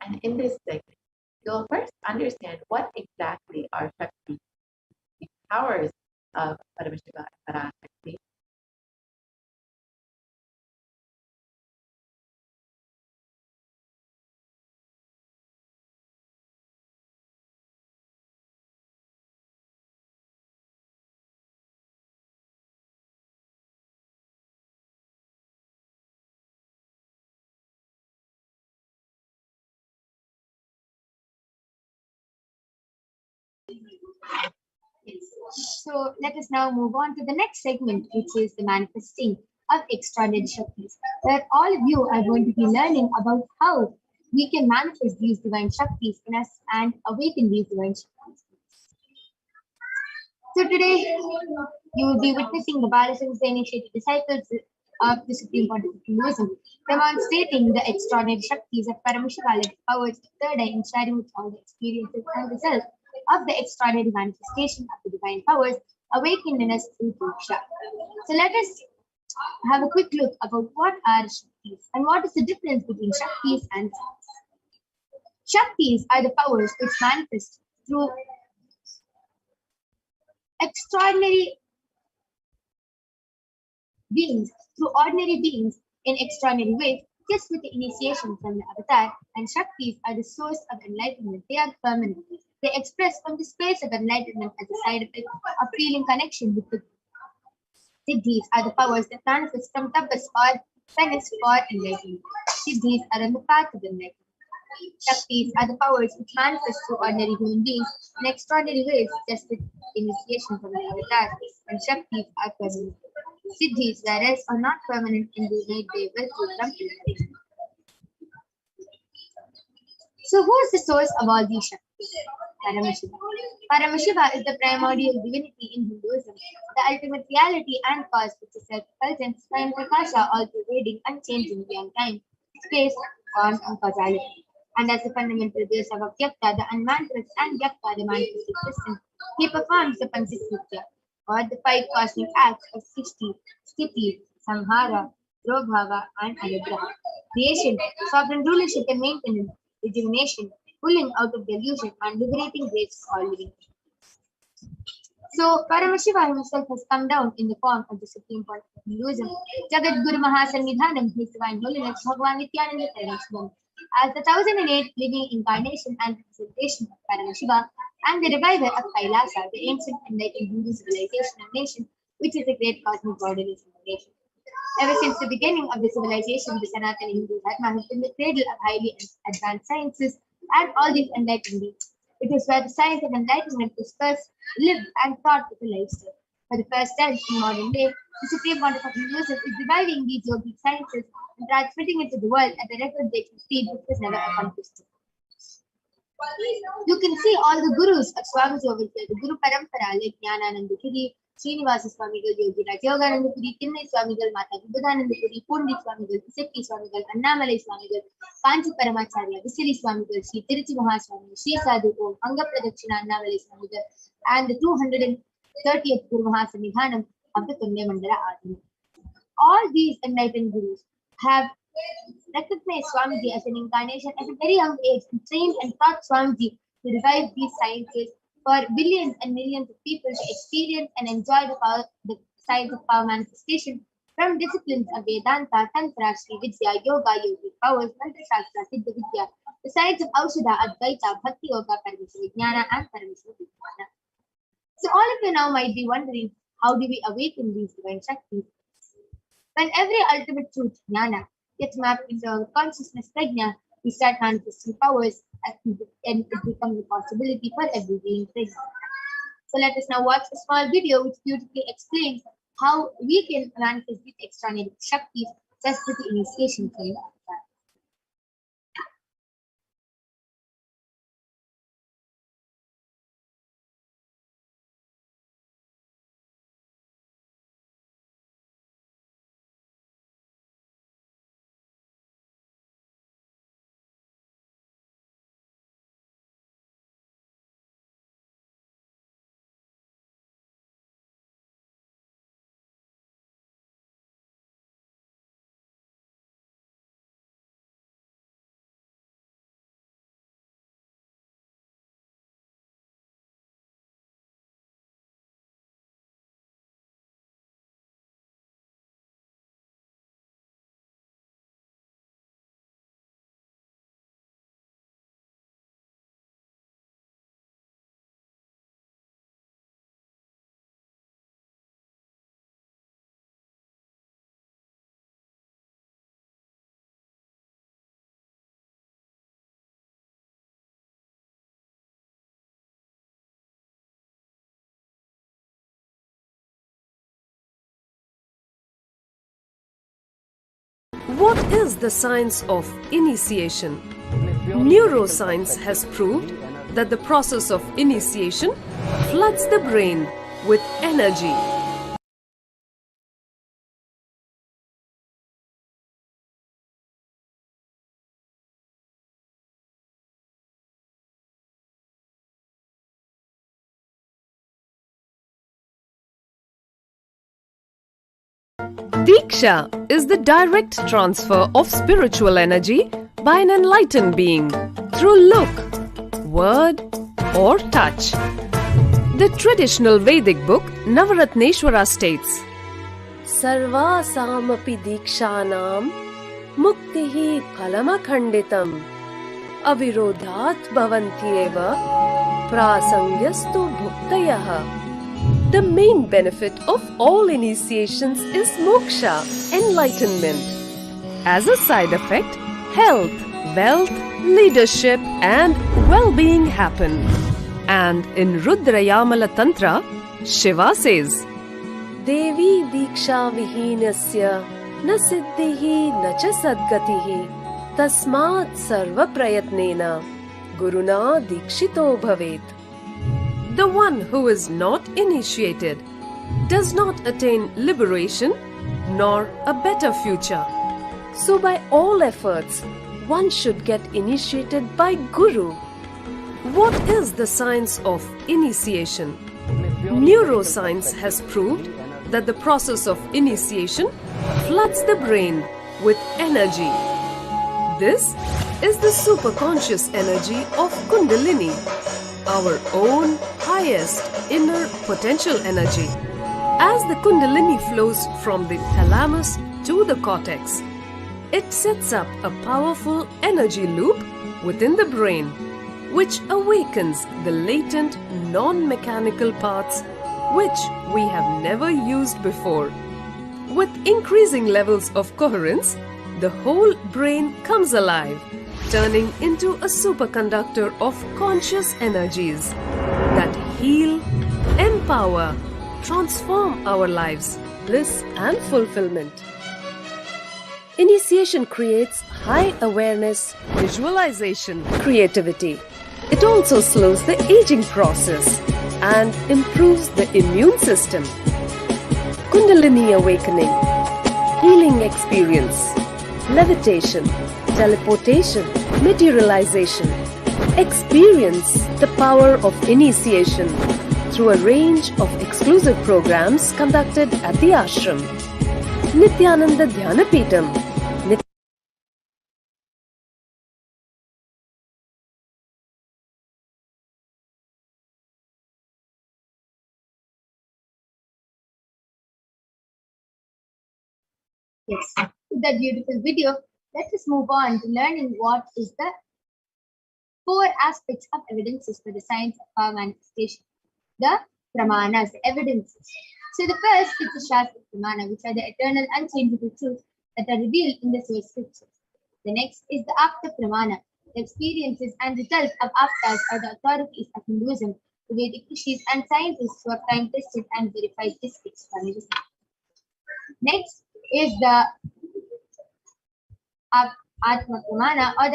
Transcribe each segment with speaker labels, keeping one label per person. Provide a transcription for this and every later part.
Speaker 1: And in this segment, you'll first understand what exactly are Shakti, the powers of Paramashiva and Parashakti.
Speaker 2: Yes. So let us now move on to the next segment, which is the manifesting of extraordinary Shaktis, where all of you are going to be learning about how we can manifest these divine Shaktis in us and awaken these divine Shaktis. So today, you will be witnessing the Balasan's initiated disciples of the Supreme Pontifical Hinduism demonstrating the extraordinary Shaktis of Paramashiva powers of third eye and sharing with all the experiences and results of the extraordinary manifestation of the divine powers awakened in us through Diksha. So let us have a quick look about what are Shaktis and what is the difference between Shaktis and Siddhis. Shaktis are the powers which manifest through extraordinary beings, through ordinary beings in extraordinary ways, just with the initiation from the avatar, and Shaktis are the source of enlightenment. They are permanent. They express from the space of enlightenment as a side effect of feeling connection with the Siddhis are the powers that manifest from tapas or penance for enlightenment. Siddhis are on the path of enlightenment. Shaktis are the powers which manifest through ordinary human beings in extraordinary ways, just with initiation from the avatar, and Shaktis are permanent. Siddhis, whereas are not permanent and they may be well from enlightenment. So, who is the source of all these Shaktis? Paramashiva. Paramashiva is the primordial divinity in Hinduism, the ultimate reality and cause which is self-fulgent, Swayam Prakasha, all pervading, unchanging beyond time, space, form, and causality. And as the fundamental base of Avyakta, the unmanifest, and Vyakta, the manifest existence, he performs the Panchakritya, or the five cosmic acts of Srishti, Sthiti, Samhara, Drobhava, and Anugraha. Creation, sovereign rulership and maintenance, rejuvenation, pulling out of delusion, and liberating grace for all living. So, Paramashiva himself has come down in the form of the Supreme Point of Hinduism, Jagat Guru Mahasannidhanam, His Divine Holiness, Bhagavan Nithyananda Paramashivam, as the 1008 living incarnation and representation of Paramashiva, and the reviver of Kailasa, the ancient enlightened Hindu civilization and nation, which is a great cosmic bodily civilization. Ever since the beginning of the civilization, the Sanatana Hindu Dharma has been the cradle of highly advanced sciences and all these enlightened beings. It is where the science of enlightenment is first lived and taught with a lifestyle. For the first time in modern day, the Supreme Pontiff of Hinduism is reviving these yogic sciences and transmitting it to the world at a record-breaking speed which was never accomplished. You can see all the gurus of Swamiji over here, the Guru Parampara like Jnanananda Puri, Srinivasa Swamigal, Yogi Raj Yogananda Puri, Tinnai Swamigal, Mata Vibhudananda Puri, Pundi Swamigal, Setti Swamigal, Annamalai Swamigal, Kanchi Paramacharya, Visiri Swamigal, Sri Tiruchi Mahaswami, Sri Sadhu Om, Anga Pradakshina Annamalai Swamigal, and the 230th Guru Mahasanidhanam of the Tunde Mandala Adhima. All these enlightened gurus have recognized Swamiji as an incarnation at a very young age and trained and taught Swamiji to revive these sciences for billions and millions of people to experience and enjoy the science of power manifestation from disciplines of Vedanta, Tantra, Sri Vidya, Yoga, Yogic powers, Mantra Shastra, Siddha Vidya, the science of Aushadha, Advaita, Bhakti Yoga, Paramashiva Jnana, and Paramashiva Vijnana. So all of you now might be wondering, how do we awaken these divine Shaktis? When every ultimate truth, jnana, gets mapped into our consciousness prajna, we start manifesting powers and it becomes a possibility for every being present. So let us now watch a small video which beautifully explains how we can manifest these extraordinary Shaktis just with the initiation from the avatar.
Speaker 3: What is the science of initiation? Neuroscience has proved that the process of initiation floods the brain with energy. Diksha is the direct transfer of spiritual energy by an enlightened being through look, word, or touch. The traditional Vedic book Navaratneshwara states, Sarva samapi dikshanam muktihi phalamakhanditam avirodhat bhavantyeva prasangyastu bhuktayah. The main benefit of all initiations is moksha, enlightenment. As a side effect, health, wealth, leadership and well-being happen. And in Rudrayamala Tantra, Shiva says, Devi diksha vihinasya na siddhihi na cha sadgatihi tasmat sarva prayatnena guruna dikshito bhavet. The one who is not initiated does not attain liberation nor a better future. So by all efforts, one should get initiated by Guru. What is the science of initiation? Neuroscience has proved that the process of initiation floods the brain with energy. This is the superconscious energy of Kundalini, our own highest inner potential energy. As the Kundalini flows from the thalamus to the cortex, it sets up a powerful energy loop within the brain, which awakens the latent non-mechanical parts which we have never used before. With increasing levels of coherence, the whole brain comes alive, turning into a superconductor of conscious energies that heal, empower, transform our lives, bliss and fulfillment. Initiation creates high awareness, visualization, creativity. It also slows the aging process and improves the immune system. Kundalini awakening, healing experience, levitation, teleportation, materialization. Experience the power of initiation through a range of exclusive programs conducted at the ashram. Nithyananda Dhyanapitham.
Speaker 2: Yes, with that beautiful video, let us move on to learning what is the 4 aspects of evidences for the science of power manifestation. The pramanas, the evidences. So the first is the Shastra Pramana, which are the eternal unchangeable truths that are revealed in the source scriptures. The next is the Apta Pramana, the experiences and results of Aptas or the authorities of Hinduism, the Vedic rishis and scientists who have time tested and verified this explanation. Next is the Atma Pramana or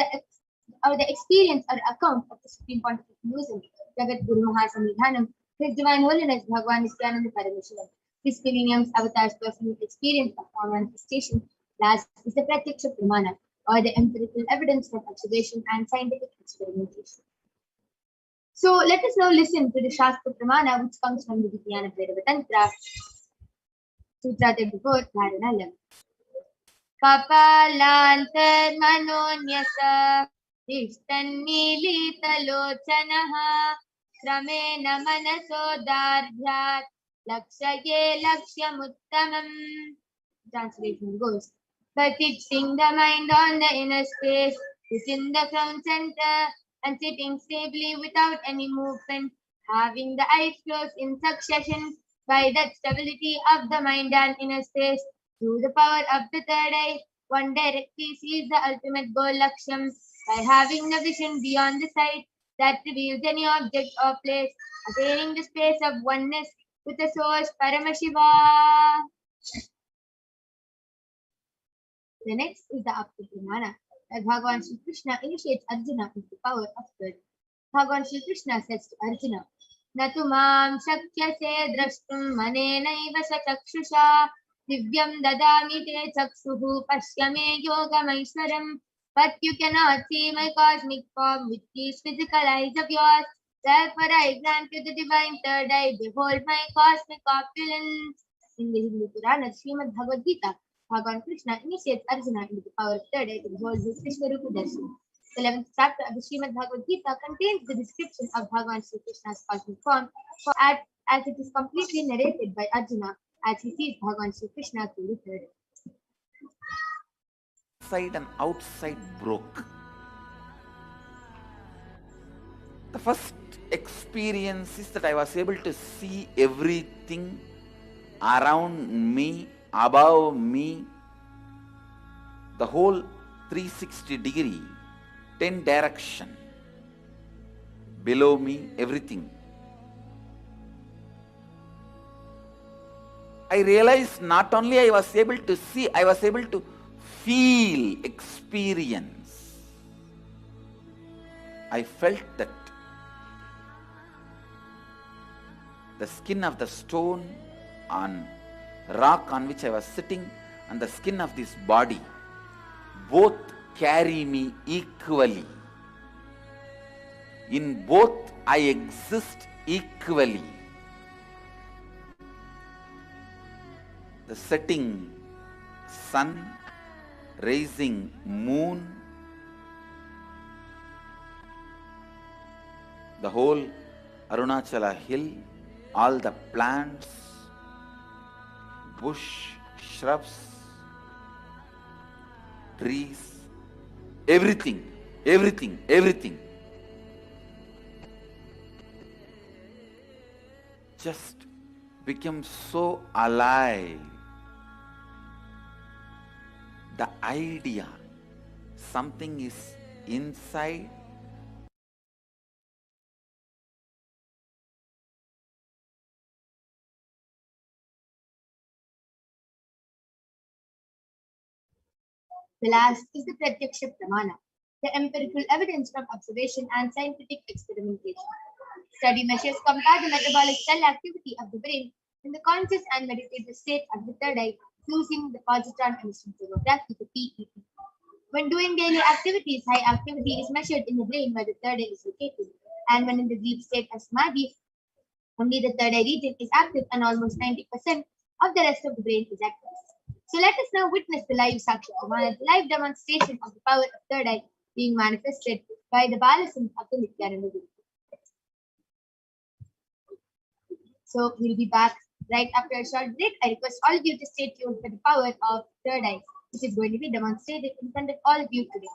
Speaker 2: the experience or account of the Supreme Pontiff of Hinduism, Jagat Guru Mahasamidhanam, His Divine Holiness Bhagwan Nithyananda Paramashivam. His millennium's avatar's personal experience of power manifestation. Last is the Pratyaksha Pramana or the empirical evidence from observation and scientific experimentation. So let us now listen to the Shastra Pramana, which comes from the Vijnana Bhairava Tantra, Sutra 34, Dharana 11. कपालान्तर्मनोन्यस तिष्ठन्मीलितलोचनः क्रमेण मनसोदार्ढ्यात् लक्ष्ये लक्ष्यमुत्तमम्. Translation goes, but fixing the mind on the inner space within the crown center and sitting stably without any movement, having the eyes closed in succession. By that stability of the mind and inner space, through the power of the third eye, one directly sees the ultimate goal Laksham by having the vision beyond the sight that reveals any object or place, attaining the space of oneness with the source Paramashiva. The next is the Apta Pramana, where Bhagavan Shri Krishna initiates Arjuna into the power of good. Bhagavan Shri Krishna says to Arjuna, Natu mam shakyase drashtum manenaiva chakshushā divyam dadami te chaksuhu pashyame yogamaishwaram. But you cannot see my cosmic form with these physical eyes of yours. Therefore I grant you the divine third eye. Behold my cosmic opulence. In the Hindu Purana, Srimad Bhagavad Gita, Bhagavan Krishna initiates Arjuna into the power of third eye to behold his Vishwarupa Darshan. The 11th chapter of the Srimad Bhagavad Gita contains the description of Bhagavan Sri Krishna's cosmic form, as it is completely narrated by Arjuna as he sees Bhagavan Sri Krishna through the third eye.
Speaker 4: Inside and outside broke. The first experience is that I was able to see everything around me, above me, the whole 360 degree, 10 direction, below me, everything. I realized not only I was able to see, I was able to feel, experience. I felt that the skin of the stone on rock on which I was sitting and the skin of this body both carry me equally. In both I exist equally. The setting sun, rising moon, the whole Arunachala hill, all the plants, bush, shrubs, trees, everything, everything, everything. Just became so alive. The idea, something is inside,
Speaker 2: The last is the Pratyaksha Pramana, the empirical evidence from observation and scientific experimentation. Study measures compare the metabolic cell activity of the brain in the conscious and meditative state of the third eye using the positron emission tomography, the PET. When doing daily activities, high activity is measured in the brain where the third eye is located, and when in the deep state of Samadhi, only the third eye region is active and almost 90% of the rest of the brain is active. So let us now witness the live Saksha Pramana, the live demonstration of the power of third eye being manifested by the Balasam of the Nithyananda Guru. So we'll be back right after a short break. I request all of you to stay tuned for the power of third eye, which is going to be demonstrated in front of all of you today.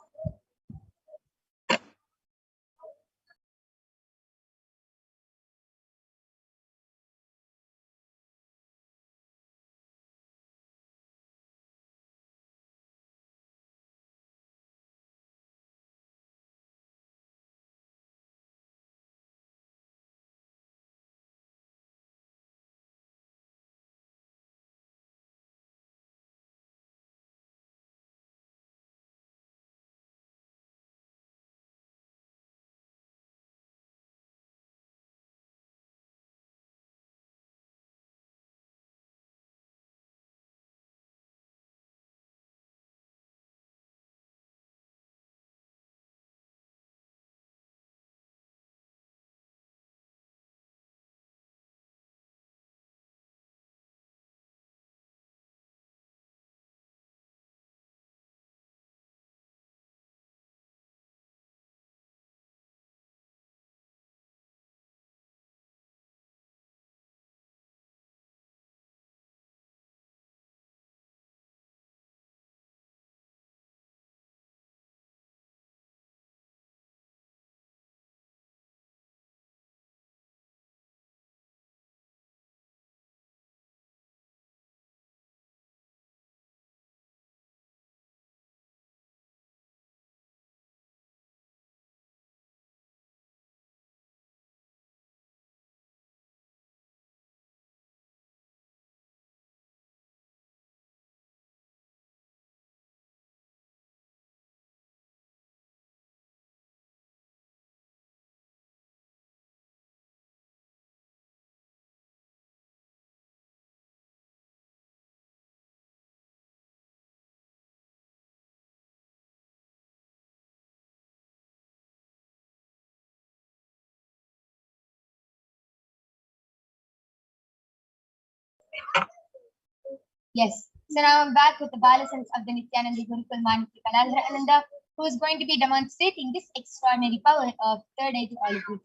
Speaker 2: Yes. So now I'm back with the Balasans of the Nithyananda Gurukul Maniki Kaladhara Ananda, who is going to be demonstrating this extraordinary power of third eye to all of you.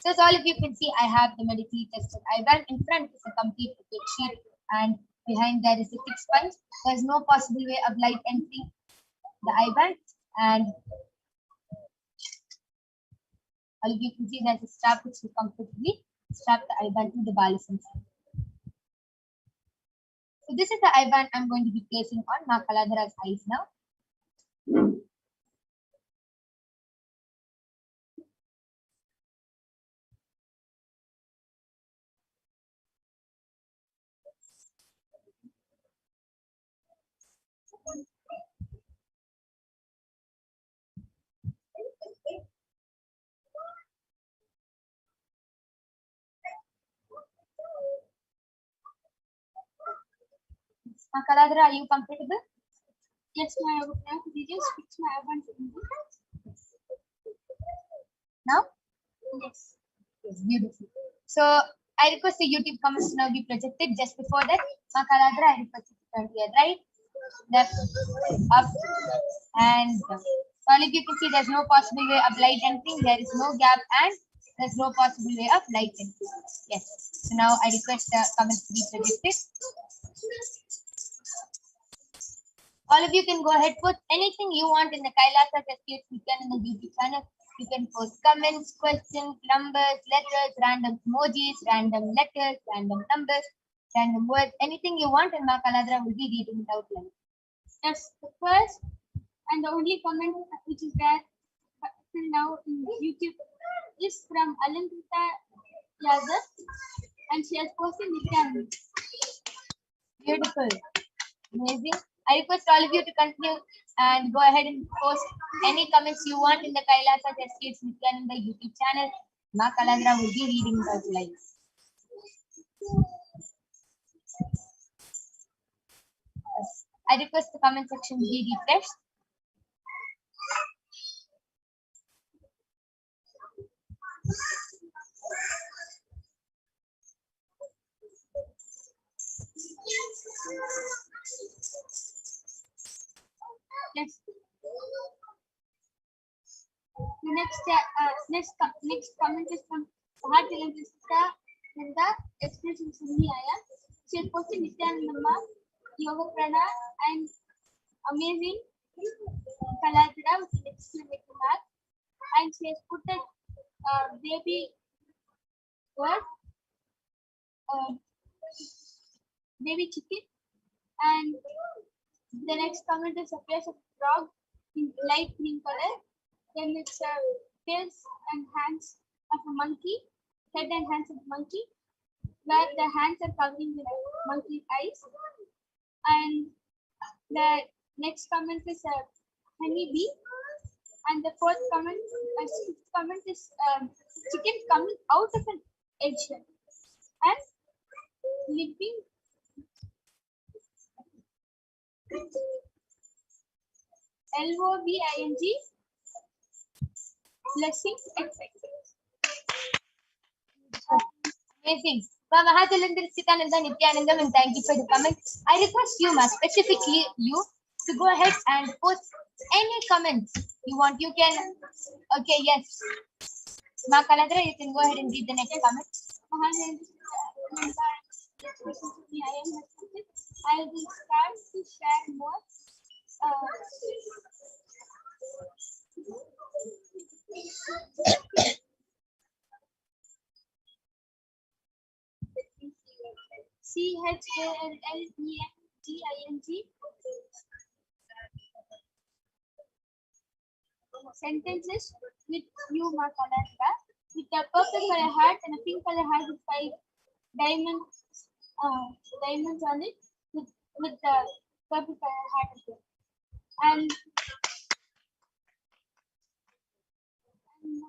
Speaker 2: So as all of you can see, I have the medically tested IBAN. In front is a complete sheet, and behind there is a thick sponge. There's no possible way of light entering the IBAN, and all of you can see there's a strap which will comfortably strap the IBAN to the Balasans. So this is the IBAN I'm going to be placing on Ma Kaladhara's eyes now. Ma Kaladhara, are you comfortable?
Speaker 5: Yes, I would like to just fix my IBAN.
Speaker 2: Now?
Speaker 5: Yes.
Speaker 2: Yes, beautiful. So I request the YouTube comments to now be projected. Just before that, Ma Kaladhara, I request you to turn to your right, left, up, and down. So all of you can see there's no possible way of light entering. There is no gap, and there's no possible way of light entering. Yes. So now I request the comments to be projected. All of you can go ahead, put anything you want in the Kailasa HDH Nithyananda YouTube channel. You can post comments, questions, numbers, letters, random emojis, random letters, random numbers, random words, anything you want, and Ma Kaladhara will be reading it out loud.
Speaker 5: Yes, the first and the only comment which is there till now in YouTube is from Alankrita Yadav, and she has posted Nithyananda.
Speaker 2: Beautiful. Amazing. I request all of you to continue and go ahead and post any comments you want in the Kailasa HDH Nithyananda YouTube channel. Ma Kaladhara will be reading it out live. I request the comment section be refreshed.
Speaker 5: Yes. The next comment is from Sahajalandista in the expression Sunniaya. She has posted Nithyananda, Yoga Prana, and amazing Kaladhara with an exclamation mark. And she has put a baby bird, baby chicken, and the next comment is a place of frog in light green color. Then it's tails and hands of a monkey, head and hands of a monkey, where the hands are covering the monkey's eyes. And the next comment is a honeybee. And the fifth comment is chicken coming out of an eggshell and living. LOVING blessings etc.
Speaker 2: Amazing. Mahatalandra Nithyanandam, and thank you for the comment. I request you, specifically you, to go ahead and post any comments you want. You can, okay, yes. Ma Kaladhara, you can go ahead and read the next comment.
Speaker 5: I will start to share more. CHALLENGING sentences with you, Ma Kaladhara, with a purple color heart and a pink color heart with 5 diamonds on it, with the purple color heart as well. And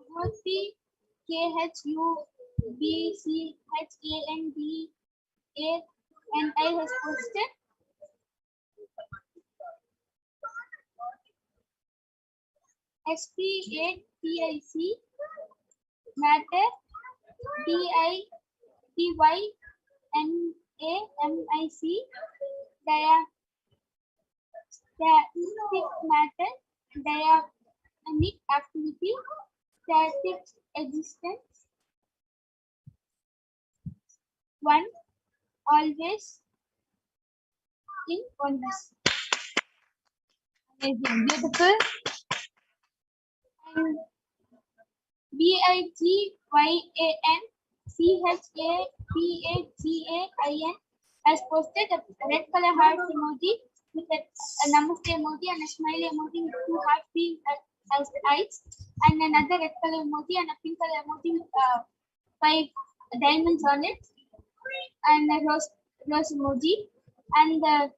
Speaker 5: what the KHUBCHANDANI has posted. SPATIC matter DITYNAMIC diastatic matter, dianic activity, static existence, one, always in oneness.
Speaker 2: Amazing, beautiful.
Speaker 5: And BIGYANCHAPAGAIN has posted a red color heart emoji with a namaste emoji and a smile emoji with two hearts being as the eyes, and another red color emoji and a pink color emoji with 5 diamonds on it, and a rose emoji. And the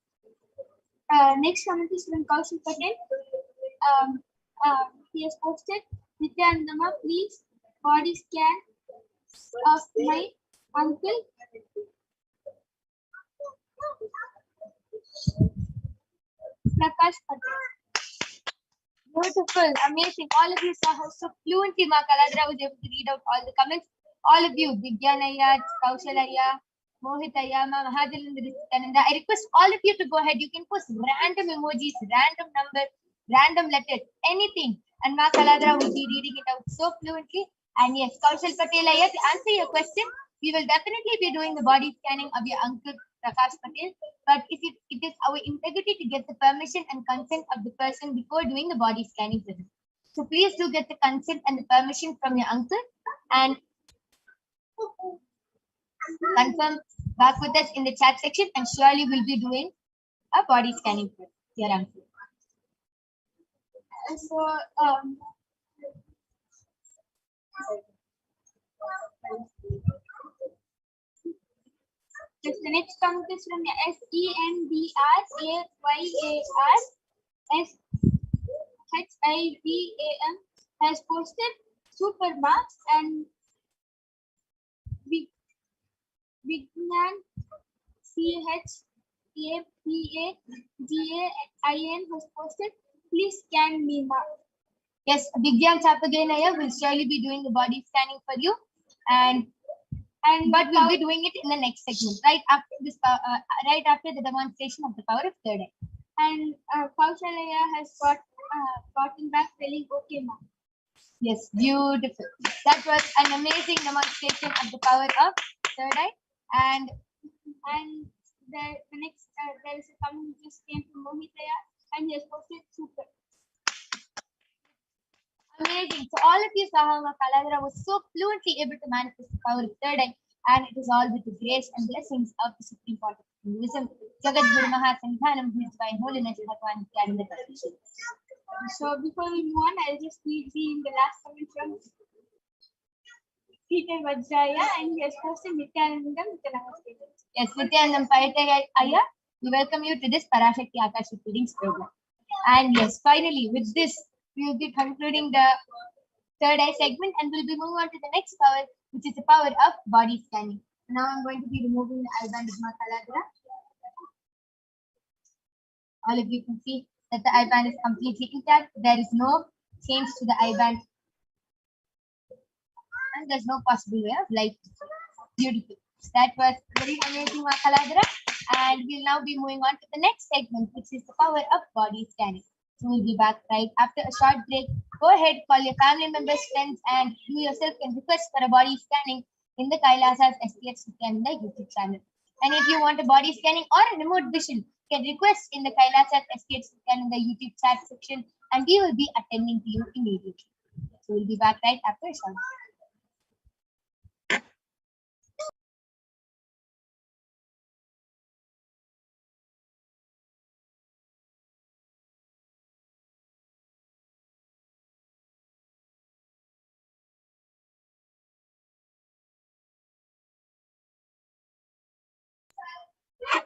Speaker 5: next comment is from Kaushal Patel. He has posted, Nithyanandama, please body scan of my uncle. Prakash Patel.
Speaker 2: Beautiful, amazing. All of you saw how so fluently Ma Kaladra was able to read out all the comments. All of you, Vidyanaya, Kaushalaya, Mohitaya, Ma Mahadinanda, I request all of you to go ahead. You can post random emojis, random numbers, random letters, anything. And Ma Kaladra will be reading it out so fluently. And yes, Kaushal Patel, to answer your question, we will definitely be doing the body scanning of your uncle Prakash Patel. But it is our integrity to get the permission and consent of the person before doing the body scanning for them. So please do get the consent and the permission from your uncle and confirm back with us in the chat section, and surely we'll be doing a body scanning for your uncle.
Speaker 5: So, the next comment is from SENDRAYARSHIVAM has posted Superma and Vignan CHAPAGAIN has posted, please scan me now.
Speaker 2: Yes, Vigyan Chapaganaya will surely be doing the body scanning for you, but we'll be doing it in the next segment, right after this, right after the demonstration of the power of third eye.
Speaker 5: And Kaushalaya has gotten back telling, okay, ma'am.
Speaker 2: Yes, beautiful. That was an amazing demonstration of the power of third eye. And
Speaker 5: the next there is a comment which just came from Mohitaya, and he has posted super.
Speaker 2: Amazing. So all of you saw how Kaladra was so fluently able to manifest the power of third eye, and it is all with the grace and blessings of the Supreme Court of Hinduism, Jagat Guru Mahasanghanam, His Divine Holiness, Bhagwan Nithyananda Paramashivam.
Speaker 5: So before we move on, I'll just read the last comment from Peter Vajraya, and he has posted Nithyanandam with the namaste.
Speaker 2: Yes, Nithyanandam Paramashivam, we welcome you to this Parashakti Akashic Readings program. And yes, finally, with this, we will be concluding the third eye segment, and we'll be moving on to the next power, which is the power of body scanning. Now I'm going to be removing the eye band of Ma Kaladra. All of you can see that the eye band is completely intact. There is no change to the eye band, and there's no possible way of light. Beautiful. That was very amazing, Ma Kaladra. And we'll now be moving on to the next segment, which is the power of body scanning. So we'll be back right after a short break. Go ahead, call your family members, friends, and you yourself can request for a body scanning in the Kailasa's HDH Nithyananda YouTube channel. And if you want a body scanning or a remote vision, you can request in the Kailasa's HDH Nithyananda YouTube chat section, and we will be attending to you immediately. So we'll be back right after a short break.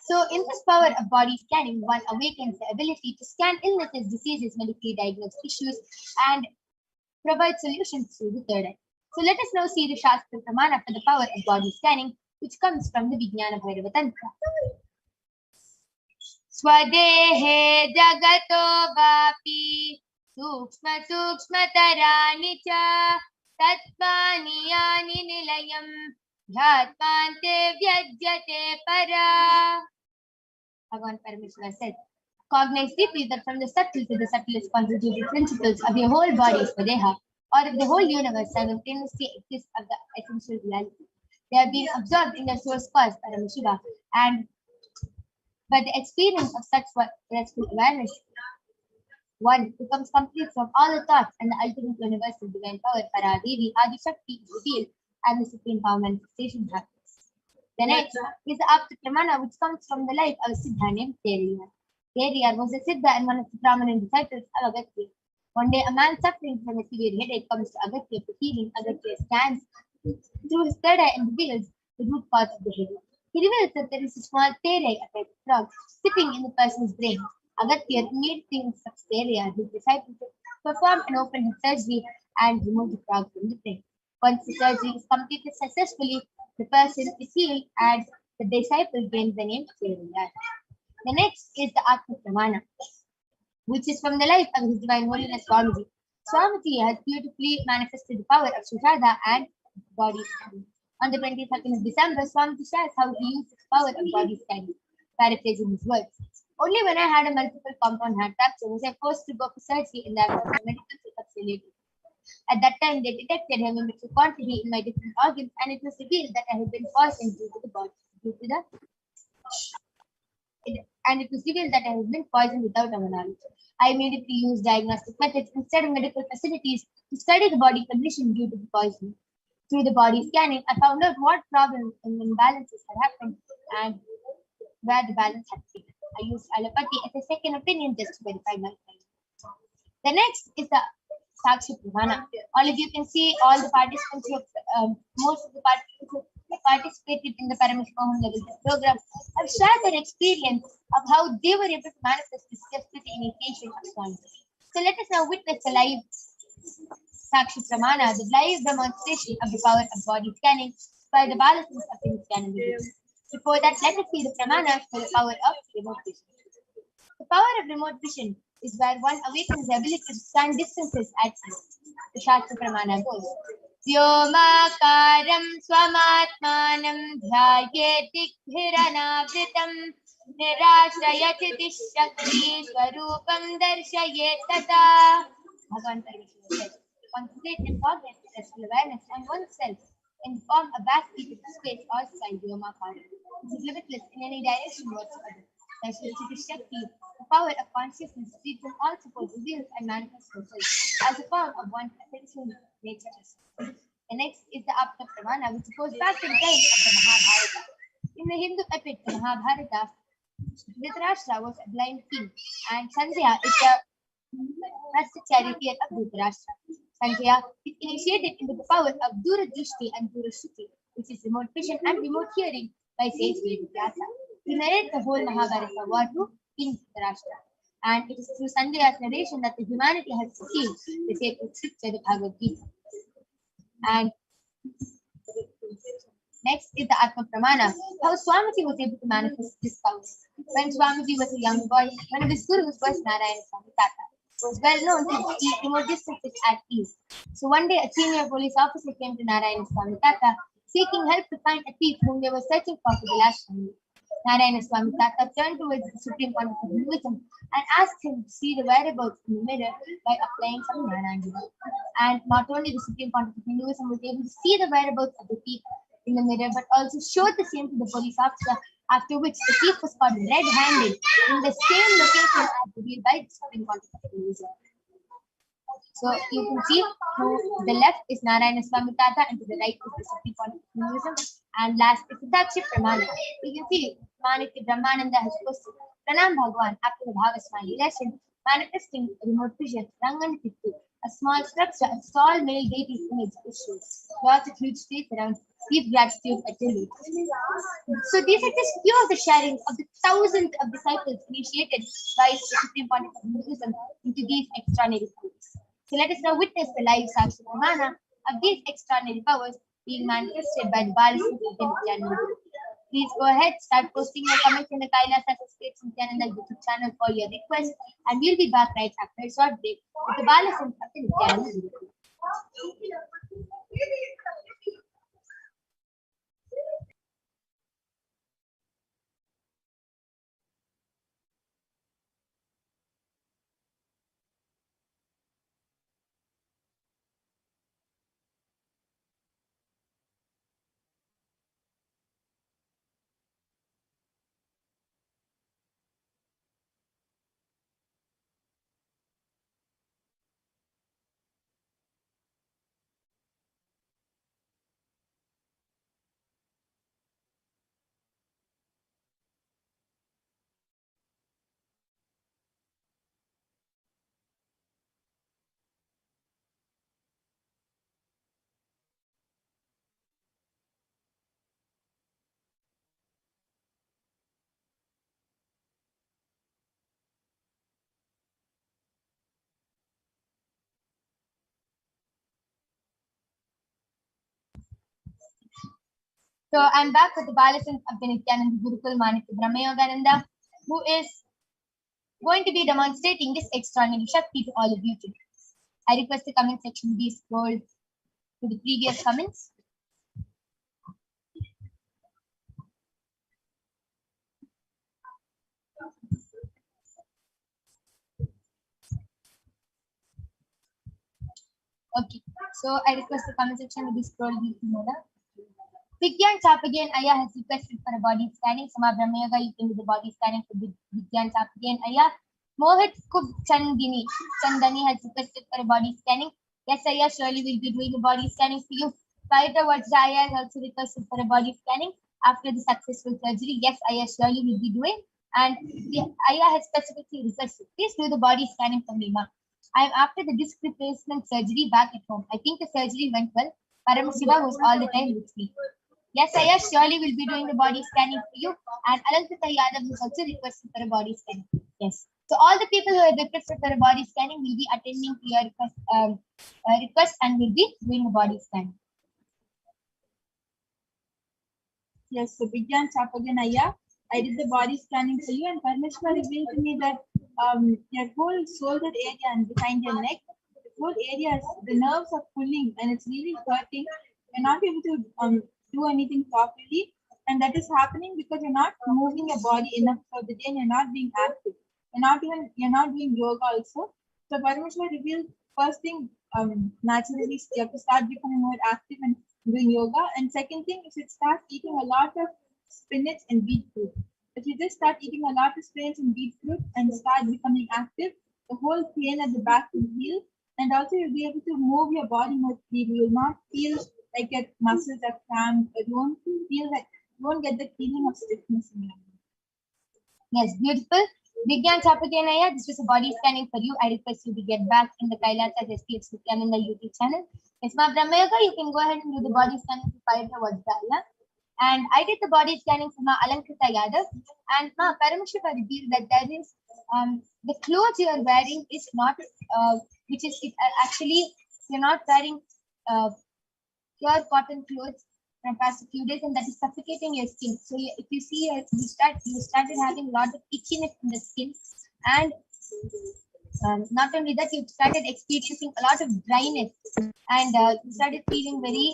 Speaker 2: So in this power of body scanning, one awakens the ability to scan illnesses, diseases, medically diagnosed issues, and provide solutions through the third eye. So let us now see the Shastra Pramana for the power of body scanning, which comes from the Vijnana Bhairava Tantra. Swadehe jagato vapi sukshma sukshma tarani cha tatvani yani nilayam dhyatmante vyajyate para. Bhagavan Paramashiva said, cognize deeply that from the subtle to the subtlest constitutive principles of your whole body Swadeha, or of the whole universe simultaneously exist of the essential reality. They are being absorbed in their source cause, Paramashiva, and by the experience of such restful awareness, one becomes complete from all the thoughts and the ultimate universal divine power, Paradevi, Adi Shakti is revealed and the supreme power manifestation happens. The next is the Apta Pramana, which comes from the life of a Siddha named Teriyar. Teriyar was a Siddha and one of the Brahmanan disciples of Agastya. One day, a man suffering from a severe headache comes to Agastya for healing. Agastya scans through his third eye and reveals the root cause of the headache. He reveals that there is a small tere, a type of frog, sitting in the person's brain. Agastya immediately instructs Teriyar, his disciple, to perform an open head surgery and remove the frog from the brain. Once the surgery is completed successfully, the person is healed and the disciple gains the name Sayujya. The next is the Atma Pramana, which is from the life of His Divine Holiness Swamiji. Swamiji has beautifully manifested the power of Sushada and body scanning. On the 22nd of December, Swamiji shares how he used the power of body scanning, paraphrasing his words. Only when I had a multiple compound heart fracture was I forced to go for surgery in the absence of medical checkups related. At that time, they detected heavy quantity in my different organs, and it was revealed that I had been poisoned and it was revealed that I had been poisoned without our knowledge. I immediately used diagnostic methods instead of medical facilities to study the body condition due to the poison. Through the body scanning, I found out what problems and imbalances had happened and where the balance had been. I used allopathy as a second opinion just to verify my claim. The next is the Sakshi Pramana. All of you can see all the participants most of the participants who participated in the Paramashivoham level program have shared their experience of how they were able to manifest this just with the initiation of Swami. So let us now witness the live Sakshi Pramana, the live demonstration of the power of body scanning by the Balasins of the Nithyananda. Before that, let us see the Pramana for the power of remote vision. The power of remote vision is where one awakens the ability to scan distances at ease. The Shastra Pramana goes, Vyomakaram swamatmanam dhyayeti dhiranavritam nirashrayati shakti swarupam darshayet tata. Bhagavan Paramashiva says, concentrate and forget restful awareness on oneself and form a vast heap of space or sky Vyomakaram, which is limitless in any direction whatsoever. Darshayati Shakti, the power of consciousness, free from all support, reveals and manifests herself as a form of one's essential nature. The next is the Apta Pramana, which goes back to the time of the Mahabharata. In the Hindu epic, the Mahabharata, Dhritarashtra was a blind king, and Sanjaya is the master charioteer of Dhritarashtra. Sanjaya is initiated into the power of Duradrishti and Durashruti, which is remote vision and remote hearing by sage Kailasa. He narrates the whole Mahabharata war to King Dhritarashtra, and it is through Sanjaya's narration that the humanity has received the sacred scripture, the Bhagavad Gita. And next is the Atma Pramana, how Swamiji was able to manifest this power. When Swamiji was a young boy, one of his gurus was Narayana Swami Tata, who was well known to keep remote distances at ease. So one day, a senior police officer came to Narayana Swami Tata, seeking help to find a thief whom they were searching for the last 1 year. Narayana Swami Tata turned towards the Supreme Point of Hinduism and asked him to see the whereabouts in the mirror by applying some Narayana. And not only the Supreme Point of Hinduism was able to see the whereabouts of the thief in the mirror, but also showed the same to the police officer, after which the thief was caught red-handed in the same location as revealed by the Supreme Point of Hinduism. So you can see to the left is Narayana Swami Tata and to the right is the Supreme Point of Hinduism. And last is the Dakshi Pramana. You can see Manitya Brahmananda has posted Pranam Bhagwan after the Bhavasmani lesson, manifesting remote vision, Rangan Pittu, a small structure, a tall male deity's image issues, lots of huge streets around deep gratitude at the So these are just few of the sharings of the thousands of disciples initiated by the Supreme Point of Hinduism into these extraordinary powers. So let us now witness the live Sakshi Pramana of these extraordinary powers being manifested by the Balasins of the Nithyananda. Please go ahead, start posting your comments in the Kailasa Nithyananda YouTube channel for your requests, and we'll be back right after a short break with the Balasins of the Nithyananda. So I'm back with the Balasans of the Nithyananda Gurukul Manitya Brahma Yogananda, who is going to be demonstrating this extraordinary Shakti to all of you today. I request the comment section to be scrolled to the previous comments. Okay, so I request the comment section to be scrolled to the Vigyan Chapagan Aya has requested for a body scanning. Sama Brahma Yoga, you can do the body scanning for Vigyan Chapagan Aya. Mohit Kub Chandani has requested for a body scanning. Yes, Aya, surely will be doing a body scanning for you. Saita Vajraya has also requested for a body scanning after the successful surgery. Yes, Aya, surely will be doing. And Aya has specifically requested, please do the body scanning for me, ma. I'm after the disc replacement surgery back at home. I think the surgery went well. Paramashiva was all the time with me. Yes, Aya, surely will be doing the body scanning for you. And Alankita Yadav has also requested for a body scanning. Yes. So all the people who have requested for a body scanning will be attending to your request and will be doing a body scanning.
Speaker 5: Yes, so Vigyan Chapagan Aya, I did the body scanning for you, and Paramashiva revealed to me that your whole shoulder area and behind your neck, the whole area, the nerves are pulling and it's really hurting. You're not able to do anything properly, and that is happening because you're not moving your body enough for the day and you're not being active. You're not doing yoga also. So Paramashiva revealed first thing, naturally you have to start becoming more active and doing yoga. And second thing, you should start eating a lot of spinach and beet fruit. If you just start eating a lot of spinach and beet fruit and start becoming active, the whole pain at the back will heal, and also you'll be able to move your body more freely. You will not feel like your muscles are cramped. You won't feel that you won't get the feeling of stiffness in your body.
Speaker 2: Yes, beautiful. Vigyan Chapaganaya, this was a body scanning for you. I request you to get back in the Kailasa HDH Nithyananda YouTube channel. Yes, Ma Brahma Yoga, you can go ahead and do the body scanning for Sayujya Vajraya. And I did the body scanning for Ma Alankita Yadav. And Ma Paramashiva revealed that there is the clothes you are wearing is not, actually, you're not wearing pure cotton clothes from past a few days, and that is suffocating your skin. So if you see, you started having a lot of itchiness in the skin, and not only that, you started experiencing a lot of dryness, and you started feeling very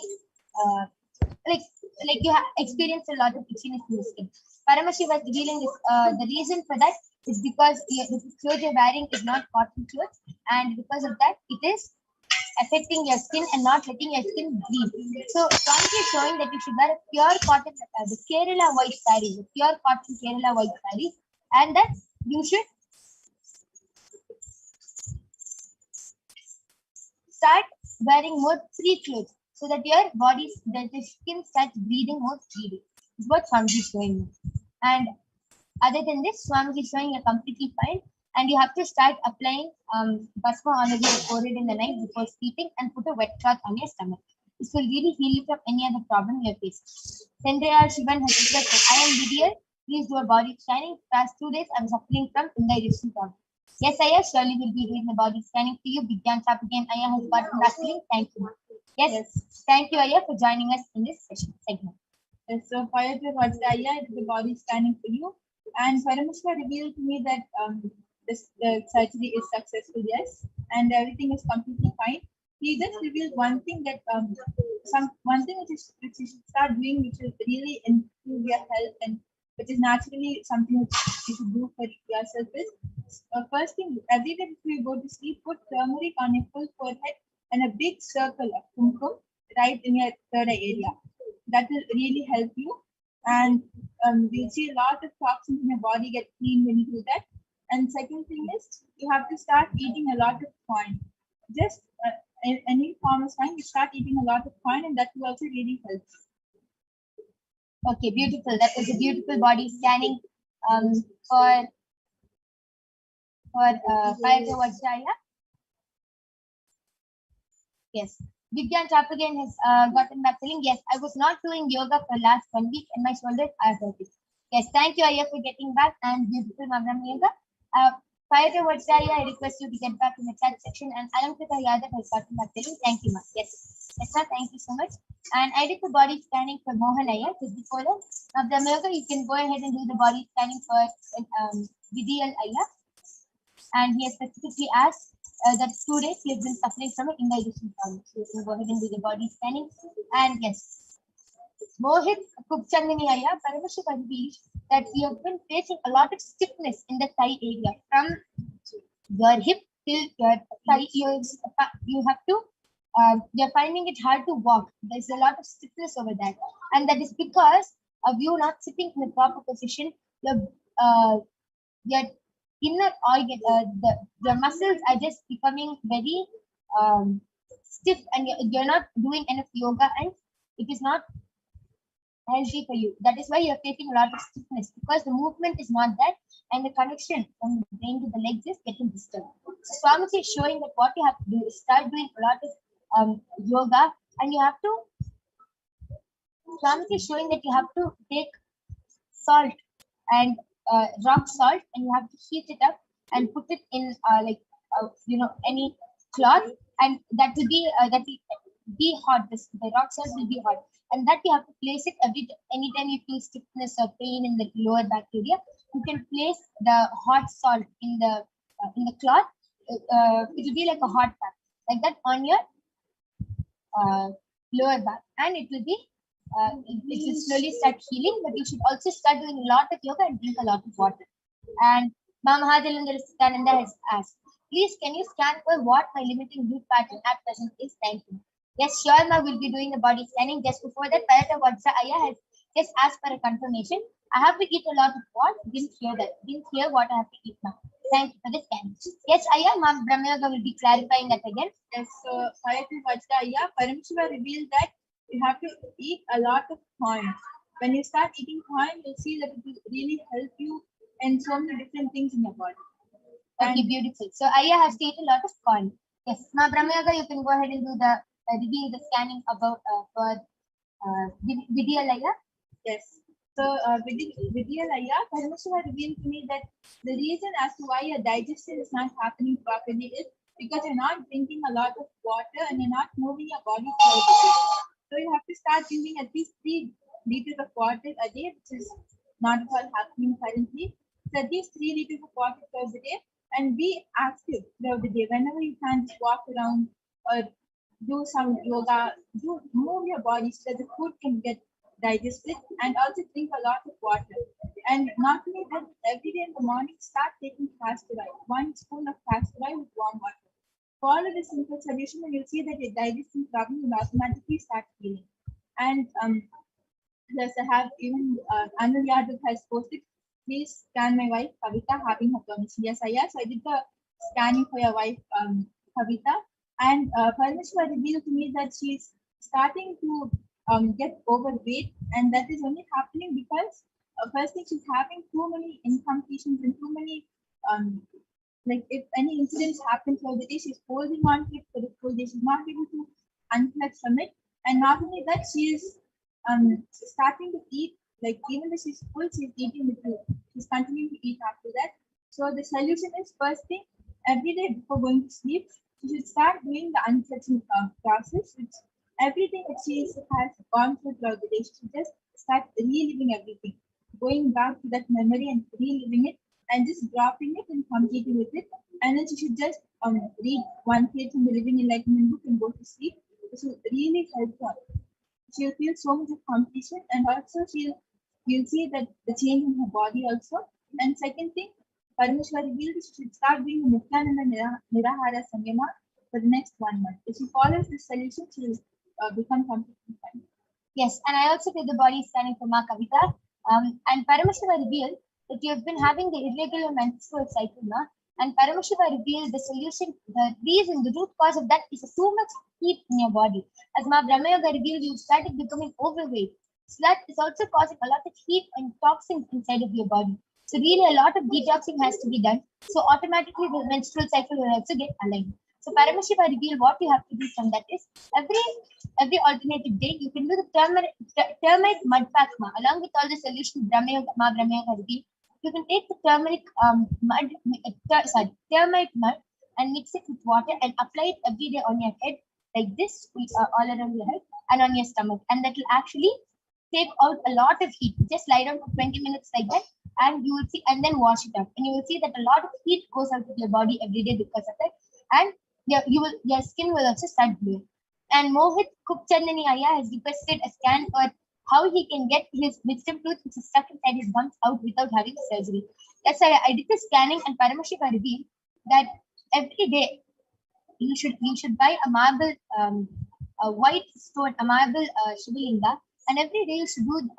Speaker 2: like you experienced a lot of itchiness in the skin. Paramashiva was revealing this. The reason for that is because the clothes you're wearing is not cotton clothes, and because of that, it is affecting your skin and not letting your skin breathe. So Swamiji is showing that you should wear a pure cotton, the Kerala white saree, the pure cotton Kerala white saree, and that you should start wearing more free clothes so that your body, that the skin starts breathing more freely. Is what Swamiji is showing you. And other than this, Swamiji is showing you're completely fine. And you have to start applying Bhasma on your forehead in the night before sleeping and put a wet cloth on your stomach. This will really heal you from any other problem you're facing. Sandhya Shivan has requested, I am Lydia. Please do a body scanning. Past 2 days, I'm suffering from indigestion problem. Yes, Aya, surely will be doing the body scanning for you. Vigyan Chapagan Aya has gotten back to you. Thank you. Yes, thank you, Aya, for joining us in this segment.
Speaker 5: Yes, so Sayujya Vajraya, I did the body scanning for you. And Paramashiva revealed to me that the surgery is successful, yes, and everything is completely fine. He just revealed one thing that one thing which you should start doing, which will really improve your health and which is naturally something which you should do for yourself is first thing, every day before you go to sleep, put turmeric on your full forehead and a big circle of kumkum right in your third eye area. That will really help you, and you'll see a lot of toxins in your body get clean when you do that. And second thing is you have to start eating a lot of corn. Just any form of corn, you start eating a lot of corn, and that will also really help.
Speaker 2: Okay, beautiful. That was a beautiful body scanning for Sayujya Vajraya. Yes. Vigyan Chapagan has gotten back telling, yes, I was not doing yoga for last 1 week and my shoulders are hurting. Yes, thank you, Aya, for getting back, and beautiful Brahma Yoga. Prior to Vajraya, I request you to get back in the chat section, and Alamkrita Yadav has gotten back to you. Thank you, ma'am. Yes. Yes, thank you so much. And I did the body scanning for Mohanaya just before that. Now, Brahmayoga, you can go ahead and do the body scanning for Vidiyal Ayya. And he has specifically asked that 2 days he has been suffering from an indigestion problem. So you can go ahead and do the body scanning. And yes, Mohit Kupchandani Ayya, Paramashiva reveals that you have been facing a lot of stiffness in the thigh area from your hip till your thigh. You have to, you're finding it hard to walk. There's a lot of stiffness over that. And that is because of you not sitting in the proper position. Your inner organ, the muscles are just becoming very stiff, and you're not doing enough yoga, and it is not healthy for you. That is why you're facing a lot of stiffness, because the movement is not that, and the connection from the brain to the legs is getting disturbed. So Swamiji is showing that what you have to do is start doing a lot of yoga, and you have to, Swamiji is showing that you have to take salt and rock salt, and you have to heat it up and put it in any cloth, and that will be hot. The rock salt will be hot, and that you have to place it anytime you feel stiffness or pain in the lower back area. You can place the hot salt in the cloth. It will be like a hot pack, like that on your lower back, and it will be it will slowly start healing. But you should also start doing a lot of yoga and drink a lot of water. And Mahadalendra Nithyananda has asked, please can you scan for what my limiting root pattern at present is? Thank you. Yes, sure, ma, will be doing the body scanning. Just before that, Parata Vatsa Ayya has just asked for a confirmation. I have to eat a lot of what? Didn't hear that. Didn't hear what I have to eat now. Thank you for the scanning. Yes, Ayya, Ma'am Brahmayoga will be clarifying that again.
Speaker 5: Yes, so Parata Vatsa Ayya, Paramashiva revealed that you have to eat a lot of corn. When you start eating corn, you'll see that it will really help you in so many different things in your body.
Speaker 2: Okay, beautiful. So Ayya has to eat a lot of corn. Yes, now Brahmayoga, you can go ahead and do the reveal the scanning about for Vidiyal Ayya.
Speaker 5: Yes. So Vidiyal Ayya, Paramashiva revealed to me that the reason as to why your digestion is not happening properly is because you're not drinking a lot of water and you're not moving your body throughout the day. So you have to start drinking at least 3 liters of water a day, which is not at all happening currently. So at least 3 liters of water throughout the day, and be active throughout the day. Whenever you can, just walk around or do some yoga, move your body so that the food can get digested, and also drink a lot of water. And not only that, every day in the morning, start taking castor oil, 1 spoon of castor oil with warm water. Follow this simple solution, and you'll see that your digestion problem will automatically start healing. And plus, I have even Anil Yadav has posted, please scan my wife Kavita having her permission. Yes, so I did the scanning for your wife Kavita, and Paramashiva revealed to me that she's starting to get overweight, and that is only happening because first thing, she's having too many incompletions and too many like if any incidents happen throughout the day, she's holding on to it for the full day. She's not able to unplug from it, and not only that, she is starting to eat, like even though she's full, she's eating little. She's continuing to eat after that. So the solution is, first thing, every day before going to sleep, she should start doing the unstretching process, which everything that she has gone through throughout the day, she should just start reliving everything, going back to that memory and reliving it, and just dropping it and completing with it. And then she should just read 1 page from the Living Enlightenment book and go to sleep. This will really help her. She'll feel so much of completion, and also you'll see that the change in her body also. And second thing, Paramashiva revealed she should start doing the Nithyananda Nirahara Samyama for the next 1 month. If she follows this solution, she will become completely fine.
Speaker 2: Yes, and I also did the body scanning for Ma Kavita. And Paramashiva revealed that you have been having the irregular menstrual cycle now. And Paramashiva revealed the solution, the reason, the root cause of that is too much heat in your body. As Ma Brahmayoga revealed, you started becoming overweight. So that is also causing a lot of heat and toxins inside of your body. So really a lot of detoxing has to be done. So automatically the menstrual cycle will also get aligned. So Paramashiva revealed what you have to do from that is every alternative day you can do the termite mud pack along with all the solutions Ma Brahmayoga revealed. You can take the turmeric turmeric mud and mix it with water and apply it every day on your head like this, all around your head and on your stomach, and that will actually take out a lot of heat. Just lie down for 20 minutes like that, and you will see, and then wash it out, and you will see that a lot of heat goes out of your body every day because of that, and your skin will also start glowing. And Mohit Kupchandani Aya has requested a scan for how he can get his wisdom tooth, which is stuck inside his gums, out without having surgery. Yes, I did the scanning, and Paramashiva revealed that every day you should buy a marble, a white stone, a marble Shivalinga, and every day you should do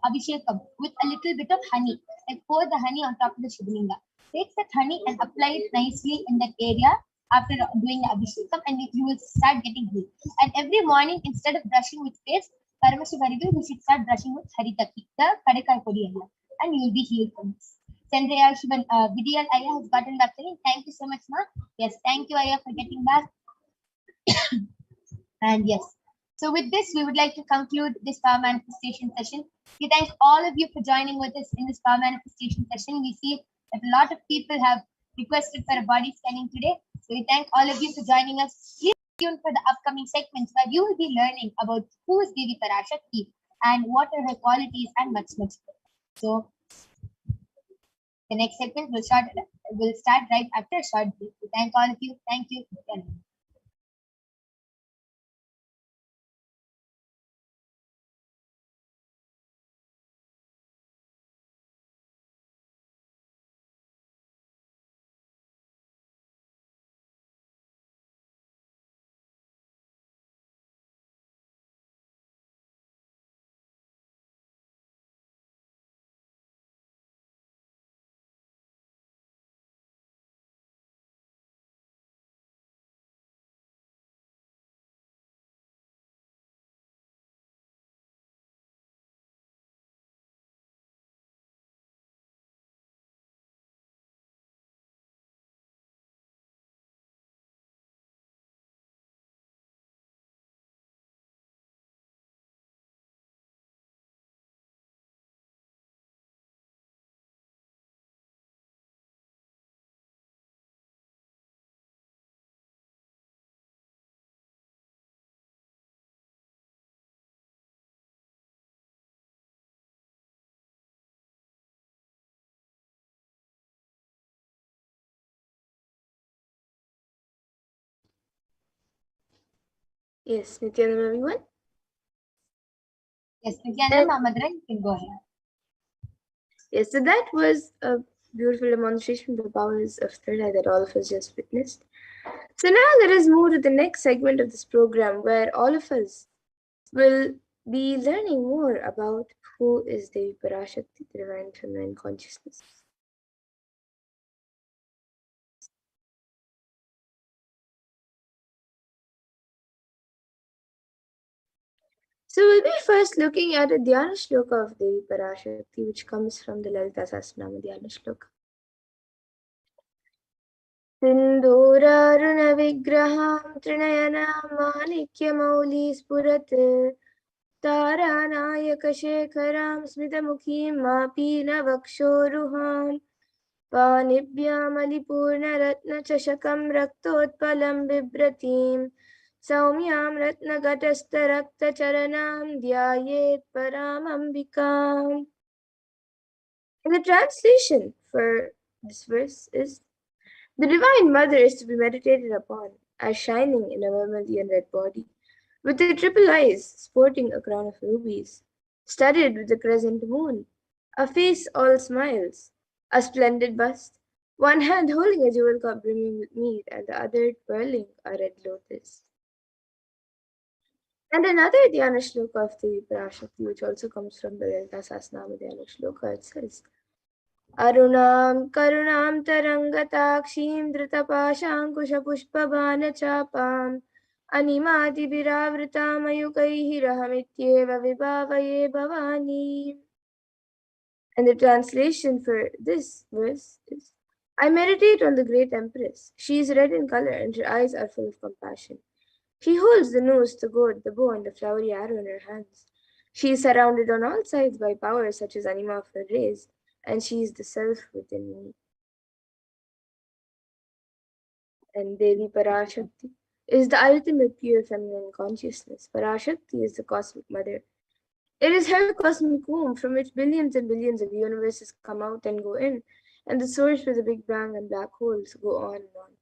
Speaker 2: Abhishekam with a little bit of honey. Like pour the honey on top of the Shivalinga. Take that honey and apply it nicely in that area after doing the Abhishekam, and you will start getting healed. And every morning, instead of brushing with paste, Paramashiva revealed you should start brushing with Haritaki, the Kadakai Podi, and you will be healed from this. Chandraya Shivan Vidiyal Aya has gotten back to me. Thank you so much, Ma. Yes, thank you, Aya, for getting back. And yes, so with this, we would like to conclude this power manifestation session. We thank all of you for joining with us in this power manifestation session. We see that a lot of people have requested for a body scanning today. So we thank all of you for joining us. Please stay tuned for the upcoming segments where you will be learning about who is Devi Parashakti and what are her qualities and much, much more. So the next segment will start right after a short break. We thank all of you. Thank you.
Speaker 6: Yes, Nithyananda, everyone.
Speaker 2: Yes, Nithyananda, Madra, you can go ahead.
Speaker 6: Yes, so that was a beautiful demonstration of the powers of third eye that all of us just witnessed. So now let us move to the next segment of this program, where all of us will be learning more about who is Devi Parashakti, the divine feminine consciousness. So we'll be first looking at a Dhyana Shloka of Devi Parashakti, which comes from the Lalita Sahasranama Dhyana Shloka. सिन्दूरारुणविग्रहां त्रिनयनां माणिक्यमौलिस्फुरत् तारानायकशेखरां स्मितमुखीं मापीनवक्षोरुहां पाणिभ्यामलिपूर्णरत्नचषकं रक्तोत्पलं बिभ्रतीं सौम्यां रत्नघटस्थरक्तचरणां ध्यायेत् परामम्बिकाम्. And the translation for this verse is: the Divine Mother is to be meditated upon as shining in a vermilion red body, with the triple eyes sporting a crown of rubies, studded with a crescent moon, a face all smiles, a splendid bust, one hand holding a jewel cup brimming with mead, and the other twirling a red lotus. And another Dhyana Shloka of Devi Parashakti, which also comes from the Lalita Sahasranama Dhyana Shloka, it says: अरुणां करुणां तरङ्गताक्षीं धृतपाशाङ्कुशपुष्पबाणचापाम् अनिमादिभिरावृतां मयूकैरहमित्येव विभावये Bhavani. And the translation for this verse is: I meditate on the great Empress. She is red in color and her eyes are full of compassion. She holds the noose, the gourd, the bow, and the flowery arrow in her hands. She is surrounded on all sides by powers such as anima of her rays, and she is the self within me. And Devi Parashakti is the ultimate pure feminine consciousness. Parashakti is the cosmic mother. It is her cosmic womb from which billions and billions of universes come out and go in, and the source where the Big Bang and black holes go on and on.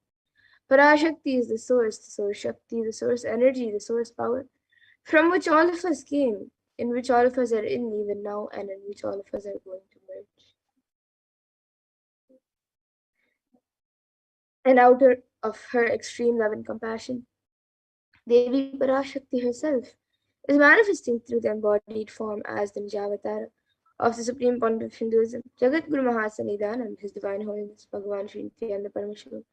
Speaker 6: Parashakti is the source Shakti, the source energy, the source power, from which all of us came, in which all of us are in even now, and in which all of us are going to merge. And out of her extreme love and compassion, Devi Parashakti herself is manifesting through the embodied form as the Nijavatara of the Supreme Pontiff of Hinduism, Jagat Guru Mahasanidanand, His Divine Holiness Bhagavan Sri Nithyananda Paramashivam,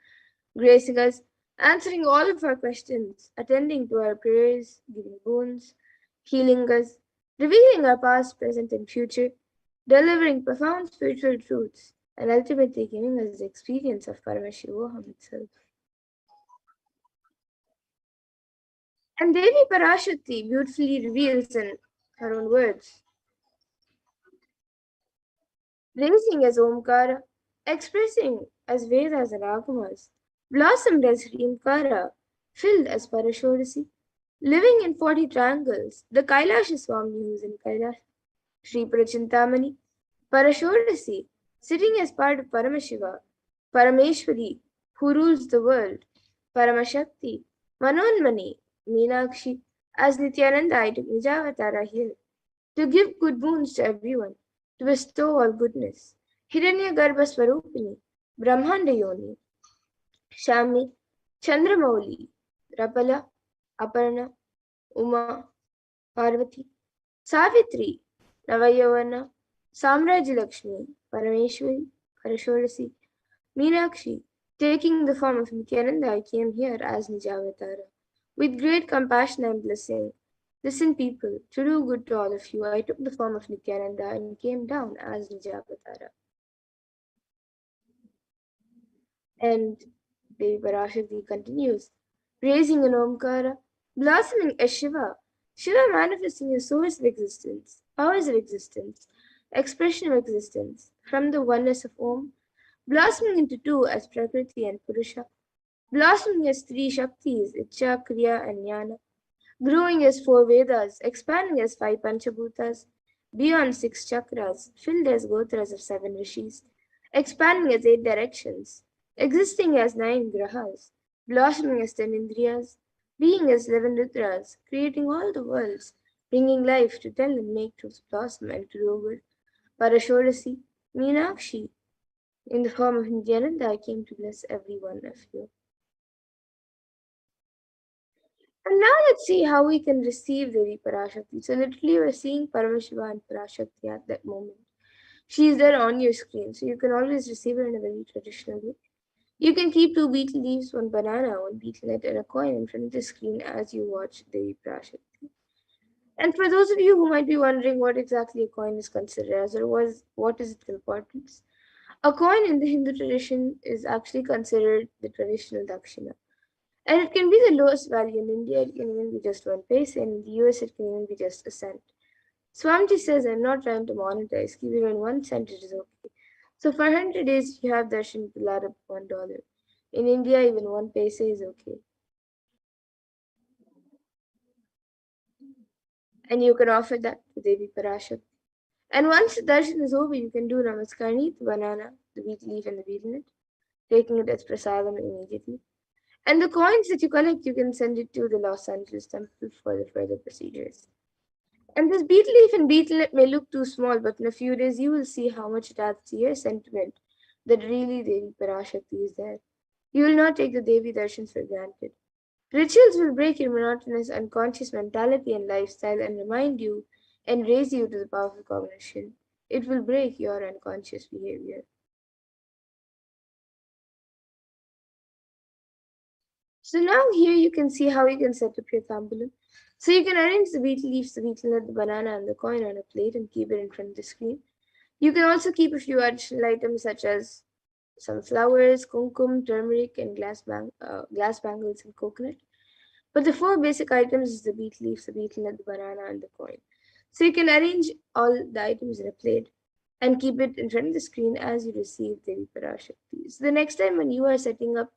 Speaker 6: gracing us, answering all of our questions, attending to our prayers, giving boons, healing us, revealing our past, present, and future, delivering profound spiritual truths, and ultimately giving us the experience of Paramashivoham itself. And Devi Parashakti beautifully reveals in her own words, raising as Omkara, expressing as Vedas and Agamas, blossomed as Hrimkara, filled as Parashodasi, living in 40 triangles, the Kailasa Swami who is in Kailasa, Sri Prachintamani, Parashodasi, sitting as part of Paramashiva, Parameshwari, who rules the world, Paramashakti, Manonmani, Meenakshi, as Nithyananda I took Nijavatara here, to give good boons to everyone, to bestow all goodness. Hiranya Garbha Swarupini, Brahmanda Yoni, Shami, Chandramauli, Rapala, Aparna, Uma, Parvati, Savitri, Navayavana, Samraj Lakshmi, Parameshwari, Parashodasi, Meenakshi, taking the form of Nithyananda, I came here as Nijavatara. With great compassion and blessing, listen, people, to do good to all of you, I took the form of Nithyananda and came down as Nijavatara. And Devi Parashakti continues, raising an Omkara, blossoming as Shiva, Shiva manifesting a source of existence, powers of existence, expression of existence, from the oneness of Om, blossoming into two as Prakriti and Purusha, blossoming as three Shaktis, Icha, Kriya, and Jnana, growing as four Vedas, expanding as five Panchabhutas, beyond six chakras, filled as Gotras of seven rishis, expanding as eight directions, existing as nine grahas, blossoming as 10 indriyas, being as 11 rudras, creating all the worlds, bringing life to tell and make truth blossom and grow good. Parashodasi, Meenakshi, in the form of Nithyananda, I came to bless every one of you. And now let's see how we can receive Devi Parashakti. So literally we're seeing Paramashiva and Parashakti at that moment. She is there on your screen, so you can always receive her in a very traditional way. You can keep 2 betel leaves, 1 banana, 1 betel nut, and a coin in front of the screen as you watch Devi Parashakti. And for those of you who might be wondering what exactly a coin is considered as, or what is its importance, a coin in the Hindu tradition is actually considered the traditional dakshina. And it can be the lowest value in India. It can even be just 1 paise. In the US, it can even be just a cent. Swamiji says, I'm not trying to monetize. Keep even 1 cent, it is okay. So for 100 days, you have darshan to add up $1. In India, even 1 paise is okay. And you can offer that to Devi Parashakti. And once the darshan is over, you can do namaskar, the banana, the wheat leaf, and the betel nut, taking it as prasadam immediately. And the coins that you collect, you can send it to the Los Angeles temple for the further procedures. And this betel leaf and betel nut may look too small, but in a few days you will see how much it adds to your sentiment that really Devi Parashakti is there. You will not take the Devi darshans for granted. Rituals will break your monotonous, unconscious mentality and lifestyle and remind you and raise you to the powerful cognition. It will break your unconscious behavior. So now here you can see how you can set up your tambalam. So you can arrange the betel leaves, the betel nut, the banana, and the coin on a plate and keep it in front of the screen. You can also keep a few additional items such as some flowers, kumkum, turmeric, and glass bangles and coconut. But the 4 basic items is the betel leaves, the betel nut, the banana, and the coin. So you can arrange all the items in a plate and keep it in front of the screen as you receive Devi Parashakti. So the next time when you are setting up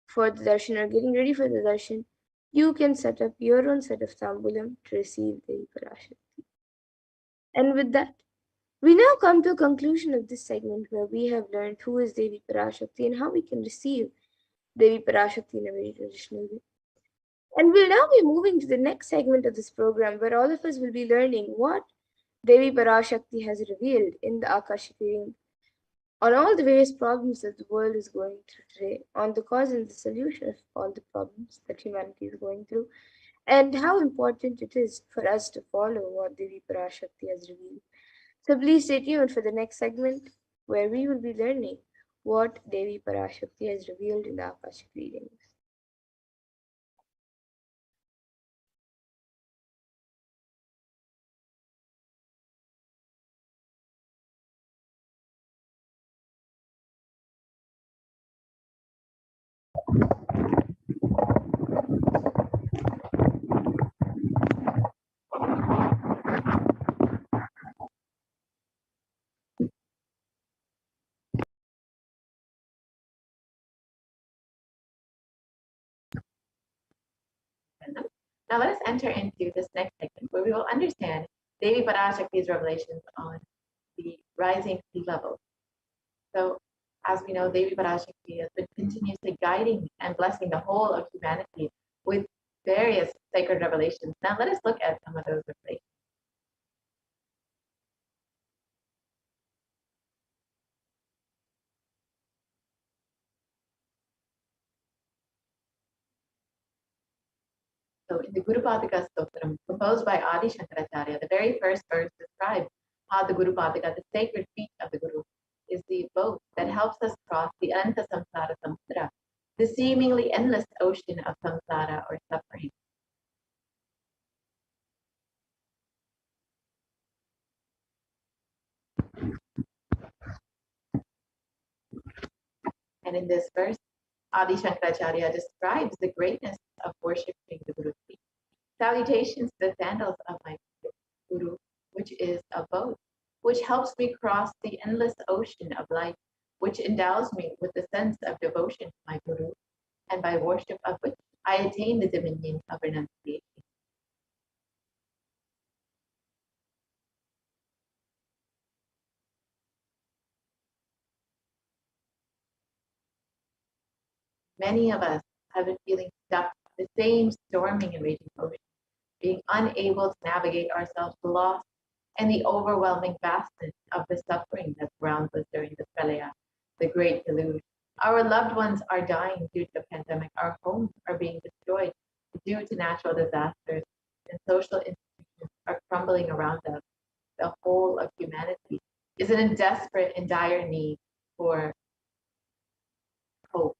Speaker 6: for the darshan or getting ready for the darshan, you can set up your own set of tambulam to receive Devi Parashakti. And with that, we now come to a conclusion of this segment where we have learned who is Devi Parashakti and how we can receive Devi Parashakti in a very traditional way. And we'll now be moving to the next segment of this program where all of us will be learning what Devi Parashakti has revealed in the Akashic reading on all the various problems that the world is going through today, on the cause and the solution of all the problems that humanity is going through, and how important it is for us to follow what Devi Parashakti has revealed. So please stay tuned for the next segment where we will be learning what Devi Parashakti has revealed in the Akashic readings.
Speaker 1: Now let us enter into this next segment where we will understand Devi Parashakti's revelations on the rising sea level. So as we know, Devi Parashakti has been continuously guiding and blessing the whole of humanity with various sacred revelations. Now let us look at some of those revelations. So in the Guru Padaka Stotram, composed by Adi Shankaracharya, the very first verse describes how the Guru Padaka, the sacred feet of the Guru, is the boat that helps us cross the Ananta Samsara Samudra, the seemingly endless ocean of samsara or suffering. And in this verse, Adi Shankaracharya describes the greatness of worshipping the Guru's feet. Salutations to the sandals of my Guru, which is a boat, which helps me cross the endless ocean of life, which endows me with the sense of devotion to my Guru, and by worship of which I attain the dominion of renunciation. Many of us have been feeling stuck in the same storming and raging ocean, being unable to navigate ourselves, lost in the overwhelming vastness of the suffering that surrounds us during the pralaya, the great deluge. Our loved ones are dying due to the pandemic. Our homes are being destroyed due to natural disasters, and social institutions are crumbling around us. The whole of humanity is in desperate and dire need for hope.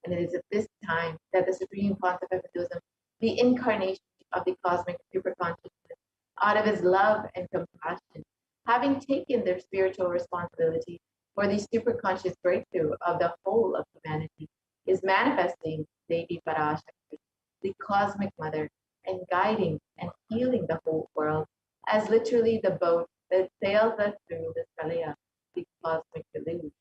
Speaker 1: And it is at this time that the Supreme Pontiff of Hinduism, the incarnation of the cosmic superconsciousness, out of his love and compassion, having taken their spiritual responsibility for the superconscious breakthrough of the whole of humanity, is manifesting Devi Parashakti, the cosmic mother, and guiding and healing the whole world as literally the boat that sails us through the pralaya, the cosmic deluge.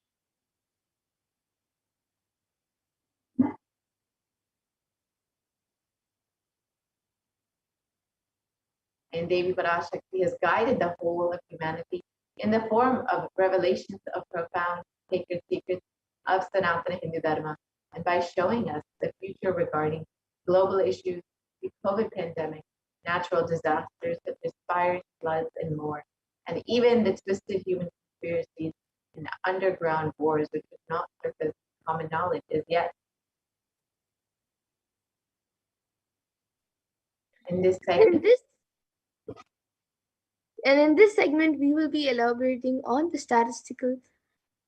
Speaker 1: And Devi Parashakti has guided the whole of humanity in the form of revelations of profound sacred secrets of Sanatana Hindu Dharma, and by showing us the future regarding global issues, the COVID pandemic, natural disasters such as fires, floods, and more, and even the twisted human conspiracies and underground wars which have not surfaced common knowledge as yet. In this segment,
Speaker 6: In this segment, we will be elaborating on the statistical,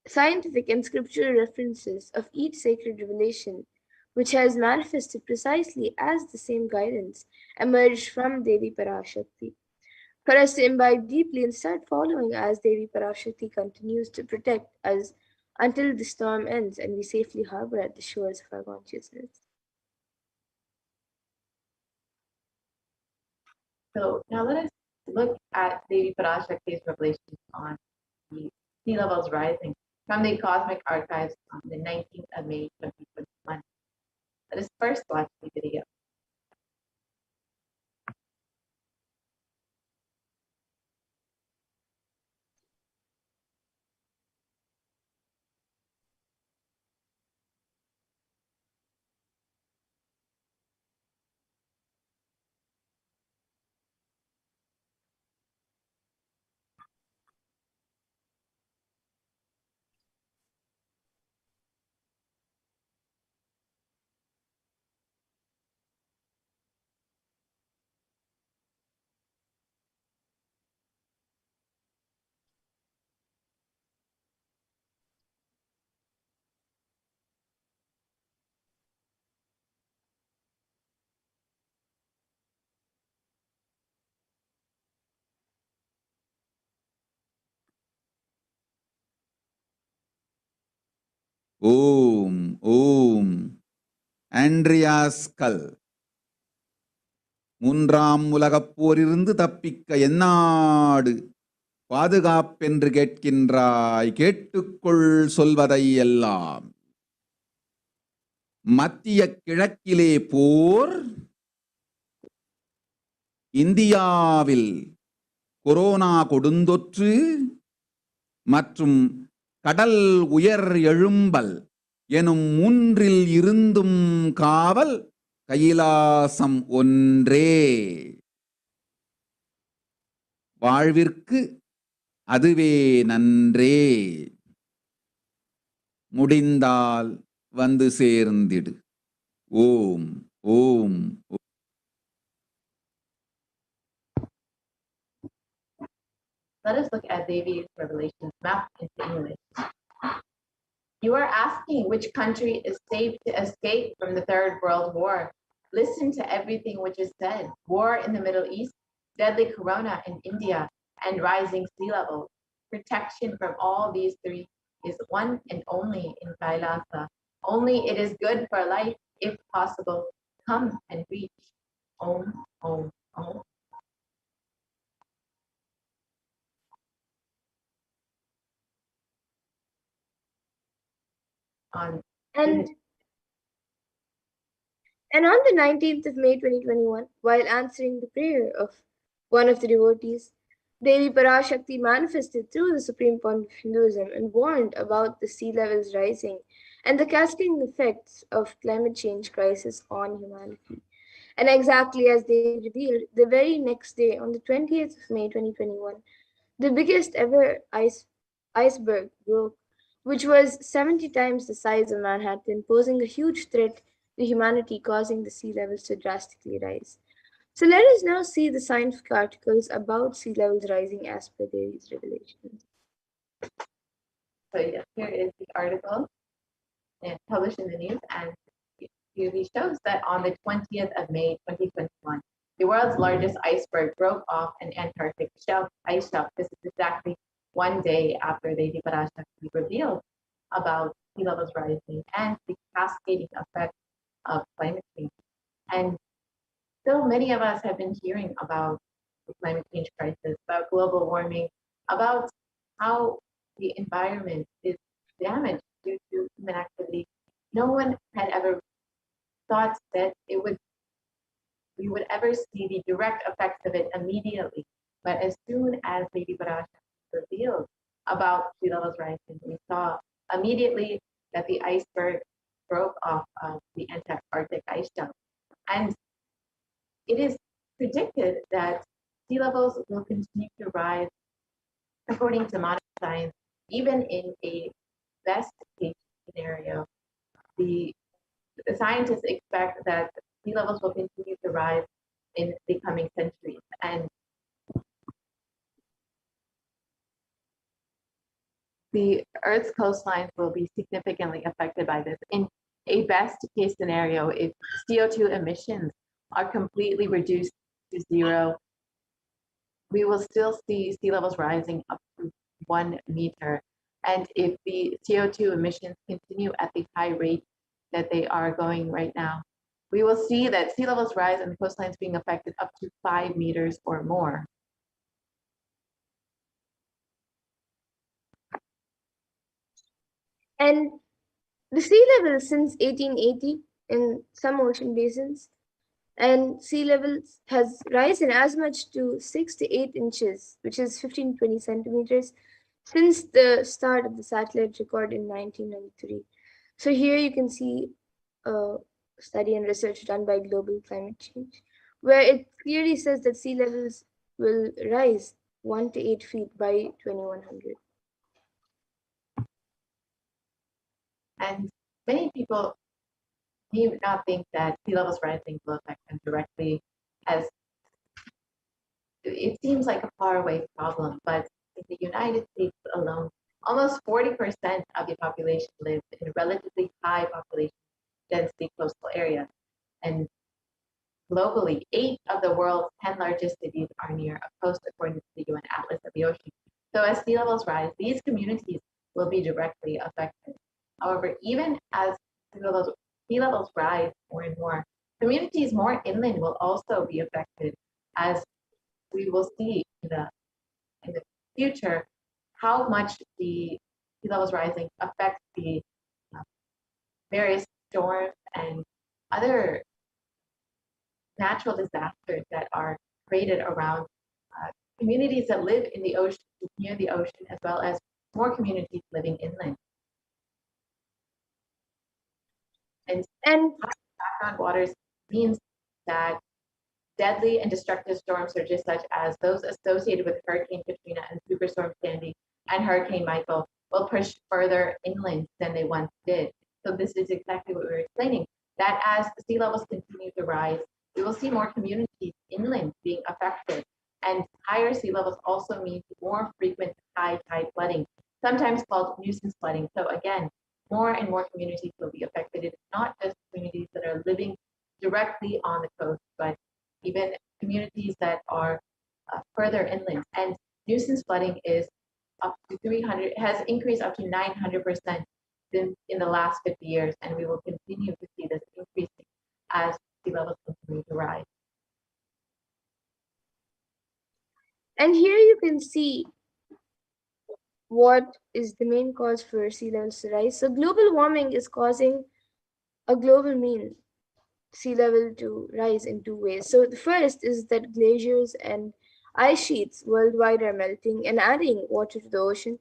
Speaker 6: scientific, and scriptural references of each sacred revelation, which has manifested precisely as the same guidance emerged from Devi Parashakti. For us to imbibe deeply and start following as Devi Parashakti continues to protect us until the storm ends and we safely harbor at the shores of our consciousness.
Speaker 1: So now let us look at Devi Parashakti's revelations on the sea levels rising from the Cosmic Archives on the 19th of May 2021. Let us first watch the video.
Speaker 7: ஓம் ஓம் Andreas கல் மூன்றாம் உலகப் போரிலிருந்து தப்பிக்க எந்நாடு பாதுகாப்பென்று கேட்கின்றாய், கேட்டுக்கொள் சொல்வதை எல்லாம். மத்திய கிழக்கிலே போர், இந்தியாவில் கொரோனா கொடுந்தொற்று மற்றும் கடல் உயர் எழும்பல் எனும் மூன்றில் இருந்தும் காவல் கைலாசம் ஒன்றே. வாழ்விற்கு அதுவே நன்றே. முடிந்தால் வந்து சேர்ந்திடு. ஓம் ஓம்.
Speaker 1: Let us look at Devi's revelations mapped into English. You are asking which country is safe to escape from the Third World War. Listen to everything which is said. War in the Middle East, deadly corona in India, and rising sea levels. Protection from all these three is one and only in Kailasa. Only it is good for life, if possible. Come and reach. Om, Om, Om.
Speaker 6: And on the 19th of May 2021, while answering the prayer of one of the devotees, Devi Parashakti manifested through the Supreme Point of Hinduism and warned about the sea levels rising and the cascading effects of climate change crisis on humanity. And exactly as they revealed, the very next day, on the 20th of May 2021, the biggest ever iceberg broke, which was 70 times the size of Manhattan, posing a huge threat to humanity, causing the sea levels to drastically rise. So let us now see the scientific articles about sea levels rising as per Devi's revelations.
Speaker 1: So yes, here is the article published in the news, and it clearly shows that on the 20th of May 2021, the world's largest iceberg broke off an Antarctic ice shelf. This is exactly one day after Devi Parashakti revealed about sea levels rising and the cascading effect of climate change. And so many of us have been hearing about the climate change crisis, about global warming, about how the environment is damaged due to human activity. No one had ever thought that we would ever see the direct effects of it immediately. But as soon as Devi Parashakti revealed about sea levels rising, we saw immediately that the iceberg broke off of the Antarctic ice shelf. And it is predicted that sea levels will continue to rise, according to modern science, even in a best case scenario. The scientists expect that sea levels will continue to rise in the coming centuries. And the Earth's coastlines will be significantly affected by this. In a best case scenario, if CO2 emissions are completely reduced to zero, we will still see sea levels rising up to 1 meter. And if the CO2 emissions continue at the high rate that they are going right now, we will see that sea levels rise and the coastlines being affected up to 5 meters or more.
Speaker 6: And the sea level since 1880 in some ocean basins, and sea levels has risen as much to 6 to 8 inches, which is 15 to 20 centimeters, since the start of the satellite record in 1993. So here you can see a study and research done by Global Climate Change, where it clearly says that sea levels will rise 1 to 8 feet by 2100.
Speaker 1: And many people may not think that sea levels rising will affect them directly, as it seems like a faraway problem, but in the United States alone, almost 40% of the population lives in relatively high population density coastal areas. And globally, 8 of the world's 10 largest cities are near a coast, according to the UN Atlas of the Ocean. So as sea levels rise, these communities will be directly affected. However, even as sea levels rise more and more, communities more inland will also be affected, as we will see in the future how much the sea levels rising affects the various storms and other natural disasters that are created around communities that live in the ocean, near the ocean, as well as more communities living inland. And background waters means that deadly and destructive storm surges such as those associated with Hurricane Katrina and Superstorm Sandy and Hurricane Michael will push further inland than they once did. So this is exactly what we were explaining, that as the sea levels continue to rise, we will see more communities inland being affected. And higher sea levels also mean more frequent high tide flooding, sometimes called nuisance flooding. So again, more and more communities will be affected. It's not just communities that are living directly on the coast, but even communities that are further inland. And nuisance flooding is up to 300, has increased up to 900% in the last 50 years, and we will continue to see this increasing as sea levels continue to rise.
Speaker 6: And here you can see what is the main cause for sea levels to rise. So global warming is causing a global mean sea level to rise in 2 ways. So the first is that glaciers and ice sheets worldwide are melting and adding water to the ocean.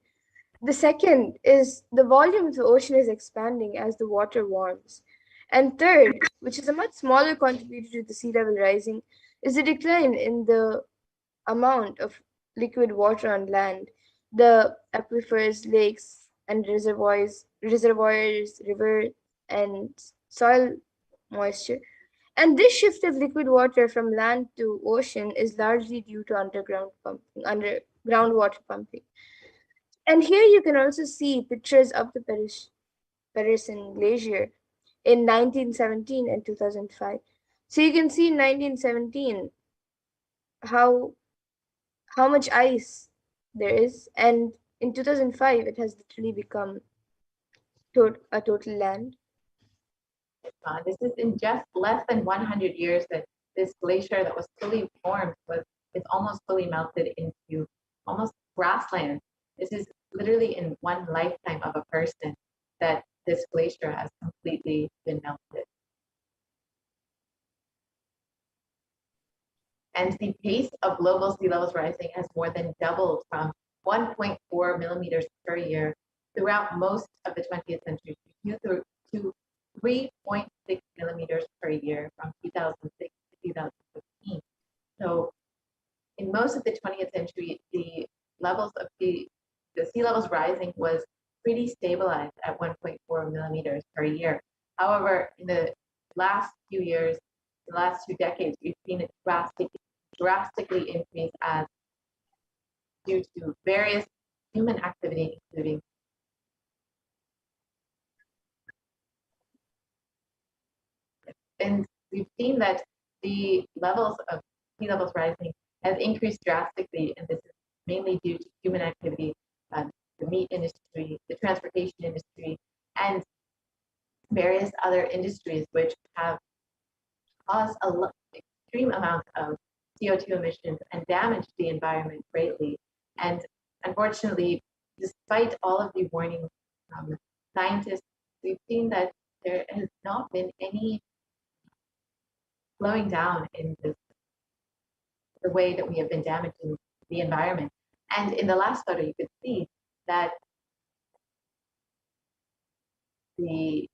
Speaker 6: The second is the volume of the ocean is expanding as the water warms. And third, which is a much smaller contributor to the sea level rising, is the decline in the amount of liquid water on land. The aquifers, lakes, and reservoirs, river, and soil moisture. And this shift of liquid water from land to ocean is largely due to underground water pumping. And here you can also see pictures of the Parisian Glacier in 1917 and 2005. So you can see in 1917 how much ice there is, and in 2005 it has literally become a total land.
Speaker 1: This is in just less than 100 years that this glacier that was fully formed is almost fully melted into almost grassland. This is literally in one lifetime of a person that this glacier has completely been melted. And the pace of global sea levels rising has more than doubled from 1.4 millimeters per year throughout most of the 20th century to 3.6 millimeters per year from 2006 to 2015. So in most of the 20th century, the levels of the sea levels rising was pretty stabilized at 1.4 millimeters per year. However, in the last few years, the last 2 decades, we've seen it drastically increase as due to various human activity, including and we've seen that the levels of sea levels rising has increased drastically, and this is mainly due to human activity the meat industry, the transportation industry, and various other industries which have caused extreme amount of CO2 emissions and damaged the environment greatly. And unfortunately, despite all of the warnings from scientists, we've seen that there has not been any slowing down in the way that we have been damaging the environment. And in the last photo, you could see that the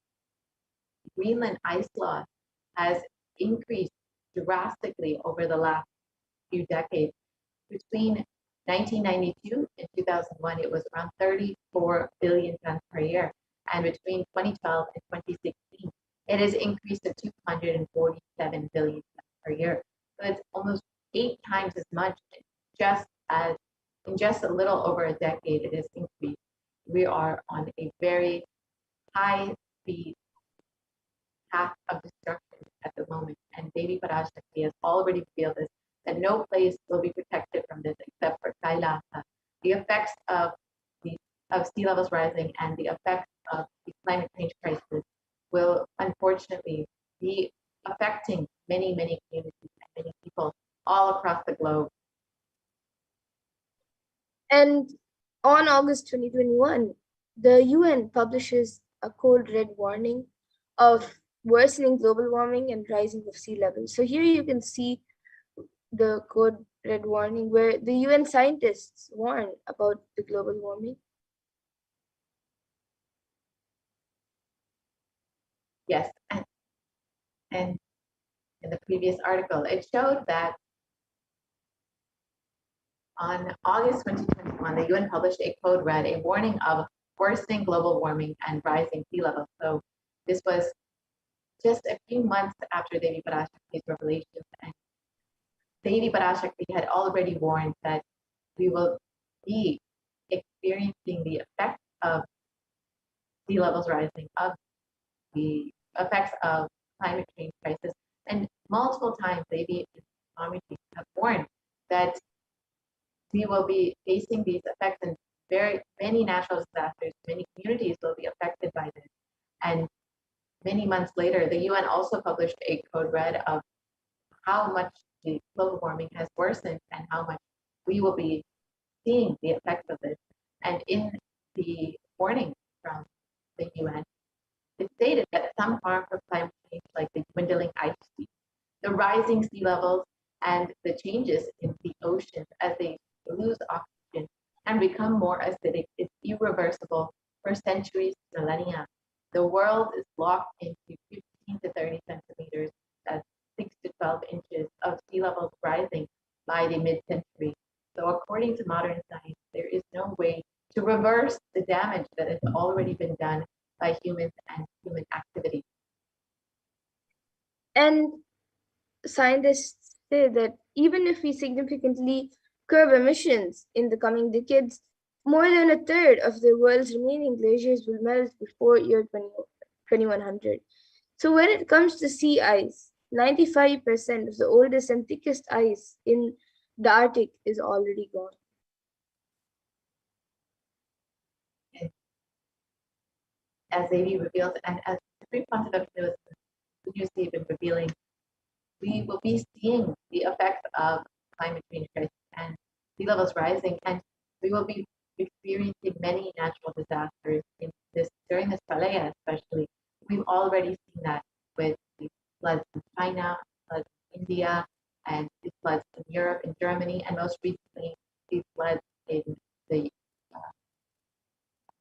Speaker 1: Greenland ice loss has increased drastically over the last few decades. Between 1992 and 2001, it was around 34 billion tons per year. And between 2012 and 2016, it has increased to 247 billion tons per year. So it's almost 8 times as much in just a little over a decade. It has increased. We are on a very high speed path of destruction at the moment. And Devi Parashakti has already revealed this, that no place will be protected from this except for Kailasa. The effects of sea levels rising and the effects of the climate change crisis will unfortunately be affecting many, many communities and many people all across the globe.
Speaker 6: And on August 2021, the UN publishes a code red warning of worsening global warming and rising of sea levels. So here you can see the code red warning where the UN scientists warn about the global warming.
Speaker 1: Yes, and in the previous article, it showed that on August 2021, the UN published a code red, a warning of worsening global warming and rising sea levels. So this was just a few months after Devi Parashakti's revelations, and Devi Parashakti had already warned that we will be experiencing the effects of sea levels rising, of the effects of climate change crisis, and multiple times Devi and Swamiji have warned that we will be facing these effects, and very many natural disasters, many communities will be affected by this. And many months later, the UN also published a code red of how much the global warming has worsened and how much we will be seeing the effects of this. And in the warning from the UN, it stated that some harm from climate change, like the dwindling ice sheet, the rising sea levels, and the changes in the oceans as they lose oxygen and become more acidic, is irreversible for centuries, millennia. The world is locked into 15 to 30 centimeters, that's 6 to 12 inches of sea levels rising by the mid-century. So according to modern science, there is no way to reverse the damage that has already been done by humans and human activity.
Speaker 6: And scientists say that even if we significantly curb emissions in the coming decades, more than a third of the world's remaining glaciers will melt before year 2100. So when it comes to sea ice, 95% of the oldest and thickest ice in the Arctic is already gone.
Speaker 1: As Devi revealed, and as Supreme Pontiff was continuously been revealing, we will be seeing the effects of climate change crisis and sea levels rising, and we will be experiencing many natural disasters during this Pralaya especially. We've already seen that with the floods in China, floods in India, and the floods in Europe and Germany, and most recently these floods in the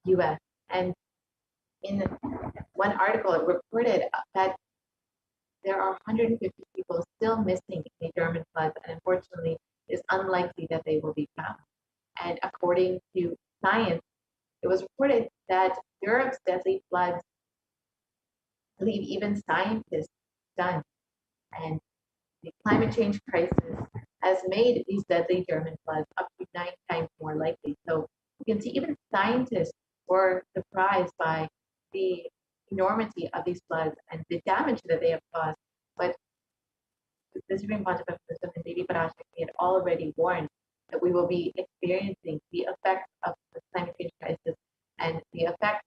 Speaker 1: US. And in one article, it reported that there are 150 people still missing in the German floods, and unfortunately, it's unlikely that they will be found. And according to science, it was reported that Europe's deadly floods leave even scientists stunned. And the climate change crisis has made these deadly German floods up to 9 times more likely. So you can see even scientists were surprised by the enormity of these floods and the damage that they have caused. But the Supreme Pontiff and Devi Parashakti had already warned that we will be experiencing the effects of the climate change crisis and the effect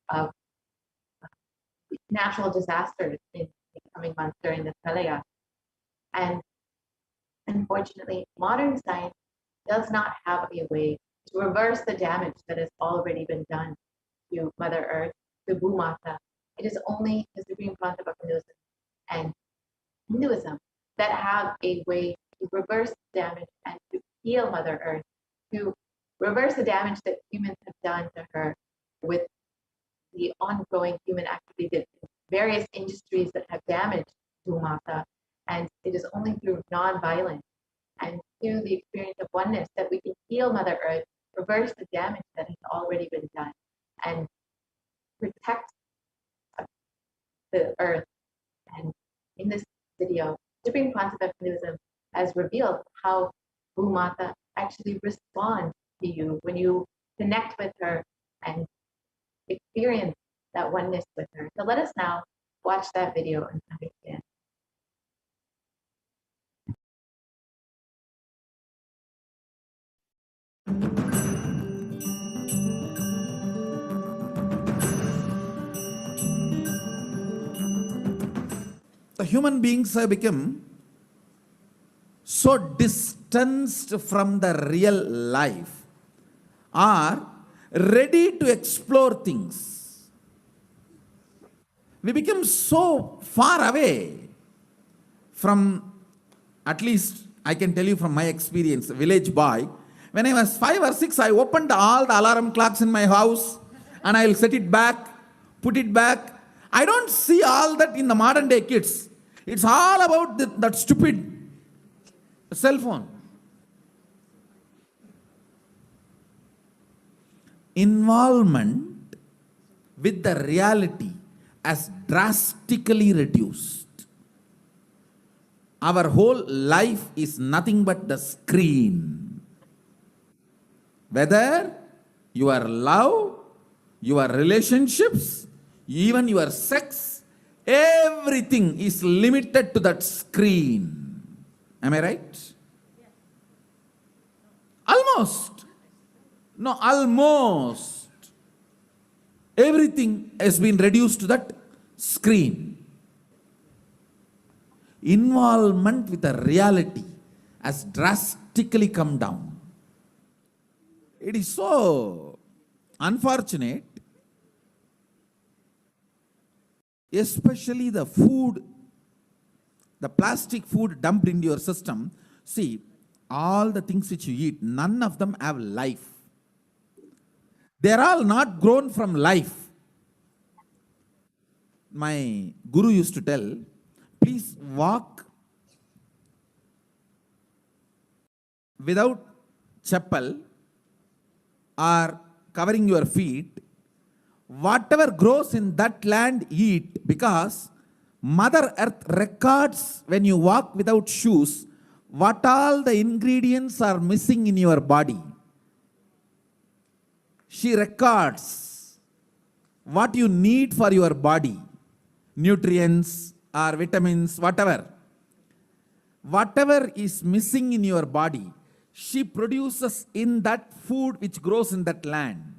Speaker 1: of natural disasters in the coming months during the Kalaya. And unfortunately, modern science does not have a way to reverse the damage that has already been done to Mother Earth, to Bhumata. It is only the Supreme Concept of Hinduism that have a way to reverse damage and to heal Mother Earth, to reverse the damage that humans have done to her with the ongoing human activity, the various industries that have damaged Bhumata. And it is only through non-violence and through the experience of oneness that we can heal Mother Earth, reverse the damage that has already been done, and protect the Earth. And in this video, Supreme Concept of Hinduism has revealed how Bhumata actually responds to you when you connect with her and experience that oneness with her. So let us now watch that video and understand.
Speaker 7: The human beings have become so distanced from the real life, are ready to explore things. We become so far away from, at least I can tell you from my experience, village boy. When I was 5 or 6, I opened all the alarm clocks in my house and I'll set it back, put it back. I don't see all that in the modern day kids. It's all about that stupid cell phone. Involvement with the reality has drastically reduced. Our whole life is nothing but the screen. Whether your love, your relationships, even your sex, everything is limited to that screen. Am I right? Almost. No, almost. Everything has been reduced to that screen. Involvement with the reality has drastically come down. It is so unfortunate, especially the food, the plastic food dumped into your system. See, all the things which you eat, none of them have life. They are all not grown from life. My guru used to tell, please walk without chappal or covering your feet. Whatever grows in that land, eat, because Mother Earth records when you walk without shoes what all the ingredients are missing in your body. She records what you need for your body, nutrients or vitamins, whatever. Whatever is missing in your body, she produces in that food which grows in that land.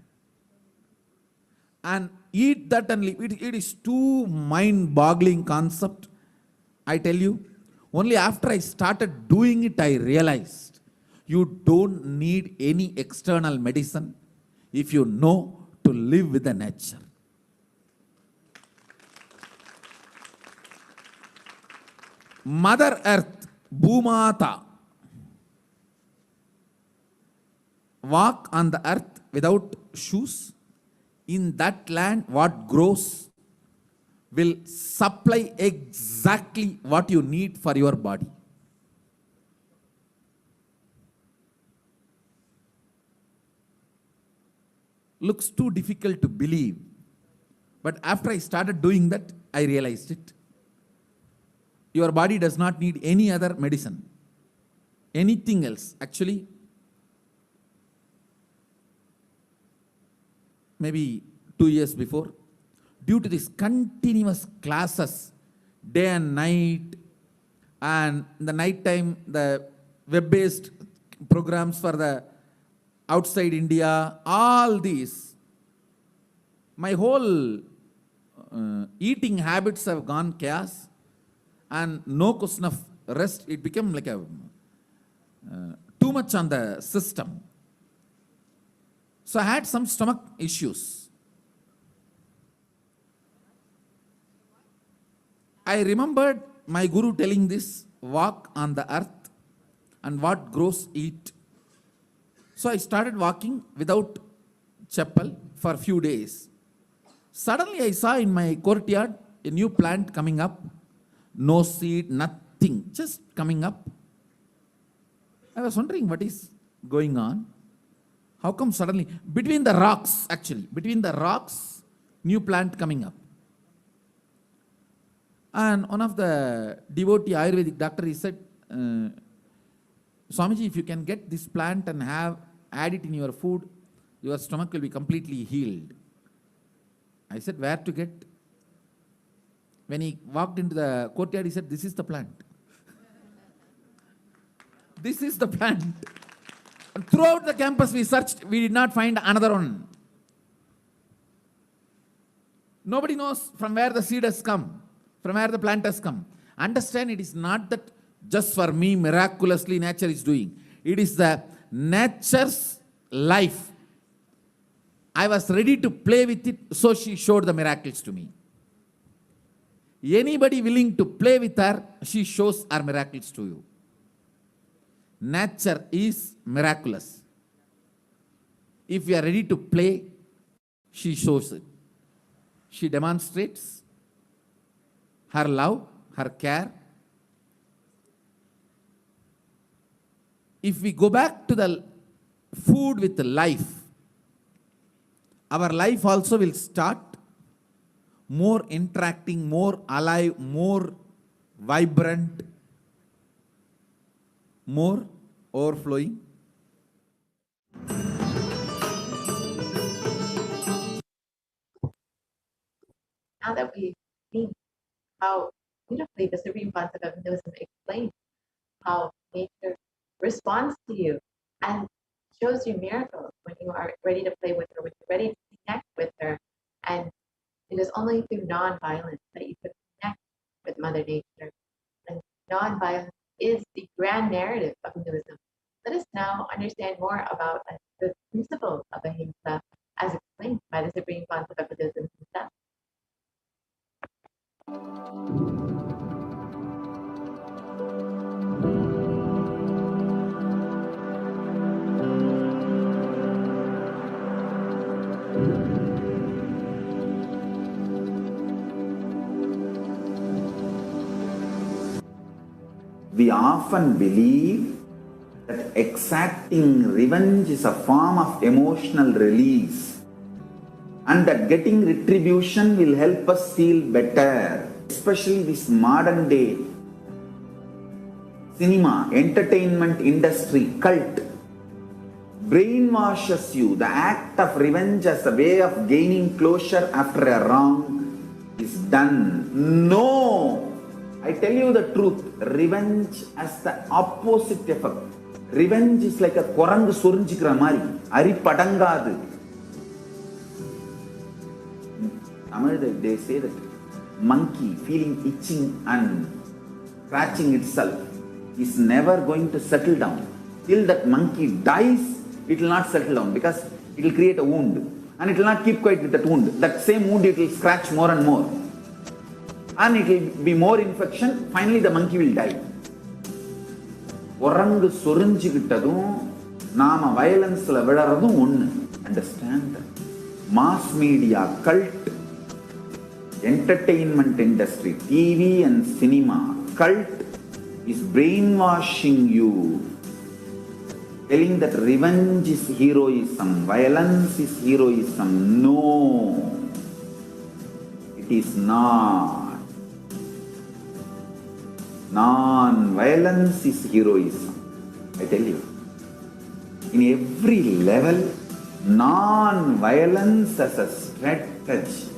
Speaker 7: And eat that and live. It is too mind-boggling concept. I tell you, only after I started doing it, I realized you don't need any external medicine if you know to live with the nature. Mother Earth, Bhumata, walk on the earth without shoes. In that land, what grows will supply exactly what you need for your body. Looks too difficult to believe. But after I started doing that, I realized it. Your body does not need any other medicine, anything else. Actually, maybe 2 years before, due to these continuous classes, day and night, and in the night time, the web-based programs for the outside India, all these, my whole eating habits have gone chaos, and no question of rest. It became like a too much on the system. So I had some stomach issues. I remembered my guru telling this, walk on the earth and what grows eat. So I started walking without chappal for a few days. Suddenly I saw in my courtyard a new plant coming up. No seed, nothing, just coming up. I was wondering what is going on. How come suddenly, between the rocks, new plant coming up. And one of the devotee Ayurvedic doctor, he said, Swamiji, if you can get this plant and add it in your food, your stomach will be completely healed. I said, where to get? When he walked into the courtyard, he said, this is the plant. This is the plant. And throughout the campus we searched, we did not find another one. Nobody knows from where the seed has come, from where the plant has come. Understand, it is not that just for me miraculously nature is doing. It is the nature's life. I was ready to play with it, so she showed the miracles to me. Anybody willing to play with her, she shows her miracles to you. Nature is miraculous. If we are ready to play, she shows it. She demonstrates her love, her care. If we go back to the food with life, our life also will start more interacting, more alive, more vibrant, more overflowing.
Speaker 1: Now that we've seen how beautifully the Supreme Concept of Hinduism explains how nature responds to you and shows you miracles when you are ready to play with her, when you're ready to connect with her. And it is only through non-violence that you can connect with Mother Nature. And non-violence is the grand narrative of Hinduism. Let us now understand more about the principles of ahimsa as explained by the Supreme Concept of Buddhism himself.
Speaker 4: We often believe that exacting revenge is a form of emotional release and that getting retribution will help us feel better. Especially this modern day cinema, entertainment industry, cult brainwashes you. The act of revenge as a way of gaining closure after a wrong is done. No! I tell you the truth, revenge has the opposite effect. Revenge is like a korangu sorinjikra mari, ari padangadu. They say that monkey feeling itching and scratching itself is never going to settle down. Till that monkey dies, it will not settle down because it will create a wound. And it will not keep quiet with that wound. That same wound it will scratch more and more. And it will be more infection. Finally the monkey will die. Orangu sorinjikittadum nama violence la vidaradum onnu. Understand? Mass media, cult, entertainment industry, TV and cinema, cult is brainwashing you, telling that revenge is heroism, violence is heroism. No, it is not. Non-violence is heroism. I tell you, in every level, non-violence as a strategy.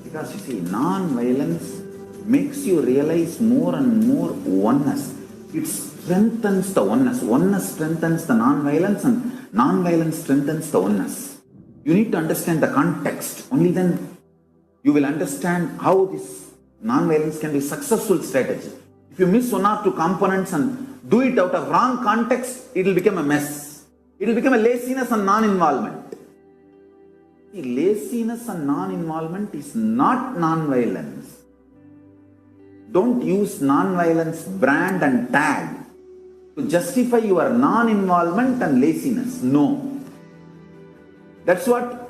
Speaker 4: Because you see, non-violence makes you realize more and more oneness. It strengthens the oneness. Oneness strengthens the non-violence and non-violence strengthens the oneness. You need to understand the context. Only then you will understand how this non-violence can be a successful strategy. If you miss one or two components and do it out of wrong context, it will become a mess. It will become a laziness and non-involvement. Laziness and non-involvement is not non-violence. Don't use non-violence brand and tag to justify your non-involvement and laziness. No. That's what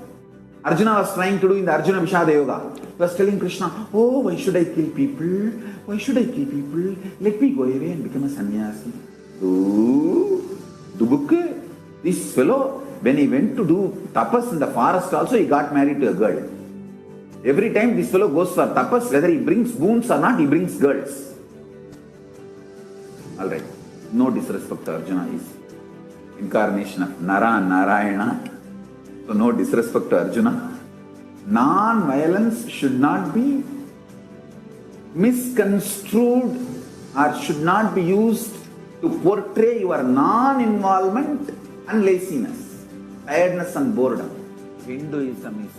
Speaker 4: Arjuna was trying to do in the Arjuna Vishada Yoga. He was telling Krishna, oh, why should I kill people? Why should I kill people? Let me go away and become a sannyasi. This fellow, when he went to do tapas in the forest also, he got married to a girl. Every time this fellow goes for tapas, whether he brings boons or not, he brings girls. Alright, no disrespect to Arjuna, is incarnation of Nara Narayana. So no disrespect to Arjuna. Non-violence should not be misconstrued or should not be used to portray your non-involvement and laziness, tiredness and boredom. Hinduism is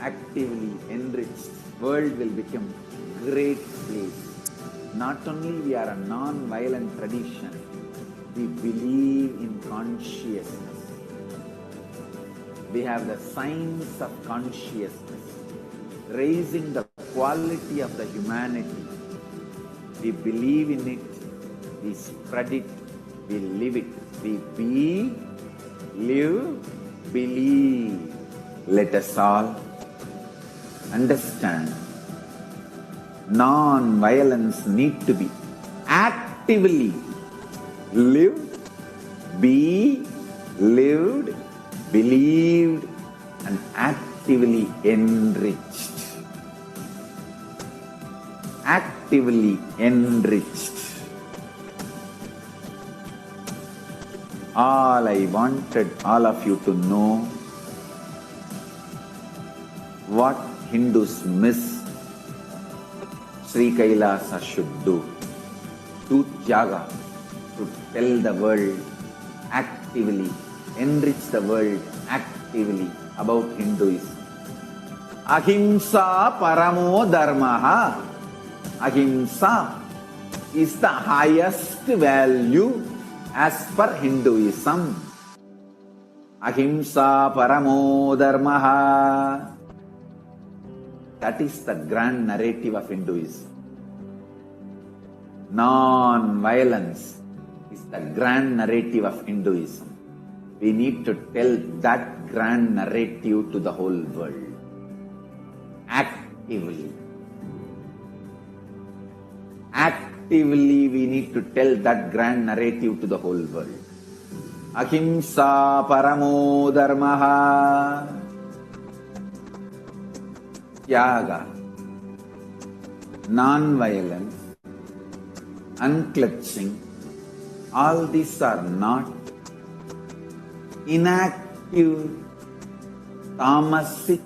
Speaker 4: actively enriched. World will become great place. Not only we are a non-violent tradition, we believe in consciousness. We have the science of consciousness, raising the quality of the humanity. We believe in it, we spread it, we live it. We be, live, believe. Let us all understand non-violence need to be actively lived, be lived, believed and actively enriched. Actively enriched. All I wanted all of you to know what Hindus miss, Sri Kailasa should do. To Tyaga, to tell the world actively, enrich the world actively about Hinduism. Ahimsa paramo dharmaha. Ahimsa is the highest value as per Hinduism. Ahimsa paramo dharmaha. That is the grand narrative of Hinduism. Non-violence is the grand narrative of Hinduism. We need to tell that grand narrative to the whole world. Actively. Actively we need to tell that grand narrative to the whole world. Ahimsa paramo dharmaha. Tyaga. Non-violence. Unclutching. All these are not inactive, tamasic,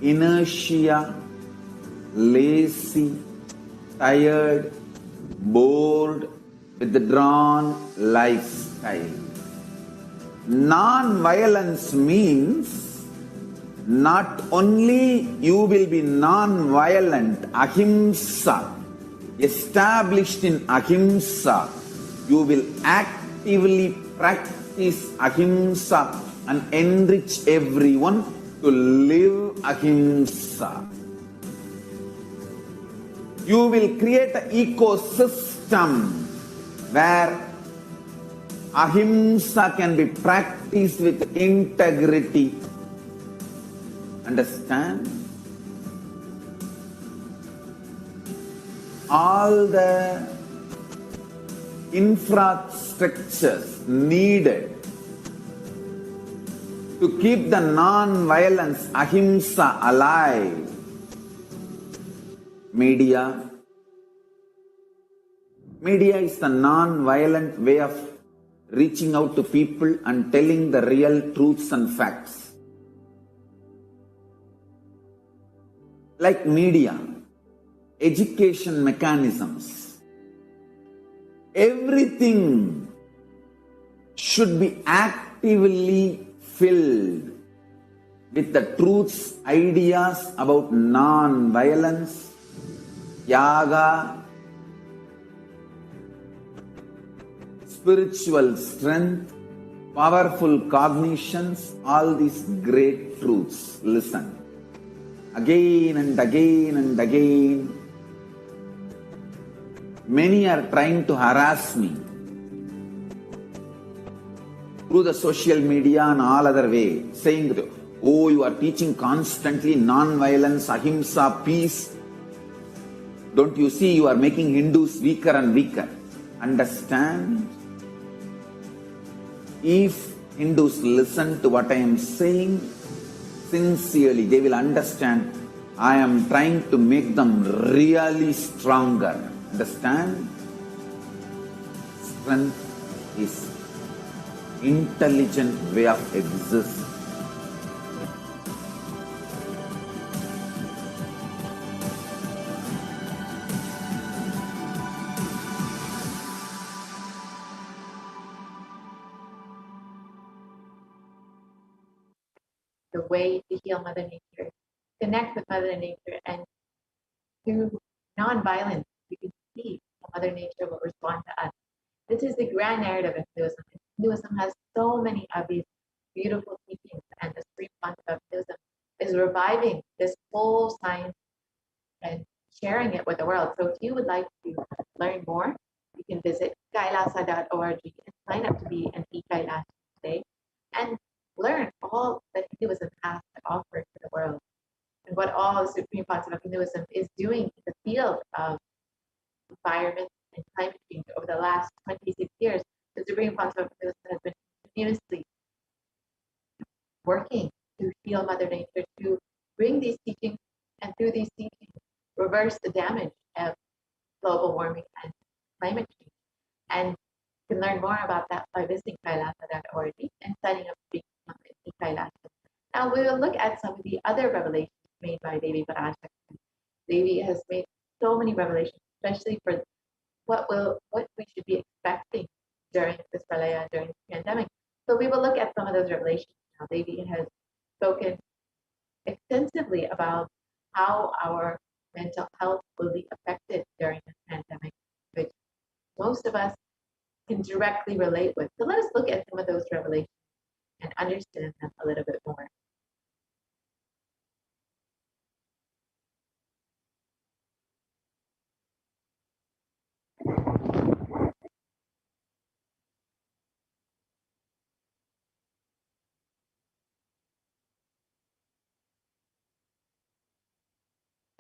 Speaker 4: inertia, lazy, tired, bored, withdrawn lifestyle. Non-violence means not only you will be non-violent, ahimsa, established in ahimsa, you will actively practice ahimsa and enrich everyone to live ahimsa. You will create an ecosystem where ahimsa can be practiced with integrity. Understand? All the infrastructures needed to keep the non-violence ahimsa alive. Media. Media is the non-violent way of reaching out to people and telling the real truths and facts. Like media, education mechanisms, Everything should be actively filled with the truths, ideas about non-violence, yaga, spiritual strength, powerful cognitions, all these great truths. Listen. Again and again and again, many are trying to harass me through the social media and all other way, saying that, oh, you are teaching constantly non-violence, ahimsa, peace. Don't you see you are making Hindus weaker and weaker? Understand? If Hindus listen to what I am saying sincerely, they will understand I am trying to make them really stronger. Understand? Strength is intelligent way of existing.
Speaker 1: The way to heal Mother Nature, connect with Mother Nature, and through non-violence, we can see how Mother Nature will respond to us. This is the grand narrative of Hinduism. Hinduism has so many of these beautiful teachings, and the supreme concept of Hinduism is reviving this whole science and sharing it with the world. So if you would like to learn more, you can visit kailasa.org and sign up to be an e-Kailasa today and learn all that Hinduism has to offer to the world and what all the supreme concept of Hinduism is doing in the field of environment and climate change over the last 26 years. The supreme concept of Hinduism has been continuously working to heal Mother Nature, to bring these teachings, and through these teachings, reverse the damage of global warming and climate change. And you can learn more about that by visiting kailasa.org and signing up to become an e-Kailasa. Now we will look at some of the other revelations made by Devi Parashakti. Devi has made so many revelations, especially for what we should be expecting during this pralaya, during this pandemic. So we will look at some of those revelations. Now Devi has spoken extensively about how our mental health will be affected during this pandemic, which most of us can directly relate with. So let us look at some of those revelations and understand them a little bit more.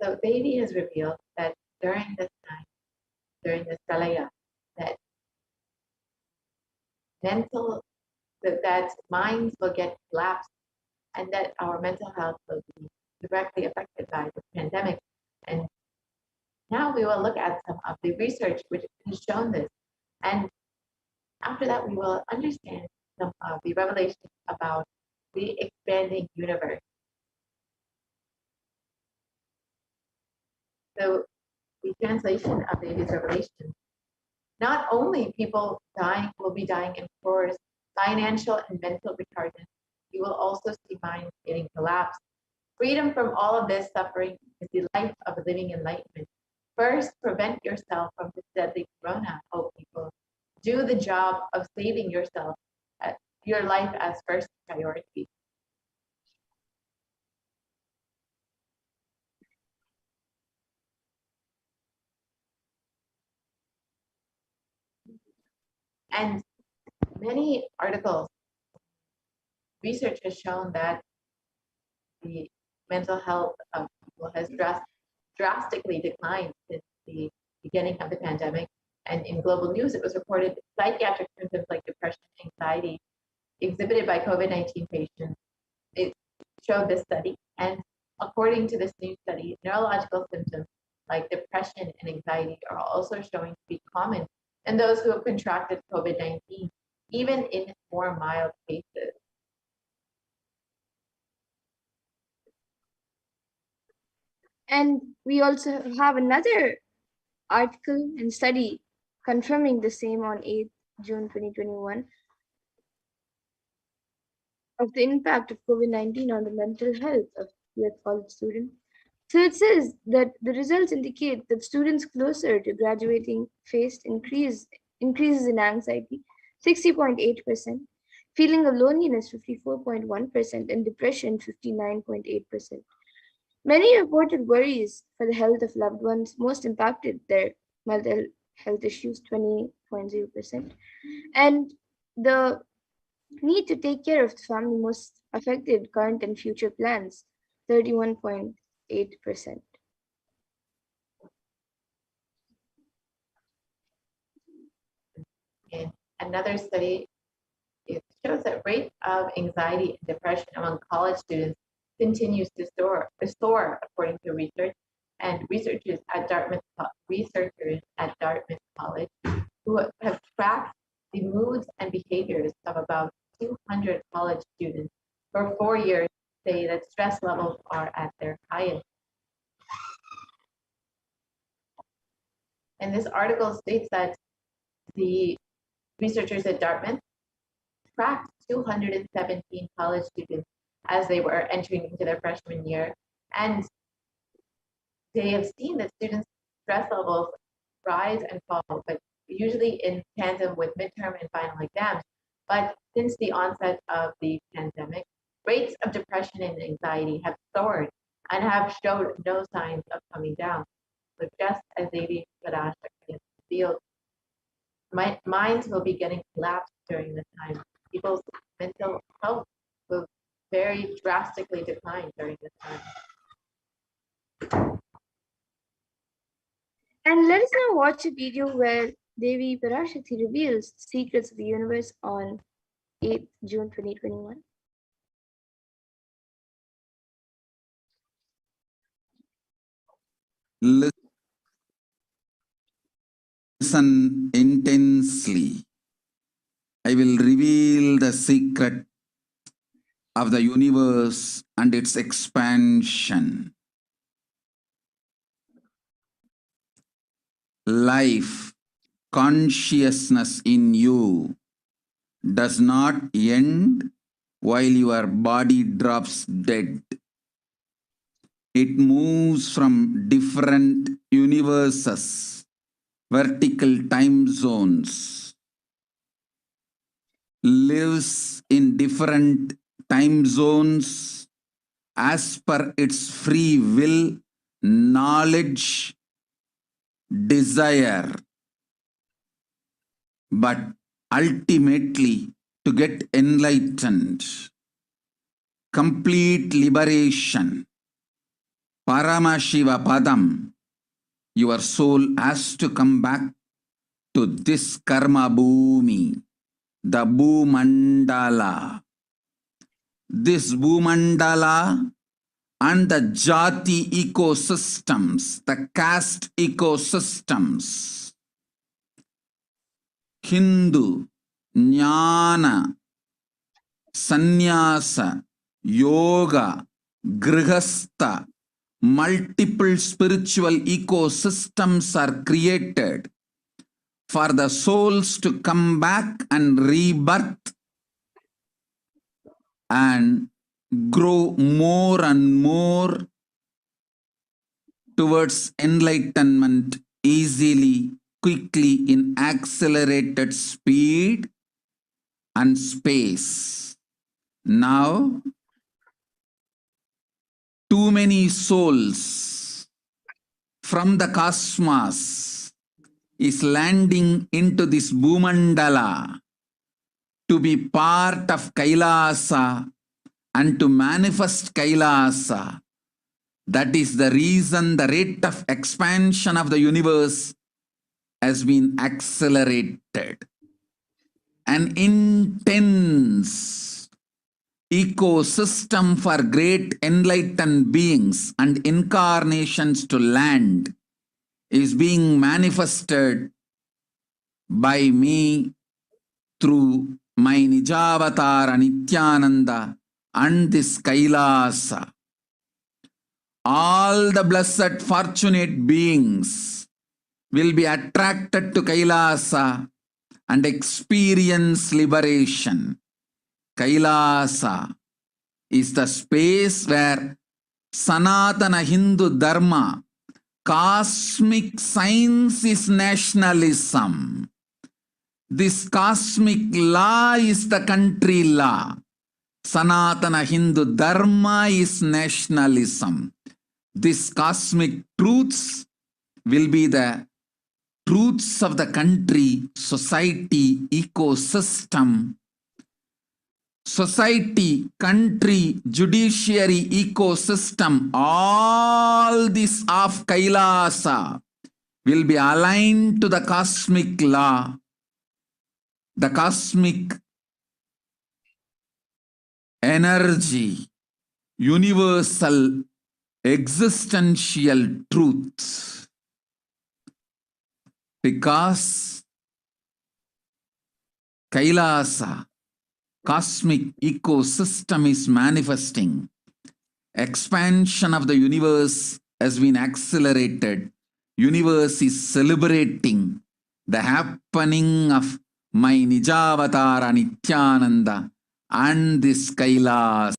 Speaker 1: So Devi has revealed that during this time, during this pralaya, that that minds will get collapsed and that our mental health will be directly affected by the pandemic. And now we will look at some of the research which has shown this. And after that, we will understand some of the revelations about the expanding universe. So the translation of Devi's revelation, not only people will be dying in wars, financial and mental retardation, you will also see minds getting collapsed. Freedom from all of this suffering is the life of living enlightenment. First, prevent yourself from this deadly corona, oh people. Do the job of saving yourself, your life as first priority. And many articles, research has shown that the mental health of people has drastically declined since the beginning of the pandemic. And in global news, it was reported psychiatric symptoms like depression, anxiety exhibited by COVID-19 patients. It showed this study. And according to this new study, neurological symptoms like depression and anxiety are also showing to be common in those who have contracted COVID-19, even in more mild cases.
Speaker 6: And we also have another article and study confirming the same on 8th June 2021 of the impact of COVID-19 on the mental health of US college students. So it says that the results indicate that students closer to graduating faced increases in anxiety, 60.8%, feeling of loneliness, 54.1%, and depression, 59.8%. Many reported worries for the health of loved ones. Most impacted their mental health issues, 20.0%, and the need to take care of the family most affected current and future plans, 31.8%.
Speaker 1: In another study, it shows that rate of anxiety and depression among college students continues to soar according to research. And researchers at Dartmouth College, who have tracked the moods and behaviors of about 200 college students for 4 years, say that stress levels are at their highest. And this article states that the researchers at Dartmouth tracked 217 college students as they were entering into their freshman year, and they have seen that students' stress levels rise and fall, but usually in tandem with midterm and final exams. But since the onset of the pandemic, rates of depression and anxiety have soared and have showed no signs of coming down. So just as Devi Parash revealed, minds will be getting collapsed during this time. People's mental health will very drastically decline during this time.
Speaker 6: And let us now watch a video where Devi Parashakti reveals the secrets of the universe on 8th June 2021.
Speaker 7: Listen intensely. I will reveal the secret of the universe and its expansion. Life, consciousness in you does not end while your body drops dead. It moves from different universes, vertical time zones, lives in different time zones as per its free will, knowledge, desire. But ultimately, to get enlightened, complete liberation, Paramashiva Padam, your soul has to come back to this karma bhumi, the Bhumandala. This Bhumandala and the Jati ecosystems, the caste ecosystems, Hindu, Jnana, Sannyasa, Yoga, Grihastha, multiple spiritual ecosystems are created for the souls to come back and rebirth and grow more and more towards enlightenment easily, quickly, in accelerated speed and space. Now, too many souls from the cosmos is landing into this Bhumandala to be part of Kailasa and to manifest Kailasa. That is the reason the rate of expansion of the universe has been accelerated. An intense ecosystem for great enlightened beings and incarnations to land is being manifested by me through my Nijavatara Nithyananda and this Kailasa. All the blessed fortunate beings will be attracted to Kailasa and experience liberation. Kailasa is the space where Sanatana Hindu Dharma, cosmic science is nationalism. This cosmic law is the country law. Sanatana Hindu Dharma is nationalism. These cosmic truths will be the truths of the country, society, ecosystem. Society, country, judiciary, ecosystem, all this of Kailasa will be aligned to the cosmic law, the cosmic energy, universal existential truths. Because Kailasa, cosmic ecosystem is manifesting. Expansion of the universe has been accelerated. Universe is celebrating the happening of my Nijavatara Nithyananda and this Kailasa.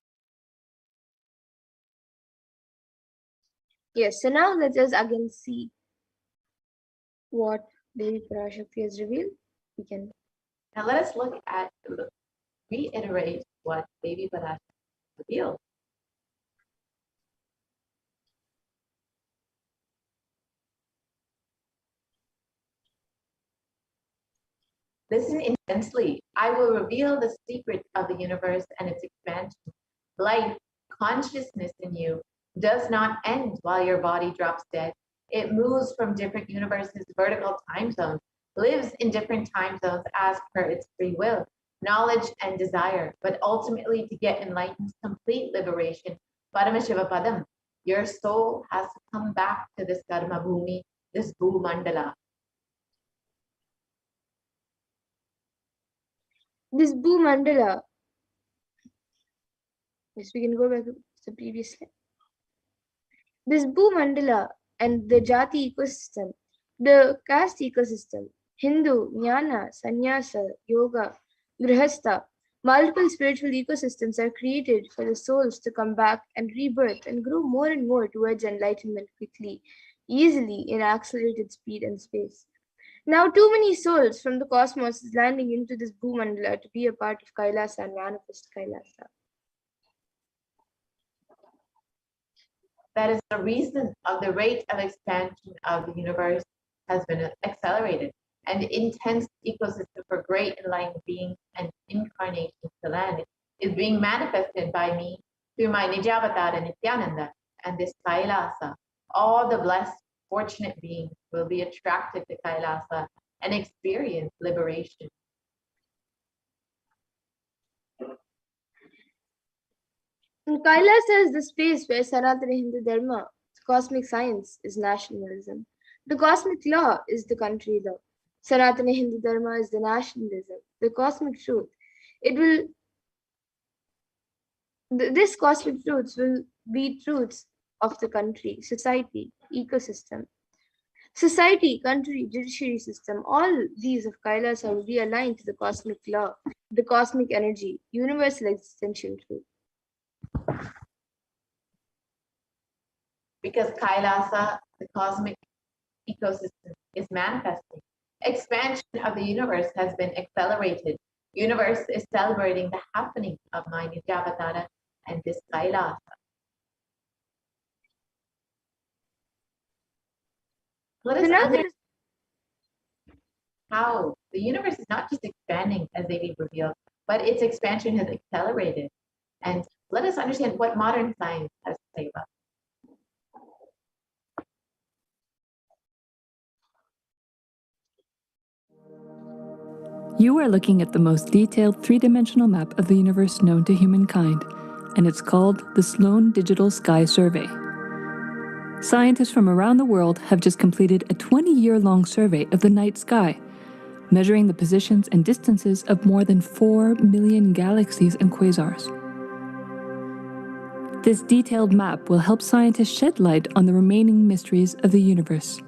Speaker 6: Yes, so now let us again see what Devi Parashakti has revealed. We can
Speaker 1: Now let us reiterate what Devi Parashakti revealed. Listen intensely. I will reveal the secret of the universe and its expansion. Life, consciousness in you, does not end while your body drops dead. It moves from different universes, vertical time zones, lives in different time zones as per its free will, knowledge and desire, but ultimately to get enlightened, complete liberation, Paramashiva Padam, your soul has to come back to this Karma Bhumi, this Bhumandala.
Speaker 6: this Bhumandala. Yes, we can go back to the previous slide. This Bhumandala and the Jati ecosystem, the caste ecosystem, Hindu, Jnana, Sannyasa, Yoga, Grihastha, multiple spiritual ecosystems are created for the souls to come back and rebirth and grow more and more towards enlightenment quickly, easily in accelerated speed and space. Now, too many souls from the cosmos is landing into this Bhumandala to be a part of Kailasa and manifest Kailasa.
Speaker 1: That is the reason of the rate of expansion of the universe has been accelerated, and the intense ecosystem for great enlightened beings and incarnations to land is being manifested by me through my Nijavatara Nithyananda and this Kailasa. All the blessed, fortunate beings will be attracted to Kailasa and experience liberation.
Speaker 6: And Kailasa is the space where Sanatana Hindu Dharma, cosmic science, is nationalism. The cosmic law is the country law. Sanatana Hindu Dharma is the nationalism, the cosmic truth. This cosmic truths will be truths of the country, society, ecosystem. Society, country, judiciary system, all these of Kailasa will be aligned to the cosmic law, the cosmic energy, universal existential truth.
Speaker 1: Because Kailasa, the cosmic ecosystem, is manifesting. Expansion of the universe has been accelerated. Universe is celebrating the happening of my Nijavatara and this Kailasa. Let us understand how the universe is not just expanding as they revealed, but its expansion has accelerated. And let us understand what modern science has to say about it.
Speaker 8: You are looking at the most detailed three-dimensional map of the universe known to humankind, and it's called the Sloan Digital Sky Survey. Scientists from around the world have just completed a 20-year-long survey of the night sky, measuring the positions and distances of more than 4 million galaxies and quasars. This detailed map will help scientists shed light on the remaining mysteries of the universe.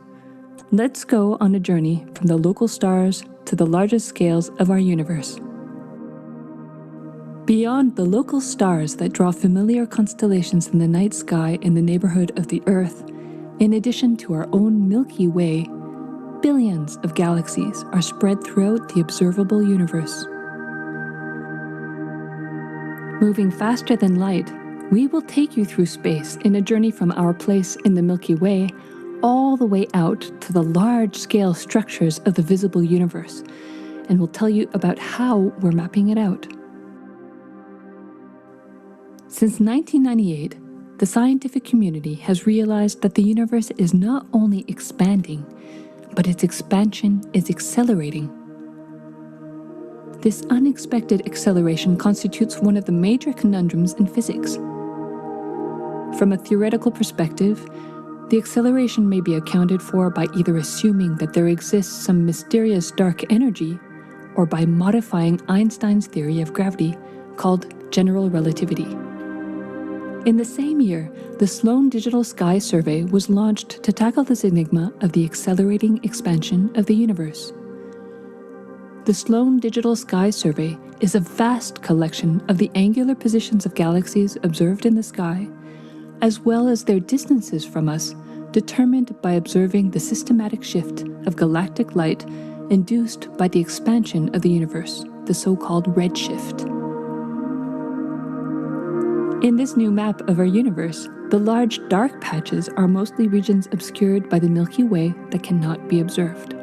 Speaker 8: Let's go on a journey from the local stars to the largest scales of our universe. Beyond the local stars that draw familiar constellations in the night sky in the neighborhood of the Earth, in addition to our own Milky Way, billions of galaxies are spread throughout the observable universe. Moving faster than light, we will take you through space in a journey from our place in the Milky Way all the way out to the large-scale structures of the visible universe, and we'll tell you about how we're mapping it out. Since 1998, the scientific community has realized that the universe is not only expanding, but its expansion is accelerating. This unexpected acceleration constitutes one of the major conundrums in physics. From a theoretical perspective, the acceleration may be accounted for by either assuming that there exists some mysterious dark energy, or by modifying Einstein's theory of gravity, called general relativity. In the same year, the Sloan Digital Sky Survey was launched to tackle this enigma of the accelerating expansion of the universe. The Sloan Digital Sky Survey is a vast collection of the angular positions of galaxies observed in the sky, as well as their distances from us, determined by observing the systematic shift of galactic light induced by the expansion of the universe, the so-called redshift. In this new map of our universe, the large dark patches are mostly regions obscured by the Milky Way that cannot be observed.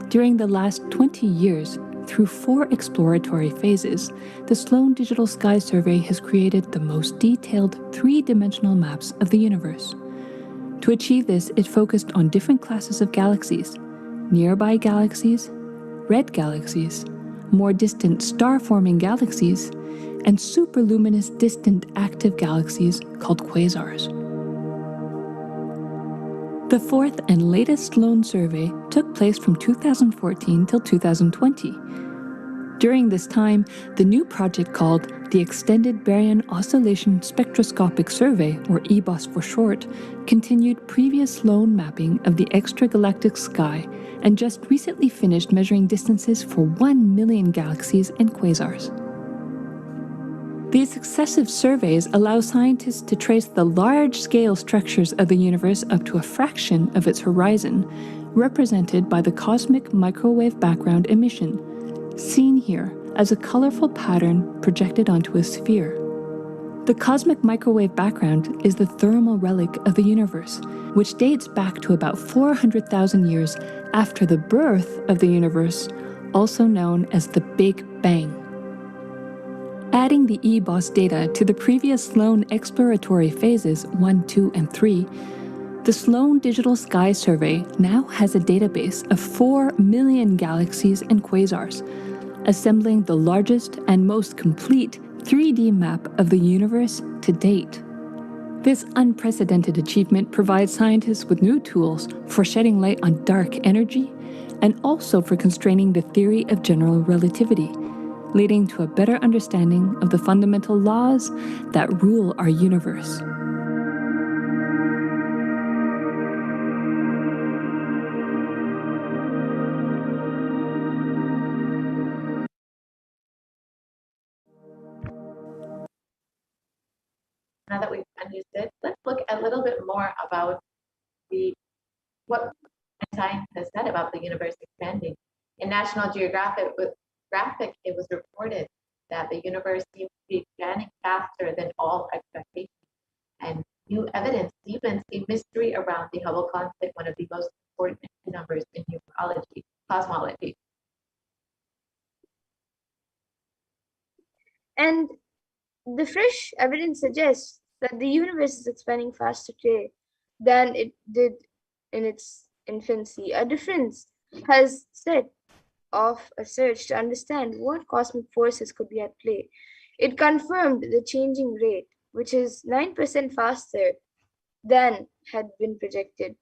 Speaker 8: During the last 20 years, through 4 exploratory phases, the Sloan Digital Sky Survey has created the most detailed 3-dimensional maps of the universe. To achieve this, it focused on different classes of galaxies: nearby galaxies, red galaxies, more distant star-forming galaxies, and superluminous distant active galaxies called quasars. The 4th and latest Sloan survey took place from 2014 till 2020. During this time, the new project called the Extended Baryon Oscillation Spectroscopic Survey, or EBOS for short, continued previous Sloan mapping of the extragalactic sky and just recently finished measuring distances for 1 million galaxies and quasars. These successive surveys allow scientists to trace the large-scale structures of the universe up to a fraction of its horizon, represented by the cosmic microwave background emission, seen here as a colorful pattern projected onto a sphere. The cosmic microwave background is the thermal relic of the universe, which dates back to about 400,000 years after the birth of the universe, also known as the Big Bang. Adding the EBOS data to the previous Sloan exploratory phases 1, 2, and 3, the Sloan Digital Sky Survey now has a database of 4 million galaxies and quasars, assembling the largest and most complete 3D map of the universe to date. This unprecedented achievement provides scientists with new tools for shedding light on dark energy and also for constraining the theory of general relativity, leading to a better understanding of the fundamental laws that rule our universe.
Speaker 1: Now that we've understood, let's look a little bit more about what Einstein has said about the universe expanding. In National Geographic, it was reported that the universe seems to be expanding faster than all expectations, and new evidence deepens the mystery around the Hubble constant, one of the most important numbers in cosmology.
Speaker 6: And the fresh evidence suggests that the universe is expanding faster today than it did in its infancy. A difference has set off a search to understand what cosmic forces could be at play. It confirmed the changing rate, which is 9% faster than had been projected,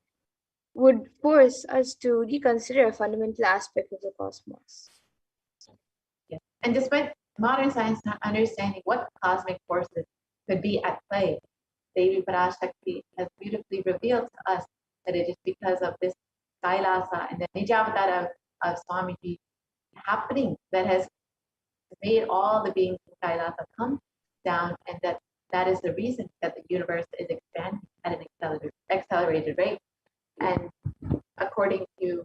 Speaker 6: would force us to reconsider a fundamental aspect of the cosmos.
Speaker 1: Yes. And despite modern science not understanding what cosmic forces could be at play, Devi Parashakti has beautifully revealed to us that it is because of this Kailasa and the Nijavadara of Swamiji happening that has made all the beings in Kailasa come down, and that is the reason that the universe is expanding at an accelerated rate. And according to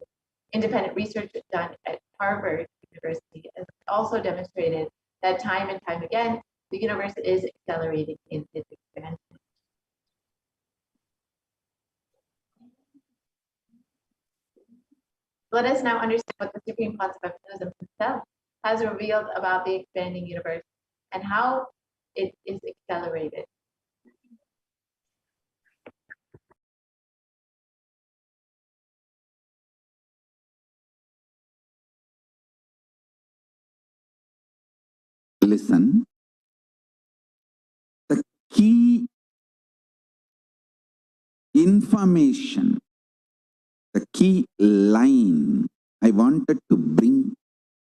Speaker 1: independent research done at Harvard University, has also demonstrated that time and time again, the universe is accelerating in its expansion. Let us now understand what the Supreme Concept of Buddhism himself has revealed about the expanding universe and how it is accelerated.
Speaker 4: Listen, the key information, the key line I wanted to bring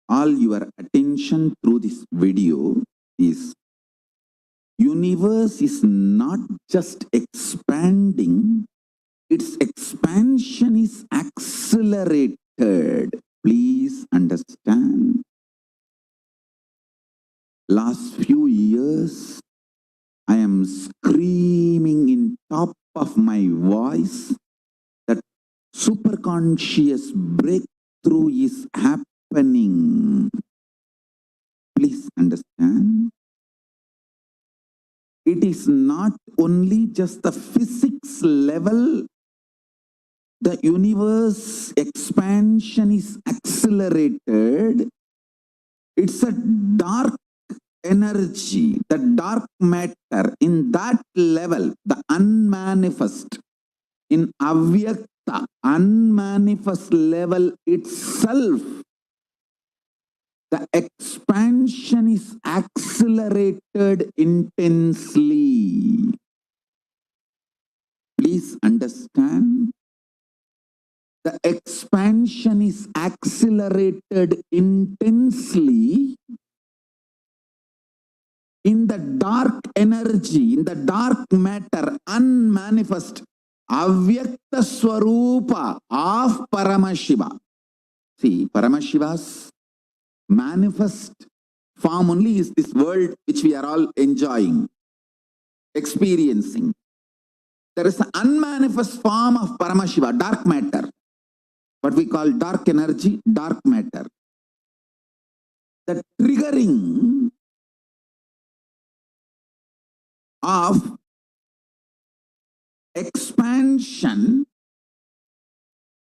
Speaker 4: all your attention through this video is universe is not just expanding, its expansion is accelerated. Please understand. Last few years, I am screaming in top of my voice that superconscious breakthrough is happening. Please understand. It is not only just the physics level, the universe expansion is accelerated. It's a dark energy, the dark matter, in that level, the unmanifest, in avyakta, unmanifest level itself, the expansion is accelerated intensely. Please understand. The expansion is accelerated intensely in the dark energy, in the dark matter, unmanifest, avyakta swarupa of Paramashiva. See, Paramashiva's manifest form only is this world which we are all enjoying, experiencing. There is an unmanifest form of Paramashiva, dark matter, what we call dark energy, dark matter. The triggering of expansion,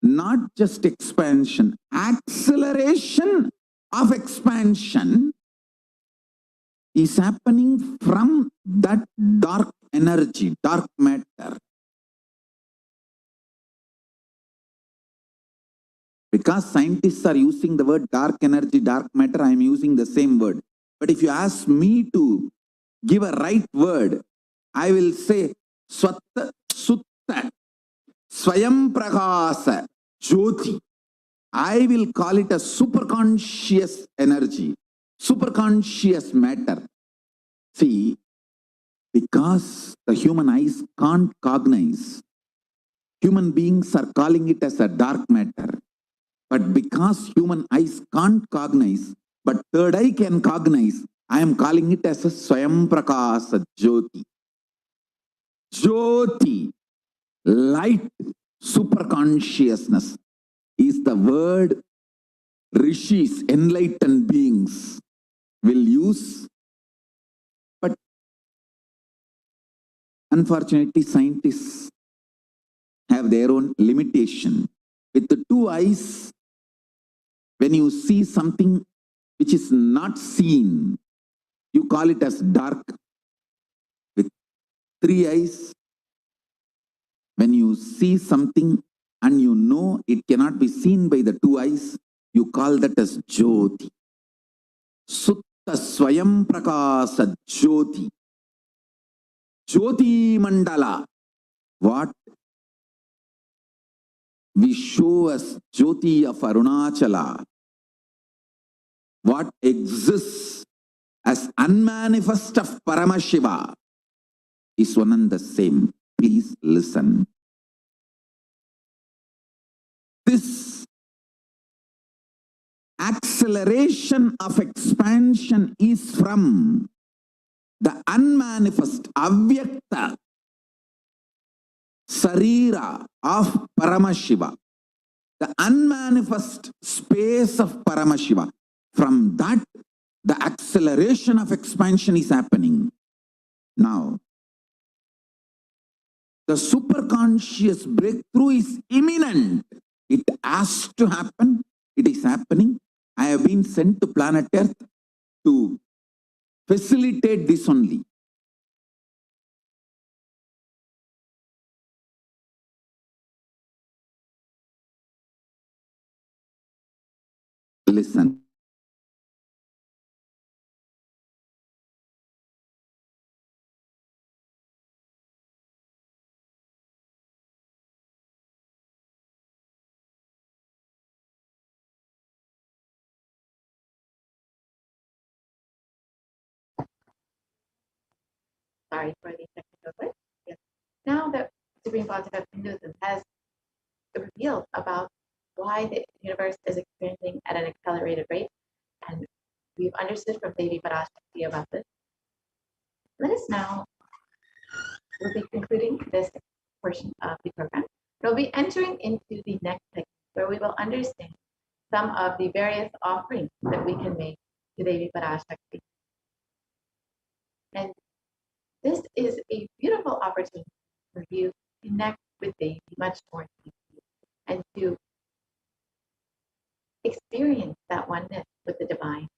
Speaker 4: not just expansion, acceleration of expansion is happening from that dark energy, dark matter. Because scientists are using the word dark energy, dark matter, I am using the same word. But if you ask me to give a right word, I will say Swatta Sutta Swayam Pragasa Jyoti. I will call it a superconscious energy, superconscious matter. See, because the human eyes can't cognize, human beings are calling it as a dark matter. But because human eyes can't cognize, but third eye can cognize, I am calling it as a Swayam Prakasa Jyoti. Jyoti, light, superconsciousness, is the word rishis, enlightened beings, will use. But unfortunately, scientists have their own limitation. With the two eyes, when you see something which is not seen, you call it as dark. With three eyes, when you see something and you know it cannot be seen by the two eyes, you call that as Jyoti. Sutta Swayam Prakasa Jyoti. Jyoti Mandala. What we show as Jyoti of Arunachala, what exists as unmanifest of Paramashiva, is one and the same. Please listen.
Speaker 7: this acceleration of expansion is from the unmanifest, avyakta sarira of Paramashiva, the unmanifest space of Paramashiva. From that, the acceleration of expansion is happening. Now, the superconscious breakthrough is imminent. It has to happen. It is happening. I have been sent to planet Earth to facilitate this only. Listen.
Speaker 1: Sorry for the technical glitch. Yes. Now that Supreme Philosophy of Hinduism has revealed about why the universe is expanding at an accelerated rate, and we've understood from Devi Parashakti about this, let us now, we'll be concluding this portion of the program. We'll be entering into the next segment where we will understand some of the various offerings that we can make to Devi Parashakti. And this is a beautiful opportunity for you to connect with Devi much more deeply and to experience that oneness with the divine.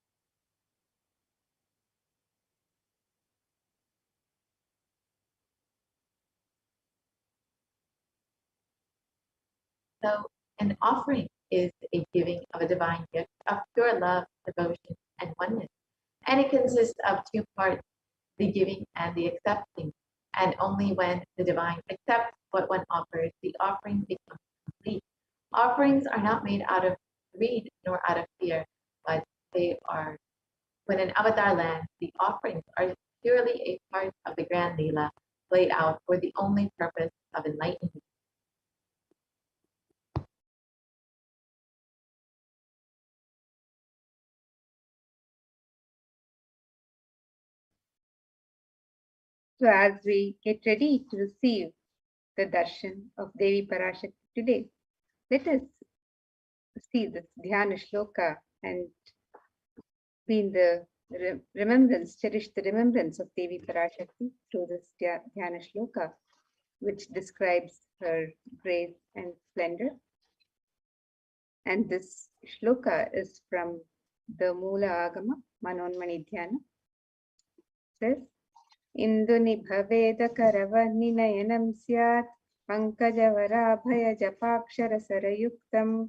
Speaker 1: So an offering is a giving of a divine gift of pure love, devotion, and oneness. And it consists of two parts, the giving and the accepting. And only when the divine accepts what one offers, the offering becomes complete. Offerings are not made out of greed nor out of fear, but they are, when an avatar lands, the offerings are purely a part of the grand Leela played out for the only purpose of enlightenment.
Speaker 9: So as we get ready to receive the darshan of Devi Parashakti today, let us see this dhyana shloka and be in the remembrance, cherish the remembrance of Devi Parashakti through this dhyana shloka, which describes her grace and splendor. And this shloka is from the Moola Agama, Manonmani Dhyana. It says, Induniभवेदकरवर्णिनयनं स्यात् पङ्कजवराभयजपाक्षरसरयुक्तम्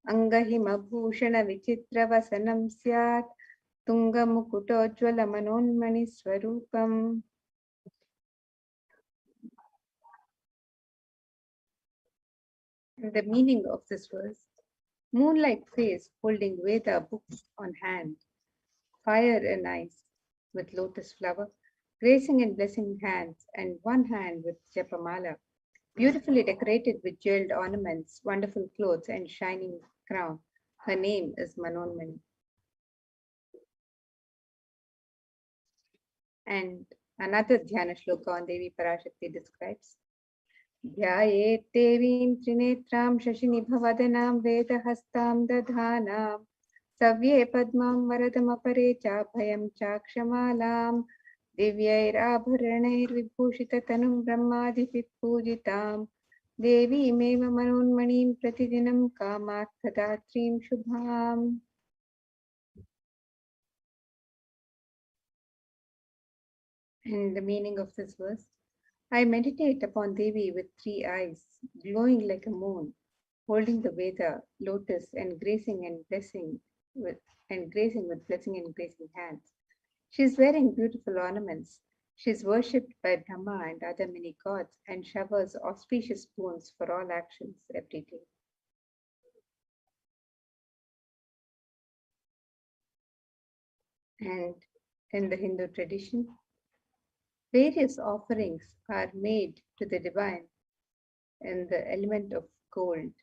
Speaker 9: अङ्गहिमभूषणविचित्रवसनं स्यात् तुङ्गमुकुटोज्ज्वलमनोन्मणिस्वरूपम्. The meaning of this verse: moonlight face holding Veda books on hand, fire and ice with lotus flower, gracing and blessing hands, and one hand with japamala, beautifully decorated with jeweled ornaments, wonderful clothes, and shining crown. Her name is Manonmani. And another dhyana shloka on Devi Parashakti describes, Dhyayet Devim Trinetram Shashinibhavadanaam Vedahastam Dadhanam Savye Padmam Varadamapare Chabhayam Chakshamalam Divyairabharanairvibhushitatanum Brahmadipit Pujitam Devi Meva Manonmanim Pratidinam Kamarthadatrim Shubham. And the meaning of this verse: I meditate upon Devi with three eyes, glowing like a moon, holding the Veda, lotus, and gracing with blessing and gracing hands. She is wearing beautiful ornaments. She is worshipped by Brahma and other many gods and showers auspicious boons for all actions every day. And in the Hindu tradition, various offerings are made to the divine in the element of gold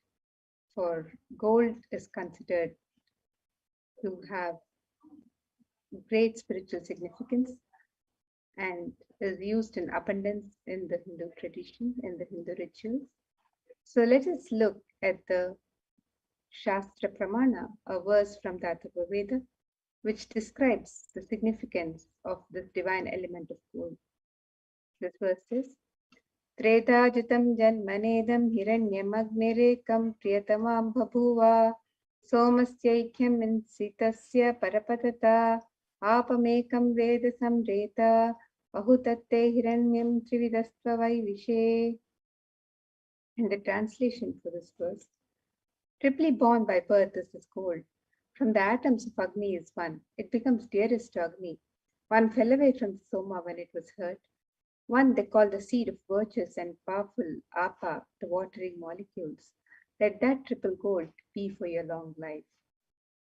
Speaker 9: for gold is considered to have great spiritual significance and is used in abundance in the Hindu tradition, in the Hindu rituals. So let us look at the Shastra Pramana, a verse from the Atharva Veda, which describes the significance of this divine element of gold. This verse is Tretajitam janmanedam hiranyamagnirekam priyatamam bhabhuva somasyaikyam insitasya parapatata apamekam veda samreta ahutatte hiranyam trividastva vaivishe. And the translation for this verse: triply born by birth is this gold. From the atoms of Agni is one. It becomes dearest to Agni. One fell away from the Soma when it was hurt. One they call the seed of virtues and powerful apa, the watering molecules. Let that triple gold be for your long life.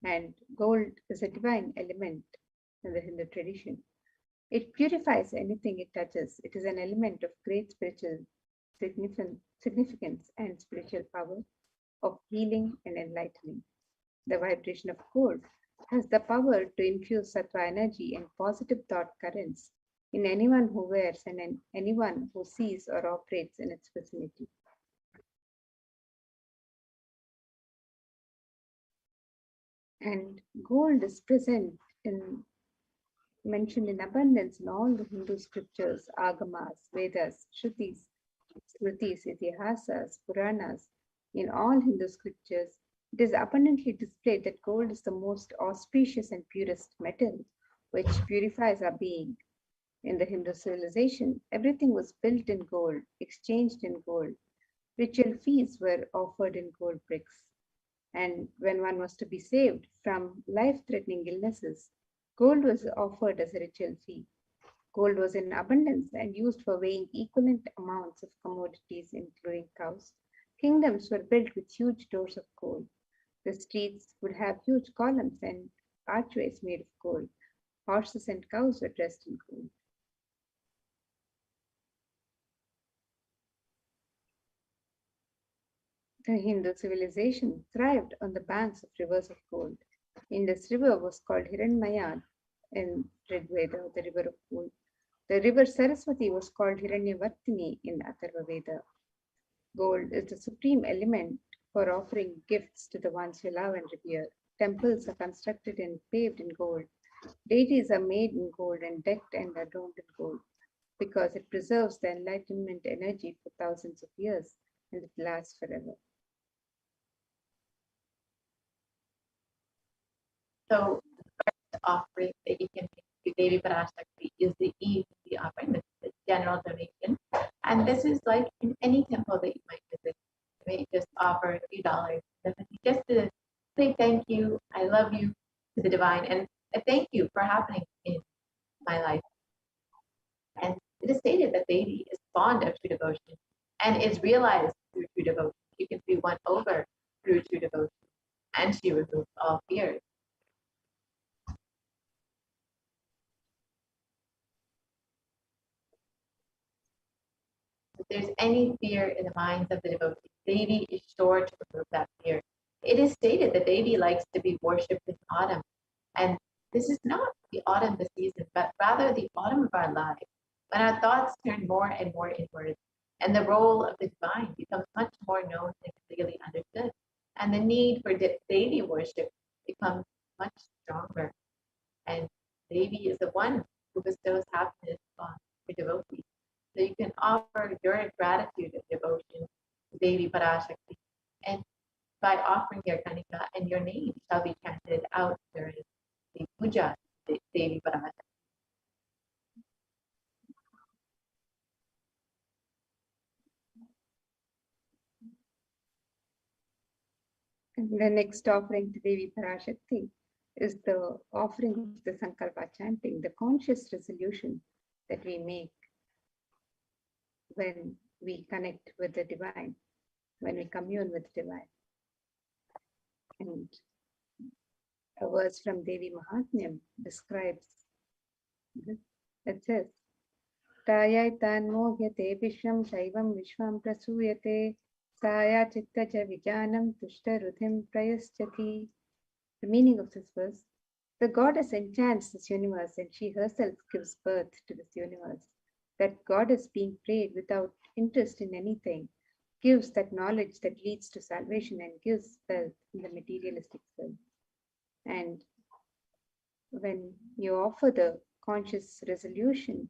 Speaker 9: And gold is a divine element in the Hindu tradition. It purifies anything it touches. It is an element of great spiritual significance and spiritual power, of healing and enlightening. The vibration of gold has the power to infuse sattva energy and positive thought currents in anyone who wears and in anyone who sees or operates in its vicinity. And gold is present in mentioned in abundance in all the Hindu scriptures, agamas, Vedas, Shrutis, Smritis, Itihasas, Puranas. In all Hindu scriptures, it is abundantly displayed that gold is the most auspicious and purest metal, which purifies our being. In the Hindu civilization, everything was built in gold, exchanged in gold. Ritual feasts were offered in gold bricks. And when one was to be saved from life-threatening illnesses, gold was offered as a ritual fee. Gold was in abundance and used for weighing equivalent amounts of commodities, including cows. Kingdoms were built with huge doors of gold. The streets would have huge columns and archways made of gold. Horses and cows were dressed in gold. The Hindu civilization thrived on the banks of rivers of gold. Indus River was called Hiranmaya in Rig Veda, the river of gold. The river Saraswati was called Hiranyavartini in Atharva Veda. Gold is the supreme element for offering gifts to the ones you love and revere. Temples are constructed and paved in gold. Deities are made in gold and decked and adorned in gold because it preserves the enlightenment energy for thousands of years and it lasts forever.
Speaker 1: So the first offering that you can make to Devi Parashakti is the easy offering, the general donation. And this is like in any temple that you might visit. You may just offer a few dollars, just to say thank you, I love you to the divine, and a thank you for happening in my life. And it is stated that Devi is fond of true devotion and is realized through true devotion. You can be won over through true devotion, and she removes all fears. If there's any fear in the minds of the devotee, Devi is sure to remove that fear. It is stated that Devi likes to be worshipped in autumn. And this is not the autumn, the season, but rather the autumn of our lives, when our thoughts turn more and more inward, and the role of the divine becomes much more known and clearly understood. And the need for Devi worship becomes much stronger. And Devi is the one who bestows happiness on her devotees. So you can offer your gratitude and devotion to Devi Parashakti, and by offering your kanika, and your name shall be chanted out during the puja to Devi Parashakti.
Speaker 9: And the next offering to Devi Parashakti is the offering of the Sankalpa chanting, the conscious resolution that we make when we connect with the divine, when we commune with the divine. And a verse from Devi Mahatmyam describes this. It says, Tayaitan mohyate vishvam shaivam vishvam prasuyate Saya chittaja vijanam tushtarudhim prayaschati. The meaning of this verse: the goddess enchants this universe and she herself gives birth to this universe. That goddess, being prayed without interest in anything, gives that knowledge that leads to salvation and gives wealth in the materialistic world. And when you offer the conscious resolution,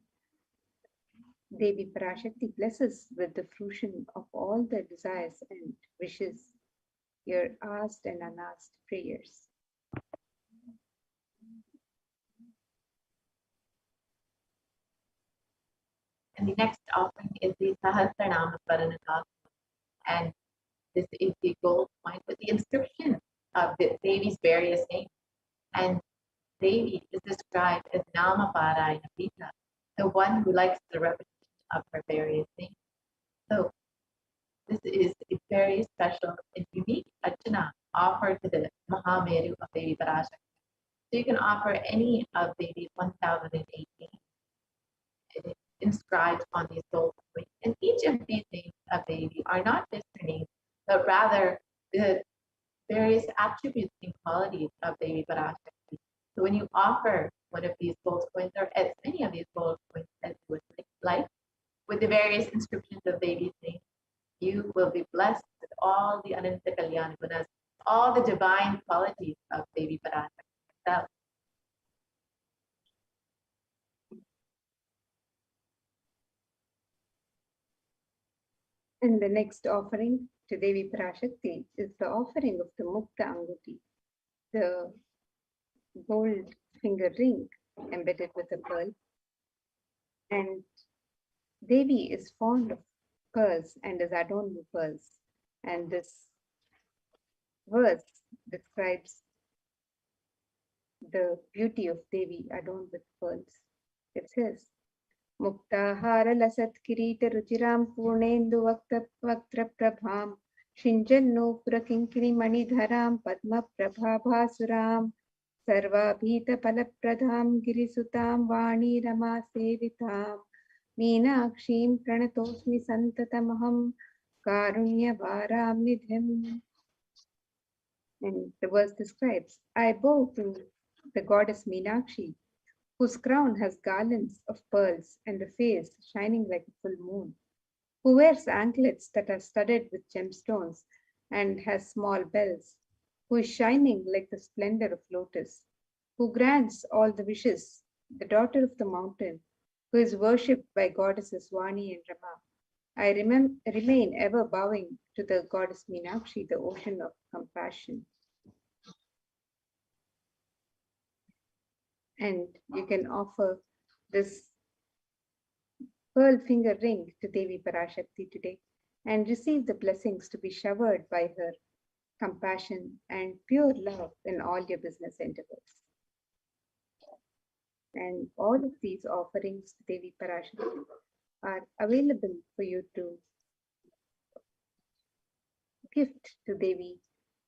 Speaker 9: Devi Parashakti blesses with the fruition of all the desires and wishes, your asked and unasked prayers.
Speaker 1: And the next offering is the Sahasranama Paranataka. And this is the gold coin with the inscription of the Devi's various names. And Devi is described as Nama Parayana Pita, the one who likes the repetition of her various names. So this is a very special and unique archana offered to the Mahameru of Devi Parashakti. So you can offer any of Devi's 1018 inscribed on these gold coins. And each of these names of Devi are not just her names, but rather the various attributes and qualities of Devi Parashakti. So when you offer one of these gold coins, or as many of these gold coins as you would like, with the various inscriptions of Devi's names, you will be blessed with all the Ananta Kalyana Gunas, all the divine qualities of Devi Parashakti herself.
Speaker 9: And the next offering to Devi Parashakti is the offering of the Mukta Anguti, the gold finger ring embedded with a pearl. And Devi is fond of pearls and is adorned with pearls. And this verse describes the beauty of Devi adorned with pearls. It says, Muktahara lasat kirita ruchiram purnendu vaktra prabham shinjanno purakinkiri manidharam padma prabhabhasuram sarvabhita palapradham girisutam vani rama sevitam meenakshim pranatosmi santatamaham karunya varam nidhim. And the verse describes, I bow to the goddess Meenakshi, whose crown has garlands of pearls and a face shining like a full moon, who wears anklets that are studded with gemstones and has small bells, who is shining like the splendor of lotus, who grants all the wishes, the daughter of the mountain, who is worshipped by goddesses Vani and Rama. I remain ever bowing to the goddess Meenakshi, the ocean of compassion. And you can offer this pearl finger ring to Devi Parashakti today and receive the blessings to be showered by her compassion and pure love in all your business endeavors. And all of these offerings to Devi Parashakti are available for you to gift to Devi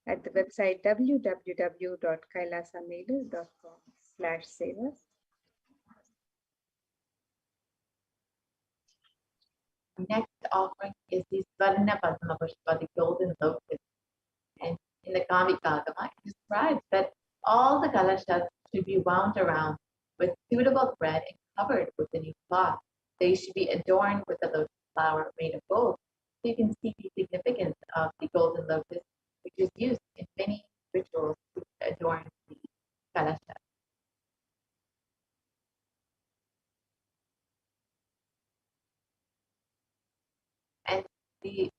Speaker 9: at the website www.kailasamailer.com/sevas.
Speaker 1: Next offering is the Svarna Padma Pushpa, the golden lotus. And in the Kamikagama, it describes that all the kalashas should be wound around with suitable thread and covered with a new cloth. They should be adorned with a lotus flower made of gold. So you can see the significance of the golden lotus, which is used in many rituals to adorn the kalasha. And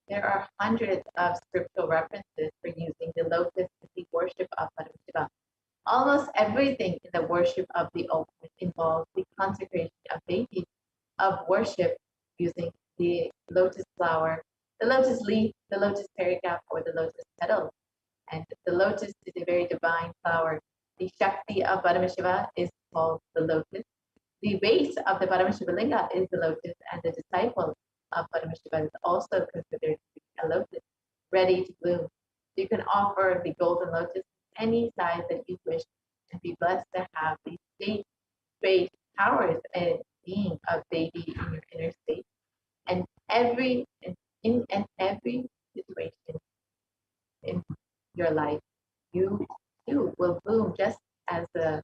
Speaker 1: there are hundreds of scriptural references for using the lotus in the worship of Paramashiva. Almost everything in the worship of the ultimate involves the consecration of deities, of worship using the lotus flower, the lotus leaf, the lotus pericarp, or the lotus petal. And the lotus is a very divine flower. The Shakti of Paramashiva is called the lotus. The base of the Paramashiva Linga is the lotus, and the disciple of Paramashiva is also considered to be a lotus, ready to bloom. You can offer the golden lotus any size that you wish and be blessed to have these great powers and being of Devi in your inner state. And every situation in your life, you too will bloom just as the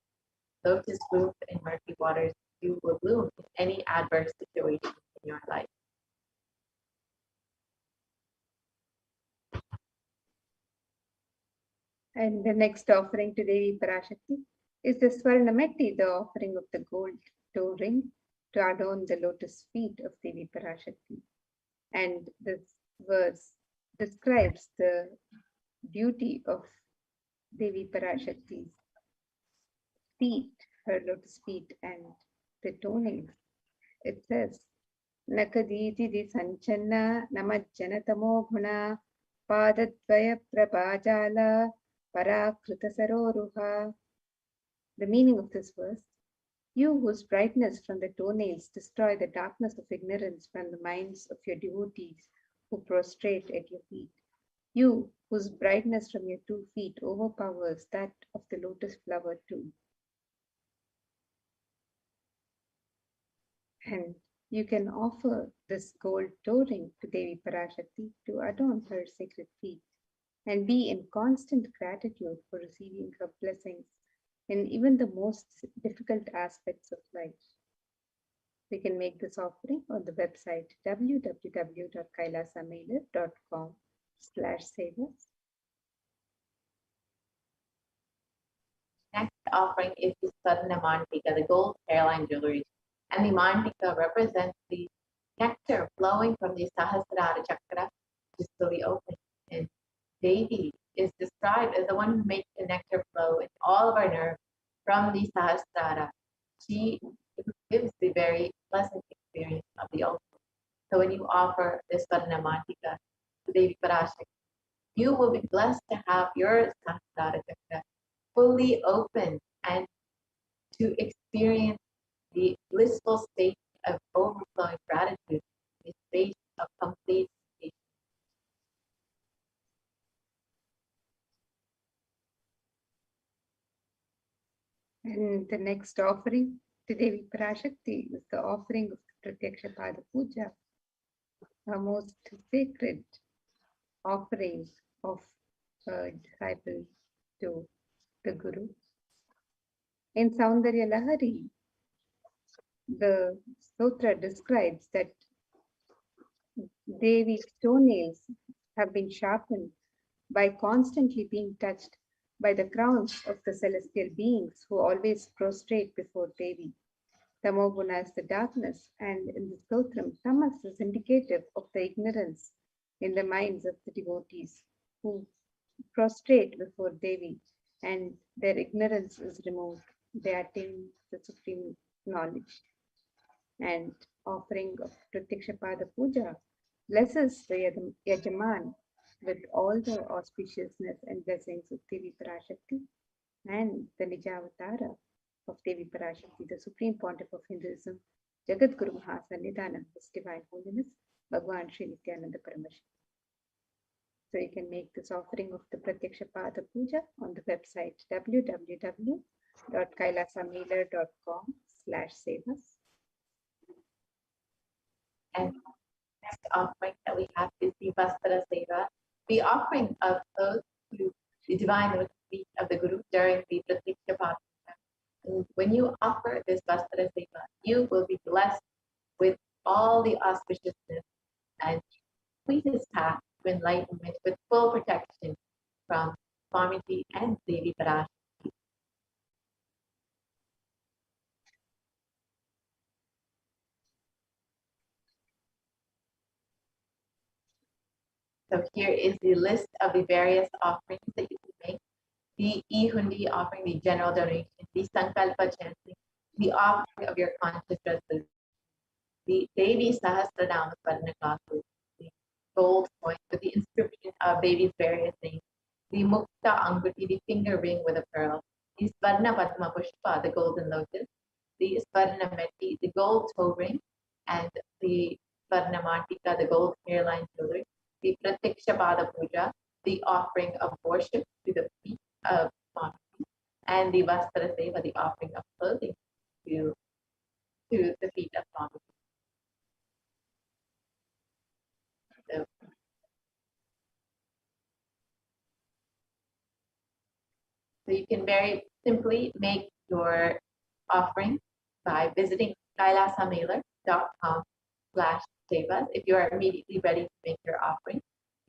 Speaker 1: lotus blooms in murky waters. You will bloom in any adverse situation in your life.
Speaker 9: And the next offering to Devi Parashakti is the Swarnamati, the offering of the gold toe ring to adorn the lotus feet of Devi Parashakti. And this verse describes the beauty of Devi Parashakti's feet, her lotus feet, and the toenails. It says, Nakaditi di Sanchanna Namajjanatamo Guna Padadvaya Prabhajala Parakruta Saroruha. The meaning of this verse: you whose brightness from the toenails destroy the darkness of ignorance from the minds of your devotees who prostrate at your feet. You whose brightness from your 2 feet overpowers that of the lotus flower too. And you can offer this gold toe ring to Devi Parashakti to adorn her sacred feet and be in constant gratitude for receiving her blessings in even the most difficult aspects of life. We can make this offering on the website www.kailasamailer.com/savers.
Speaker 1: Next offering is the Sadhana Mantika, the gold hairline jewelry. And the Mantika represents the nectar flowing from the Sahasrara Chakra, which is fully open. And Devi is described as the one who makes the nectar flow in all of our nerves from the Sahasrara. She gives the very pleasant experience of the ultimate. So when you offer this Sadhana Mantika to Devi Parashakti, you will be blessed to have your Sahasrara Chakra fully open and to experience the blissful state of overflowing gratitude, the state of complete peace.
Speaker 9: And the next offering to Devi Parashakti is the offering of the Pratyaksha Pada Puja, a most sacred offering of a disciple to the Guru. In Saundarya Lahari, the sutra describes that Devi's toenails have been sharpened by constantly being touched by the crowns of the celestial beings who always prostrate before Devi. Tamoguna is the darkness, and in the Stotram, Tamas is indicative of the ignorance in the minds of the devotees who prostrate before Devi, and their ignorance is removed. They attain the supreme knowledge. And offering of Pratyaksha Pada Puja blesses the Yajaman with all the auspiciousness and blessings of Devi Parashakti and the Nijavatara of Devi Parashakti, the Supreme Pontiff of Hinduism, Jagat Guru Mahasannidhanam, His Divine Holiness, Bhagwan Sri Nithyananda Paramashivam. So you can make this offering of the Pratyaksha Pada Puja on the website www.kailasamailer.com/savas.
Speaker 1: And next offering that we have is the Vastra Seva, the offering of clothes to the divine feet of the Guru during the Pratyaksha Pada. And when you offer this Vastra Seva, you will be blessed with all the auspiciousness and sweetest path to enlightenment with full protection from Swamiji and Devi Parashakti. So here is the list of the various offerings that you can make. The E-Hundi offering, the general donation, the Sankalpa chanting, the offering of your conscious resolution, the Devi Sahasranama Swarna glasses, the gold coin with the inscription of Devi's various names, the Mukta Anguti, the finger ring with a pearl, the Swarna Padma Pushpa, the golden lotus, the Swarna Meti, the gold toe ring, and the Swarna Mantika, the gold hairline jewelry, the Pratyaksha Pada Puja, the offering of worship to the feet of Swami, and the Vastra Seva, the offering of clothing to the feet of Swami. So So you can very simply make your offering by visiting kailasamailer.com/sevas if you are immediately ready to make your offering.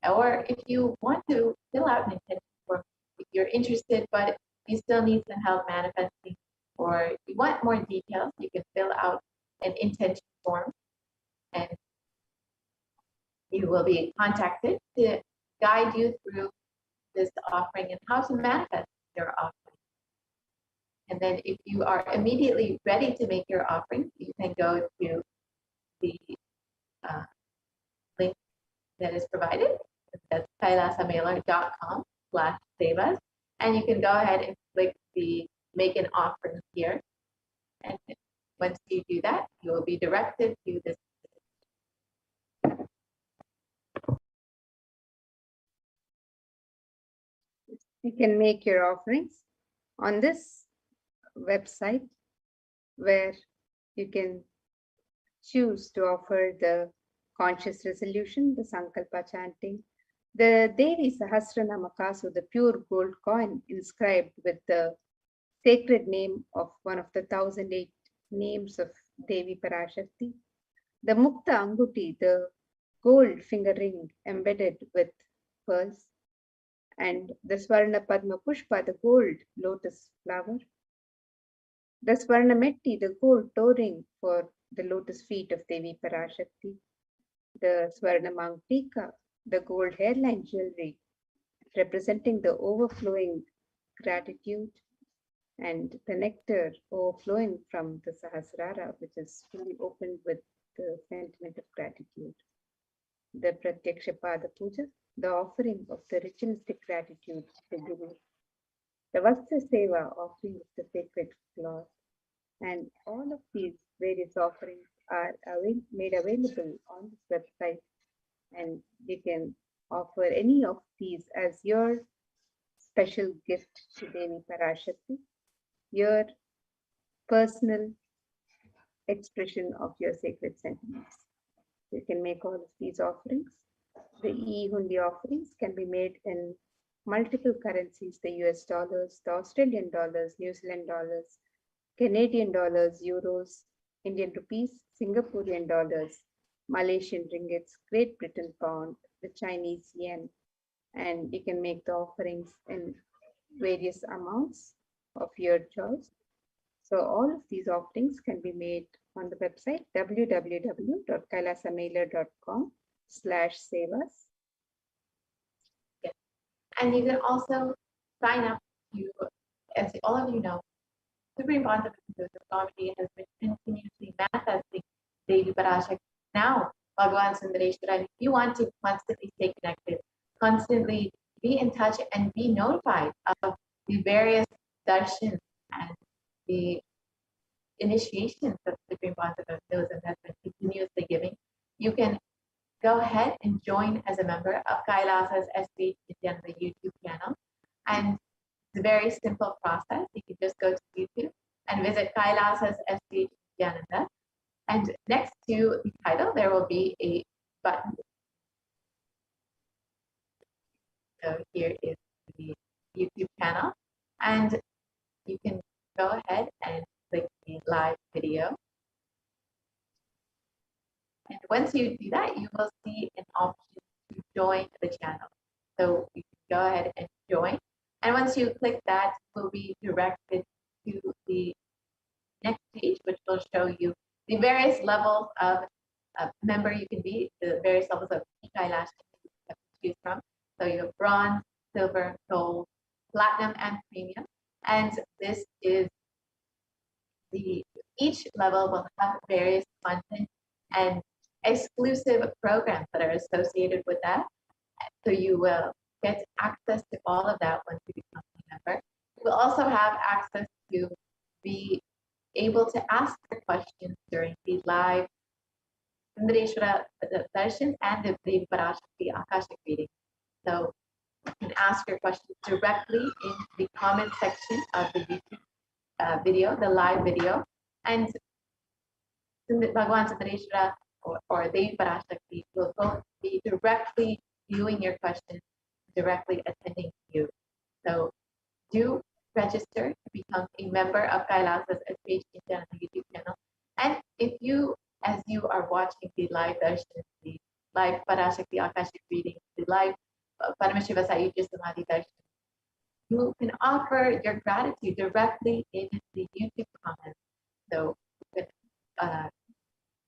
Speaker 1: Or if you want to fill out an intention form, if you're interested but you still need some help manifesting, or you want more details, you can fill out an intention form and you will be contacted to guide you through this offering and how to manifest your offering. And then if you are immediately ready to make your offering, you can go to the link that is provided. That's kailasamailer.com/sevas. And you can go ahead and click the make an offering here. And once you do that, you will be directed to this.
Speaker 9: You can make your offerings on this website, where you can choose to offer the conscious resolution, the Sankalpa chanting, the Devi Sahasranama, so the pure gold coin inscribed with the sacred name of one of the 1008 names of Devi Parashakti, the Mukta Anguti, the gold finger ring embedded with pearls, and the Swarna Padma Pushpa, the gold lotus flower, the Swarna Metti, the gold toe ring for the lotus feet of Devi Parashakti, the Swarna Mangtika, the gold hairline jewelry representing the overflowing gratitude, and the nectar overflowing from the Sahasrara, which is fully opened with the sentiment of gratitude. The Pratyaksha Pada Puja, the offering of the ritualistic gratitude to the Guru, the Vastra Seva, offering of the sacred cloth, and all of these various offerings are made available on this website, and you can offer any of these as your special gift to Devi Parashakti, your personal expression of your sacred sentiments. You can make all of these offerings. The e-hundi offerings can be made in multiple currencies: the US dollars, the Australian dollars, New Zealand dollars, Canadian dollars, euros, Indian rupees, Singaporean dollars, Malaysian ringgits, Great Britain pound, the Chinese yen, and you can make the offerings in various amounts of your choice. So all of these offerings can be made on the website www.kailasamailer.com/sevas.
Speaker 1: And you can also sign up to, as all of you know, Supreme Bond of Comedy has been continuously manifesting Devi Parashakti. Now, Bhagavan Sundareshwara, if you want to constantly stay connected, constantly be in touch and be notified of the various darshans and the initiations that Supreme Bond of Buddhism has been continuously giving, you can go ahead and join as a member of Kailasa's HDH Nithyananda YouTube channel. And it's a very simple process. You can just go to YouTube and visit Kailasa's HDH Nithyananda. And next to the title, there will be a button. So here is the YouTube channel. And you can go ahead and click the live video. And once you do that, you will see an option to join the channel. So you can go ahead and join. And once you click that, you will be directed to the next page, which will show you the various levels of member you can be, the various levels of Kailasa you have to choose from. So you have bronze, silver, gold, platinum, and premium. And this is each level will have various content and exclusive programs that are associated with that. So you will get access to all of that once you become a member. You will also have access to be able to ask your questions during the live Sundareshwara Darshan and the Devi Parashakti Akashic reading. So you can ask your questions directly in the comment section of the YouTube video, the live video, and Bhagavan Sundareshwara or Devi Parashakti will both be directly viewing your questions, directly attending to you. So do register to become a member of Kailasa's HDH Nithyananda YouTube channel. And if you, as you are watching the live Darshan, the live Parashakti Akashic reading, the live Paramashiva Sayujya Samadhi Darshan, you can offer your gratitude directly in the YouTube comments. So you can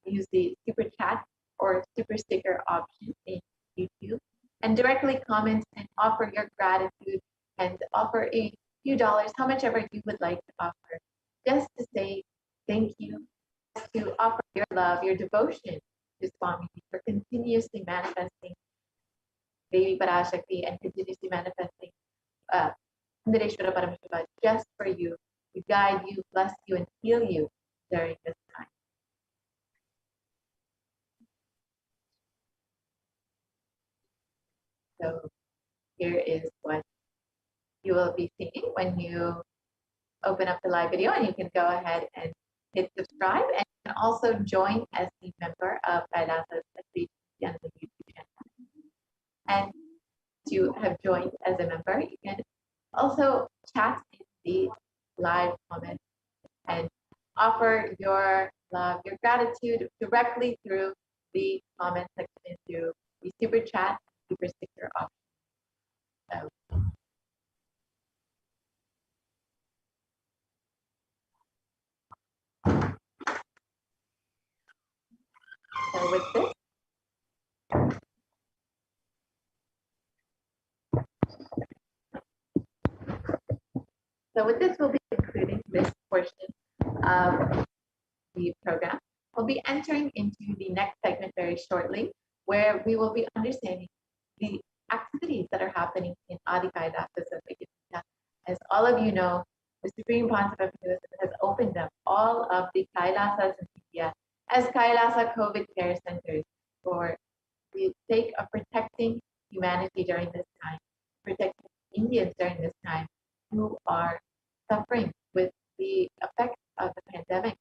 Speaker 1: use the super chat or super sticker option in YouTube and directly comment and offer your gratitude and offer a few dollars, how much ever you would like to offer, just to say thank you, to offer your love, your devotion to Swami for continuously manifesting Devi Parashakti and continuously manifesting Sundareshwara Paramashiva just for you, to guide you, bless you, and heal you during this time. So here is what you will be seeing when you open up the live video, and you can go ahead and hit subscribe, and you can also join as a member of Kailasa's YouTube channel. And you have joined as a member, you can also chat in the live comments and offer your love, your gratitude directly through the comment section, through the super chat, super sticker option. So with this, we'll be concluding this portion of the program. We'll be entering into the next segment very shortly, where we will be understanding the activities that are happening in Adi Kailasas of India. As all of you know, the Supreme Pontiff has opened up all of the Kailasas in India as Kailasa COVID care centers for the sake of protecting humanity during this time, protecting Indians during this time who are suffering with the effects of the pandemic.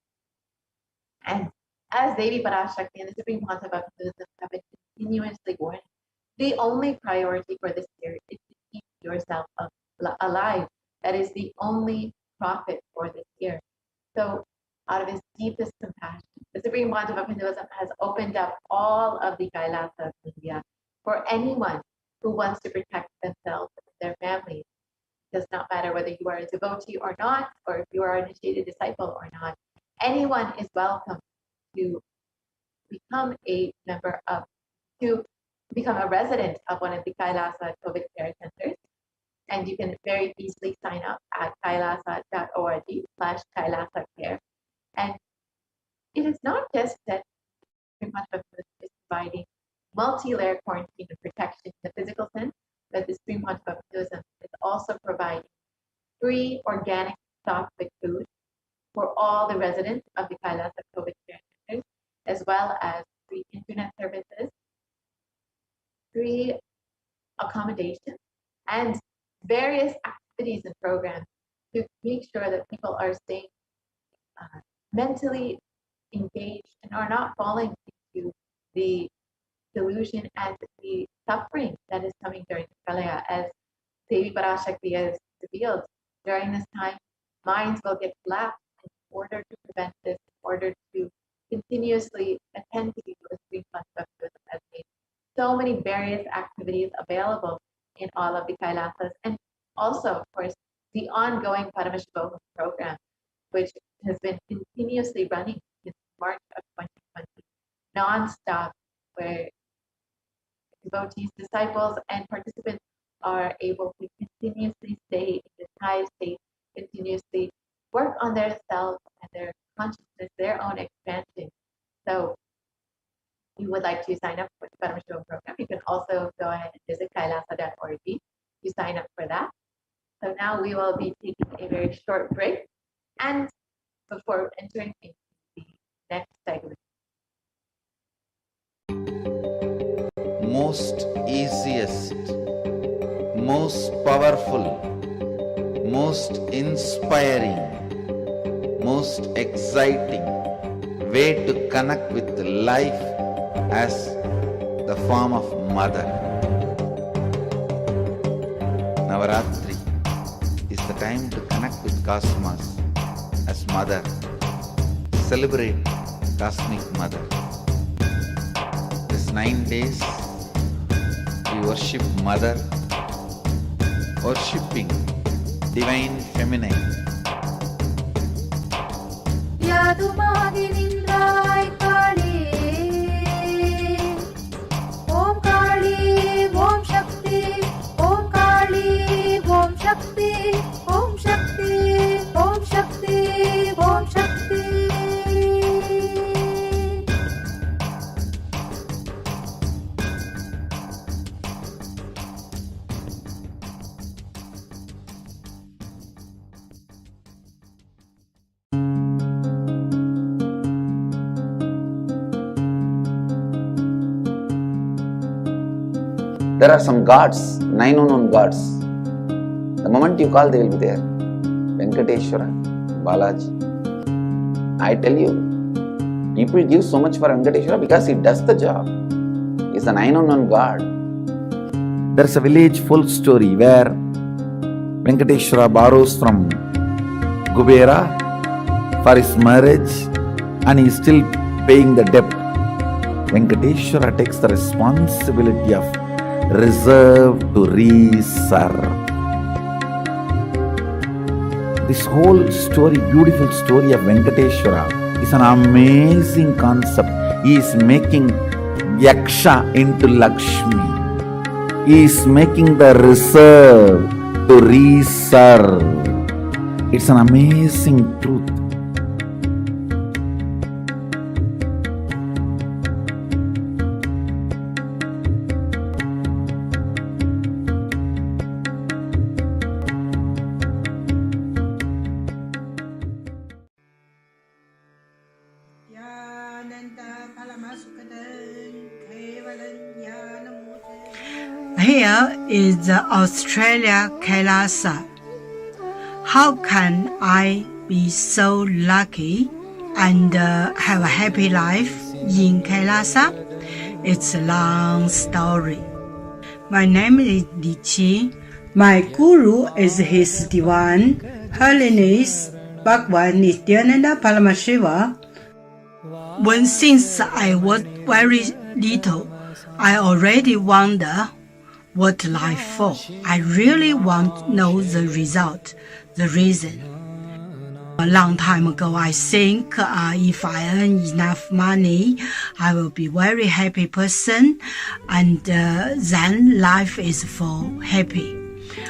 Speaker 1: And as Devi Parashakti and the Supreme Pontiff of Hinduism have been continuously warning, the only priority for this year is to keep yourself alive. That is the only profit for this year. So out of his deepest compassion, the Supreme Pontiff of Hinduism has opened up all of the Kailasas of India for anyone who wants to protect themselves and their families. It does not matter whether you are a devotee or not, or if you are an initiated disciple or not. Anyone is welcome to become a member of, to become a resident of one of the Kailasa COVID care centers. And you can very easily sign up at kailasa.org/Kailasa care. And it is not just that is providing multi-layer quarantine and protection in the physical sense, but the Supreme Pontiff of Hinduism is also providing free organic stock-fit food for all the residents of the Kailasa COVID care centers, as well as free internet services, free accommodation, and various activities and programs to make sure that people are staying mentally engaged and are not falling into the delusion and the suffering that is coming during the Kalaya. As Devi Parashakti has revealed, during this time, minds will get collapsed in order to prevent this, in order to continuously attend to the Supreme Pontiff has made so many various activities available in all of the Kailasas, and also, of course, the ongoing Paramashivoham program, which has been continuously running since March of 2020, non-stop, where devotees, disciples, and participants are able to continuously stay in this high state, continuously work on their self and their consciousness, their own expansion. So you would like to sign up for the Paramashiva program, you can also go ahead and visit kailasa.org to sign up for that. So now we will be taking a very short break, and before entering into the next segment.
Speaker 4: Most easiest, most powerful, most inspiring, most exciting way to connect with life as the form of mother. Navaratri is the time to connect with Cosmos as Mother. Celebrate Cosmic Mother. This 9 days we worship Mother, worshipping Divine Feminine.
Speaker 10: யாதுமாகி நின்றாய் காளி, ஓம் காளி ஓம் சக்தி, ஓம் காளி ஓம் சக்தி, ஓம் சக்தி ஓம் சக்தி ஓம் சக்தி.
Speaker 4: There are some gods, 9 unknown gods. The moment you call, they will be there. Venkateshwara, Balaji. I tell you, people give so much for Venkateshwara because he does the job. He is the 9 unknown god. There is a village full story where Venkateshwara borrows from Kubera for his marriage and he is still paying the debt. Venkateshwara takes the responsibility of reserve to reserve. This whole story, beautiful story of Venkateshwara is an amazing concept. He is making Yaksha into Lakshmi. He is making the reserve to reserve. It's an amazing truth.
Speaker 11: Here is the Australia Kailasa. How can I be so lucky and have a happy life in Kailasa? It's a long story. My name is Li Qi. My guru is His Divine Holiness Bhagwan Nithyananda Paramashiva. Since I was very little, I already wonder what life for. I really want to know the result, the reason. A long time ago, I think if I earn enough money, I will be very happy person, and then life is for happy.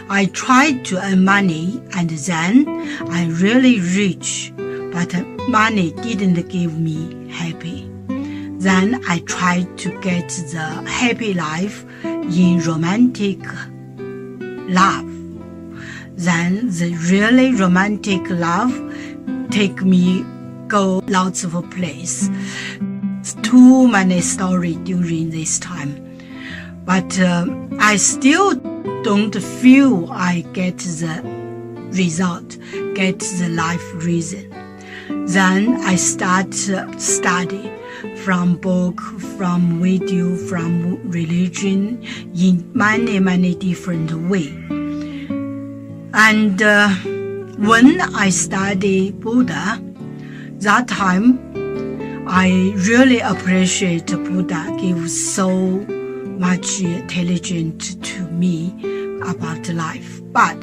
Speaker 11: I tried to earn money, and then I really rich, but money didn't give me happy. Then I tried to get the happy life in romantic love. Then the really romantic love take me go lots of place. Too many stories during this time. But I still don't feel I get the result, get the life reason. Then I start study from book, from video, from religion in many different ways. And when I study Buddha, that time I really appreciate Buddha give so much intelligence to me about life. But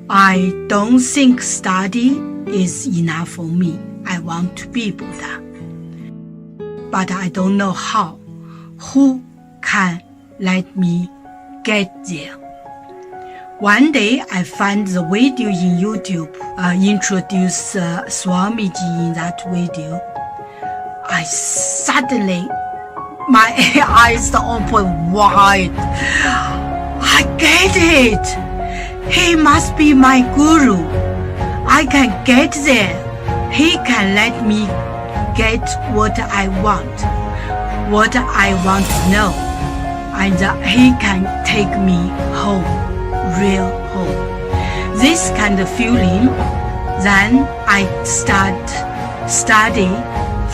Speaker 11: I don't think study is enough for me. I want to be Buddha. But I don't know how. Who can let me get there? One day I found the video in YouTube, introduced Swamiji in that video. I suddenly, my eyes open wide. I get it. He must be my guru. I can get there. He can let me get what I want to know, and he can take me home, real home. This kind of feeling, then I start study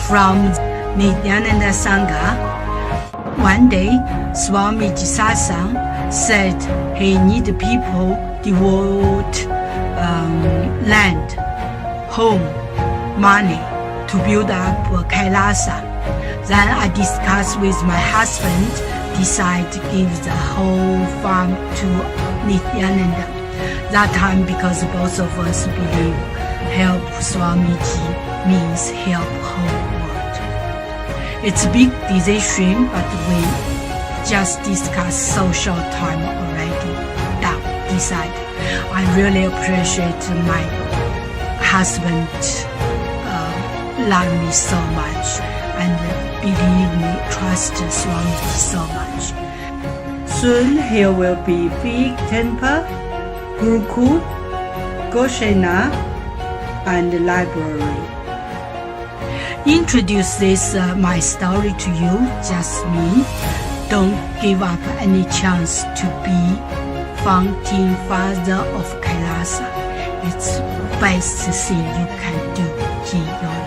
Speaker 11: from Nithyananda Sangha. One day, Swamiji Satsang said he need people devote land, home, money to build up Kailasa. Then I discussed with my husband, decide to give the whole farm to Nithyananda. That time, because both of us believe help Swamiji means help whole world. It's a big decision, but we just discussed so short time already. Decide. I really appreciate my husband love me so much and believe me, trust Swamiji so much. Soon here will be big temple, Gurukul, Goshena, and library. Introduce this my story to you, just me. Don't give up any chance to be founding father of Kailasa. It's the best thing you can do in your life.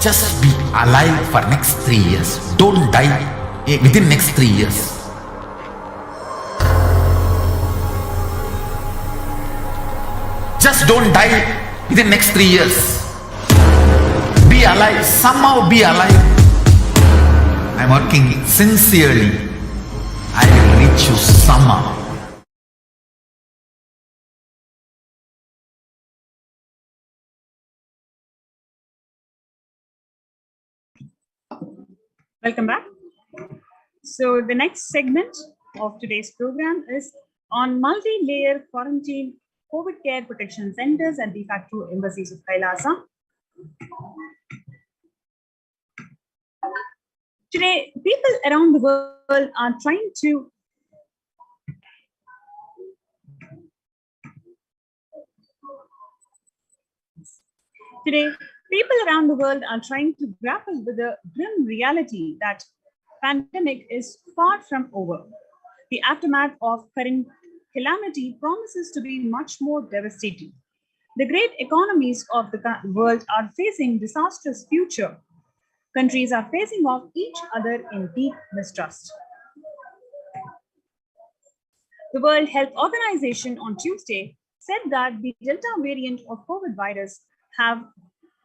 Speaker 12: Just be alive for next 3 years. Don't die within next 3 years. Just don't die within next 3 years. Be alive. Somehow be alive. I'm working sincerely. I will reach you somehow.
Speaker 13: Welcome back. So the next segment of today's program is on multi-layer quarantine COVID care protection centers and de facto embassies of Kailasa. Today, people around the world are trying to grapple with the grim reality that pandemic is far from over. The aftermath of current calamity promises to be much more devastating. The great economies of the world are facing disastrous future. Countries are facing off each other in deep mistrust. The World Health Organization on Tuesday said that the Delta variant of COVID virus have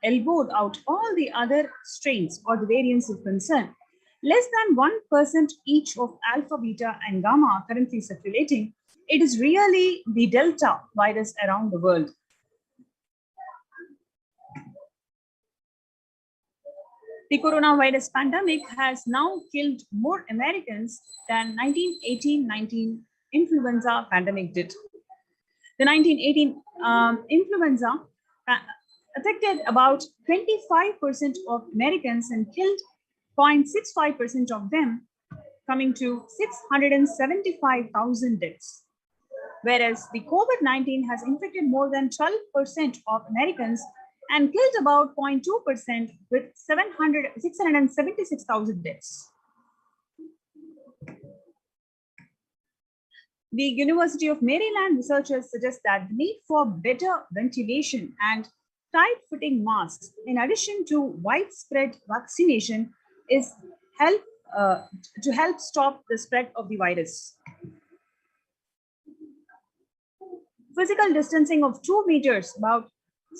Speaker 13: elbowed out all the other strains or the variants of concern. Less than 1% each of Alpha, Beta, and Gamma are currently circulating. It is really the Delta virus around the world. The coronavirus pandemic has now killed more Americans than 1918-19 influenza pandemic did. The 1918 influenza affected about 25% of Americans and killed 0.65% of them, coming to 675,000 deaths. Whereas the COVID-19 has infected more than 12% of Americans and killed about 0.2% with 676,000 deaths. The University of Maryland researchers suggest that the need for better ventilation and tight-fitting masks, in addition to widespread vaccination, is to help stop the spread of the virus. Physical distancing of 2 meters, about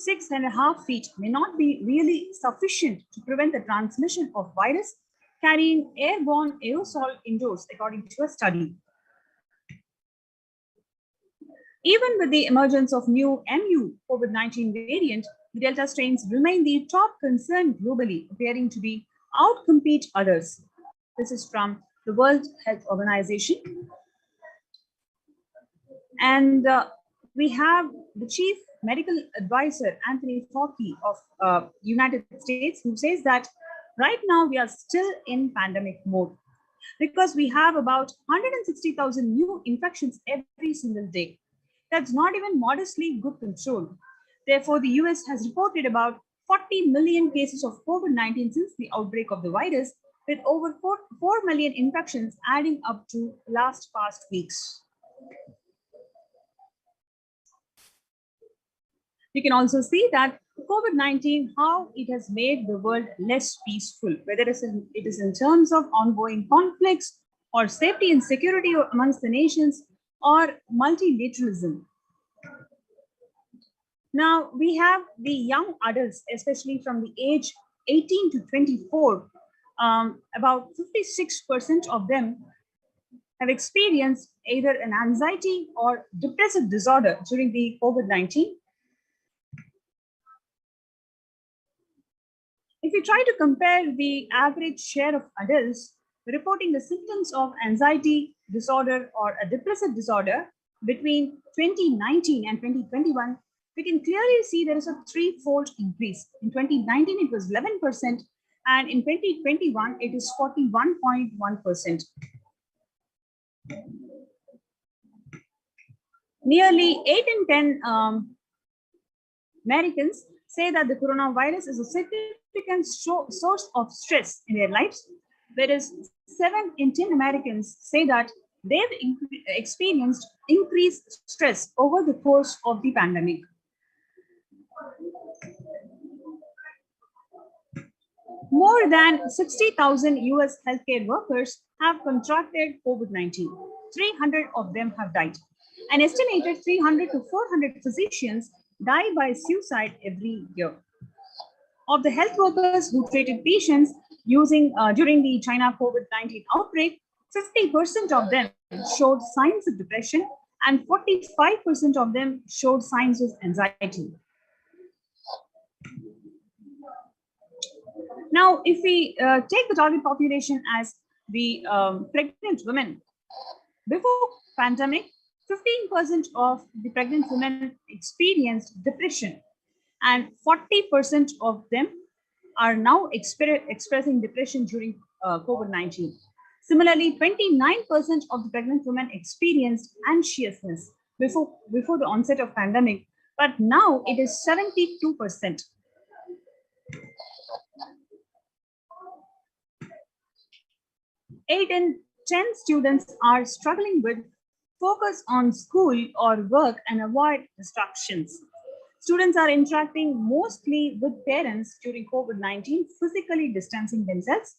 Speaker 13: 6.5 feet, may not be really sufficient to prevent the transmission of virus carrying airborne aerosol indoors, according to a study. Even with the emergence of new MU COVID-19 variant, the Delta strains remain the top concern globally, appearing to be outcompete others. This is from the World Health Organization. And we have the chief medical advisor, Anthony Fauci of United States, who says that right now we are still in pandemic mode because we have about 160,000 new infections every single day. That's not even modestly good control. Therefore, the US has reported about 40 million cases of COVID-19 since the outbreak of the virus, with over 4 million infections adding up to past weeks. You can also see that COVID-19, how it has made the world less peaceful, whether it is in terms of ongoing conflicts or safety and security amongst the nations or multilateralism. Now, we have the young adults, especially from the age 18 to 24, about 56% of them have experienced either an anxiety or depressive disorder during the COVID-19. If we try to compare the average share of adults reporting the symptoms of anxiety disorder or a depressive disorder between 2019 and 2021, we can clearly see there is a threefold increase. In 2019, it was 11%, and in 2021, it is 41.1%. Nearly 8 in 10 Americans say that the coronavirus is a significant source of stress in their lives, whereas 7 in 10 Americans say that they've experienced increased stress over the course of the pandemic. More than 60,000 US healthcare workers have contracted COVID-19. 300 of them have died. An estimated 300 to 400 physicians die by suicide every year. Of the health workers who treated patients during the China COVID-19 outbreak, 50% of them showed signs of depression and 45% of them showed signs of anxiety. Now, if we take the target population as the pregnant women, before pandemic, 15% of the pregnant women experienced depression, and 40% of them are now expressing depression during COVID-19. Similarly, 29% of the pregnant women experienced anxiousness before the onset of pandemic, but now it is 72%. Eight in 10 students are struggling with focus on school or work and avoid distractions. Students are interacting mostly with parents during COVID-19, physically distancing themselves.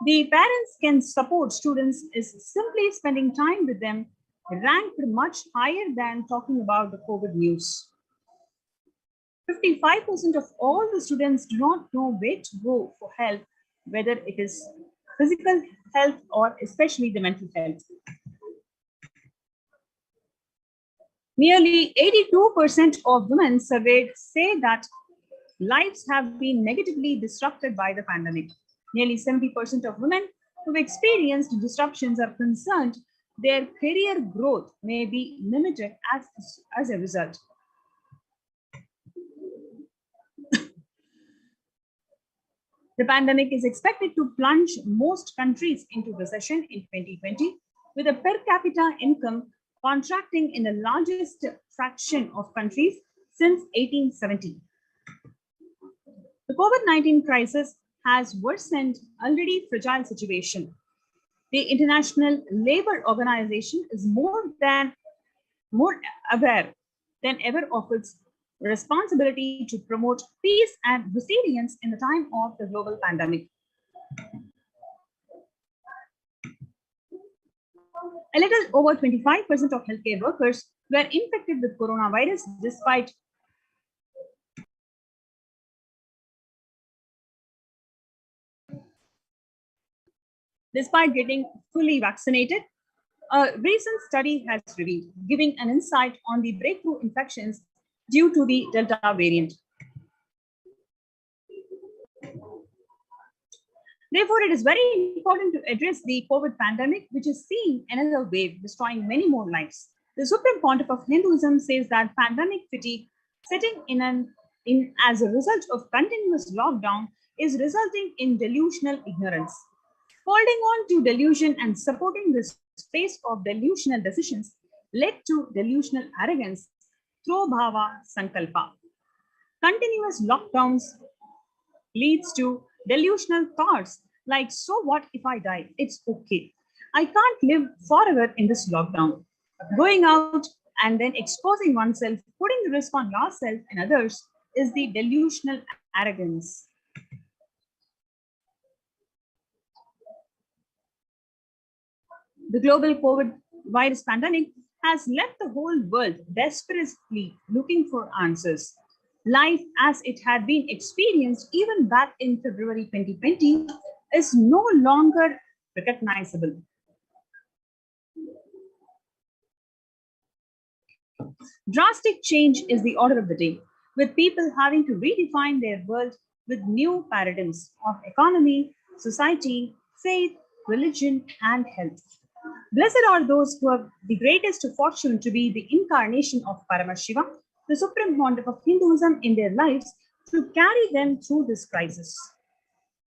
Speaker 13: The parents can support students is simply spending time with them, ranked much higher than talking about the COVID news. 55% of all the students do not know where to go for help, whether it is physical health or especially the mental health. Nearly 82% of women surveyed say that lives have been negatively disrupted by the pandemic. Nearly 70% of women who've experienced disruptions are concerned their career growth may be limited as a result. The pandemic is expected to plunge most countries into recession in 2020, with a per capita income contracting in the largest fraction of countries since 1870. The COVID-19 crisis has worsened already fragile situation. The International Labour Organization is more aware than ever of its responsibility to promote peace and resilience in the time of the global pandemic. A little over 25% of healthcare workers were infected with coronavirus despite getting fully vaccinated. A recent study has revealed, giving an insight on the breakthrough infections due to the Delta variant. Therefore, it is very important to address the COVID pandemic, which is seeing another wave destroying many more lives. The Supreme Pontiff of Hinduism says that pandemic fatigue setting in as a result of continuous lockdown is resulting in delusional ignorance. Holding on to delusion and supporting the space of delusional decisions led to delusional arrogance through bhava sankalpa. Continuous lockdowns leads to delusional thoughts like, so what if I die? It's okay. I can't live forever in this lockdown. Going out and then exposing oneself, putting the risk on yourself and others is the delusional arrogance. The global COVID virus pandemic has left the whole world desperately looking for answers. Life as it had been experienced even back in February 2020 is no longer recognizable. Drastic change is the order of the day, with people having to redefine their world with new paradigms of economy, society, faith, religion, and health. Blessed are those who have the greatest fortune to be the incarnation of Paramashiva, the Supreme Pontiff of Hinduism, in their lives to carry them through this crisis.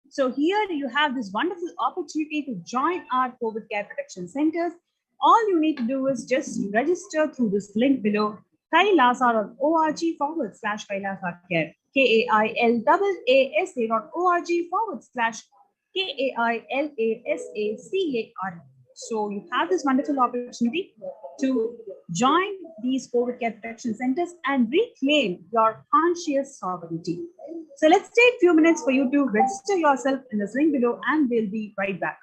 Speaker 13: So here you have this wonderful opportunity to join our COVID care protection centers. All you need to do is just register through this link below, kailasa.org/Kailasa care, KAILASA.org/KAILASACAR. So you have this wonderful opportunity to join these COVID care protection centers and reclaim your conscious sovereignty. So let's take a few minutes for you to register yourself in this link below, and we'll be right back.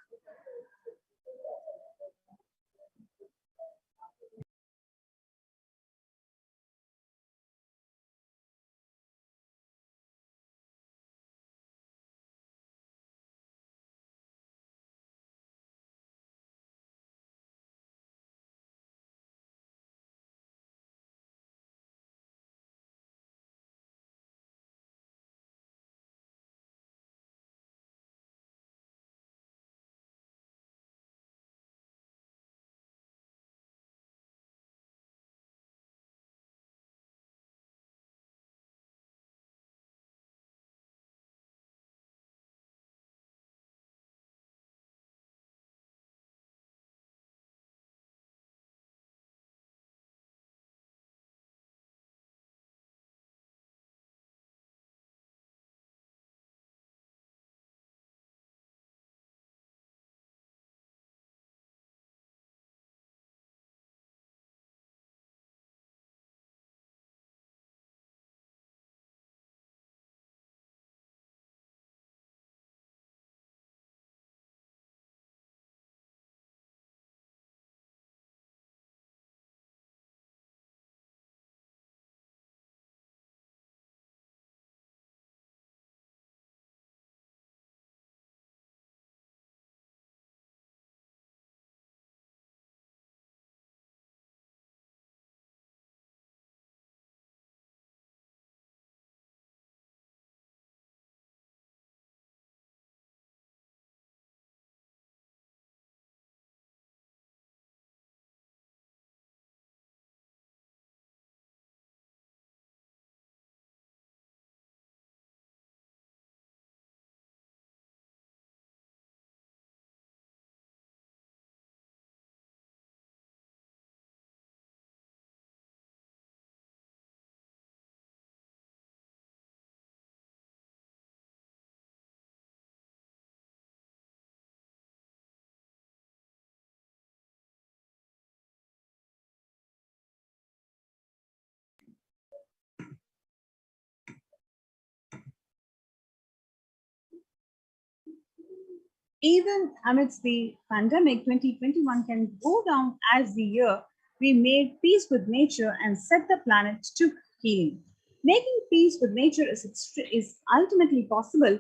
Speaker 13: Even amidst the pandemic, 2021 can go down as the year we made peace with nature and set the planet to healing. Making peace with nature is ultimately possible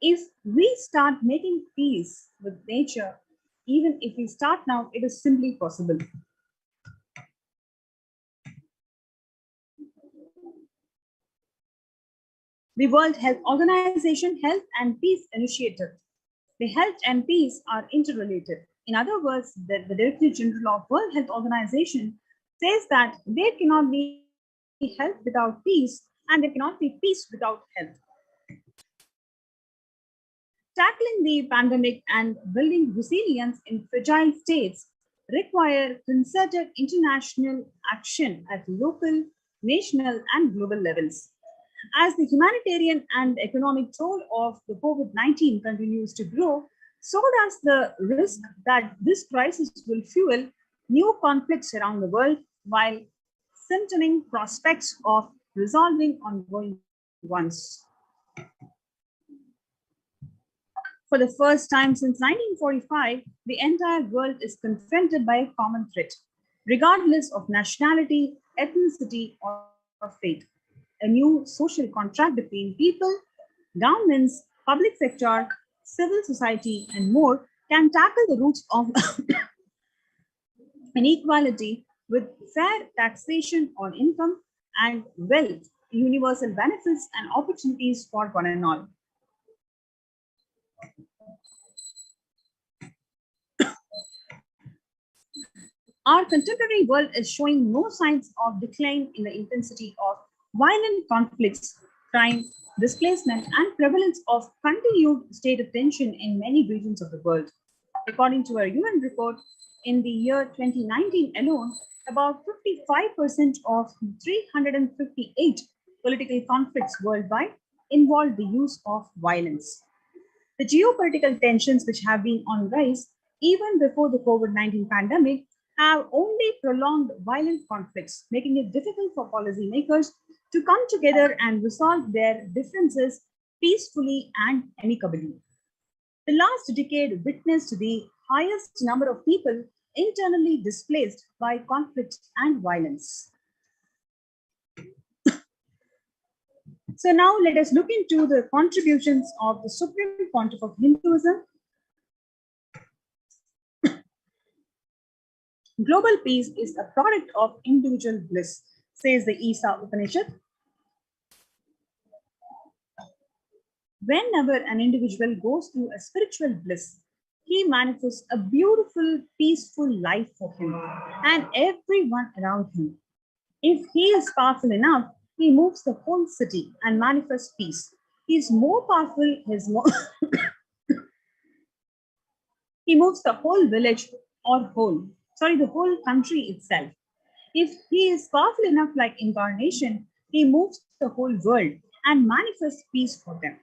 Speaker 13: if we start making peace with nature. Even if we start now, it is simply possible. The World Health Organization Health and Peace Initiative. The health and peace are interrelated. In other words, the Director General of World Health Organization says that there cannot be health without peace, and there cannot be peace without health. Tackling the pandemic and building resilience in fragile states require concerted international action at local, national, and global levels. As the humanitarian and economic toll of the COVID-19 continues to grow, so does the risk that this crisis will fuel new conflicts around the world while symptoming prospects of resolving ongoing ones. For the first time since 1945, the entire world is confronted by a common threat, regardless of nationality, ethnicity, or faith. A new social contract between people, governments, public sector, civil society, and more can tackle the roots of inequality with fair taxation on income and wealth, universal benefits, and opportunities for one and all. Our contemporary world is showing no signs of decline in the intensity of violent conflicts, crime, displacement, and prevalence of continued state of tension in many regions of the world. According to a UN report, in the year 2019 alone, about 55% of 358 political conflicts worldwide involved the use of violence. The geopolitical tensions, which have been on rise even before the COVID-19 pandemic, have only prolonged violent conflicts, making it difficult for policymakers to come together and resolve their differences peacefully and amicably. The last decade witnessed the highest number of people internally displaced by conflict and violence. So now let us look into the contributions of the Supreme Pontiff of Hinduism. Global peace is a product of individual bliss, says the Isa Upanishad. Whenever an individual goes through a spiritual bliss, he manifests a beautiful, peaceful life for him and everyone around him. If he is powerful enough, he moves the whole city and manifests peace. He is more powerful, he moves the whole village or the whole country itself. If he is powerful enough like incarnation, he moves the whole world and manifests peace for them.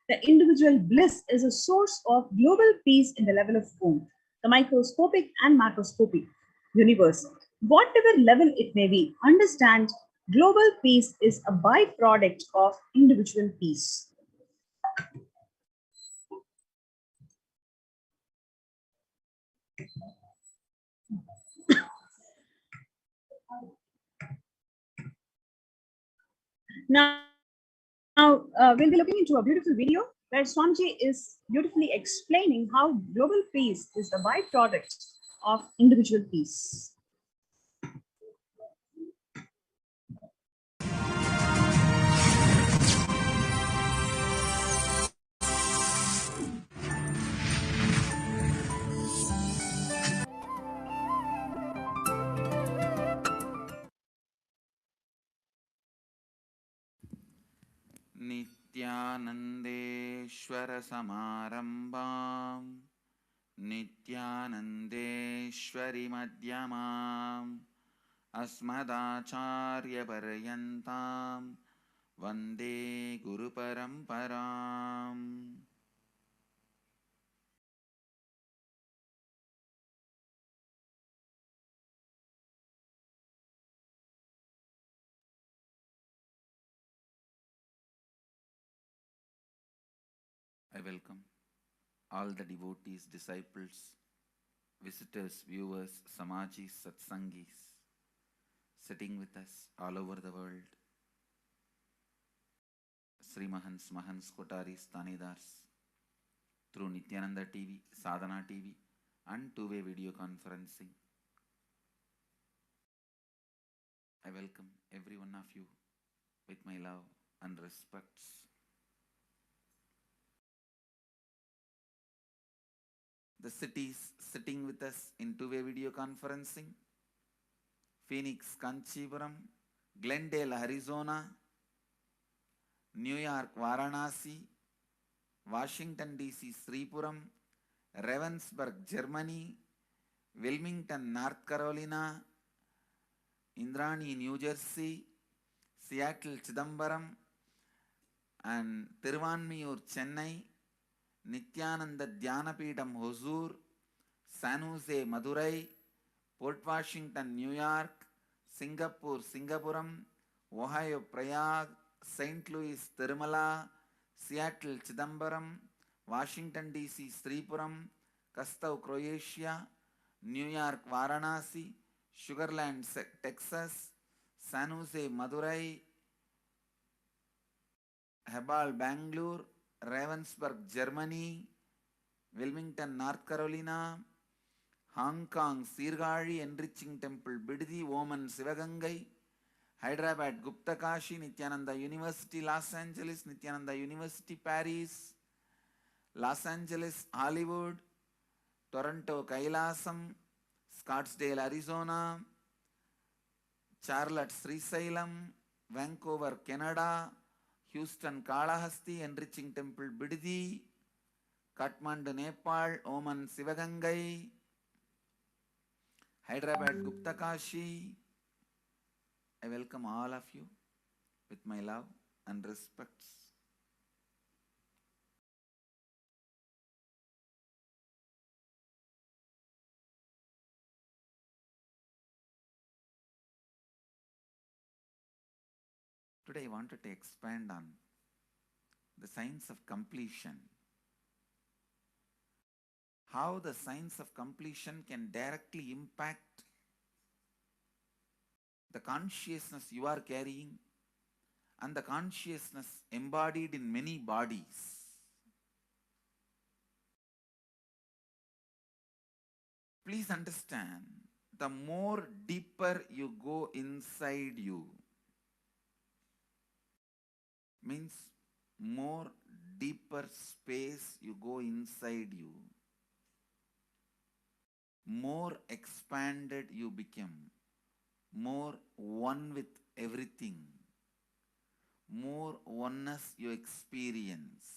Speaker 13: The individual bliss is a source of global peace in the level of form, the microscopic and macroscopic universe. Whatever level it may be, understand global peace is a byproduct of individual peace. Now, we'll be looking into a beautiful video where Swamiji is beautifully explaining how global peace is the byproduct of individual peace.
Speaker 4: नित्यानन्देश्वर समारम्भां नित्यानन्देश्वरि मध्यमाम् अस्मदाचार्यपर्यन्तां वन्दे गुरुपरम्पराम्. I welcome all the devotees, disciples, visitors, viewers, Samajis, Satsangis, sitting with us all over the world. Sri Mahans, Mahans, Kotaris, Tanidars, through Nithyananda TV, Sadhana TV, and two-way video conferencing. I welcome every one of you with my love and respects. The cities sitting with us in two-way video conferencing, Phoenix, Kanchipuram, Glendale, Arizona, New York, Varanasi, Washington, D.C., Sripuram, Ravensburg, Germany, Wilmington, North Carolina, Indrani, New Jersey, Seattle, Chidambaram, and Tiruvanmiyur, Chennai, Nithyananda Dhyanapidam, Hosur, San Jose, Madurai, Port Washington, New York, Singapore, Singapuram, Ohio, Prayag, St. Louis, Tirumala, Seattle, Chidambaram, Washington, D.C., Sripuram, Kastau, Croatia, New York, Varanasi, Sugarland, Texas, San Jose, Madurai, Hebal, Bangalore, Ravensburg, Germany, Wilmington, North Carolina, Hong Kong, Sirgari, Enriching Temple, Biddi, Oman, Sivagangai, Hyderabad, Guptakashi, Nithyananda University, Los Angeles, Nithyananda University, Paris, Los Angeles, Hollywood, Toronto, Kailasam, Scottsdale, Arizona, Charlotte, Srisailam, Vancouver, Canada, Houston, Kalahasti, Enriching Temple, Biddi, Kathmandu, Nepal, Oman, Sivagangai, Hyderabad, Guptakashi. I welcome all of you with my love and respects. Today I wanted to expand on the science of completion. How the science of completion can directly impact the consciousness you are carrying and the consciousness embodied in many bodies. Please understand, the more deeper you go inside you, means more deeper space you go inside you, more expanded you become, more one with everything, more oneness you experience.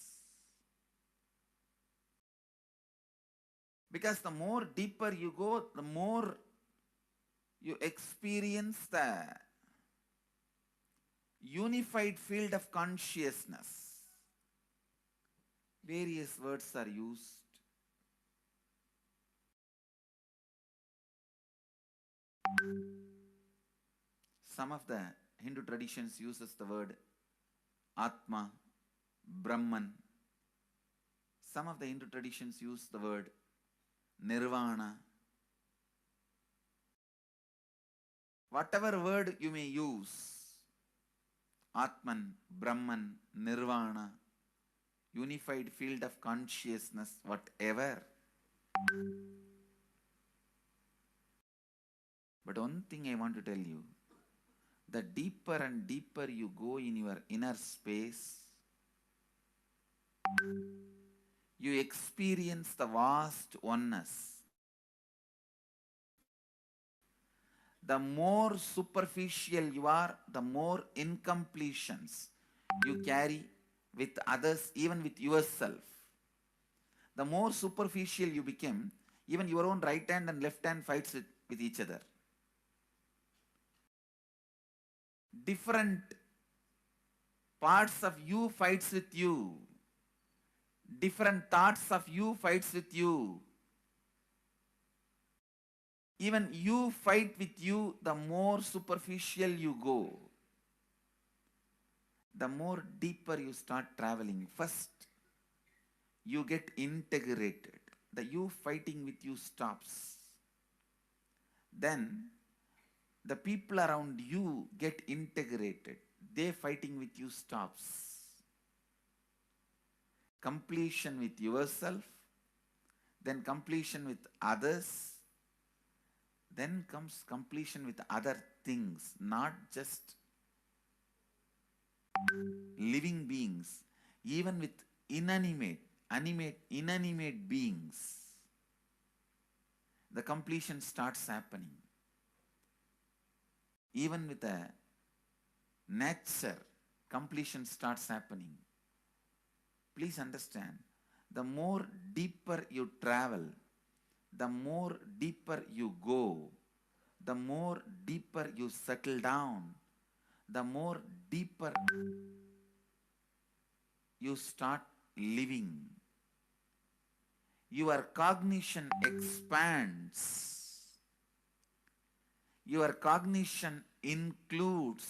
Speaker 4: Because the more deeper you go, the more you experience the unified field of consciousness. Various words are used. Some of the Hindu traditions uses the word Atma, Brahman. Some of the Hindu traditions use the word Nirvana. Whatever word you may use, Atman, Brahman, Nirvana, unified field of consciousness, whatever. But one thing I want to tell you, the deeper and deeper you go in your inner space, you experience the vast oneness. The more superficial you are, the more incompletions you carry with others, even with yourself. The more superficial you become, even your own right hand and left hand fights with each other. Different parts of you fights with you. Different thoughts of you fights with you. Even you fight with you, the more superficial you go, the more deeper you start traveling. First, you get integrated. The you fighting with you stops. Then, the people around you get integrated. They fighting with you stops. Completion with yourself, then completion with others, then comes completion with other things, not just living beings, even with inanimate beings. The completion starts happening. even with a nature, completion starts happening. Please understand, the more deeper you travel, the more deeper you go, the more deeper you settle down, the more deeper you start living. Your cognition expands. Your cognition includes.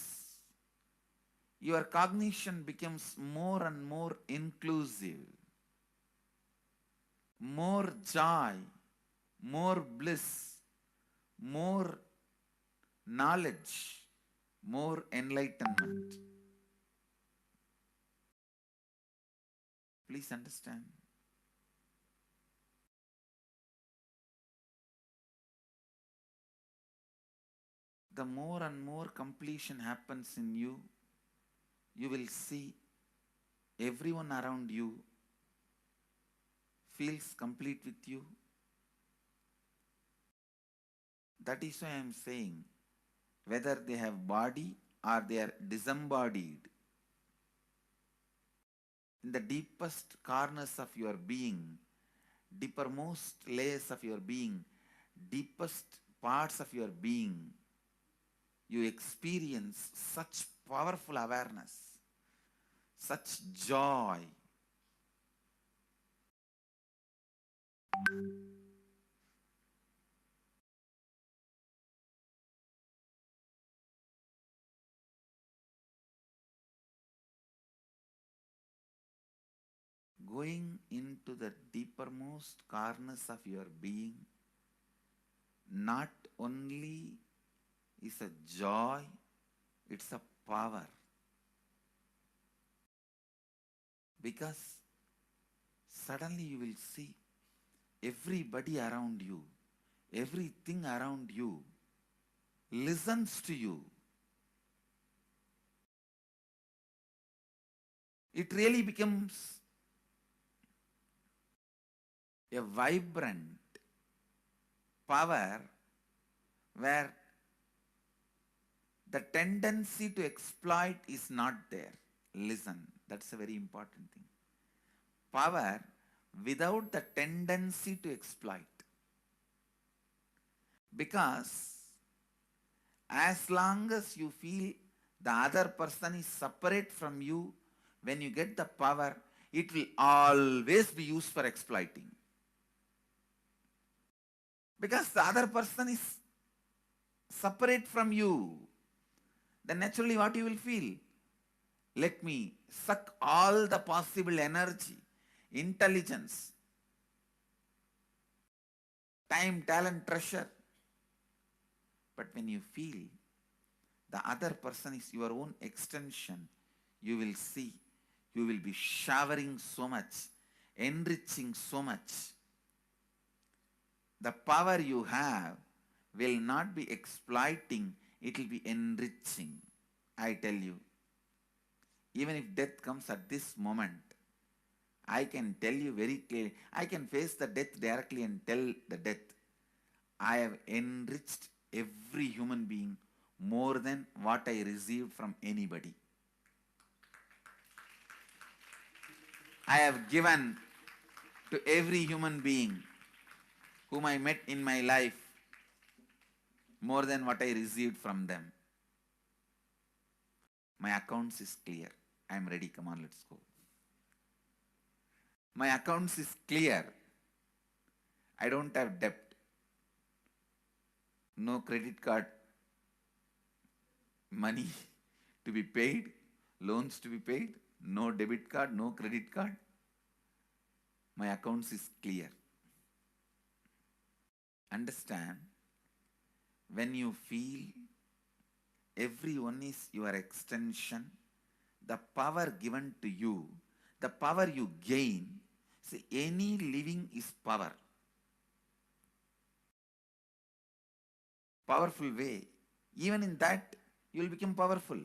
Speaker 4: Your cognition becomes more and more inclusive. More joy, more bliss, more knowledge, more enlightenment. Please understand. The more and more completion happens in you, you will see everyone around you feels complete with you. That is why I am saying, whether they have body or they are disembodied, in the deepest corners of your being, deepermost layers of your being, deepest parts of your being, you experience such powerful awareness, such joy. Going into the deepermost corners of your being not only is a joy, it's a power. Because suddenly you will see everybody around you, everything around you listens to you. It really becomes a vibrant power where the tendency to exploit is not there. Listen, that's a very important thing. Power without the tendency to exploit. Because as long as you feel the other person is separate from you, when you get the power, it will always be used for exploiting. Because the other person is separate from you, then naturally what you will feel? Let me suck all the possible energy, intelligence, time, talent, treasure. But when you feel the other person is your own extension, you will see, you will be showering so much, enriching so much. The power you have will not be exploiting, it will be enriching. I tell you, even if death comes at this moment, I can tell you very clearly, I can face the death directly and tell the death, I have enriched every human being more than what I received from anybody. I have given to every human being whom I met in my life more than what I received from them. My accounts is clear. I am ready. Come on, let's go. My accounts is clear. I don't have debt. No credit card money to be paid, loans to be paid, no debit card, no credit card. My accounts is clear. Understand, when you feel everyone is your extension, the power given to you, the power you gain, see, any living is power. Powerful way. Even in that, you will become powerful.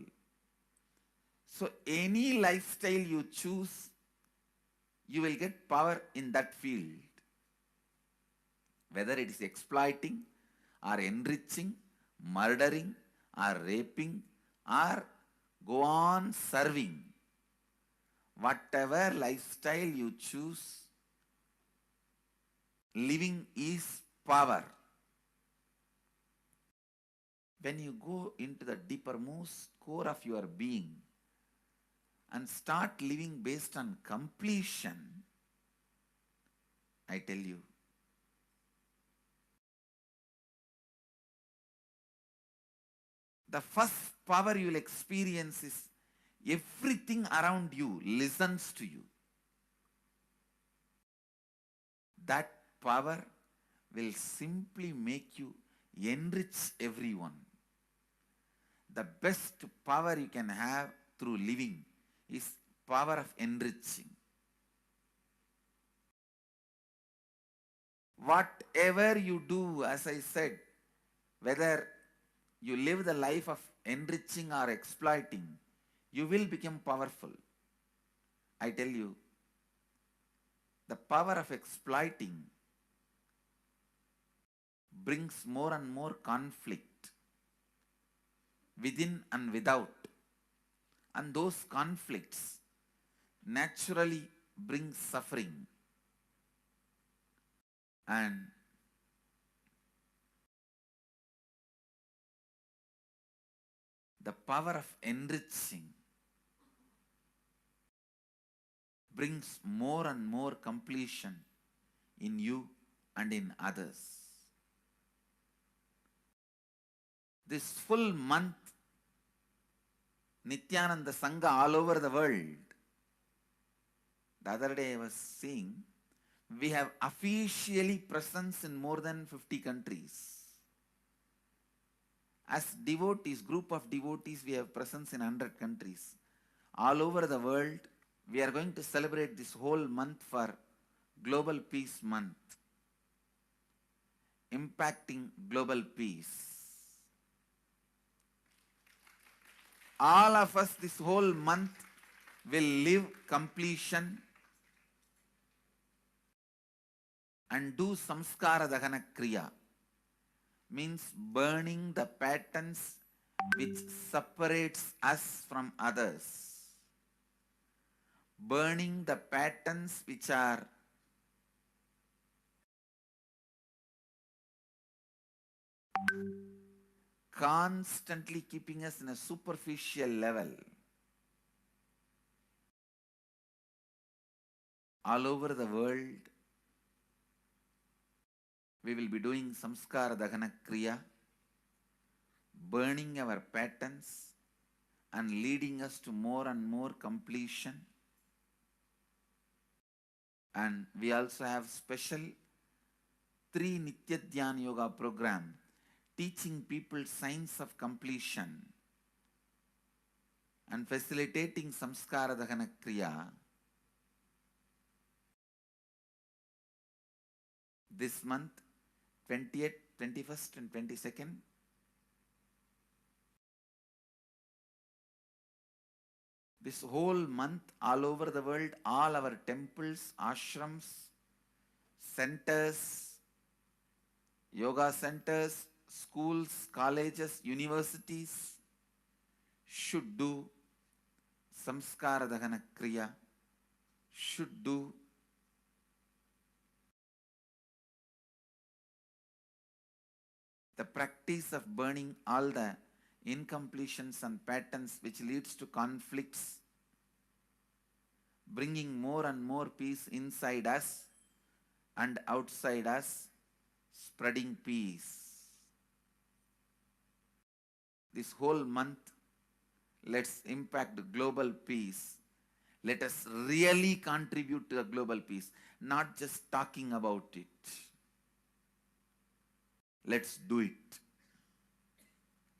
Speaker 4: So any lifestyle you choose, you will get power in that field. Whether it is exploiting or enriching, murdering or raping or go on serving. Whatever lifestyle you choose, living is power. When you go into the deepermost core of your being and start living based on completion, I tell you, the first power you will experience is everything around you listens to you. That power will simply make you enrich everyone. The best power you can have through living is power of enriching. Whatever you do, as I said, whether you live the life of enriching or exploiting, you will become powerful. I tell you, the power of exploiting brings more and more conflict within and without. And those conflicts naturally bring suffering. And the power of enriching brings more and more completion in you and in others. This full month, Nithyananda Sangha all over the world. The other day I was seeing, we have officially presence in more than 50 countries. As devotees, group of devotees, we have presence in 100 countries. All over the world, we are going to celebrate this whole month for Global Peace Month, impacting global peace. All of us this whole month will live completion and do samskara dahana kriya, means burning the patterns which separates us from others. Burning the patterns which are constantly keeping us in a superficial level. All over the world, we will be doing samskara dahana kriya, burning our patterns and leading us to more and more completion. And we also have special 3 Nitya Dhyana Yoga program teaching people science of completion and facilitating samskara dahana kriya. This month, 20th, 21st and 22nd, this whole month, all over the world, all our temples, ashrams, centers, yoga centers, schools, colleges, universities should do samskara dahana kriya, should do the practice of burning all the incompletions and patterns which leads to conflicts, bringing more and more peace inside us and outside us, spreading peace. This whole month, let's impact global peace. Let us really contribute to the global peace, not just talking about it. Let's do it.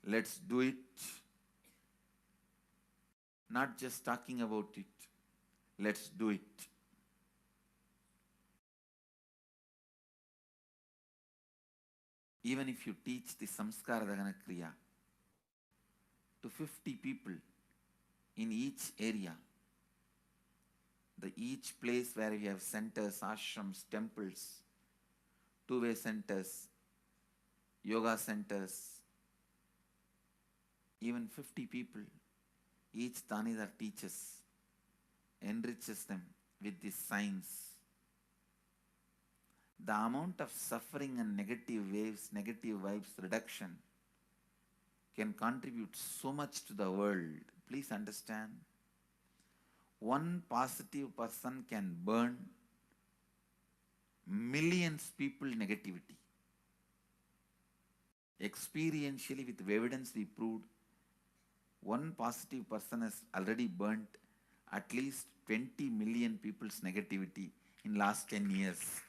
Speaker 4: Let's do it. Not just talking about it. Let's do it. Even if you teach the samskara dahana kriya to 50 people in each area, each place where we have centers, ashrams, temples, two-way centers, yoga centers, even 50 people, each Tanidar teaches, enriches them with this science. The amount of suffering and negative waves, negative vibes reduction can contribute so much to the world. Please understand. One positive person can burn millions people negativity. Experientially, with evidence we proved, one positive person has already burnt at least 20 million people's negativity in last 10 years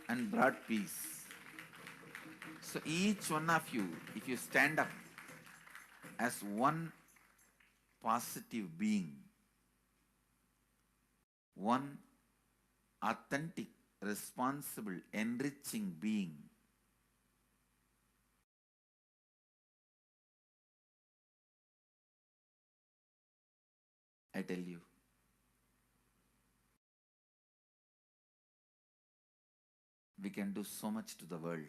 Speaker 4: and brought peace. So each one of you, if you stand up as one positive being, one authentic, responsible, enriching being, I tell you, we can do so much to the world.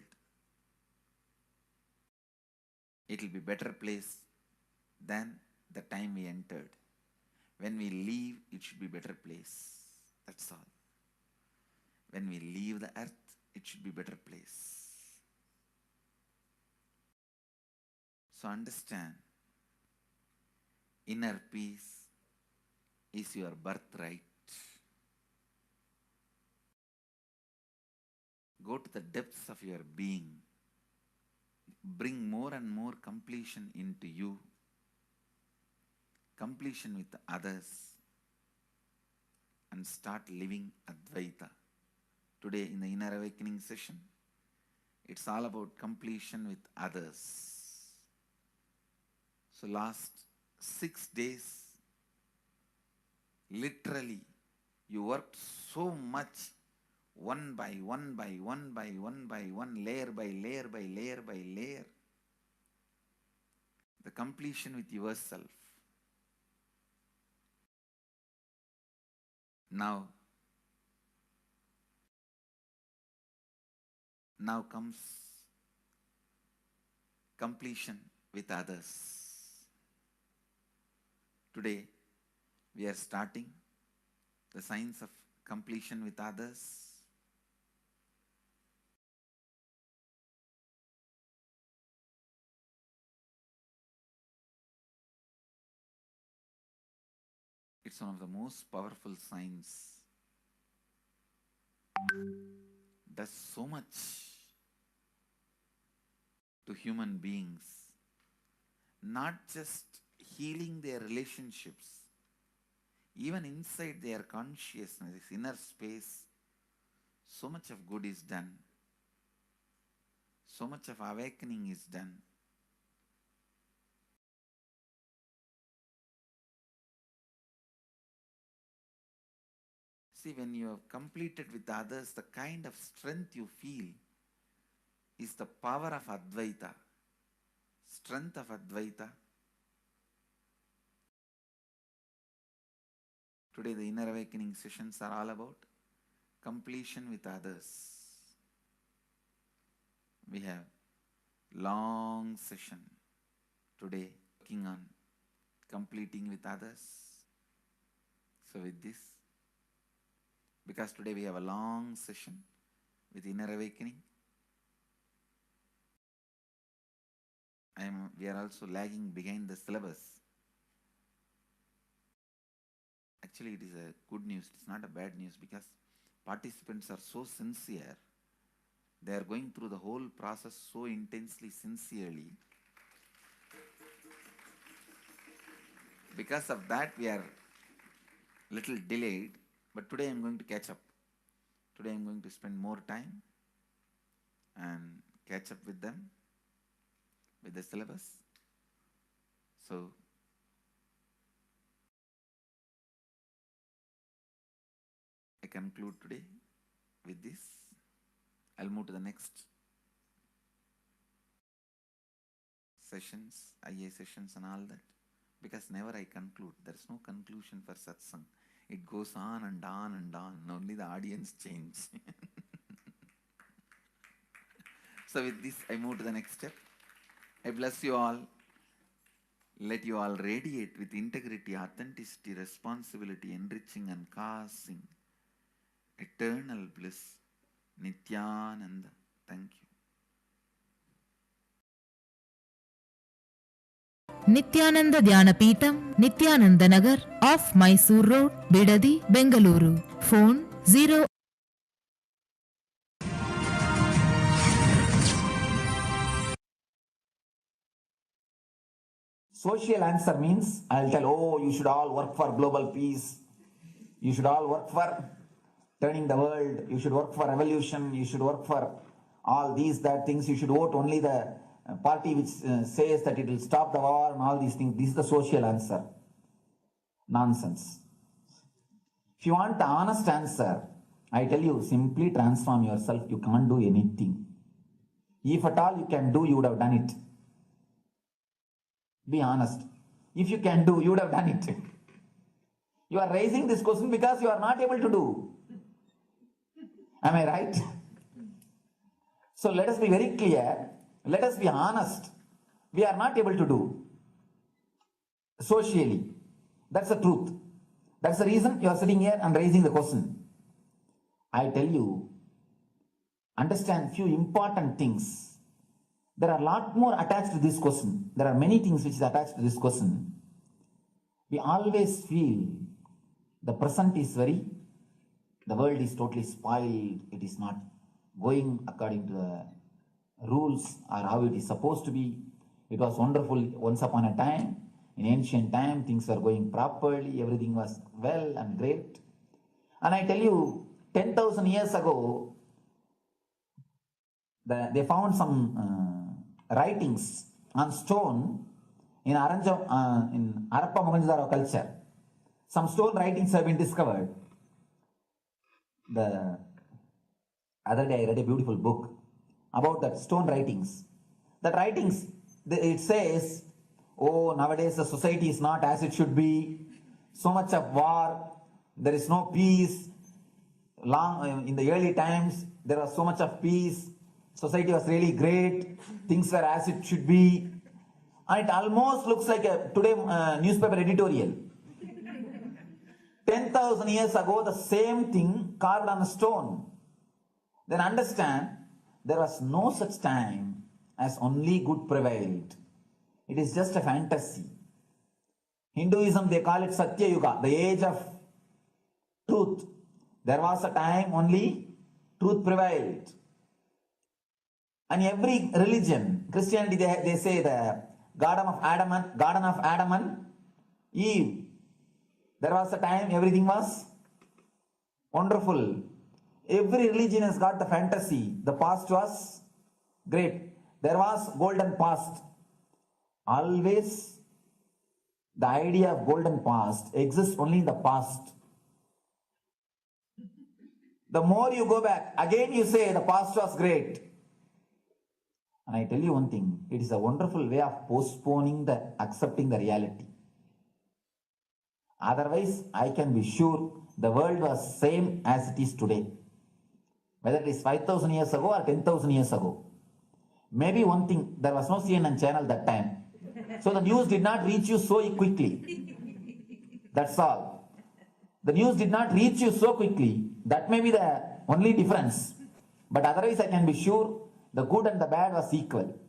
Speaker 4: It will be a better place than the time we entered. When we leave, it should be a better place. That's all. When we leave the earth, it should be a better place. So understand, inner peace is your birthright. Go to the depths of your being. Bring more and more completion into you. Completion with others. And start living Advaita. Today in the Inner Awakening session, it's all about completion with others. So last 6 days, literally, you worked so much, one by one by one by one by one, layer by layer by layer by layer. The completion with yourself. Now comes completion with others. Today, we are starting the science of completion with others. It's one of the most powerful science. Does so much to human beings, not just healing their relationships, even inside their consciousness, this inner space, so much of good is done. So much of awakening is done. See, when you have completed with others, the kind of strength you feel is the power of Advaita. Strength of Advaita. Today the Inner Awakening sessions are all about completion with others. We have long session today working on completing with others. So with this, because today we have a long session with Inner Awakening, we are also lagging behind the syllabus. Actually, it is a good news. It's not a bad news because participants are so sincere. They are going through the whole process so intensely, sincerely. Because of that, we are little delayed. But today I am going to catch up. Today I am going to spend more time and catch up with them, with the syllabus. So, I conclude today with this. I'll move to the next sessions, IA sessions and all that. Because never I conclude. There is no conclusion for satsang. It goes on and on and on. Only the audience change. So with this, I move to the next step. I bless you all. Let you all radiate with integrity, authenticity, responsibility, enriching and causing eternal bliss. Nithyananda. Thank you.
Speaker 10: Nithyananda Dhyanapitham, Nithyananda Nagar, off Mysore Road, Bidadi, Bengaluru. Phone 0.
Speaker 4: Social answer means I'll tell, oh, you should all work for global peace. You should all work for turning the world. You should work for revolution. You should work for all these, that things. You should vote only the party which says that it will stop the war and all these things. This is the social answer. Nonsense. If you want the honest answer, I tell you, simply transform yourself. You can't do anything. If at all you can do, you would have done it. Be honest. If you can do, you would have done it. You are raising this question because you are not able to do. Am I right? So let us be very clear. Let us be honest. We are not able to do socially. That's the truth. That's the reason you are sitting here and raising the question. I tell you, understand few important things. There are a lot more attached to this question. There are many things which is attached to this question. We always feel the present is the world is totally spoiled. It is not going according to the rules or how it is supposed to be. It was wonderful once upon a time. In ancient time, things were going properly. Everything was well and great. And I tell you, 10,000 years ago, they found some writings on stone in Harappa Mohenjo-daro culture. Some stone writings have been discovered. The other day I read a beautiful book about that stone writings. That writings, it says, oh, nowadays the society is not as it should be. So much of war, there is no peace. In the early times, there was so much of peace. Society was really great. Things were as it should be. And it almost looks like a today newspaper editorial. 10,000 years ago, the same thing carved on a stone. Then understand, there was no such time as only good prevailed. It is just a fantasy. Hinduism, they call it Satya Yuga, the age of truth. There was a time only truth prevailed. And every religion, Christianity, they say the Garden of Adam and Eve. There was a time everything was wonderful. Every religion has got the fantasy. The past was great. There was golden past. Always the idea of golden past exists only in the past. The more you go back, again you say the past was great. And I tell you one thing, it is a wonderful way of postponing accepting the reality. Otherwise, I can be sure the world was same as it is today. Whether it is 5,000 years ago or 10,000 years ago. Maybe one thing, there was no CNN channel that time. So the news did not reach you so quickly. That's all. The news did not reach you so quickly. That may be the only difference. But otherwise, I can be sure the good and the bad was equal.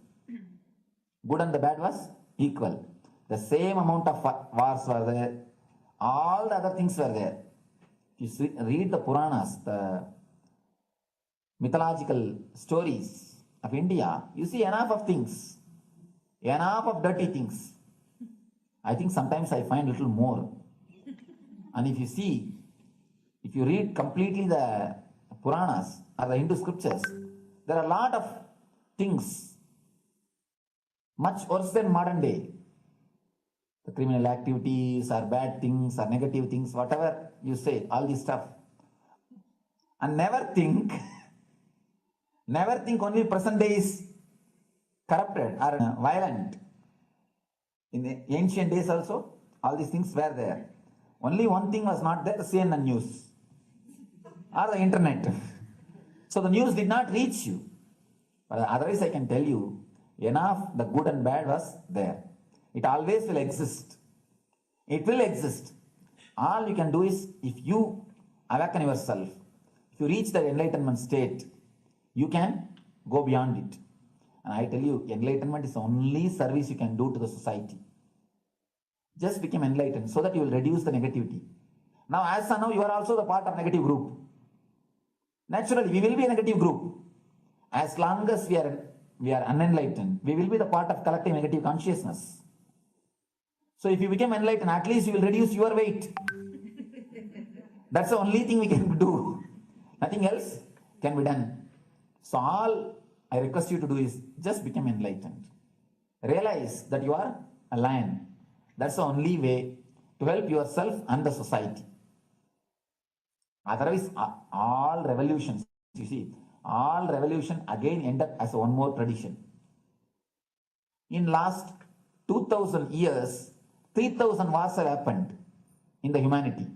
Speaker 4: Good and the bad was equal. The same amount of wars were there. All the other things were there. If you read the Puranas, the mythological stories of India, you see enough of things. Enough of dirty things. I think sometimes I find a little more. And if you read completely the Puranas or the Hindu scriptures, there are a lot of things much worse than modern day. The criminal activities or bad things or negative things, whatever you say, all this stuff. And never think only present day is corrupted or violent. In the ancient days also, all these things were there. Only one thing was not there, the CNN news or the internet. So the news did not reach you. But otherwise I can tell you, Enough, the good and bad was there. It always will exist. It will exist. All you can do is, if you awaken yourself, if you reach the enlightenment state, you can go beyond it. And I tell you, enlightenment is the only service you can do to the society. Just become enlightened so that you will reduce the negativity. Now, as of now, you are also the part of negative group. Naturally, we will be a negative group. As long as we are unenlightened, we will be the part of collective negative consciousness. So if you become enlightened, at least you will reduce your weight. That's the only thing we can do. Nothing else can be done. So all I request you to do is just become enlightened. Realize that you are a lion. That's the only way to help yourself and the society. Otherwise, all revolutions, you see, all revolution again end up as one more tradition. In last 2000 years, 3000 wars have happened in the humanity.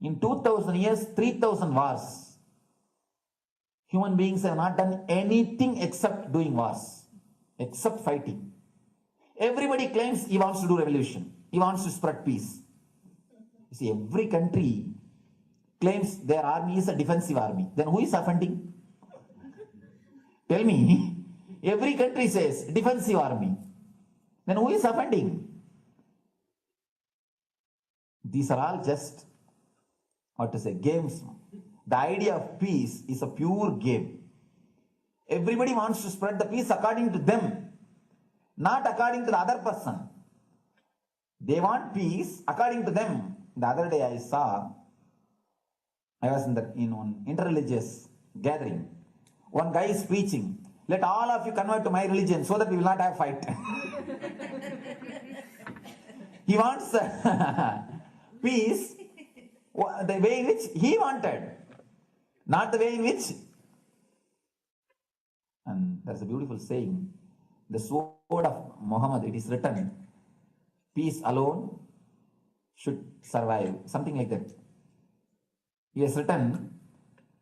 Speaker 4: In 2000 years, 3000 wars. Human beings have not done anything except doing wars, except fighting. Everybody claims he wants to do revolution. He wants to spread peace. You see, every country claims their army is a defensive army. Then who is offending? Tell me. Every country says defensive army. Then who is offending? These are all just, games. The idea of peace is a pure game. Everybody wants to spread the peace according to them, not according to the other person. They want peace according to them. The other day I was in one interreligious gathering. One guy is preaching, let all of you convert to my religion so that we will not have fight. He wants peace the way in which he wanted, not the way in which. And there's a beautiful saying, the sword of Muhammad, it is written, peace alone should survive, something like that. He has written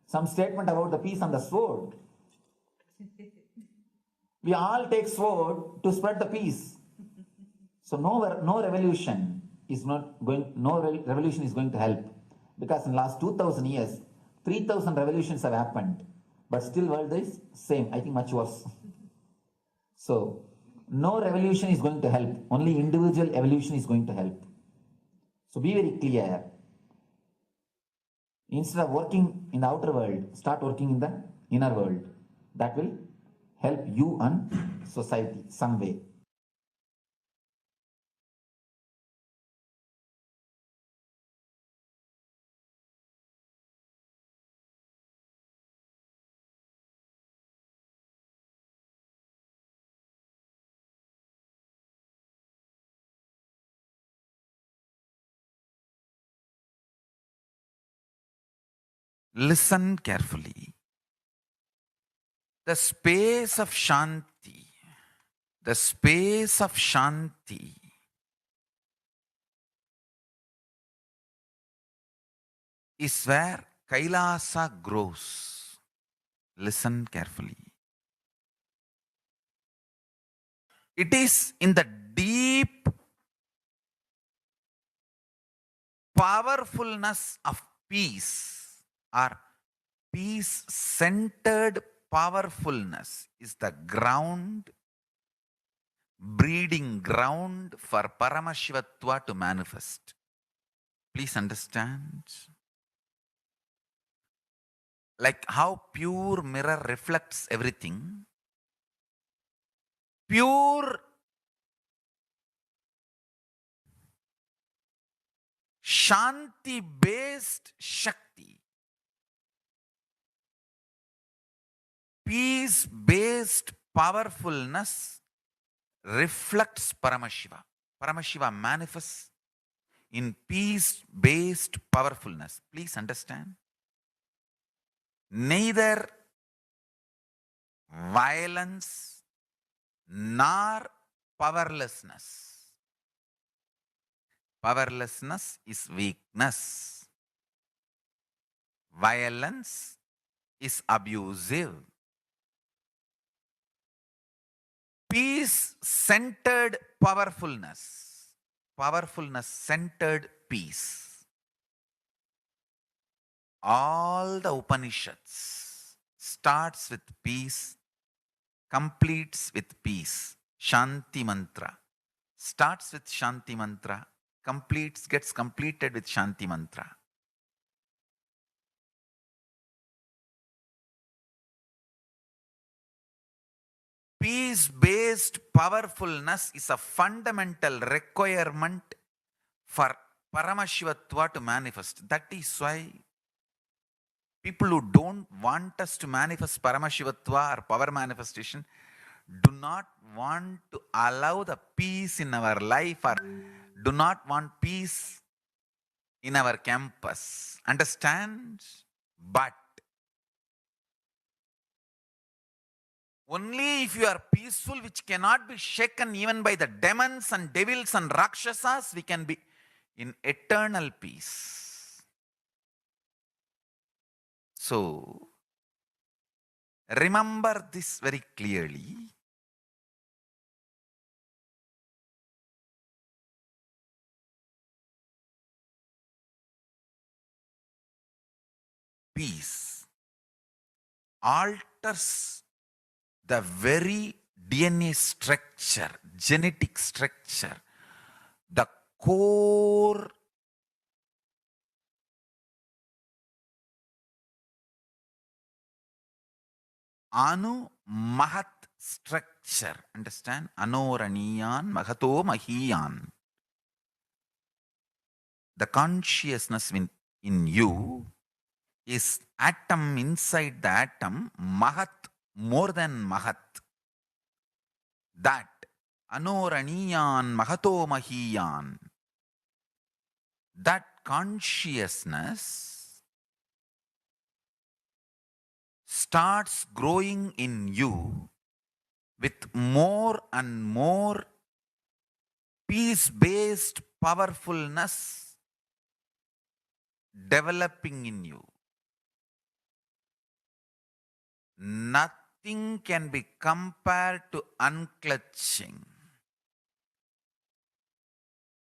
Speaker 4: some statement about the peace on the sword. We all take sword to spread the peace. So no revolution is going to help, because in last 2000 years, 3000 revolutions have happened, but still world is same, I think much worse. So no revolution is going to help, only individual evolution is going to help. So be very clear. Instead of working in the outer world, start working in the inner world. That will help you and society some way.
Speaker 12: Listen carefully. The space of Shanti, is where Kailasa grows. Listen carefully. It is in the deep powerfulness of peace, or peace-centered powerfulness is the ground, breeding ground for Paramashivatva to manifest. Please understand. Like how pure mirror reflects everything, pure Shanti-based Shakti, peace-based powerfulness reflects Paramashiva. Paramashiva manifests in peace-based powerfulness. Please understand. Neither violence nor powerlessness. Powerlessness is weakness. Violence is abusive. Peace-centered powerfulness. Powerfulness-centered peace. All the Upanishads starts with peace, completes with peace. Shanti mantra. Starts with Shanti mantra, gets completed with Shanti mantra. Peace-based powerfulness is a fundamental requirement for Paramashivatva to manifest. That is why people who don't want us to manifest Paramashivatva or power manifestation do not want to allow the peace in our life or do not want peace in our campus. Understand? But only if you are peaceful, which cannot be shaken even by the demons and devils and rakshasas, we can be in eternal peace. So, remember this very clearly. Peace alters the very DNA structure, genetic structure, the core Anu Mahat structure. Understand? Anoraniyan Mahato Mahiyan. The consciousness in you is atom inside the atom, Mahat, more than Mahat. That Anoraniyan Mahato Mahiyan. That consciousness starts growing in you with more and more peace-based powerfulness developing in you. Nothing can be compared to unclutching.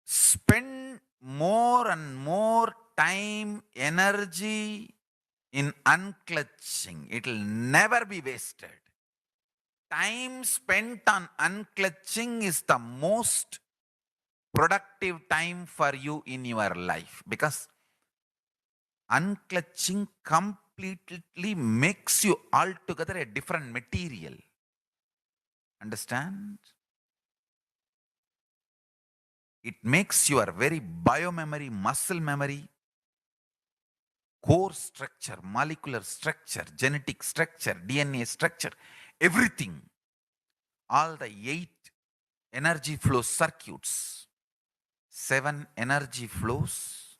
Speaker 12: Spend more and more time, energy in unclutching. It will never be wasted. Time spent on unclutching is the most productive time for you in your life, because unclutching completely makes you altogether a different material. Understand? It makes your very biomemory, muscle memory, core structure, molecular structure, genetic structure, DNA structure, everything, all the 8 energy flow circuits, 7 energy flows,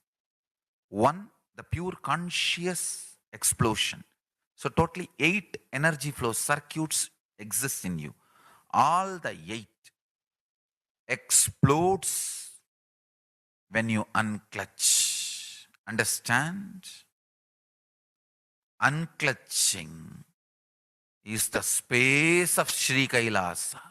Speaker 12: 1 the pure conscious explosion. So totally 8 energy flow circuits exist in you. All the 8 explodes when you unclutch. Understand? Unclutching is the space of Sri Kailasa.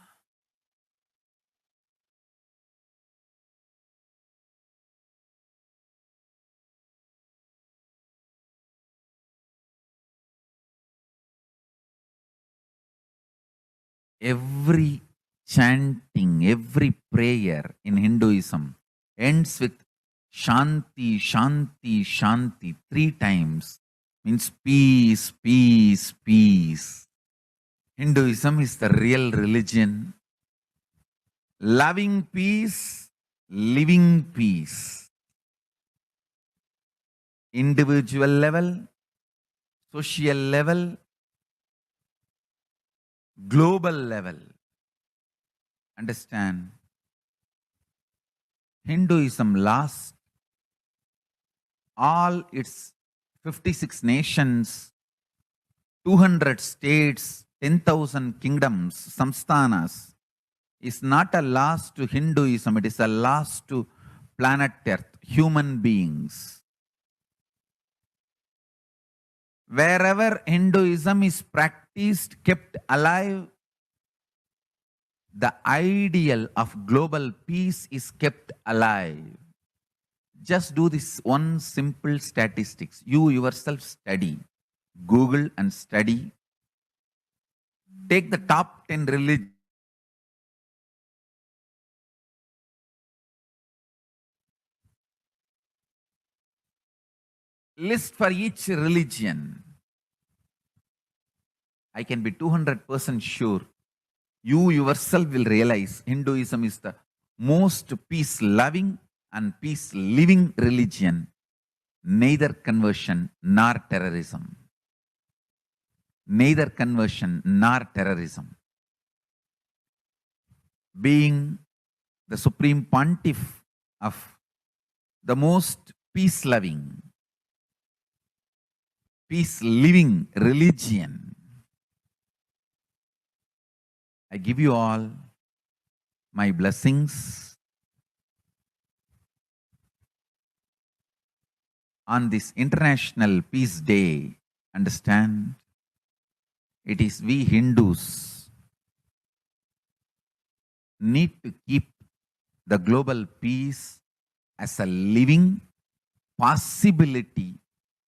Speaker 12: Every chanting, every prayer in Hinduism ends with Shanti, Shanti, Shanti 3 times. Means peace, peace, peace. Hinduism is the real religion. Loving peace, living peace. Individual level, social level, global level. Understand? Hinduism lost all its 56 nations, 200 states, 10,000 kingdoms, samsthanas, is not a loss to Hinduism, it is a loss to planet Earth, human beings. Wherever Hinduism is practiced, kept alive,
Speaker 4: the ideal of global peace is kept alive. Just do this one simple statistics. You yourself study. Google and study. Take the top 10 religions. List for each religion. I can be 200% sure. You yourself will realize Hinduism is the most peace-loving and peace-living religion. Neither conversion nor terrorism. Neither conversion nor terrorism. Being the supreme pontiff of the most peace-loving, peace-living religion, I give you all my blessings on this International Peace Day. Understand, it is we Hindus need to keep the global peace as a living possibility,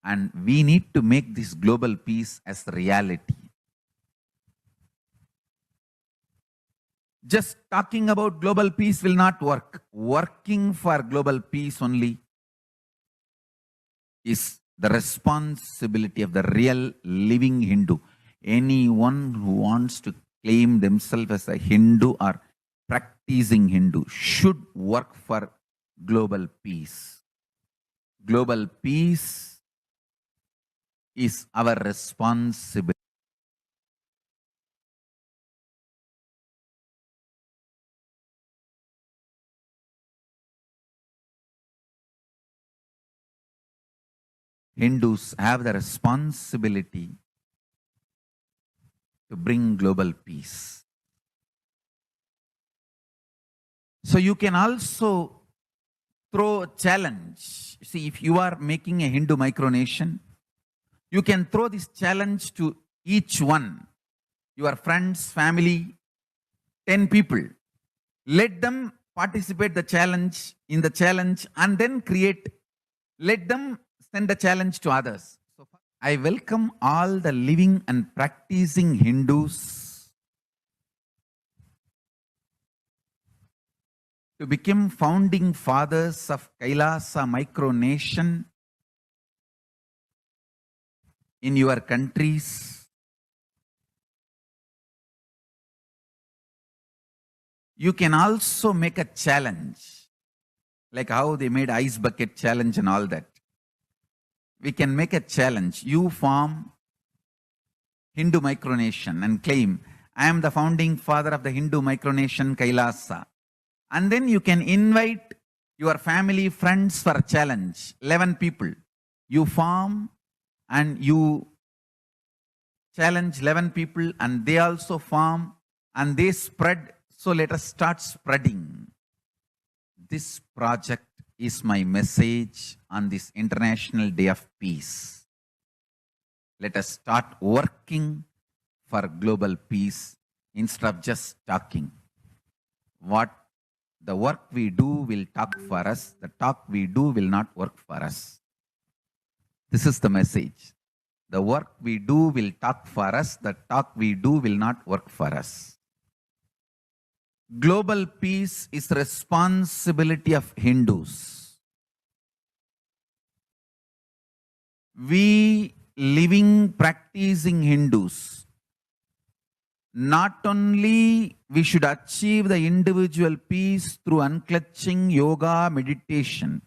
Speaker 4: and we need to make this global peace as reality. Just talking about global peace will not work. Working for global peace only is the responsibility of the real living Hindu. Anyone who wants to claim themselves as a Hindu or practicing Hindu should work for global peace. Global peace is our responsibility. Hindus have the responsibility to bring global peace. So you can also throw a challenge. See, if you are making a Hindu micronation, you can throw this challenge to each one, your friends, family, 10 people. Let them participate in the challenge and then create. Let them send a challenge to others. So I welcome all the living and practicing Hindus to become founding fathers of Kailasa micronation in your countries. You can also make a challenge, like how they made ice bucket challenge and all that. We can make a challenge. You form Hindu micronation and claim, I am the founding father of the Hindu micronation Kailasa. And then you can invite your family, friends for a challenge. 11 people. You form and you challenge 11 people and they also form and they spread. So let us start spreading. This project is my message on this International Day of Peace. Let us start working for global peace instead of just talking. What the work we do will talk for us. The talk we do will not work for us. This is the message. The work we do will talk for us. The talk we do will not work for us. Global peace is the responsibility of Hindus. We living, practicing Hindus, not only we should achieve the individual peace through unclutching, yoga, meditation,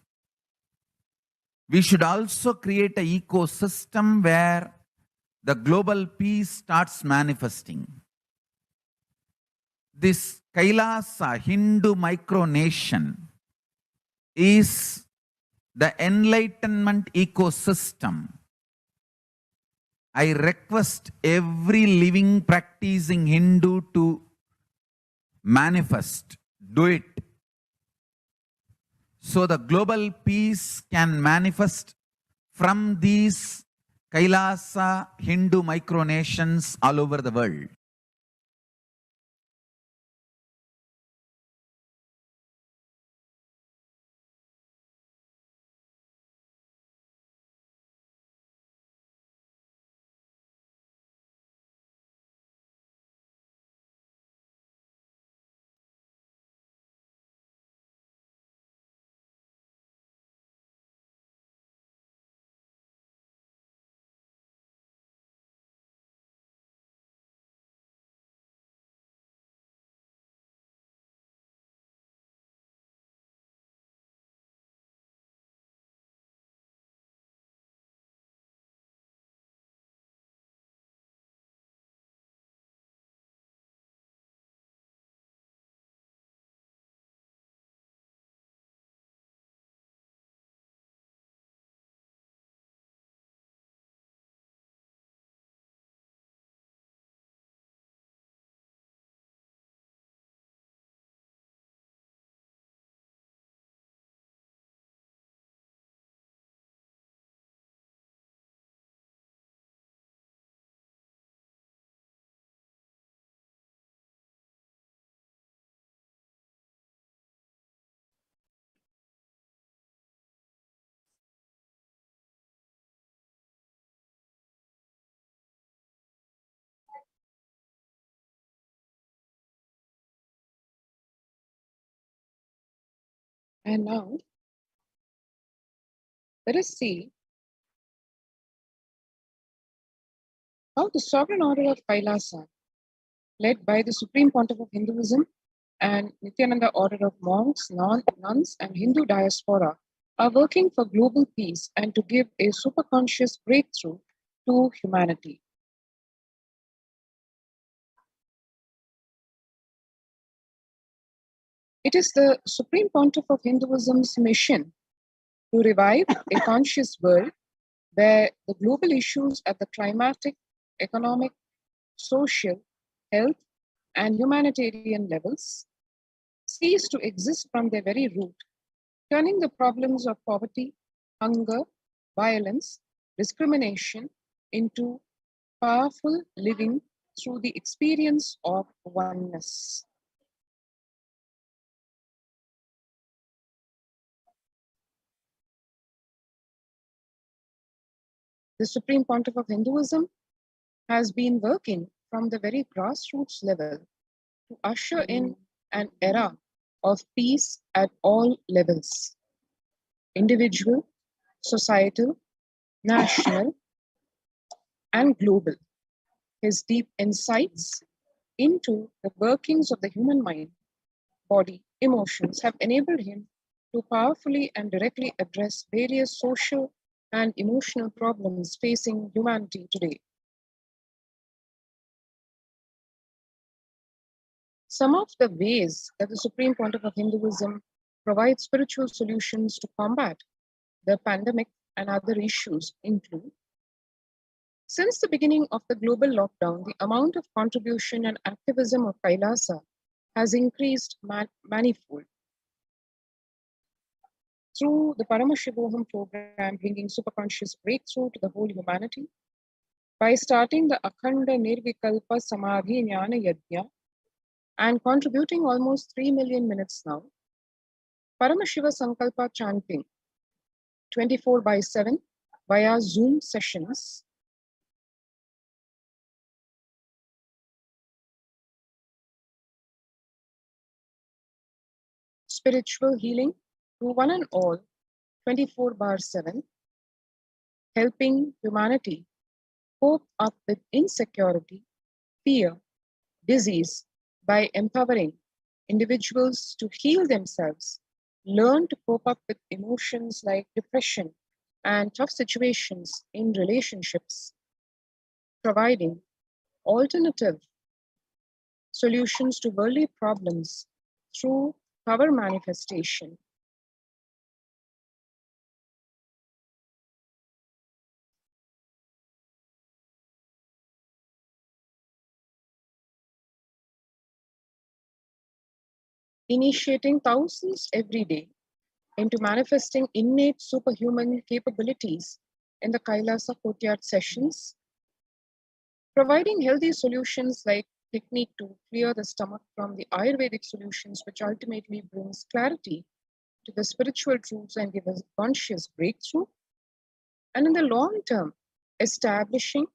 Speaker 4: we should also create an ecosystem where the global peace starts manifesting. This Kailasa Hindu micronation is the enlightenment ecosystem. I request every living practicing Hindu to manifest, do it. So the global peace can manifest from these Kailasa Hindu micronations all over the world.
Speaker 14: And now, let us see how the sovereign order of Kailasa, led by the Supreme Pontiff of Hinduism and Nithyananda order of monks, nuns, and Hindu diaspora, are working for global peace and to give a superconscious breakthrough to humanity. It is the Supreme Pontiff of Hinduism's mission to revive a conscious world where the global issues at the climatic, economic, social, health, and humanitarian levels cease to exist from their very root, turning the problems of poverty, hunger, violence, discrimination into powerful living through the experience of oneness. The Supreme Pontiff of Hinduism has been working from the very grassroots level to usher in an era of peace at all levels: individual, societal, national, and global. His deep insights into the workings of the human mind, body, emotions have enabled him to powerfully and directly address various social and emotional problems facing humanity today. Some of the ways that the Supreme Pontiff of Hinduism provides spiritual solutions to combat the pandemic and other issues include: since the beginning of the global lockdown, the amount of contribution and activism of Kailasa has increased manifold. Through the Paramashivoham program, bringing superconscious breakthrough to the whole humanity, by starting the Akhanda Nirvikalpa Samadhi Jnana Yajna and contributing almost 3 million minutes now, Paramashiva Sankalpa chanting 24/7 via Zoom sessions, spiritual healing to one and all 24/7, helping humanity cope up with insecurity, fear, disease by empowering individuals to heal themselves, learn to cope up with emotions like depression and tough situations in relationships, providing alternative solutions to worldly problems through power manifestation. Initiating thousands every day into manifesting innate superhuman capabilities in the Kailasa courtyard sessions, providing healthy solutions like technique to clear the stomach from the Ayurvedic solutions, which ultimately brings clarity to the spiritual truths and give us conscious breakthrough, and in the long term, establishing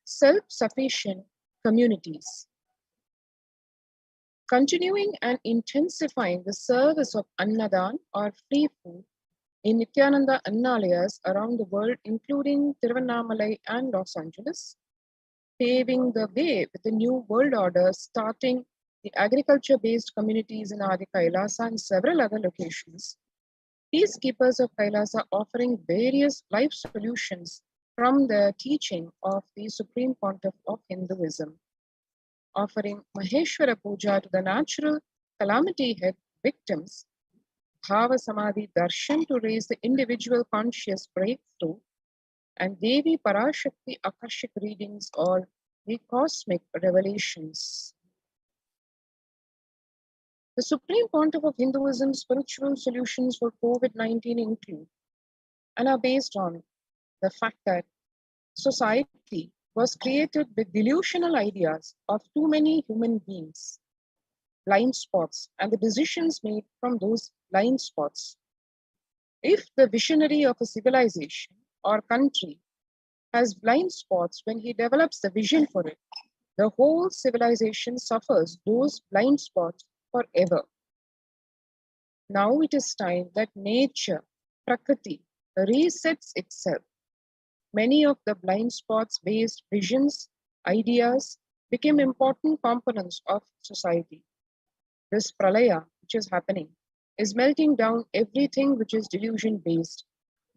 Speaker 14: self-sufficient communities. Continuing and intensifying the service of Annadan or free food in Nithyananda Annalayas around the world, including Tiruvannamalai and Los Angeles, paving the way with the new world order, starting the agriculture-based communities in Adi Kailasa and several other locations. Peacekeepers of Kailasa offering various life solutions from the teaching of the Supreme Pontiff of Hinduism, offering Maheshwara Puja to the natural calamity head victims, Bhava Samadhi Darshan to raise the individual conscious breakthrough, and Devi Parashakti Akashic readings or the cosmic revelations. The Supreme Pontiff of Hinduism's spiritual solutions for COVID-19 include and are based on the fact that society was created with delusional ideas of too many human beings, blind spots, and the decisions made from those blind spots. If the visionary of a civilization or country has blind spots when he develops the vision for it, the whole civilization suffers those blind spots forever. Now it is time that nature, Prakriti, resets itself. Many of the blind spots based visions, ideas became important components of society. This pralaya, which is happening, is melting down everything which is delusion based.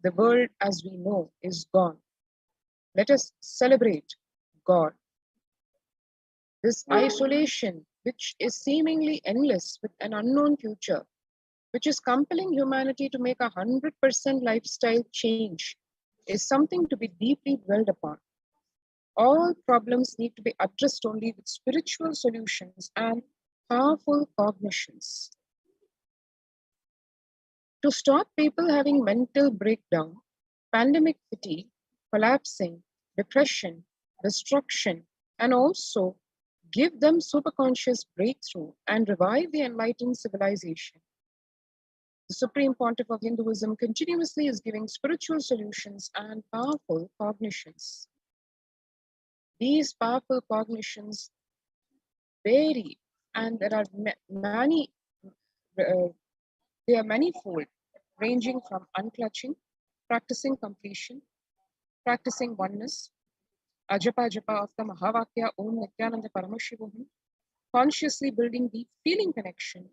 Speaker 14: The world as we know is gone. Let us celebrate God. This isolation, which is seemingly endless with an unknown future, which is compelling humanity to make 100% lifestyle change, is something to be deeply dwelled upon. All problems need to be addressed only with spiritual solutions and powerful cognitions. To stop people having mental breakdown, pandemic fatigue, collapsing, depression, destruction, and also give them superconscious breakthrough and revive the enlightened civilization. The Supreme Pontiff of Hinduism continuously is giving spiritual solutions and powerful cognitions. These powerful cognitions vary, and there are many. They are manifold, ranging from unclutching, practicing completion, practicing oneness, ajapa japa of the Mahavakya Om Nithyananda Paramashivoham, consciously building deep feeling connection,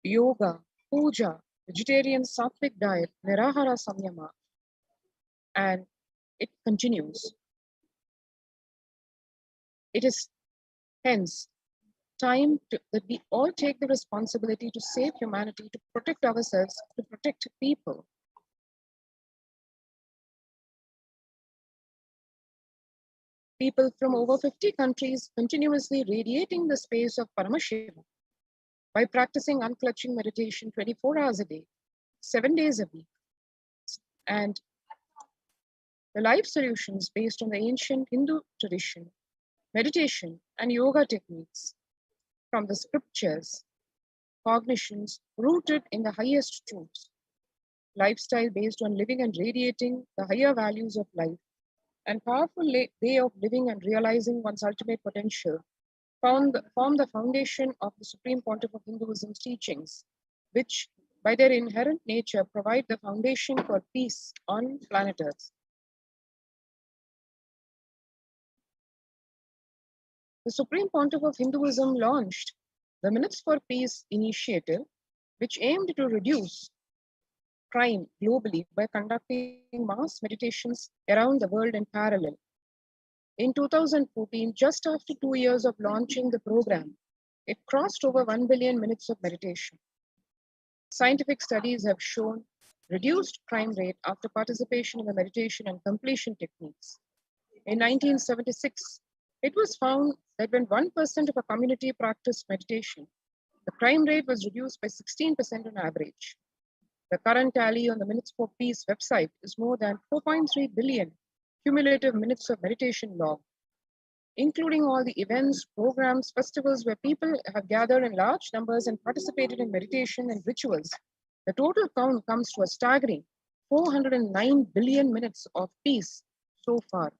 Speaker 14: yoga, puja, vegetarian sattvic diet, nirahara samyama, and it continues. It is hence time that we all take the responsibility to save humanity, to protect ourselves, to protect people. People from over 50 countries continuously radiating the space of Paramashiva by practicing unclutching meditation 24 hours a day, 7 days a week. And the life solutions based on the ancient Hindu tradition, meditation and yoga techniques from the scriptures, cognitions rooted in the highest truths, lifestyle based on living and radiating the higher values of life, and powerful way of living and realizing one's ultimate potential form the foundation of the Supreme Pontiff of Hinduism's teachings, which by their inherent nature provide the foundation for peace on planet Earth. The Supreme Pontiff of Hinduism launched the Minutes for Peace initiative, which aimed to reduce crime globally by conducting mass meditations around the world in parallel. In 2014, just after 2 years of launching the program, it crossed over 1 billion minutes of meditation. Scientific studies have shown reduced crime rate after participation in the meditation and completion techniques. In 1976, it was found that when 1% of a community practiced meditation, the crime rate was reduced by 16% on average. The current tally on the Minutes for Peace website is more than 4.3 billion cumulative minutes of meditation logged, including all the events, programs, festivals where people have gathered in large numbers and participated in meditation and rituals. The total count comes to a staggering 409 billion minutes of peace so far.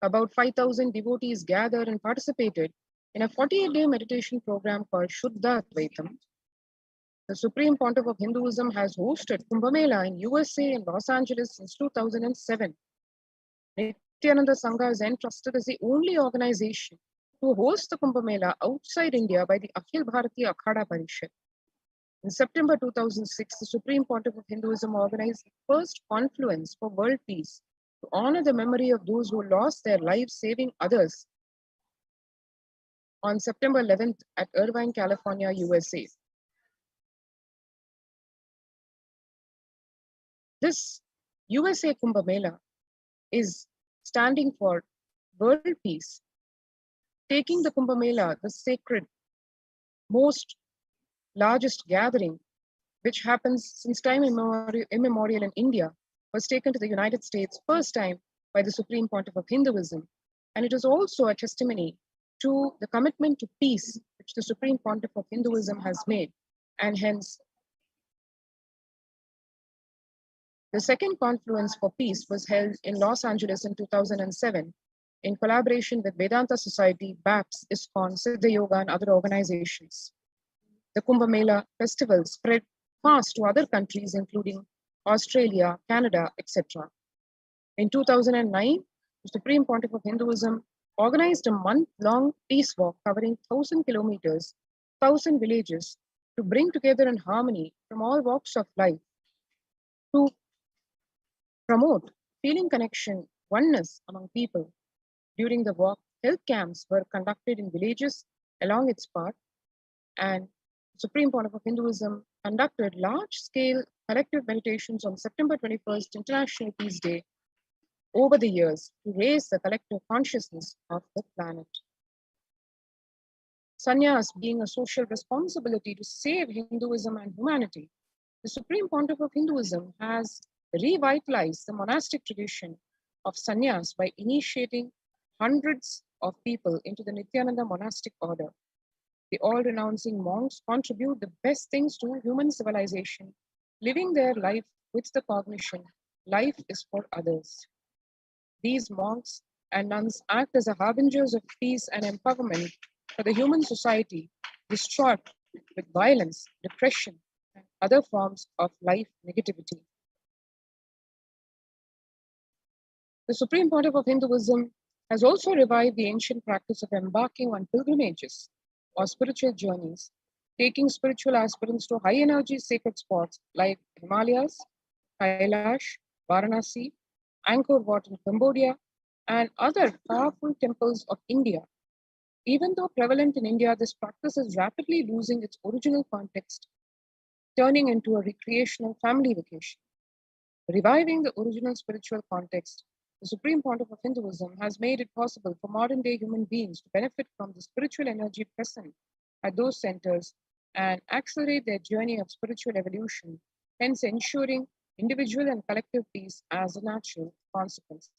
Speaker 14: About 5,000 devotees gathered and participated in a 48-day meditation program called Shuddha Advaitam. The Supreme Pontiff of Hinduism has hosted Kumbh Mela in USA and Los Angeles since 2007. Nithyananda Sangha is entrusted as the only organization to host the Kumbh Mela outside India by the Akhil Bharatiya Akhada Parishad. In September 2006, the Supreme Pontiff of Hinduism organized the first confluence for world peace to honor the memory of those who lost their lives saving others on September 11th at Irvine, California, USA. This USA Kumbh Mela is standing for world peace, taking the Kumbh Mela, the sacred, most largest gathering, which happens since time immemorial in India, was taken to the United States first time by the Supreme Pontiff of Hinduism. And it is also a testimony to the commitment to peace which the Supreme Pontiff of Hinduism has made. And hence, the second confluence for peace was held in Los Angeles in 2007 in collaboration with Vedanta Society, BAPS, ISKCON, Siddha Yoga, and other organizations. The Kumbh Mela festival spread fast to other countries, including Australia, Canada, etc. In 2009, the Supreme Pontiff of Hinduism organized a month-long peace walk covering 1,000 kilometers, 1,000 villages, to bring together in harmony from all walks of life, to promote feeling connection, oneness among people. During the walk, health camps were conducted in villages along its path, and Supreme Pontiff of Hinduism conducted large-scale collective meditations on September 21st, International Peace Day, over the years to raise the collective consciousness of the planet. Sannyas being a social responsibility to save Hinduism and humanity, the Supreme Pontiff of Hinduism has revitalized the monastic tradition of sannyas by initiating hundreds of people into the Nithyananda monastic order. The all-renouncing monks contribute the best things to human civilization, living their life with the cognition, life is for others. These monks and nuns act as the harbingers of peace and empowerment for the human society distraught with violence, depression, and other forms of life negativity. The Supreme Pontiff of Hinduism has also revived the ancient practice of embarking on pilgrimages or spiritual journeys, taking spiritual aspirants to high-energy sacred spots like Himalayas, Kailasa, Varanasi, Angkor Wat in Cambodia, and other powerful temples of India. Even though prevalent in India, this practice is rapidly losing its original context, turning into a recreational family vacation. Reviving the original spiritual context, the Supreme Pontiff of Hinduism has made it possible for modern-day human beings to benefit from the spiritual energy present at those centers and accelerate their journey of spiritual evolution, hence ensuring individual and collective peace as a natural consequence.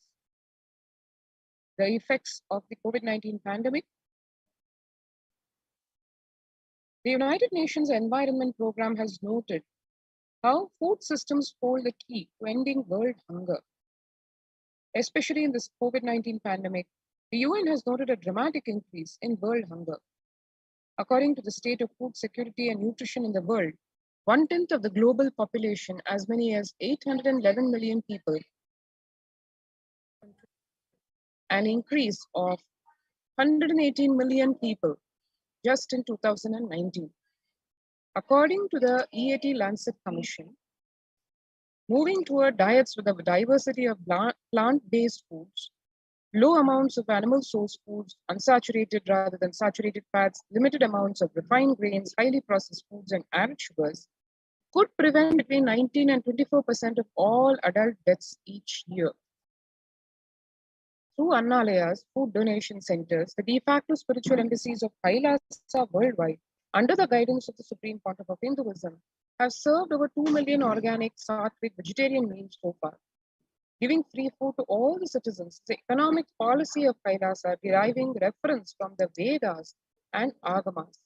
Speaker 14: The effects of the COVID-19 pandemic. The United Nations Environment Program has noted how food systems hold the key to ending world hunger. Especially in this COVID-19 pandemic, the UN has noted a dramatic increase in world hunger. According to the state of food security and nutrition in the world, 1/10 of the global population, as many as 811 million people, an increase of 118 million people just in 2019. According to the EAT Lancet Commission, moving toward diets with a diversity of plant-based foods, low amounts of animal-sourced foods, unsaturated rather than saturated fats, limited amounts of refined grains, highly processed foods, and added sugars could prevent between 19 and 24% of all adult deaths each year. Through Annalayas, food donation centers, the de facto spiritual embassies of Kailasa worldwide, under the guidance of the Supreme Pontiff of Hinduism, have served over 2 million organic, sattvic, vegetarian meals so far. Giving free food to all the citizens is the economic policy of Kailasa, deriving reference from the Vedas and Agamas.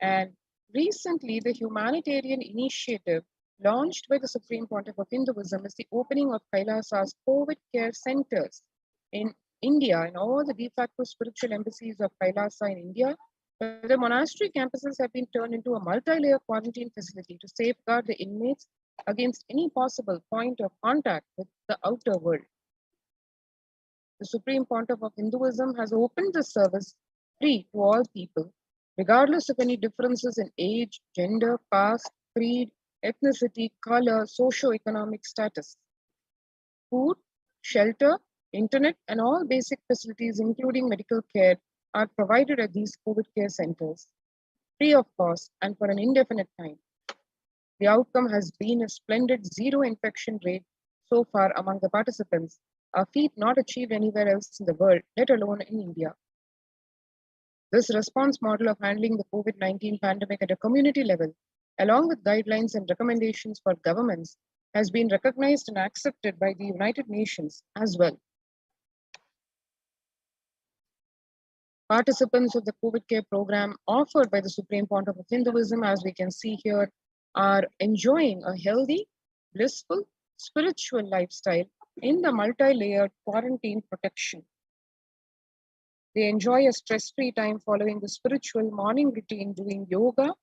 Speaker 14: And recently, the humanitarian initiative launched by the Supreme Pontiff of Hinduism is the opening of Kailasa's COVID care centers in India and all the de facto spiritual embassies of Kailasa in India. The monastery campuses have been turned into a multi-layer quarantine facility to safeguard the inmates against any possible point of contact with the outer world. The Supreme Pontiff of Hinduism has opened the service free to all people, regardless of any differences in age, gender, caste, creed, ethnicity, color, socio-economic status. Food, shelter, internet, and all basic facilities, including medical care, are provided at these COVID care centers, free of cost and for an indefinite time. The outcome has been a splendid zero infection rate so far among the participants, a feat not achieved anywhere else in the world, let alone in India. This response model of handling the COVID-19 pandemic at a community level, along with guidelines and recommendations for governments, has been recognized and accepted by the United Nations as well. Participants of the COVID care program offered by the Supreme Pontiff of Hinduism, as we can see here, are enjoying a healthy, blissful, spiritual lifestyle in the multi-layered quarantine protection. They enjoy a stress-free time following the spiritual morning routine, doing yoga,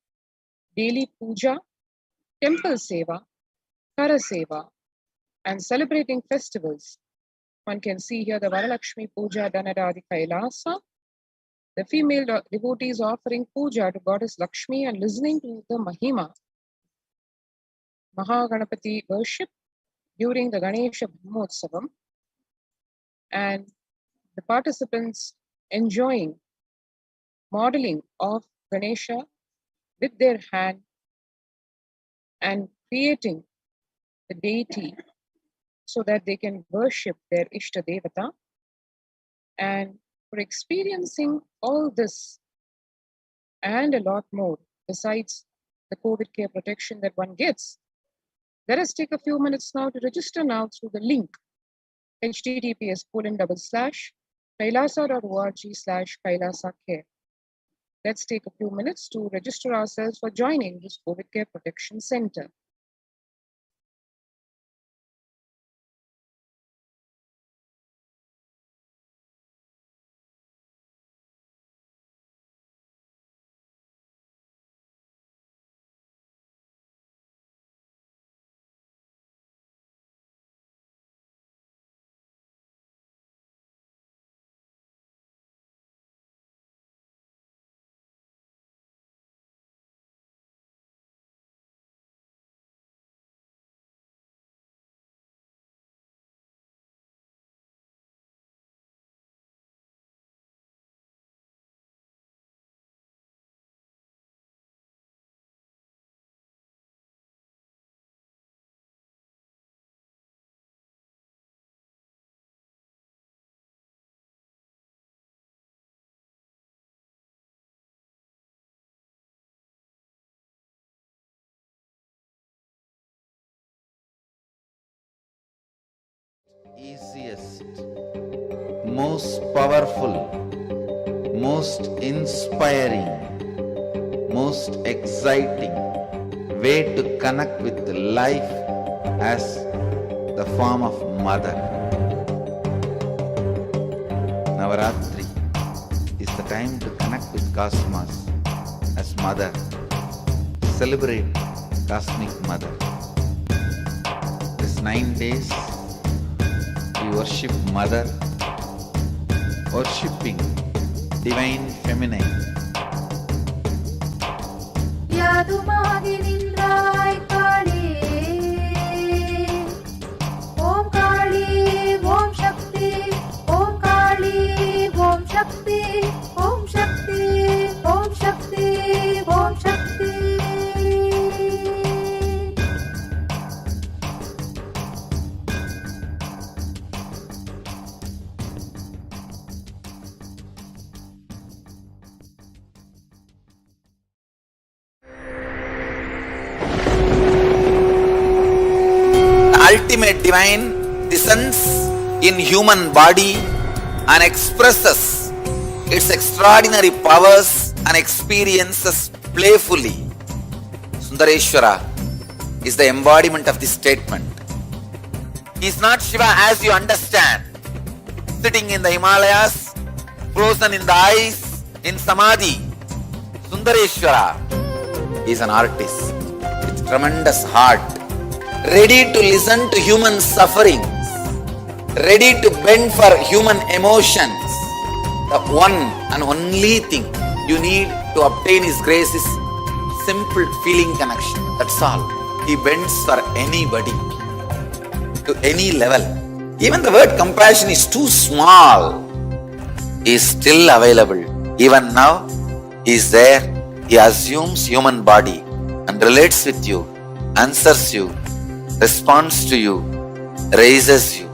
Speaker 14: daily puja, temple seva, kara seva, and celebrating festivals. One can see here the Varalakshmi Puja done at the Kailasa. The female devotees offering puja to Goddess Lakshmi and listening to the Mahima, Mahaganapati worship during the Ganesha Brahmotsavam, and the participants enjoying modeling of Ganesha with their hand and creating the deity so that they can worship their Ishta Devata. And for experiencing all this and a lot more besides the COVID care protection that one gets, let us take a few minutes now to register now through the link https://kailasa.org/Kailasa care. Let's take a few minutes to register ourselves for joining this COVID Care Protection Center.
Speaker 4: Easiest, most powerful, most inspiring, most exciting way to connect with life as the form of mother. Navaratri is the time to connect with Cosmos as mother. Celebrate Cosmic Mother. This 9 days we worship Mother, worshipping Divine Feminine.
Speaker 15: யாதுமாகி நின்றாய் காளி, ஓம் காளி ஓம் சக்தி, ஓம் காளி ஓம் சக்தி, ஓம் சக்தி ஓம் சக்தி ஓம் சக்தி.
Speaker 12: Ultimate divine descends in human body and expresses its extraordinary powers and experiences playfully. Sundareshwara is the embodiment of this statement. He is not Shiva as you understand, sitting in the Himalayas, frozen in the ice, in Samadhi. Sundareshwara is an artist with tremendous heart, ready to listen to human sufferings, ready to bend for human emotions. The one and only thing you need to obtain His grace is simple feeling connection. That's all. He bends for anybody, to any level. Even the word compassion is too small. He is still available. Even now, He is there. He assumes human body and relates with you, answers you, responds to you, raises you.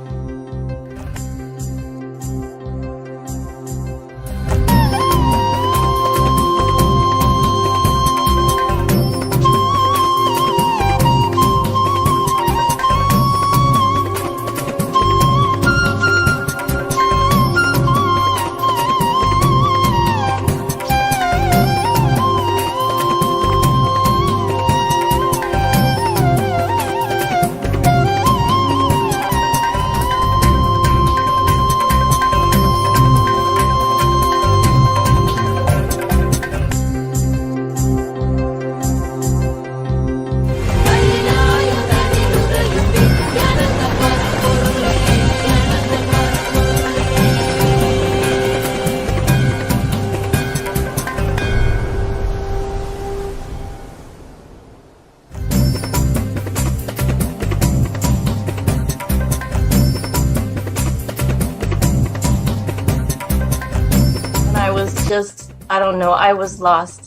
Speaker 16: just, I don't know, I was lost.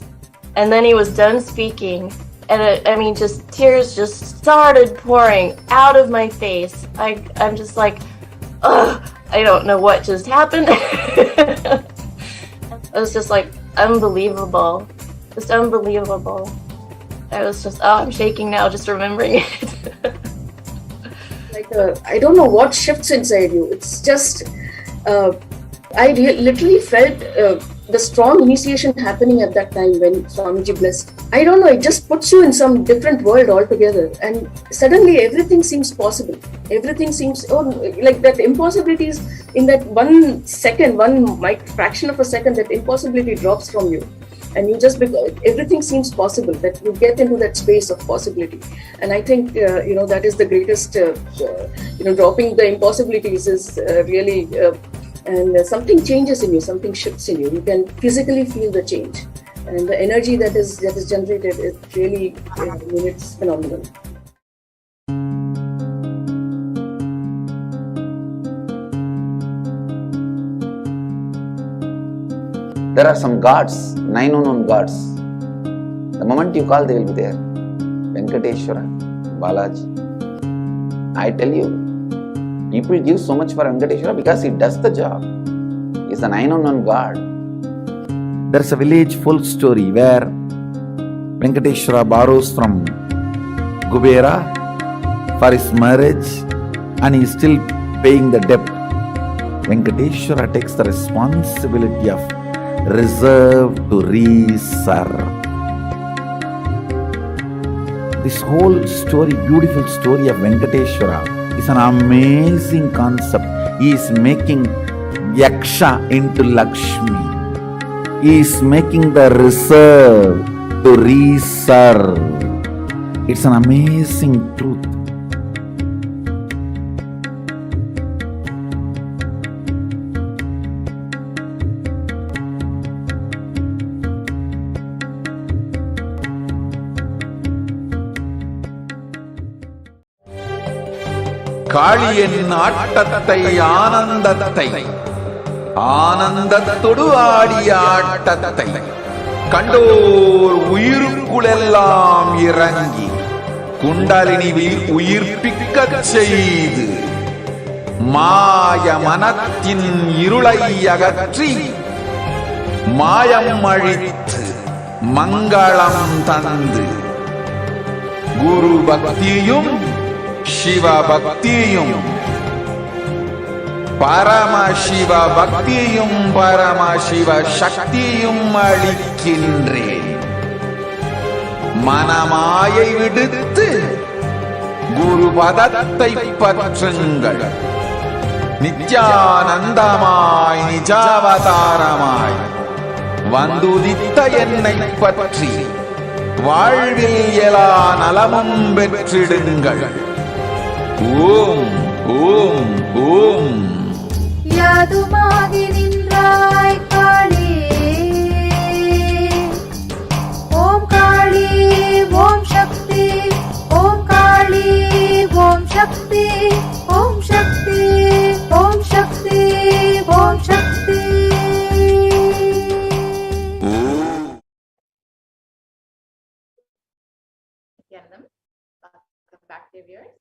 Speaker 16: And then he was done speaking, and I mean, just tears just started pouring out of my face. I'm just like, ugh, I don't know what just happened. It was just like unbelievable, just unbelievable. I was just, oh, I'm shaking now just remembering it.
Speaker 17: Like, I don't know what shifts inside you. It's just, I literally felt the strong initiation happening at that time when Swamiji blessed. I don't know, it just puts you in some different world altogether, and suddenly everything seems possible. Everything seems, like that impossibilities in that 1 second, fraction of a second, that impossibility drops from you. And you just, everything seems possible, that you get into that space of possibility. And I think, that is the greatest, dropping the impossibilities is really, and something changes in you, something shifts in you. You can physically feel the change. And the energy that is generated is really, it's phenomenal.
Speaker 4: There are some gods, 9 unknown gods. The moment you call, they will be there. Venkateshwara, Balaji. I tell you, people give so much for Venkateshwara because he does the job. He's the 9 unknown god.
Speaker 7: There's a village full story where Venkateshwara borrows from Kubera for his marriage and he is still paying the debt. Venkateshwara takes the responsibility of reserve to reserve. This whole story, beautiful story of Venkateshwara is an amazing concept. He is making Yaksha into Lakshmi. He is making the reserve to reserve. It's an amazing truth. காளியின் ஆட்டத்தை ஆனந்தத்தை ஆனந்தத்தொடு ஆடிய ஆட்டத்தை கண்டோர் உயிருக்குளெல்லாம் இறங்கி குண்டலினிவில் உயிர்ப்பிக்கச் செய்து மாய மனத்தின் இருளை அகற்றி மாயம் அழித்து மங்களம் தந்து குரு பக்தியும் சிவ பக்தியும் பரமசிவ பக்தியும் பரமசிவ சக்தியும் அளிக்கின்றேன். மனமாயை விடுத்து குரு பதத்தை பற்றுங்கள். நித்யானந்தமாய் நிஜாவதாரமாய் வந்துதித்த என்னை பற்றி வாழ்வில் எல்லா நலமும் பெற்றிடுங்கள். ஓம் ஓம் ஓம்.
Speaker 15: யாதுமாகி நின்றாய் காளி, ஓம் காளி ஓம் சக்தி, ஓம் காளி ஓம் சக்தி, ஓம் சக்தி ஓம் சக்தி ஓம் சக்தி.
Speaker 1: Welcome back to viewers.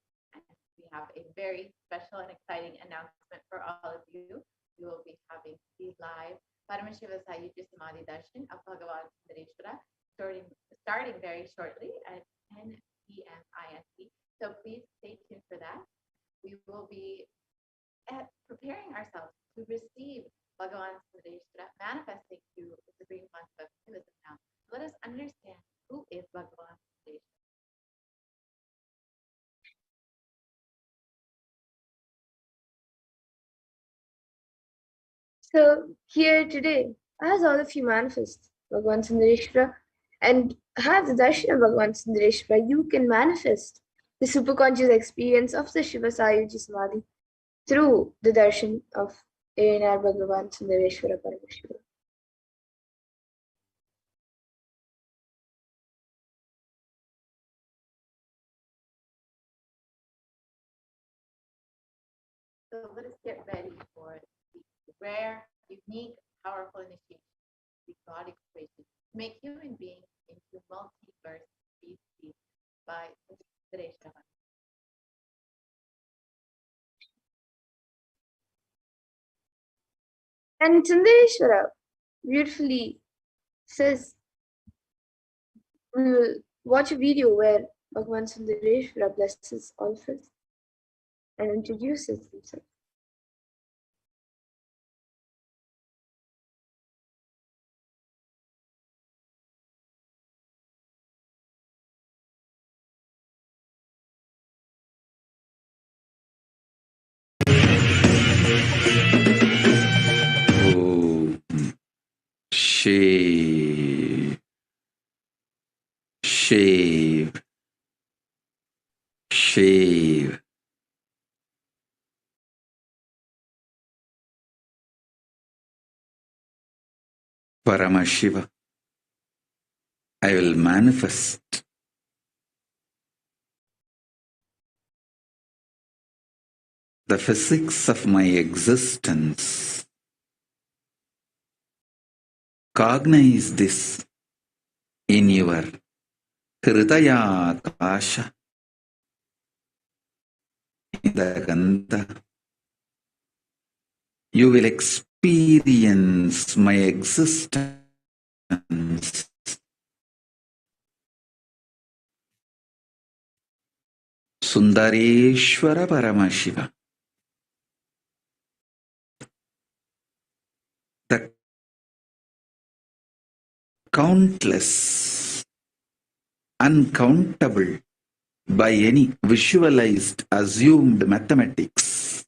Speaker 1: We have a very special and exciting announcement for all of you. We will be having the live Paramashiva Sayujya Samadhi Darshan of Bhagavan Sundareshwara starting very shortly at 10 p.m. IST. So please stay tuned for that. We will be preparing ourselves to receive Bhagavan Sundareshwara, manifesting through the supreme concept of activism now. Let us understand who is Bhagavan Sundareshwara.
Speaker 6: So here today, as all of you manifest Bhagavan Sundareshwara and have the darshan of Bhagavan Sundareshwara, you can manifest the superconscious experience of the Shiva Sayujya Samadhi through the darshan of ANR Bhagavan Sundareshwara Paramashiva.
Speaker 1: So let us get ready for the rare, unique, powerful initiation. the God equation to make human beings into multiverse species by Sundareshwara.
Speaker 6: And Sundareshwara beautifully says, we will watch a video where Bhagavan Sundareshwara blesses all of us and introduces himself.
Speaker 7: Shave, shave, shave. Paramashiva, I will manifest the physics of my existence. Cognize this in your Hridaya Kasha, in the Gandha. You will experience my existence. Sundareshwara Paramashiva. The countless, uncountable by any visualized, assumed mathematics,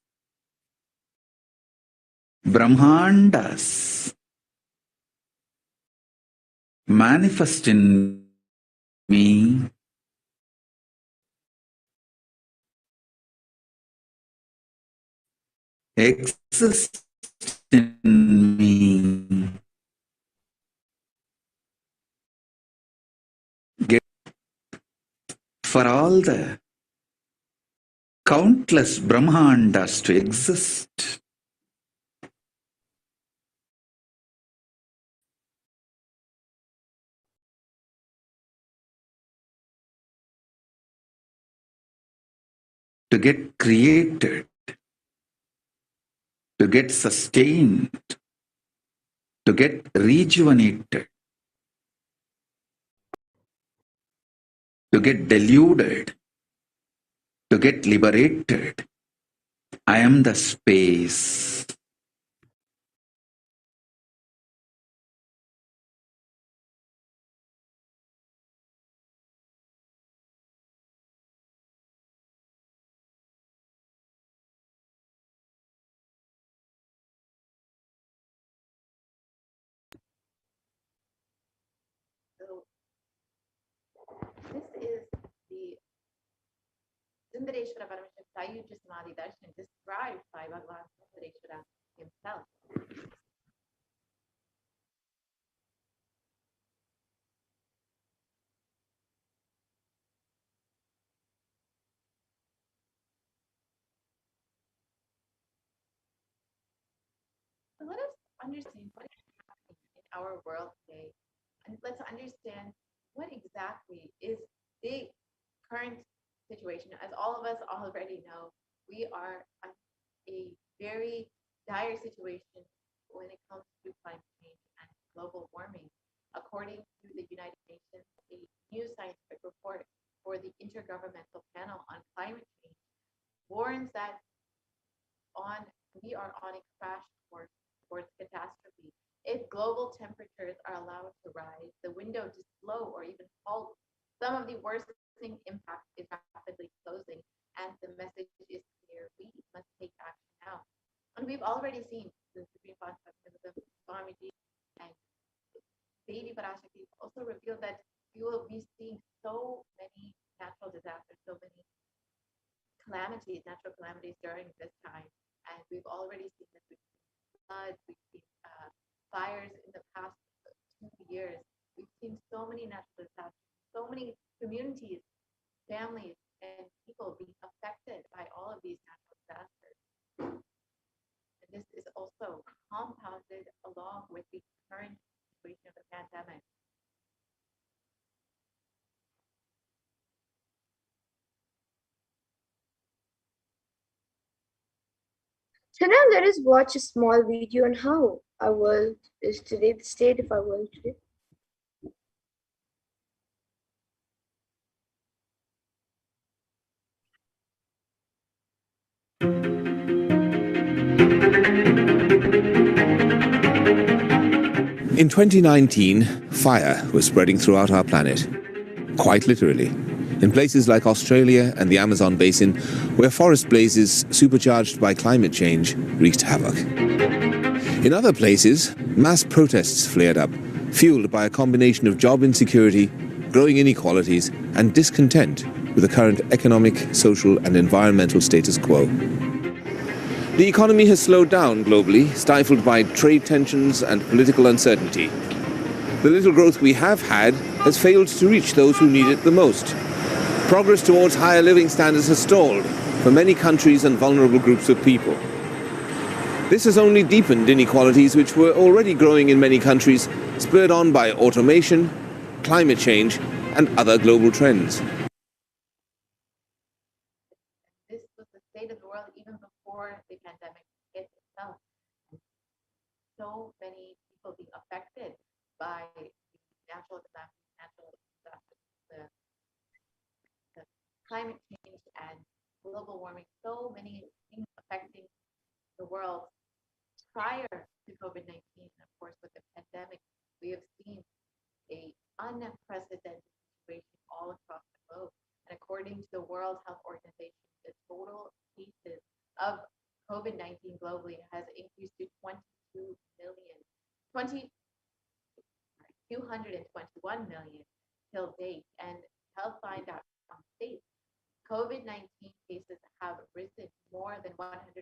Speaker 7: Brahmandas manifest in me exist in me. Get for all the countless Brahmandas to exist, to get created, to get sustained, to get rejuvenated, to get deluded, to get liberated. I am the space.
Speaker 1: So this is the Sundareshwara Paramashiva Sayujya Samadhi Darshan described by Bhagavan Sundareshwara himself. So let us understand what is happening in our world today, and let's understand what exactly is the current situation. As all of us already know, we are in a very dire situation when it comes to climate change and global warming. According to the United Nations, a new scientific report for the Intergovernmental Panel on Climate Change warns that we are on a crash course towards catastrophe. If global temperatures are allowed to rise, the window to slow or even halt some of the worsening impact is rapidly closing, and the message is clear: we must take action now. And we've already seen the Supreme Concept of the Swamiji and Devi Parashakti also revealed that we will be seeing so many natural disasters, so many calamities, natural calamities during this time. And we've already seen that we've seen floods, we've seen fires in the past 2 years. We've seen so many natural disasters, so many communities, families, and people being affected by all of these natural disasters. And this is also compounded along with the current situation
Speaker 6: So now let us watch a small video on how our world is today, the state of our world today.
Speaker 18: In 2019, fire was spreading throughout our planet, quite literally, in places like Australia and the Amazon basin, where forest blazes supercharged by climate change wreaked havoc. In other places, mass protests flared up, fueled by a combination of job insecurity, growing inequalities, and discontent with the current economic, social, and environmental status quo. The economy has slowed down globally, stifled by trade tensions and political uncertainty. The little growth we have had has failed to reach those who need it the most. Progress towards higher living standards has stalled for many countries and vulnerable groups of people. This has only deepened inequalities which were already growing in many countries, spurred on by automation, climate change, and other global trends.
Speaker 1: This was the state of the world even before the pandemic hit itself. So many people being affected by natural disasters, the climate change and global warming. So many things affecting the world. Prior to COVID-19, of course, with the pandemic, we have seen an unprecedented situation all across the globe. And according to the World Health Organization, the total cases of COVID-19 globally has increased to 221 million till date. And Healthline.com states COVID-19 cases have risen more than 150,000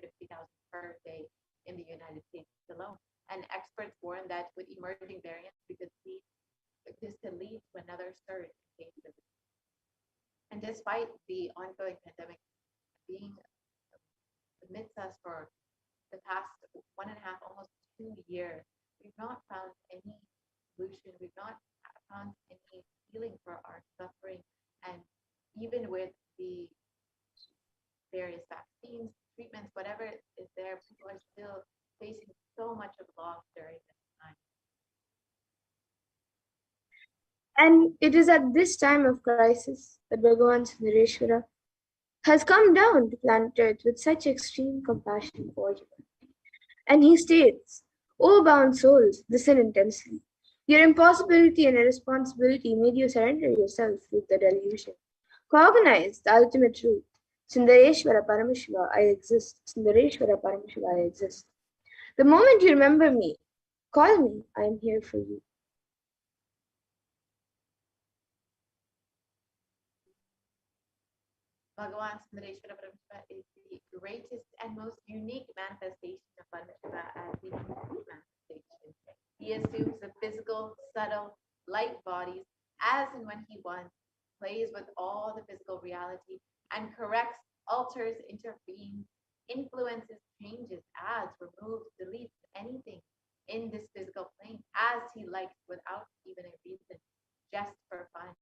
Speaker 1: per day in the United States alone. And experts warn that with emerging variants, this could lead to another surge in cases. And despite the ongoing pandemic being amidst us for the past 1.5, almost 2 years, we've not found any solution. We've not found any healing for our suffering. And even with the various vaccines, treatments, whatever is there, people are still facing so much of loss during this time.
Speaker 6: And it is at this time of crisis that Bhagavan Sundareshwara has come down to planet Earth with such extreme compassion for humanity. And he states, "O bound souls, listen intensely. Your impossibility and irresponsibility made you surrender yourself to the delusion. Cognize the ultimate truth. Sundareshwara Paramashiva, I exist. Sundareshwara Paramashiva, I exist. The moment you remember me, call me, I am here for you."
Speaker 1: Bhagavan Sundareshwara Paramashiva is the greatest and most unique manifestation of Paramashiva as the complete manifestation. He assumes the physical, subtle, light bodies as and when he wants, plays with all the physical reality, and corrects, alters, intervenes, influences, changes, adds, removes, deletes anything in this physical plane as he likes without even a reason, just for fun.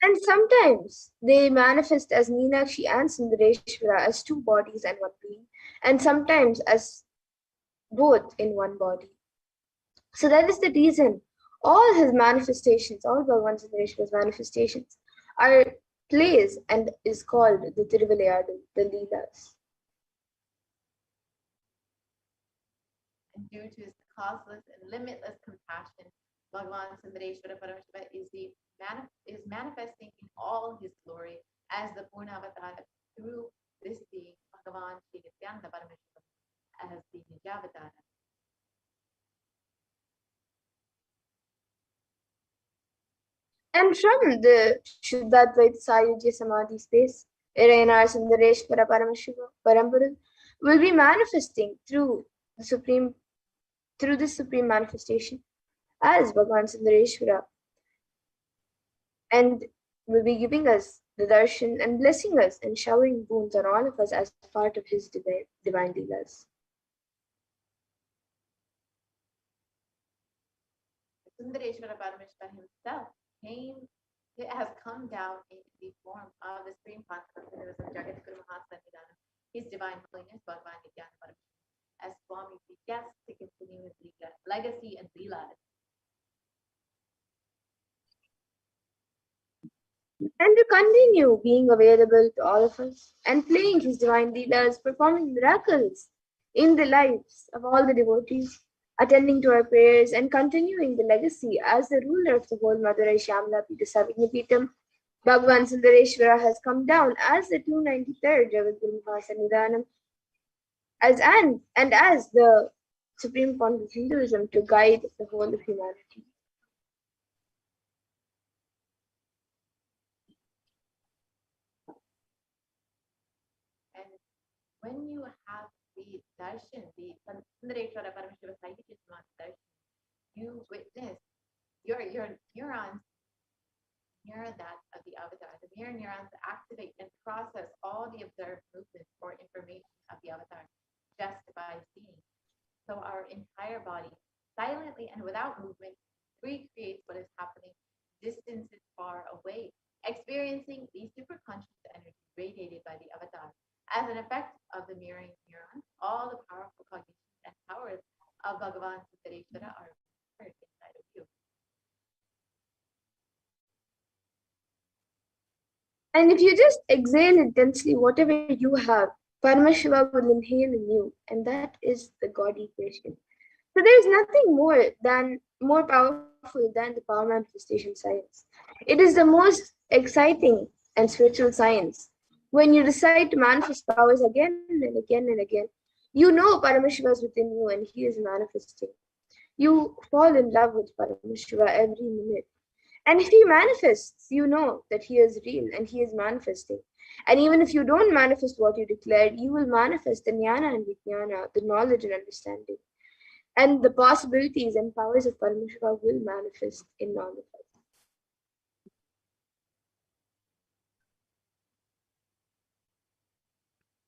Speaker 6: And sometimes they manifest as Meenakshi and Sundareshwara as two bodies and one being, and sometimes as both in one body. So that is the reason all his manifestations, all Bhagavan Sundareshwara's manifestations, are plays and is called the Tiruvilayadu, the Leelas.
Speaker 1: And due to his causeless and limitless compassion, Bhagavan Sundareshwara Paramashiva is manifesting in all his glory as the Purnavatara through this being Bhagavan Shri Nithyananda Paramashivam as the Nijavatara.
Speaker 6: And from the Shuddhadvaita Sayujya Samadhi space, Irayanar Sundareshwara Paramashiva Parampara will be manifesting through this supreme manifestation as Bhagavan Sundareshwara, and will be giving us the darshan and blessing us and showering boons on all of us as part of his divine leelas.
Speaker 1: Sundareshwara Paramashiva himself has come down in the form of the Supreme Consequence of Jagat Guru Mahasana Divine Holiness Bhagavan Nithyananda Paramashivam as Swami requests to continue his legacy and leelas.
Speaker 6: And to continue being available to all of us and playing his divine leelas, performing miracles in the lives of all the devotees, attending to our prayers and continuing the legacy as the ruler of the whole Madurai Shyamala Pita Savignapitam. Bhagavan Sundareshwara has come down as the 293rd Jagadguru Mahasannidhanam as the supreme fount of Hinduism to guide the whole of humanity.
Speaker 1: And when you have the Darshan, the Sundareshwara Paramashiva Sayujya Darshan, you witness your neurons mirror that of the avatar. The mirror neurons activate and process all the observed movements or information of the avatar just by seeing. So our entire body, silently and without movement, recreates what is happening distances far away, experiencing the superconscious energy radiated by the avatar. As an effect of the mirroring neurons, all the powerful cognitions and powers of Bhagavan Sundareshwara are heard inside of you.
Speaker 6: And if you just exhale intensely whatever you have, Paramashiva will inhale in you, and that is the God equation. So there is nothing more powerful than the power manifestation science. It is the most exciting and spiritual science. When you decide to manifest powers again and again and again, you know Paramashiva is within you and he is manifesting. You fall in love with Paramashiva every minute. And if he manifests, you know that he is real and he is manifesting. And even if you don't manifest what you declared, you will manifest the jnana and vijnana, the knowledge and understanding. And the possibilities and powers of Paramashiva will manifest in all of us.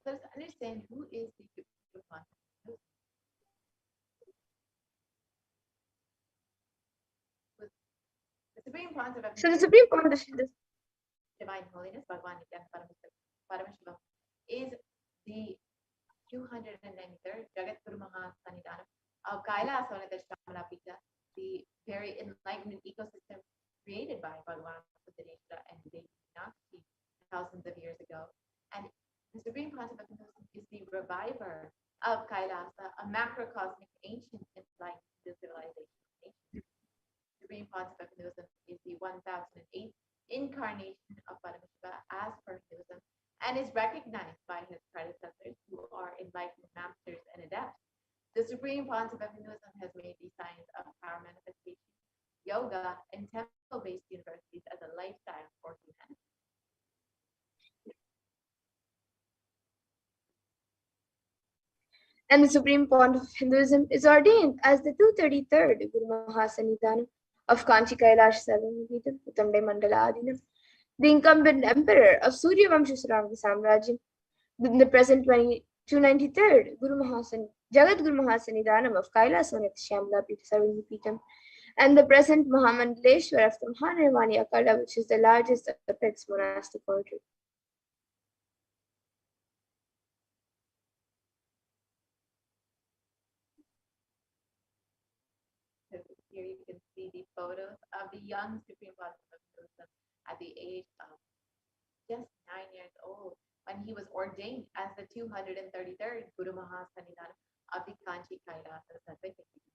Speaker 1: So let's understand who is the Supreme Consciousness. The Supreme Consciousness.
Speaker 6: So the Supreme Consciousness,
Speaker 1: Divine Holiness Bhagavan Nithyananda Paramashivam, is the 293rd Jagadguru Mahasannidhanam of Kailasa Shyamala Pita, the very enlightenment ecosystem created by Bhagavan Sundareshwara and Devi Meenakshi thousands of years ago. And the Supreme Consciousness is the reviver of Kailasa, a macrocosmic ancient enlightened civilization. Supreme Consciousness is the 1008th incarnation of Paramashiva as per Hinduism and is recognized by his predecessors who are enlightened masters and adepts. The Supreme Pontiff of Hinduism has made the science of power manifestation, yoga, and temple-based universities as a lifestyle for humanity.
Speaker 6: and the Supreme Pontiff of Hinduism is ordained as the 233rd Guru Mahasannidhanam of Kanchi Kailash Savignapitam, Uttamde Mandala Adinam, the incumbent emperor of Surya Vamsha Saranga Samrajyam, the present 293rd Jagadguru Mahasannidhanam of Kailasa Shyamala Pita Savignapitam, and the present Mahamandaleshwar of the Mahanirvani Akala, which is the largest apex monastic order.
Speaker 1: So here you can see the photos of the young Supreme Pontiff of Hinduism at the age of just 9 years old when he was ordained as the 233rd Guru Mahasannidhanam of the Kanchi Kailasa Savignapitam.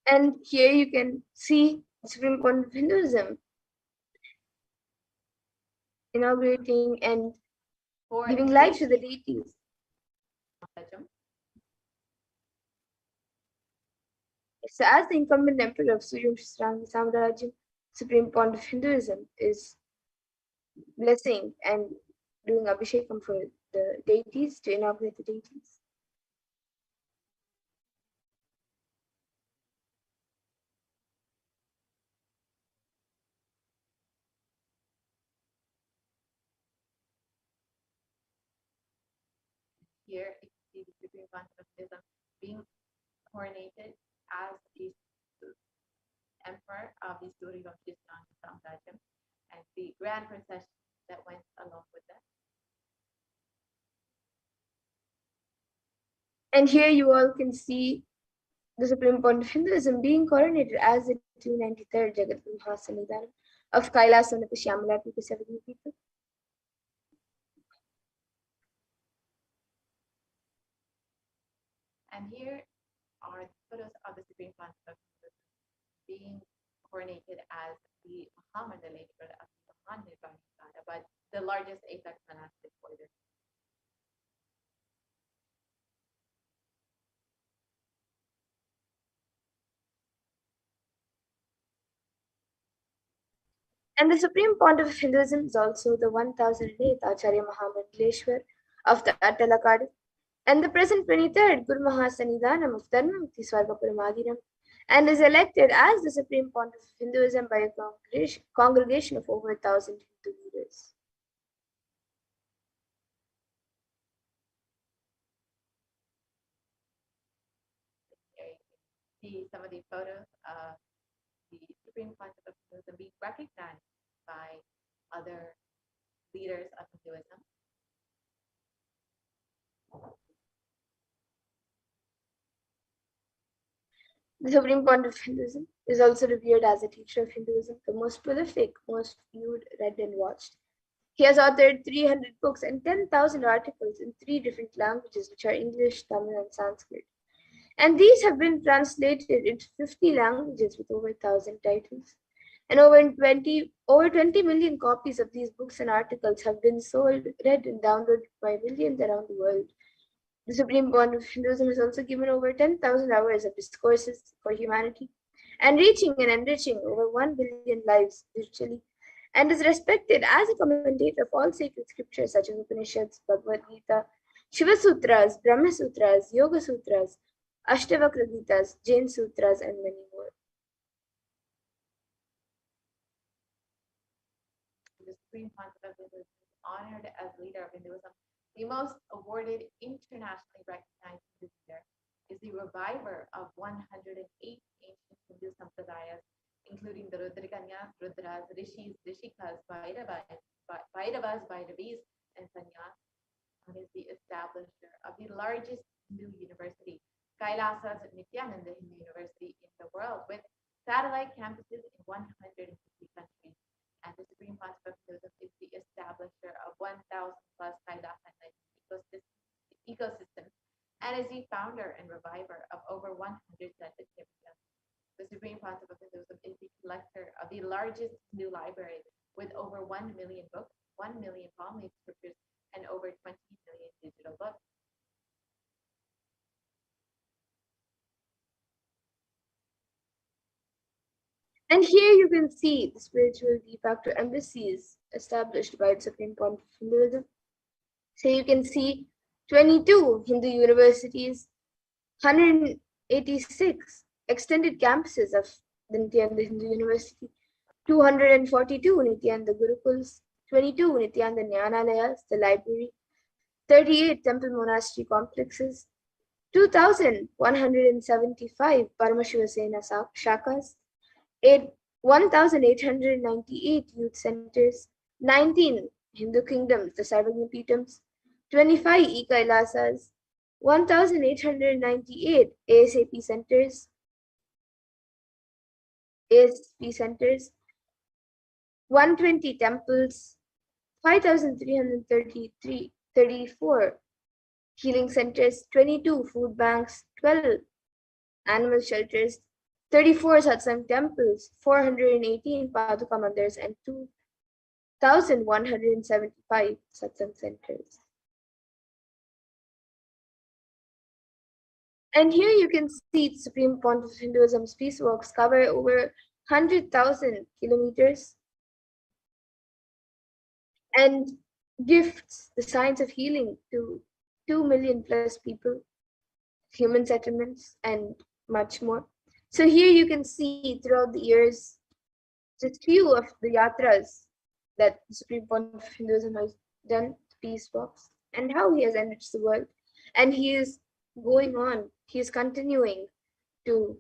Speaker 6: And here you can see the Supreme Pontiff of Hinduism inaugurating and giving life to the deities. So as the incumbent emperor of Surya Vamsha Samrajyam, Supreme Pontiff of Hinduism is blessing and doing abhishekam for the deities to inaugurate the deities.
Speaker 1: Here you can see the Supreme Pontiff of Hinduism being coronated as the emperor of the Surya Vamsha Samrajyam, and the grand procession that went along with that.
Speaker 6: And here you all can see the Supreme Point of Hinduism being coronated as the 293rd Jagadguru Mahasanidhanam of Kailasa and the Shyamala to 70 people.
Speaker 1: And here are photos of the Supreme Pontiff of Hinduism being coronated as the Mahamandalini of the Mahanirvana, but the largest apex monastic order.
Speaker 6: And the Supreme Pontiff of Hinduism is also the 1008th Acharya Mahamandaleshwar of the Attalakadu, and the present 23rd Guru Mahasanidhanam of Dharmamukti Swargapuramadinam, and is elected as the Supreme Pontiff of Hinduism by a congregation of over 1,000 Hindu leaders.
Speaker 1: See some of these photos of the Supreme Pontiff of Hinduism being recognized by other leaders of Hinduism.
Speaker 6: The Supreme Pontiff of Hinduism is also revered as a teacher of Hinduism, the most prolific, most viewed, read, and watched. He has authored 300 books and 10,000 articles in 3 different languages, which are English, Tamil, and Sanskrit. And these have been translated into 50 languages with over 1,000 titles. And over 20 million copies of these books and articles have been sold, read, and downloaded by millions around the world. The Supreme Pontiff of Hinduism has also given over 10,000 hours of discourses for humanity and reaching and enriching over 1 billion lives virtually, and is respected as a commentator of all sacred scriptures such as Upanishads, Bhagavad Gita, Shiva Sutras, Brahma Sutras, Yoga Sutras, Ashtavakra Gitas, Jain Sutras, and many more.
Speaker 1: The Supreme Pontiff of Hinduism is honored as leader of Hinduism. The most awarded, internationally recognized leader is the reviver of 108 ancient Hindu sampradayas, including the Rudraganyas, Rudras, Rishis, Rishikas, Bhairavas, Bhairavis, and Sanyas, and is the establisher of the largest Hindu university, Kailasa's Nithyananda Hindu University in the world, with satellite campuses in 150 countries. And the Supreme Pontiff of Hinduism is the establisher of 1,000 plus Kailasa ecosystems, and is the founder and reviver of over 100 Sanskrit. The Supreme Pontiff of Hinduism is the collector of the largest Hindu library with over 1 million books, 1 million palm leaf scriptures, and over 20 million digital books.
Speaker 6: And here you can see the spiritual de facto embassies established by the Supreme Pontiff of Hinduism. So you can see 22 Hindu universities, 186 extended campuses of the Nithyananda Hindu University, 242 Nithyananda Gurukuls, 22 Nithyananda Jnanalayas, the library, 38 temple monastery complexes, 2,175 Paramashiva Sena shakas, 1,898 youth centers, 19 Hindu kingdoms, the Sarvagya Peetams, 25 e-Kailasas, 1,898 ASP centers, 120 temples, 5,334 healing centers, 22 food banks, 12 animal shelters, 34 satsang temples, 418 paduka mandirs, and 2,175 satsang centers. And here you can see the Supreme Pontiff of Hinduism's peace walks cover over 100,000 kilometers and gifts the science of healing to 2 million plus people, human settlements, and much more. So here you can see throughout the years just few of the yatras that the Supreme Pontiff of Hinduism has done, peace walks, and how he has enriched the world. And he is going on, he is continuing to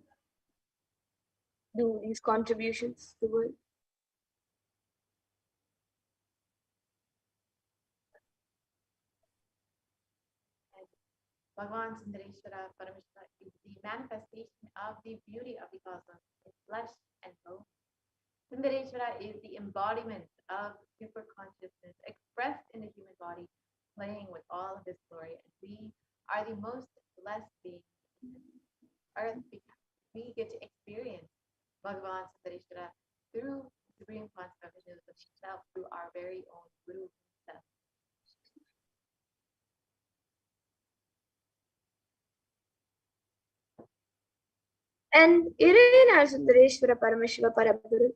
Speaker 6: do these contributions to the world.
Speaker 1: Bhagavan Sundareshwara Paramashiva is the manifestation of the beauty of the cosmos in flesh and bone. Sundareshwara is the embodiment of super consciousness expressed in the human body, playing with all of this glory. And we are the most blessed beings in earth because we get to experience Bhagavan Sundareshwara through the Supreme Consciousness of himself, through our very own Guru himself.
Speaker 6: And Irena Sundareshwara Paramashiva Parabhuru,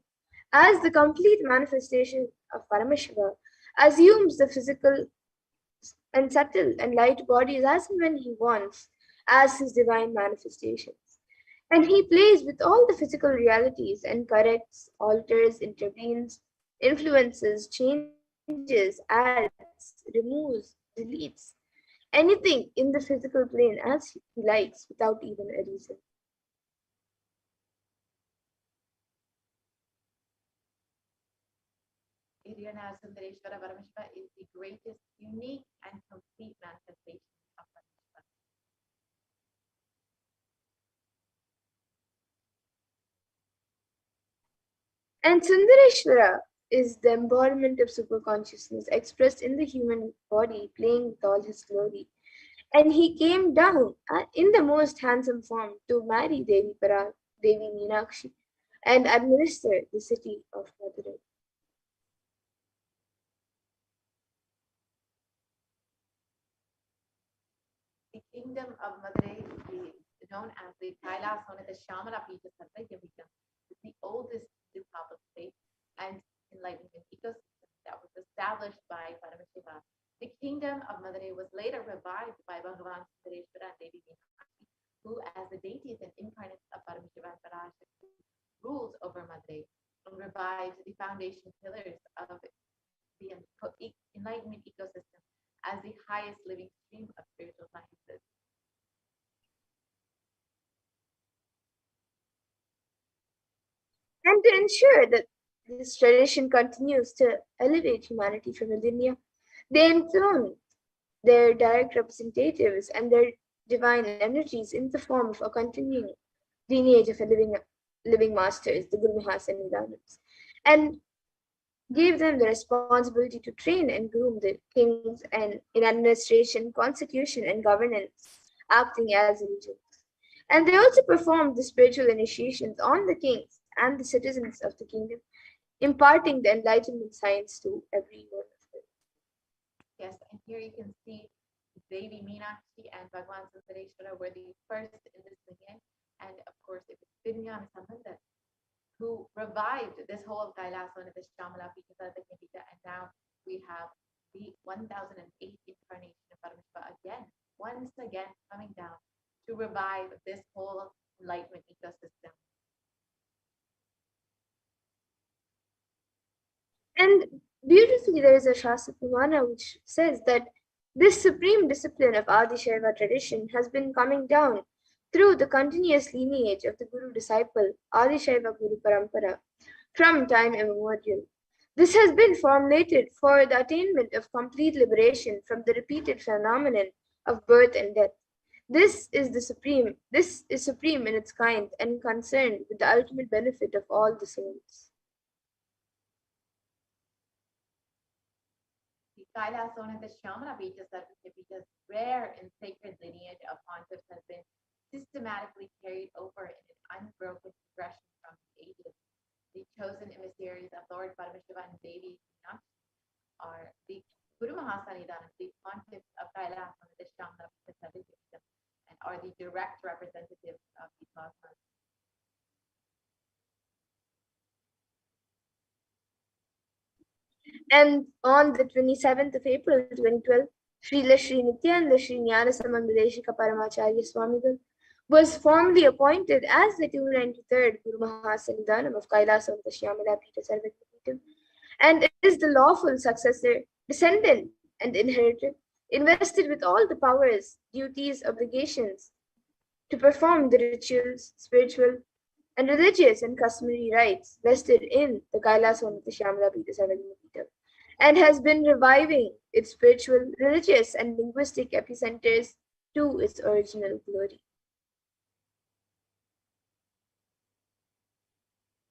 Speaker 6: as the complete manifestation of Paramashiva, assumes the physical and subtle and light bodies as and when he wants, as his divine manifestations. And he plays with all the physical realities and corrects, alters, intervenes, influences, changes, adds, removes, deletes anything in the physical plane as he likes without even a reason.
Speaker 1: Irena Sundareshwara Paramashiva is the greatest, unique, and complete manifestation of Paramashiva.
Speaker 6: And Sundareshwara is the embodiment of superconsciousness expressed in the human body, playing with all his glory. And he came down in the most handsome form to marry Devi Meenakshi, and administer the city of Madurai.
Speaker 1: The kingdom of Madurai is known as the Kailasa Nithyananda is the oldest Republic state and Enlightenment ecosystem that was established by Paramashiva. The kingdom of Madurai was later revived by Bhagavan Sundareshwara and Devi Meenakshi, who, as the deities and incarnates of Paramashiva and Parashakti, rules over Madurai and revives the foundation pillars of the Enlightenment ecosystem as the highest living stream of spiritual sciences.
Speaker 6: And to ensure that this tradition continues to elevate humanity from within, they enthrone their direct representatives and their divine energies in the form of a continuing lineage of living masters, the Guru Mahasannidhanams, and gave them the responsibility to train and groom the kings and in administration, constitution, and governance, acting as regents. And they also performed the spiritual initiations on the kings and the citizens of the kingdom, imparting the Enlightenment science to every one of them.
Speaker 1: Yes, and here you can see Devi Meenakshi and Bhagavan Sundareshwara were the first in this lineage, and of course it was Vidyam Sambandha who revived this whole Kailasa and this Shamala Pita, and now we have the 1008 incarnation of Paramashiva once again coming down to revive this whole Enlightenment ecosystem.
Speaker 6: And beautifully, there is a Shastra Purana which says that this supreme discipline of Adi Shaiva tradition has been coming down through the continuous lineage of the Guru disciple Adi Shaiva Guru Parampara from time immemorial. This has been formulated for the attainment of complete liberation from the repeated phenomenon of birth and death. This is supreme in its kind and concerned with the ultimate benefit of all the souls.
Speaker 1: The Kailasa and the Shamana Pita's rare and sacred lineage of pontiffs has been systematically carried over in an unbroken progression from the ages. The chosen emissaries of Lord Paramashiva and Devi Meenakshi are the Guru Mahasannidhanam, the pontiffs of Kailasa and the Shamana Pita, and are the direct representatives of the cosmos.
Speaker 6: And on the 27th of April 2012, Srila Sri Nithyananda Sri Jnana Samandeshika Paramacharya Swamigal was formally appointed as the 293rd Guru Mahasannidhanam of Kailasa of the Shyamala Pita Sarvagya, and is the lawful successor, descendant, and inheritor, invested with all the powers, duties, obligations to perform the rituals, spiritual, and religious and customary rites vested in the Kailasa of the Shyamala Pita Sarvagya, and has been reviving its spiritual, religious, and linguistic epicenters to its original glory.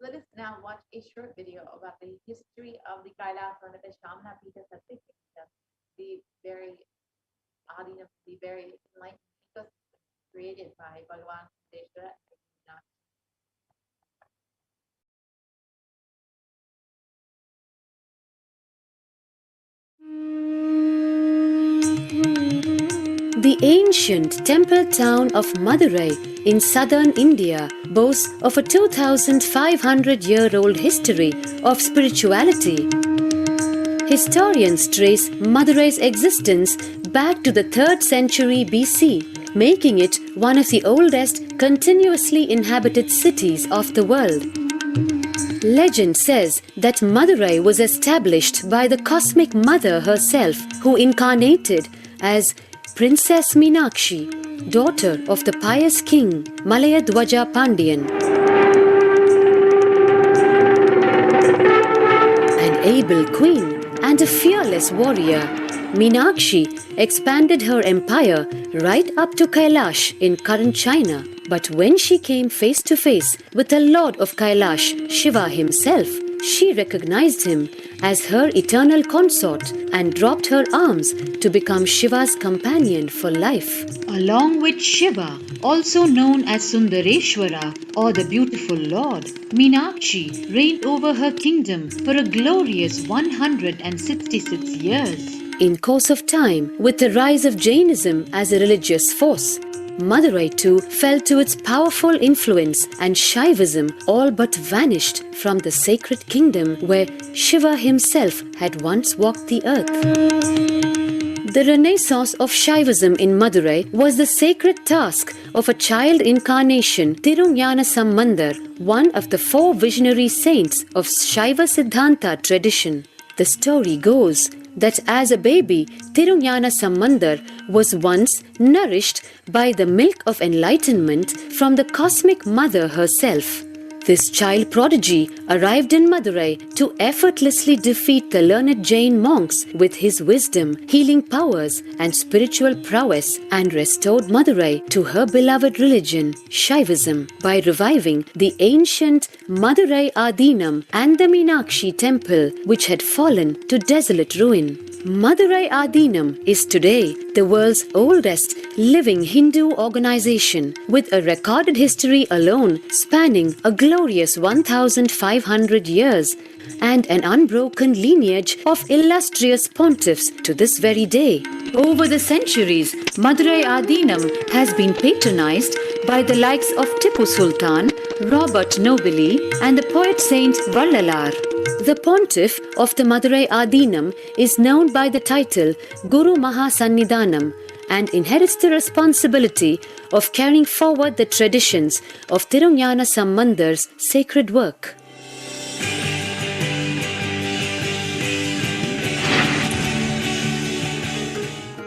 Speaker 1: Let us now watch a short video about the history of the Kailasa, the Shamana Pita Sattva Kingdom, the very Adinam, the very enlightened ecosystem created by Bhagavan Sundareshwara.
Speaker 19: The ancient temple town of Madurai in southern India boasts of a 2,500-year-old history of spirituality. Historians trace Madurai's existence back to the 3rd century BC, making it one of the oldest continuously inhabited cities of the world. Legend says that Madurai was established by the cosmic mother herself, who incarnated as Princess Meenakshi, daughter of the pious king Malayadwaja Pandian. An able queen and a fearless warrior, Meenakshi expanded her empire right up to Kailasa in current China. But when she came face to face with the Lord of Kailasa, Shiva himself, she recognized him as her eternal consort and dropped her arms to become Shiva's companion for life.
Speaker 20: Along with Shiva, also known as Sundareshwara or the beautiful Lord, Meenakshi reigned over her kingdom for a glorious 166 years.
Speaker 19: In course of time, with the rise of Jainism as a religious force, Madurai too fell to its powerful influence, and Shaivism all but vanished from the sacred kingdom where Shiva himself had once walked the earth. The renaissance of Shaivism in Madurai was the sacred task of a child incarnation, Tirunjana Sambandar, one of the 4 visionary saints of Shaiva Siddhanta tradition. The story goes that as a baby, Tirunjana Sambandar was once nourished by the milk of enlightenment from the cosmic mother herself. This child prodigy arrived in Madurai to effortlessly defeat the learned Jain monks with his wisdom, healing powers, and spiritual prowess, and restored Madurai to her beloved religion, Shaivism, by reviving the ancient Madurai Adinam and the Meenakshi temple, which had fallen to desolate ruin. Madurai Adinam is today the world's oldest living Hindu organization, with a recorded history alone spanning a glorious 1,500 years and an unbroken lineage of illustrious pontiffs to this very day. Over the centuries, Madurai Adinam has been patronized by the likes of Tipu Sultan, Robert Nobili, and the poet saint Vallalar. The pontiff of the Madurai Adinam is known by the title Guru Mahasannidhanam and inherits the responsibility of carrying forward the traditions of Tirunjana Sambandar's sacred work.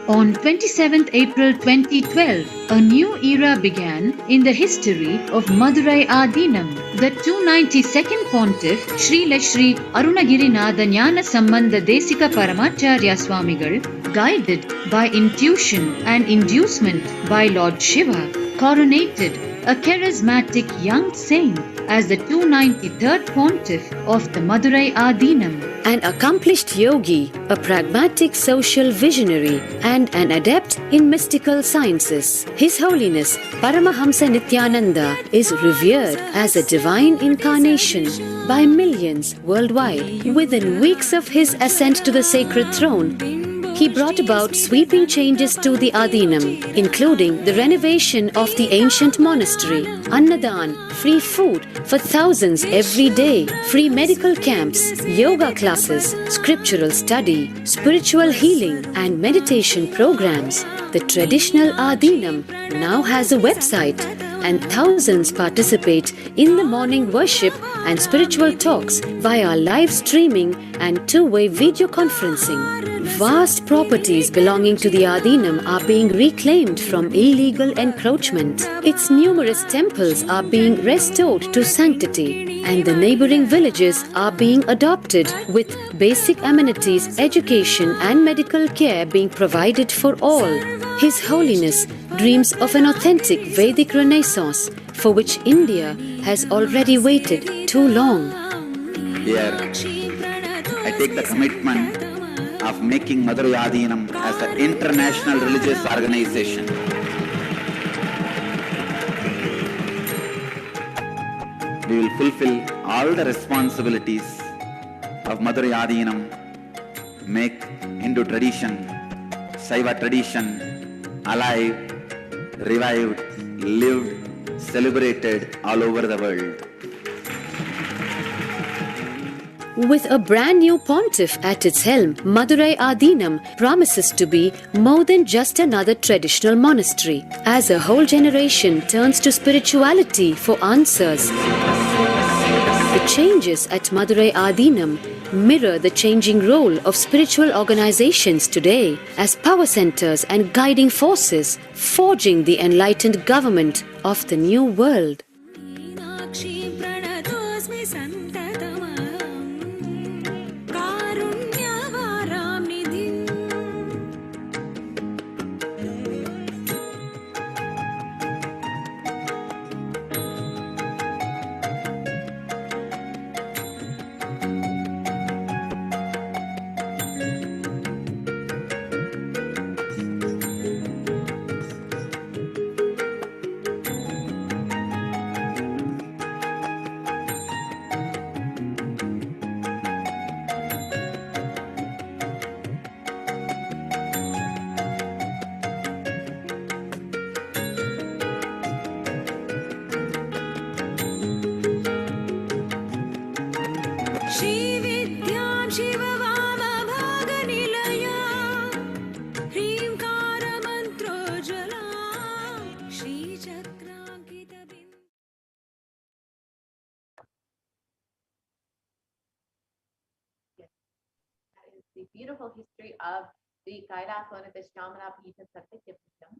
Speaker 20: On 27th April 2012, a new era began in the history of Madurai Adinam. The 292nd Pontiff, Srila Sri Arunagirinatha Jnana Sambandha Desika Paramacharya Swamigal, guided by intuition and inducement by Lord Shiva, coronated a charismatic young saint as the 293rd Pontiff of the Madurai Adinam.
Speaker 19: An accomplished yogi, a pragmatic social visionary, and an adept in mystical sciences, His Holiness Paramahamsa Nithyananda is revered as a divine incarnation by millions worldwide. Within weeks of his ascent to the sacred throne, he brought about sweeping changes to the Adinam, including the renovation of the ancient monastery, Annadan, free food for thousands every day, free medical camps, yoga classes, scriptural study, spiritual healing, and meditation programs. The traditional Adinam now has a website, and thousands participate in the morning worship and spiritual talks via live streaming and two-way video conferencing. Vast properties belonging to the Adinam are being reclaimed from illegal encroachment. Its numerous temples are being restored to sanctity, and the neighboring villages are being adopted, with basic amenities, education, and medical care being provided for all. His Holiness dreams of an authentic Vedic renaissance for which India has already waited too long.
Speaker 4: Here, I take the commitment of making Madurai Adhinam as an international religious organization. We will fulfill all the responsibilities of Madurai Adhinam, make Hindu tradition, Saiva tradition alive, revived, lived, celebrated all over the world.
Speaker 19: With a brand new pontiff at its helm, Madurai Adhinam promises to be more than just another traditional monastery. As a whole generation turns to spirituality for answers, the changes at Madurai Adhinam mirror the changing role of spiritual organizations today as power centers and guiding forces, forging the enlightened government of the new world.
Speaker 1: The beautiful history of the Kailasa Nithyananda Paramashivam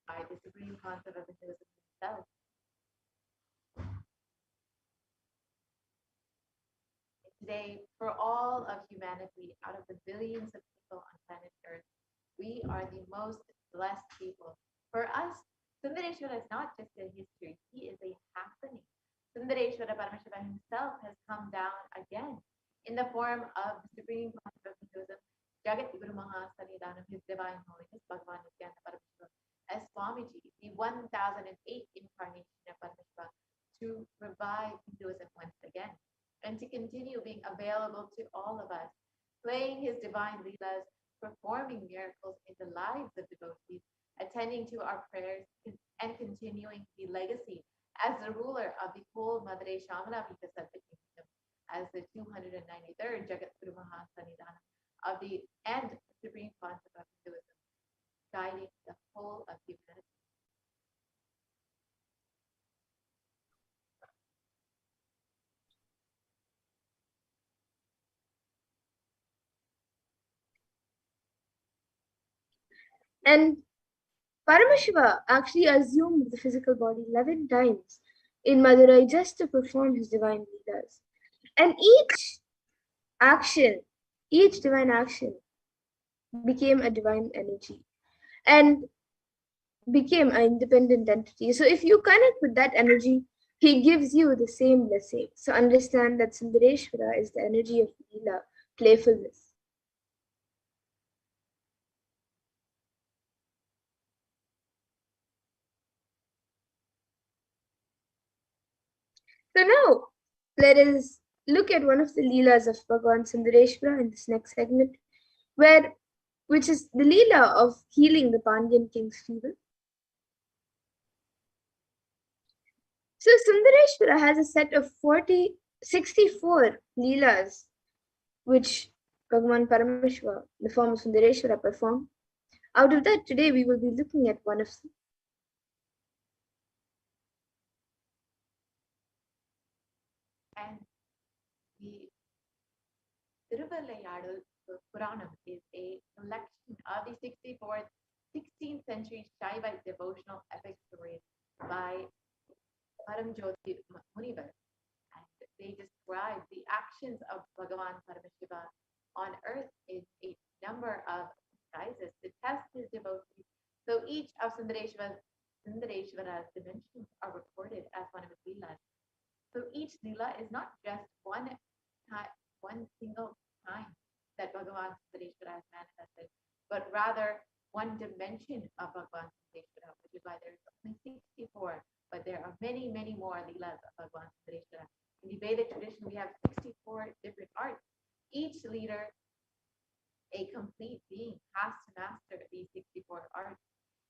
Speaker 1: by the Supreme Concept of Hinduism himself. Today, for all of humanity, out of the billions of people on planet Earth, we are the most blessed people. For us, Sundareshwara is not just a history, he is a happening. Sundareshwara Paramashiva himself has come down again in the form of the Supreme Concept of Hinduism, Jagat Guru Maha Sanidhanam, His Divine Holiness, Bhagavan Nithyananda Paramashivam, as Swamiji, the 1008 incarnation of Paramashiva, to revive Hinduism once again, and to continue being available to all of us, playing his divine leelas, performing miracles in the lives of devotees, attending to our prayers, and continuing the legacy as the ruler of the whole Madurai Shamana Kingdom, as the 293rd Jagat Guru Maha Sanidhanam of the and Supreme Concept of Hinduism, guiding the whole of humanity.
Speaker 6: And Paramashiva actually assumed the physical body 11 times in Madurai just to perform his divine leelas. And each divine action became a divine energy and became an independent entity. So if you connect with that energy, he gives you the same blessing. So understand that Sundareshwara is the energy of leela, playfulness. So now, let us look at one of the leelas of Bhagavan Sundareshwara in this next segment, which is the leela of healing the Pandyan king's fever. So Sundareshwara has a set of 64 leelas, which Bhagavan Paramashiva, the form of Sundareshwara, performed. Out of that, today we will be looking at one of them.
Speaker 1: And the Tiruvallayadu Puranam is a collection of the 16th century Shaiva devotional epic stories by Paramjyoti Munivar. And they describe the actions of Bhagavan Paramashiva on earth in a number of disguises to test his devotees. So each of Sundareshwara's dimensions are recorded as one of his leelas. So each leela is not just one single time that Bhagavan Sundareshwara has manifested, but rather one dimension of Bhagavan Sundareshwara, which is why there's only 64, but there are many, many more leelas of Bhagavan Sundareshwara. In the Vedic tradition, we have 64 different arts. Each leader, a complete being, has to master these 64 arts.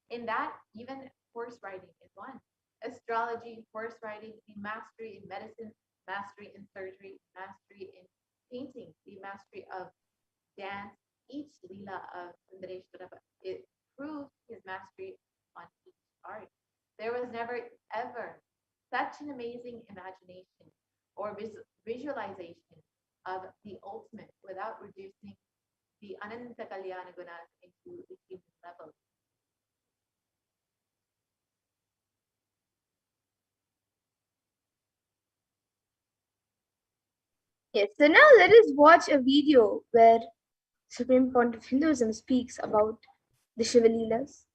Speaker 1: In that, even horse riding is one. Astrology, horse riding, the mastery in medicine, mastery in surgery, mastery in painting, the mastery of dance. Each leela of Sundareshwara, it proves his mastery on each art. There was never ever such an amazing imagination or visualization of the ultimate without reducing the Ananta Kalyana Gunas into the human level.
Speaker 6: Yes, so now let us watch a video where Supreme Pontiff of Hinduism speaks about the Shiva Leelas.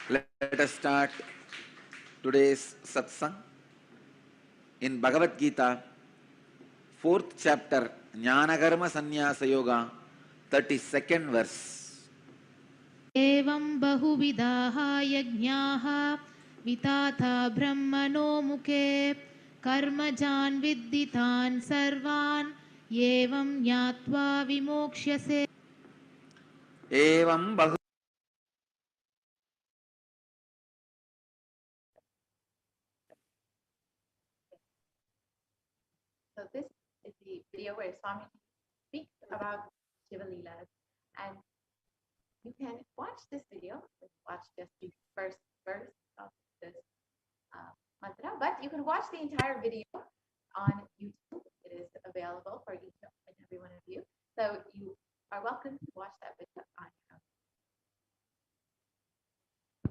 Speaker 4: Let us start today's satsang in Bhagavad Gita, 4th chapter, Jnanakarma Sannyasa Yoga, 32nd verse.
Speaker 10: एवं बहुविधाः यज्ञाः विताथा ब्रह्मणो मुखे कर्मजान् विद्धितान् सर्वान् एवं ज्ञात्वा विमोक्ष्यसे
Speaker 4: Evam Bahu.
Speaker 1: So this is the video where Swami speaks about Shiva Leelas, and you can watch this video, watch just the first verse of this mantra, but you can watch the entire video on YouTube. It is available for each and every one of you. So you are welcome to watch that video on your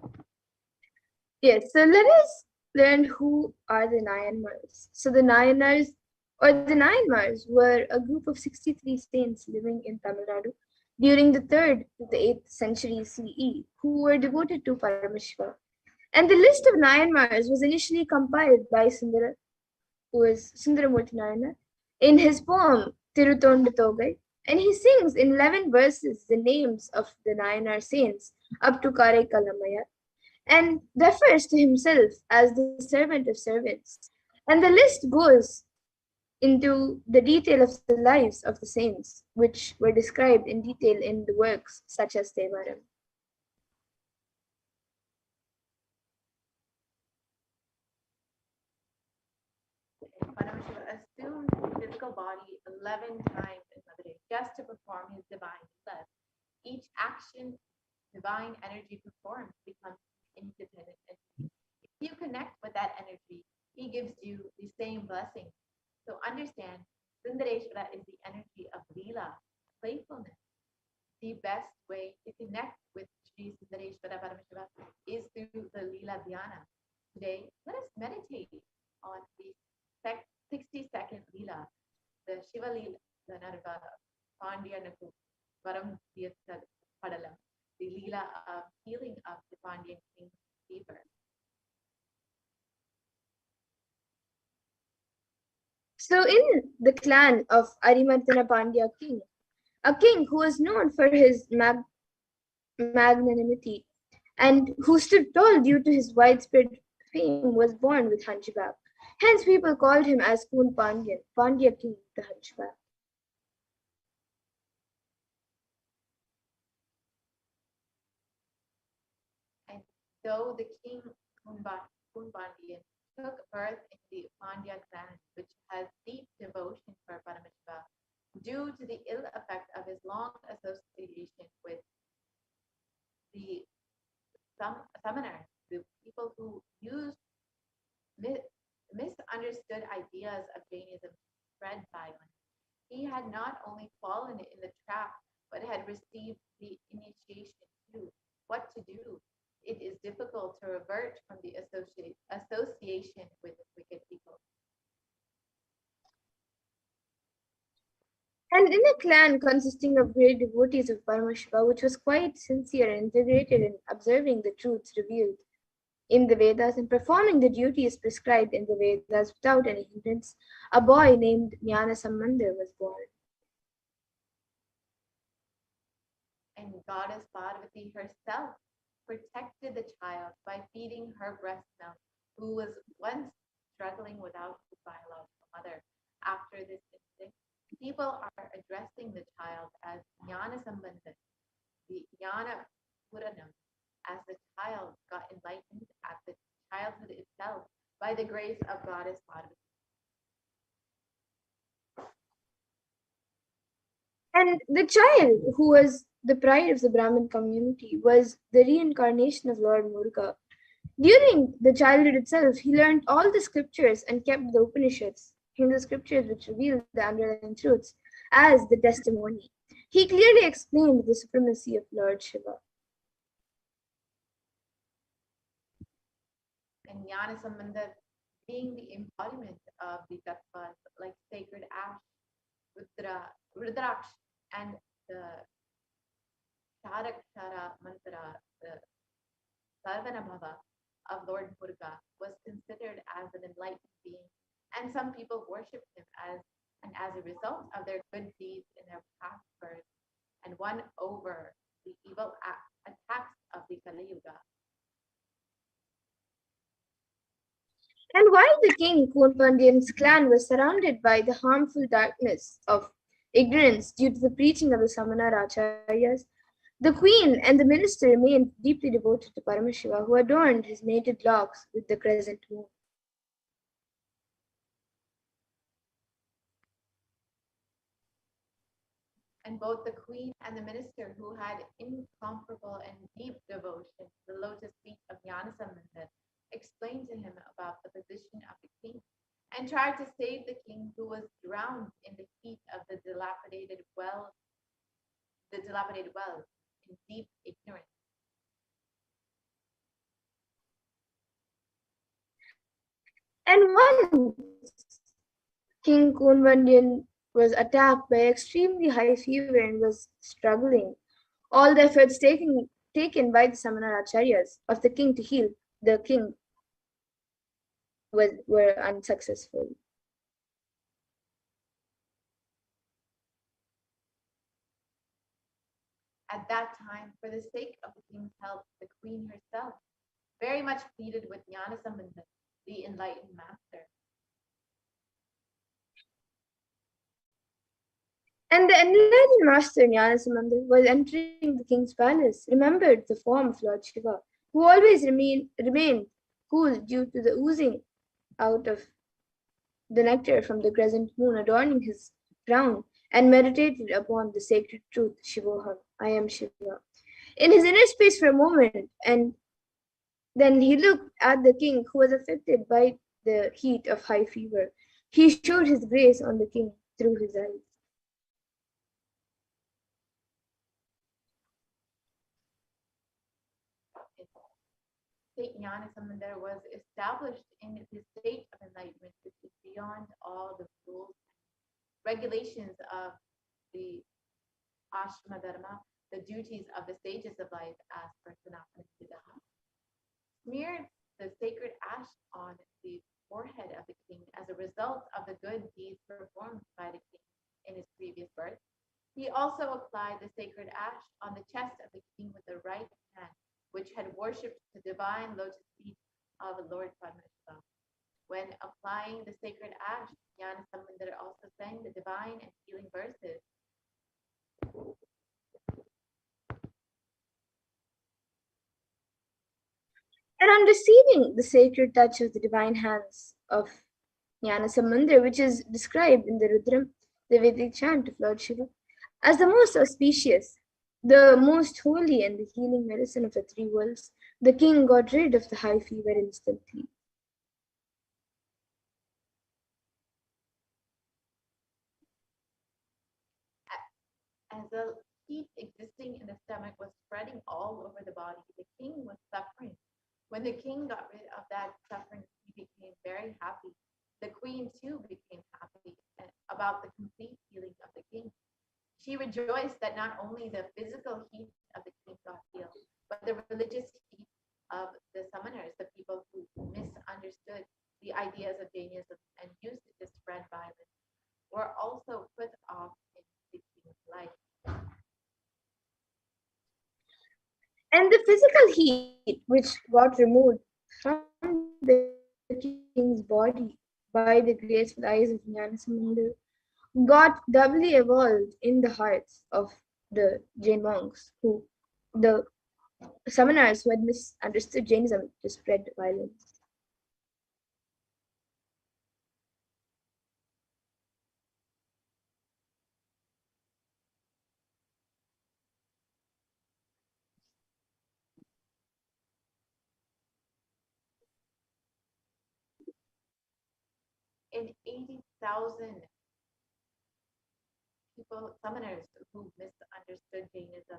Speaker 1: own.
Speaker 6: Yes, so let us learn who are the Nayanmars. So the Nayanars or the Nayanmars were a group of 63 saints living in Tamil Nadu during the 3rd to the 8th century CE who were devoted to Paramashiva. And the list of Nayanmars was initially compiled by Sundara, who is Sundaramurti Nayanar, in his poem Tirutonda Togai, and he sings in 11 verses the names of the Nayanar saints up to Kare Kalamaya, and refers to himself as the servant of servants. And the list goes into the detail of the lives of the saints, which were described in detail in the works such as Devaram.
Speaker 1: Paramashiva assumed physical body 11 times in Mother Day just to perform his divine leelas. Each action divine energy performs becomes independent entity. If you connect with that energy, he gives you the same blessing. So understand, Sundareshwara is the energy of Leela, playfulness. The best way to connect with Sri Sundareshwara Paramashiva is through the Leela Dhyana. Today, let us meditate on the 60-second Leela, the Shiva Leela Narva Pandya Naku Varam Padalam, the Leela of healing of the Pandyan king's fever.
Speaker 6: So in the clan of Arimartana Pandya king, a king who was known for his magnanimity and who stood tall due to his widespread fame, was born with hunchback. Hence people called him as Kun Pandyan, Pandya king, the hunchback.
Speaker 1: And though the king Kunpandian took birth in the Pandya clan, which has deep devotion for Paramashiva, due to the ill effect of his long association with the summoners, the had not only fallen in the trap, but had received the initiation too. What to do? It is difficult to revert from the association with wicked people.
Speaker 6: And in a clan consisting of great devotees of Paramashiva, which was quite sincere and integrated in observing the truths revealed in the Vedas and performing the duties prescribed in the Vedas without any hindrance, a boy named Jnana Sambandha was born.
Speaker 1: And goddess Parvati herself protected the child by feeding her breast milk, who was once struggling without his biological mother. After this incident, people are addressing the child as Jnana Sambandha, the Jnana Puranam, as the child got enlightened at the childhood itself by the grace of goddess Parvati.
Speaker 6: And the child, who was the pride of the Brahmin community, was the reincarnation of Lord Muruga. During the childhood itself, he learned all the scriptures and kept the Upanishads, Hindu scriptures which reveal the underlying truths, as the testimony. He clearly explained the supremacy of Lord Shiva.
Speaker 1: And Jnana Sambandha being the embodiment of the tattvas like sacred ash, Rudraksh, and the Tarakshara mantra, the Sarvanabhava of Lord Muruga, was considered as an enlightened being, and some people worshipped him as a result of their good deeds in their past births and won over the evil attacks of the Kali Yuga.
Speaker 6: And while the king Kunpandian's clan was surrounded by the harmful darkness of ignorance due to the preaching of the Samana Acharyas, the queen and the minister remained deeply devoted to Paramashiva, who adorned his mated locks with the crescent moon.
Speaker 1: And both the queen and the minister, who had incomparable and deep devotion to the lotus feet of Jnana Sambandha, explained to him about the position of the king and tried to save the king, who was drowned in the heat of the dilapidated well in deep ignorance.
Speaker 6: And once King Kunpandian was attacked by extremely high fever and was struggling. All the efforts taken by the Samana Acharyas of the king to heal the king were unsuccessful.
Speaker 1: At that time, for the sake of the king's health, the queen herself very much pleaded with Jnana Sambandha, the enlightened master.
Speaker 6: And the enlightened master Jnana Sambandha was entering the king's palace, remembered the form of Lord Shiva, who always remained cool due to the oozing out of the nectar from the crescent moon adorning his crown, and meditated upon the sacred truth, Shivoham, I am Shiva, in his inner space for a moment, and then he looked at the king, who was affected by the heat of high fever. He showed his grace on the king through his eyes.
Speaker 1: Saint Jnana Sambandha was established in his state of enlightenment, which is beyond all the rules and regulations of the ashrama dharma, the duties of the stages of life as per Sanatana Siddha. Smeared the sacred ash on the forehead of the king as a result of the good deeds performed by the king in his previous birth. He also applied the sacred ash on the chest of the king with the right hand, which had worshipped the divine lotus feet of Lord Paramashiva. When applying the sacred ash, Jnana Sambandha also sang the divine and healing verses.
Speaker 6: And on receiving the sacred touch of the divine hands of Jnana Sambandha, which is described in the Rudram, the Vedic chant of Lord Shiva, as the most auspicious, the most holy and the healing medicine of the three worlds, the king got rid of the high fever instantly.
Speaker 1: As the heat existing in the stomach was spreading all over the body, the king was suffering. When the king got rid of that suffering, he became very happy. The queen too became happy about the complete healing of the king. She rejoiced that not only the physical heat of the king got healed, but the religious heat of the summoners, the people who misunderstood the ideas of Jainism and used it to spread violence, were also put off in the king's life.
Speaker 6: And the physical heat which got removed from the king's body by the graceful eyes of Nyanasamandal got doubly evolved in the hearts of the Jain monks, the samanas who had misunderstood Jainism to spread violence.
Speaker 1: In 80,000 people, summoners who misunderstood Jainism,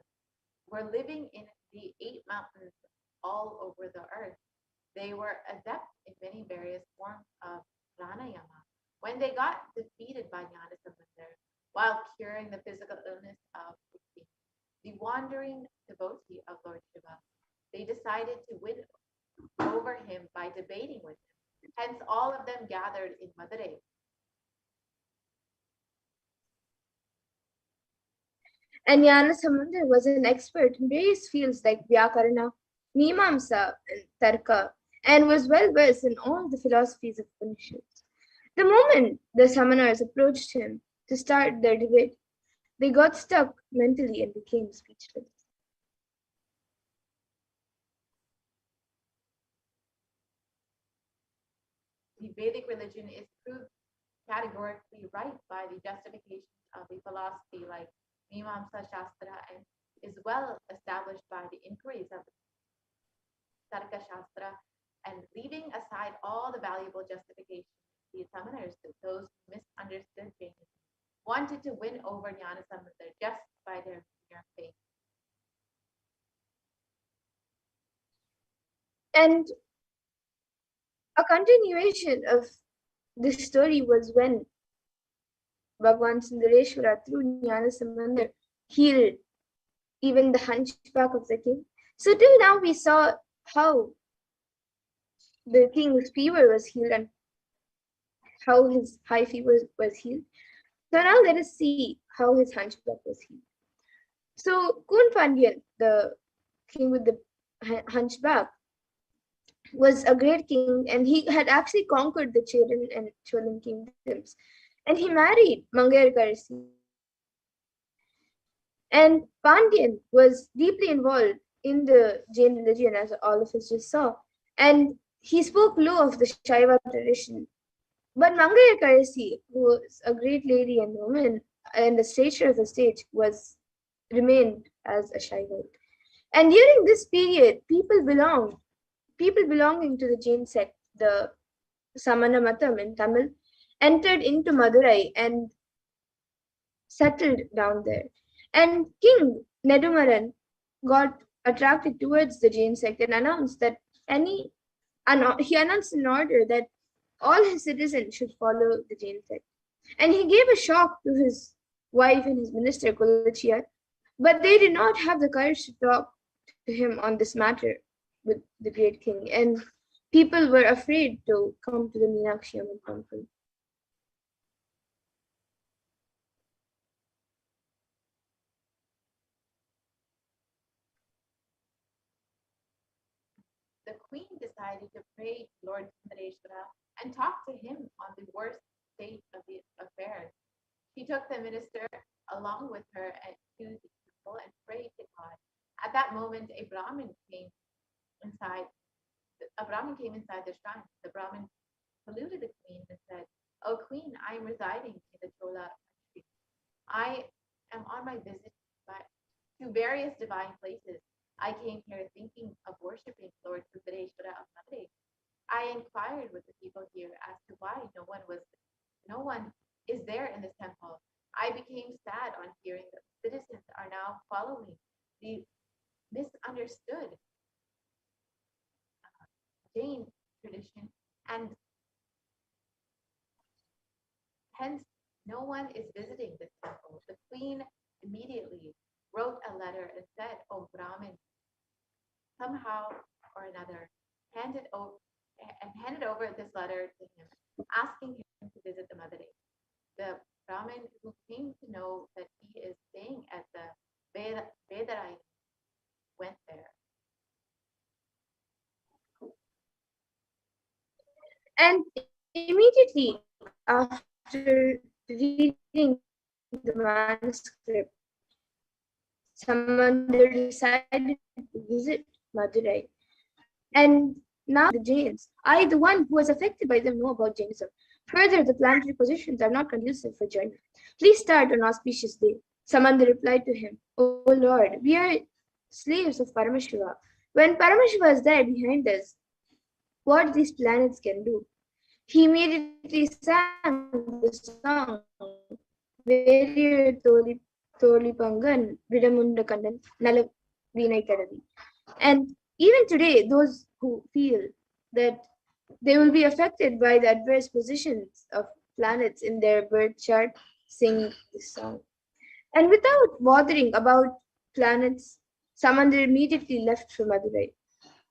Speaker 1: were living in the 8 mountains all over the earth. They were adept in many various forms of pranayama. When they got defeated by Nyanasamandar while curing the physical illness of the king, the wandering devotee of Lord Shiva, they decided to win over him by debating with him. Hence, all of them gathered in Madurai.
Speaker 6: And Nyanasamandar was an expert in various fields like Vyakarana, Mimamsa, and Tarka, and was well versed in all the philosophies of Upanishads. The moment the samanas approached him to start their debate, they got stuck mentally and became speechless.
Speaker 1: The Vedic religion is proved categorically right by the justifications of the philosophy like Mimamsa Shastra and is well established by the inquiries of Tarka Shastra, and leaving aside all the valuable justifications, the summoners, those who misunderstood Jainism, wanted to win over Nyanasamandar just by their mere faith.
Speaker 6: And a continuation of this story was when Bhagwan Sundareshwara through Nyanasamandar healed even the hunchback of the king. So till now we saw how the king's fever was healed and how his high fever was healed. So now let us see how his hunchback was healed. So Kun Pandyan, the king with the hunchback, was a great king, and he had actually conquered the Cheran and Cholan kingdoms. And he married Mangayar Karasi. And Pandyan was deeply involved in the Jain religion, as all of us just saw. And he spoke low of the Shaiva tradition. But Mangayar Karasi, who was a great lady and woman, and the stature of the stage remained as a Shaivite. And during this period, people belonging to the Jain sect, the Samana Matam in Tamil, entered into Madurai and settled down there. And King Nedumaran got attracted towards the Jain sect and announced that he announced an order that all his citizens should follow the Jain sect. And he gave a shock to his wife and his minister Kulachiyar, but they did not have the courage to talk to him on this matter with the great king, and people were afraid to come to the Meenakshi Amman temple.
Speaker 1: The queen decided to pray to Lord Sundareshwara and talk to him on the worst state of the affairs. She took the minister along with her to the temple and prayed to God. At that moment, a Brahmin came inside the shrine. The Brahmin saluted the queen and said, "O queen, I am residing in the Chola country. I am on my visit to various divine places. I came here thinking of worshipping Lord Sundareshwara of Madurai. I inquired with the people here as to why no one is there in this temple. I became sad on hearing that citizens understood Jain tradition, and hence no one is visiting this temple. The queen immediately wrote a letter and said, "Oh, Brahmin, somehow or another, handed over this letter to him, asking him to visit the Madurai." The Brahmin who came to know that he is staying at the Vedarai went there.
Speaker 6: And immediately after reading the manuscript, Samandar decided to visit Madurai. And now the Jains, I, the one who was affected by them, know about Jainism. Further, the planetary positions are not conducive for journey. Please start on auspicious day. Samandar replied to him, "O Lord, we are slaves of Paramashiva. When Paramashiva is there behind us, what these planets can do?" He immediately sang the song, "Very Toli Pangan, Vidamunda Kandan, Nala Vinay Karavi." And even today, those who feel that they will be affected by the adverse positions of planets in their birth chart sing this song. And without bothering about planets, Samandar immediately left for Madurai.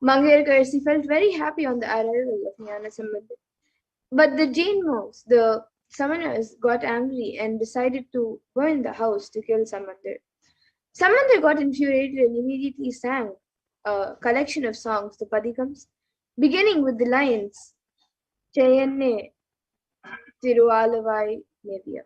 Speaker 6: Mangerkarsi felt very happy on the arrival of Jnana Samandar. But the Jain monks, the summoners, got angry and decided to burn the house to kill Samandar. Samandar got infuriated and immediately sang a collection of songs, the Padikams, beginning with the lines Chayane Tiruvalavai Nevia.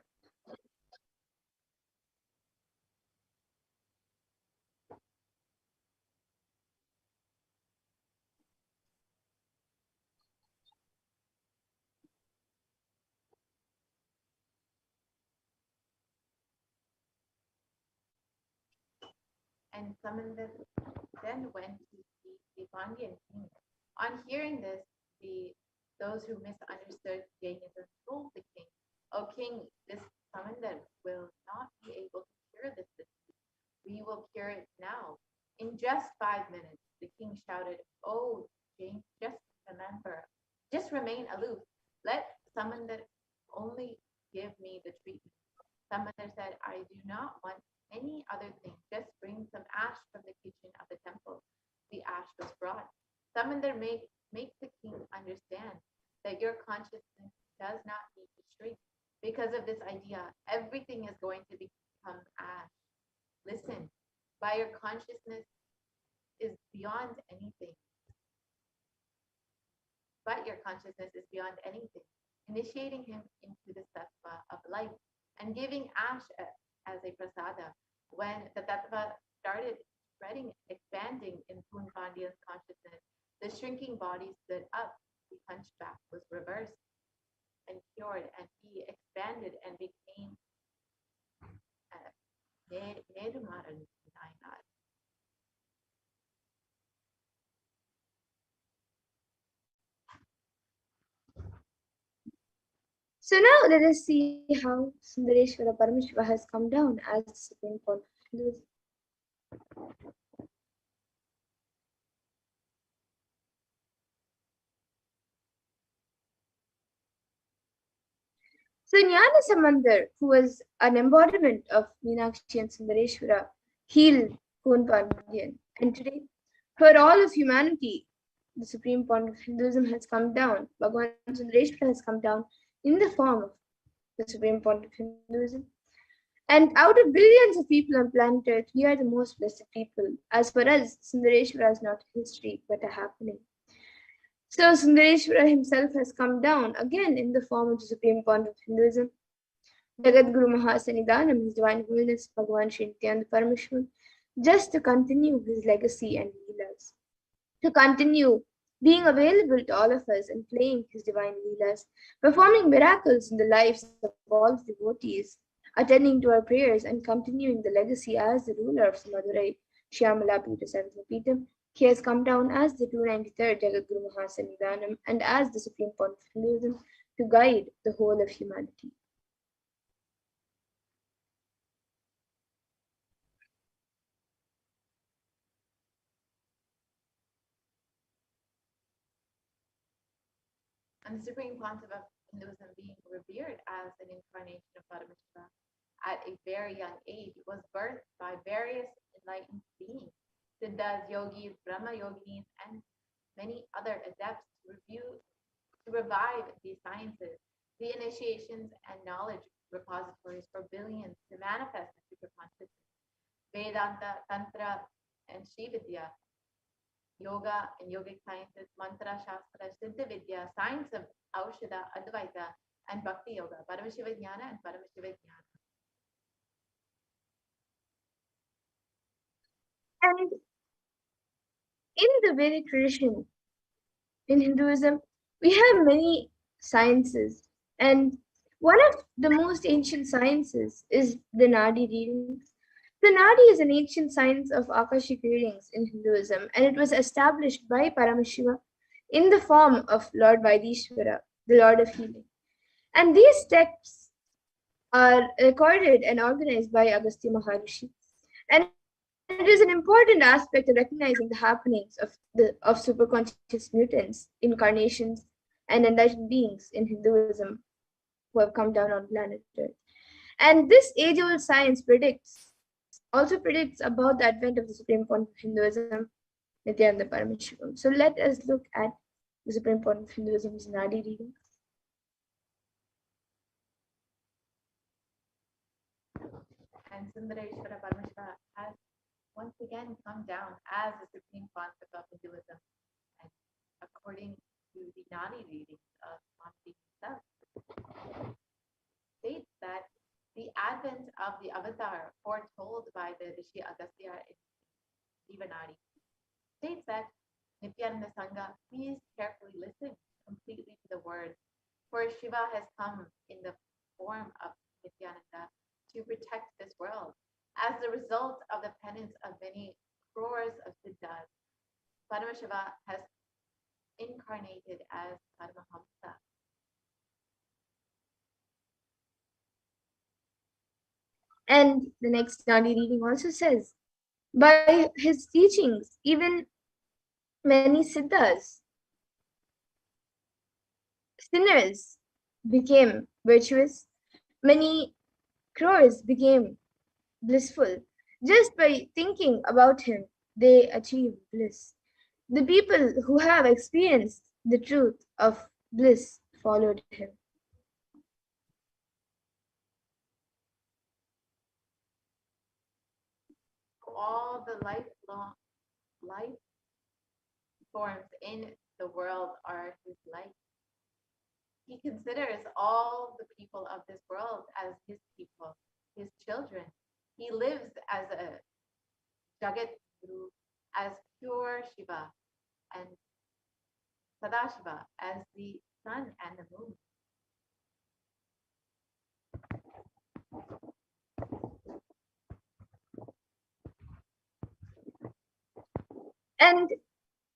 Speaker 1: And Samandar then went to see the Pandyan king. On hearing this, those who misunderstood Jainism told the king, "O king, this Samandar will not be able to cure this disease. We will cure it now." In just 5 minutes, the king shouted, "Oh, Jain, just remain aloof. Let Samandar only give me the treatment." Samandar said, "I do not want any other thing. Just bring some ash from the kitchen of the temple." The ash was brought. Samandar make the king understand that your consciousness does not need to shrink. Because of this idea, everything is going to become ash. Listen, by your consciousness is beyond anything. But your consciousness is beyond anything. Initiating him into the tattva of life and giving ash as a prasada. When the tattva started spreading, expanding in Poon Pandya's consciousness, the shrinking body stood up. The hunchback was reversed and cured, and he expanded and became Nedumaran Nayanar.
Speaker 6: So now let us see how Sundareshwara Paramashiva has come down as the Supreme Court of Hinduism. So Jnana Samandar, who was an embodiment of Meenakshi and Sundareshwara, healed Poon Pandyan. And today, for all of humanity, the Supreme Point of Hinduism has come down. Bhagavan Sundareshwara has come down in the form of the Supreme Point of Hinduism. And out of billions of people on planet Earth, we are the most blessed people. As for us, Sundareshwara is not a history, but a happening. So Sundareshwara himself has come down again in the form of the Supreme Point of Hinduism. Jagat Guru Mahasanidanam, His Divine Holiness Bhagavan Sri Nithyananda Paramashivam, just to continue his legacy and leelas, to continue being available to all of us and playing his divine leelas, performing miracles in the lives of all the devotees, attending to our prayers and continuing the legacy as the ruler of Madurai, Shyamala Pita Sarvapeetam. He has come down as the 293rd Jagat Guru Mahasanidanam and as the Supreme Point of Hinduism to guide the whole of humanity.
Speaker 1: and the Supreme Pontiff of Hinduism, being revered as an incarnation of Paramashiva at a very young age, was birthed by various enlightened beings, Siddhas, yogis, Brahma yoginis, and many other adepts to revive these sciences, the initiations and knowledge repositories for billions to manifest the super consciousness. Vedanta, Tantra, and Shividya, yoga and yogic sciences, mantra, shastra, siddha vidya, science of Aushadha, Advaita, and Bhakti Yoga, Paramashiva Jnana and Paramashiva Jnana.
Speaker 6: And in the Vedic tradition, in Hinduism, we have many sciences, and one of the most ancient sciences is the Nadi reading. The Nadi is an ancient science of Akashic readings in Hinduism, and it was established by Paramashiva in the form of Lord Vaidishvara, the Lord of Healing. And these texts are recorded and organized by Agastya Maharishi. And it is an important aspect of recognizing the happenings of superconscious mutants, incarnations, and enlightened beings in Hinduism who have come down on planet Earth. And this age-old science also predicts about the advent of the Supreme Point of Hinduism, Nithyananda Paramashivam. So let us look at the Supreme Point of Hinduism's Nadi reading.
Speaker 1: And Sundareshwara Paramashiva has once again come down as the Supreme Pontiff of Hinduism. And according to the Nadi readings of Swami himself, states that the advent of the avatar foretold by the Rishi Agastya in Jivanadi states that Nithyananda Sangha, please carefully listen completely to the words, for Shiva has come in the form of Nithyananda to protect this world. As the result of the penance of many crores of siddhas, Paramashiva has incarnated as Paramahamsa.
Speaker 6: And the next Nadi reading also says, by his teachings, even many siddhas, sinners became virtuous, many crores became blissful. Just by thinking about him, they achieve bliss. The people who have experienced the truth of bliss followed him.
Speaker 1: All the life forms in the world are his light. He considers all the people of this world as his people, his children. He lives as a Jagat Guru, as pure Shiva, and Sadashiva as the sun and the moon.
Speaker 6: And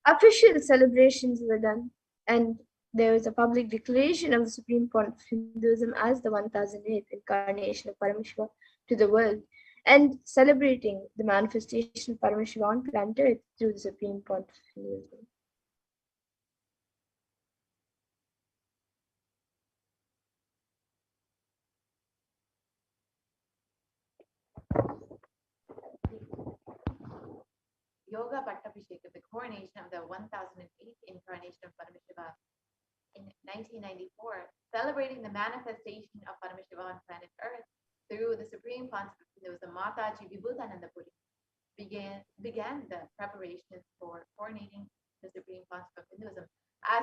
Speaker 6: official celebrations were done, and there was a public declaration of the Supreme Point of Hinduism as the 1008th incarnation of Paramashiva to the world, and celebrating the manifestation of Paramashiva on planet Earth through the Supreme Point of Hinduism.
Speaker 1: Yoga Pattabhisheka, the coronation of the 1008th incarnation of Paramashiva in 1994, celebrating the manifestation of Paramashiva on planet Earth through the Supreme Pontiff of Hinduism, Mataji Vibhutananda Puri, began the preparations for coronating the Supreme Pontiff of Hinduism as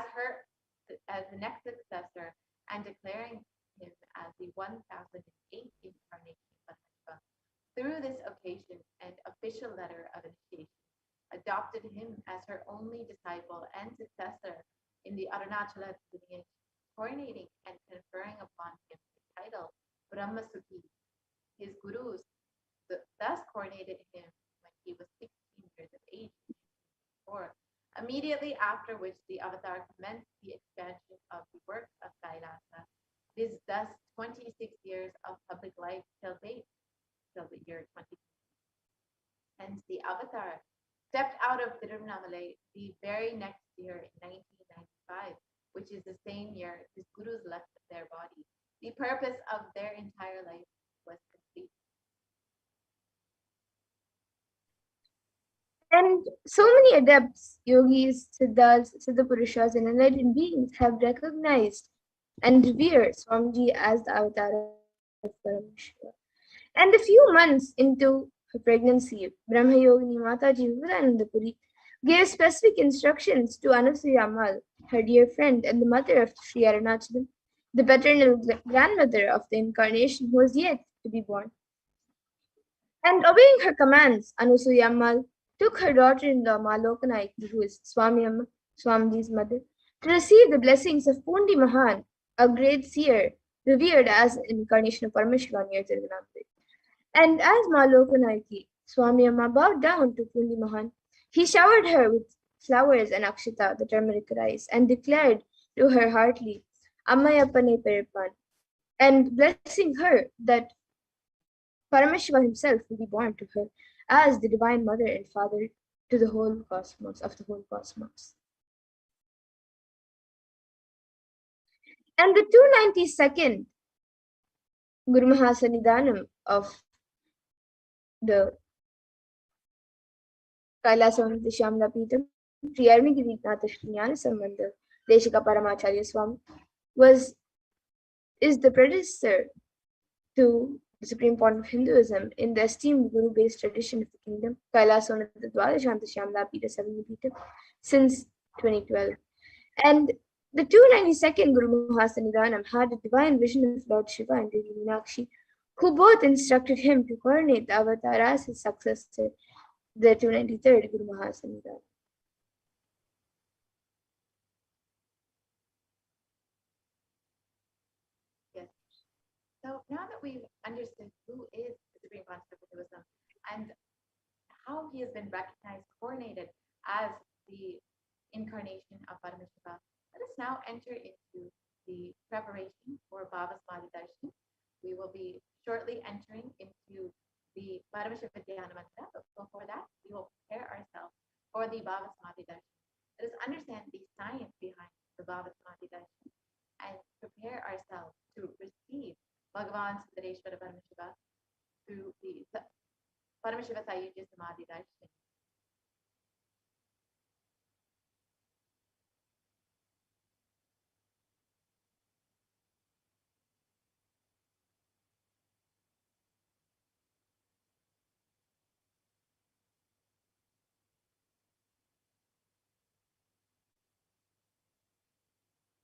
Speaker 1: the next successor and declaring him as the 1008th incarnation of Paramashiva. Through this occasion and official letter of initiation, adopted him as her only disciple and successor in the Arunachala lineage, coronating and conferring upon him the title Brahmasukhi. His gurus thus coronated him when he was 16 years of age, immediately after which the avatar commenced the expansion of the work of Kailasa. It is thus 26 years of public life till date, till the year 2020. Hence, the avatar stepped out of Tiruvannamalai the very next year in 1995 which is the same year his gurus left their body. The purpose of their entire life was complete.
Speaker 6: And so many adepts, yogis, siddhas, siddhapurushas, and enlightened beings have recognized and revered Swamiji as the avatar of Paramashiva. And a few months into her pregnancy, Brahma Yogini Mataji Vivekanandapuri gave specific instructions to Anasuya Ammal, her dear friend and the mother of Sri Arunachalam, the paternal grandmother of the incarnation who was yet to be born. And obeying her commands, Anasuya Ammal took her daughter-in-law Malokanayaki, who is Swami Amma, Swamiji's mother, to receive the blessings of Pundi Mahan, a great seer revered as an incarnation of Paramashiva near Tiruvannamalai. And as Malokanayaki, Swami Amma bowed down to Pundi Mahan, he showered her with flowers and akshita, the turmeric rice, and declared to her heartily, Ammayapane Peripan, and blessing her that Paramashiva himself will be born to her as the divine mother and father to the whole cosmos, of the whole cosmos. And the 292nd Guru Mahasannidhanam of the Kailasa Shyamla Peetham, Sri Arunagirinath Shri Jnana Sambandha Deshika Paramacharya Swami, is the predecessor to the Supreme Point of Hinduism in the esteemed Guru-based tradition of the kingdom, Kailasa Dwadashanta Shyamla Peetha Savini Peetham, since 2012. And the 292nd Guru Mahasannidhanam had a divine vision of Lord Shiva and Devi Meenakshi, who both instructed him to coronate the avatar as his successor, the 293rd Guru Mahasannidhanam.
Speaker 1: Yes. So now that we've understood who is the Supreme Concept of Hinduism and how he has been recognized, coronated as the incarnation of Paramashiva, let us now enter into the preparation for Baba Samadhi Darshan. We will be shortly entering into the Paramashiva Dhyana Mantra, but before that, we will prepare ourselves for the Baba Samadhi Darshan. Let us understand the science behind the Baba Samadhi Darshan and prepare ourselves to receive Bhagavan Sundareshwara Paramashiva through the Paramashiva Sayujya Samadhi Darshan.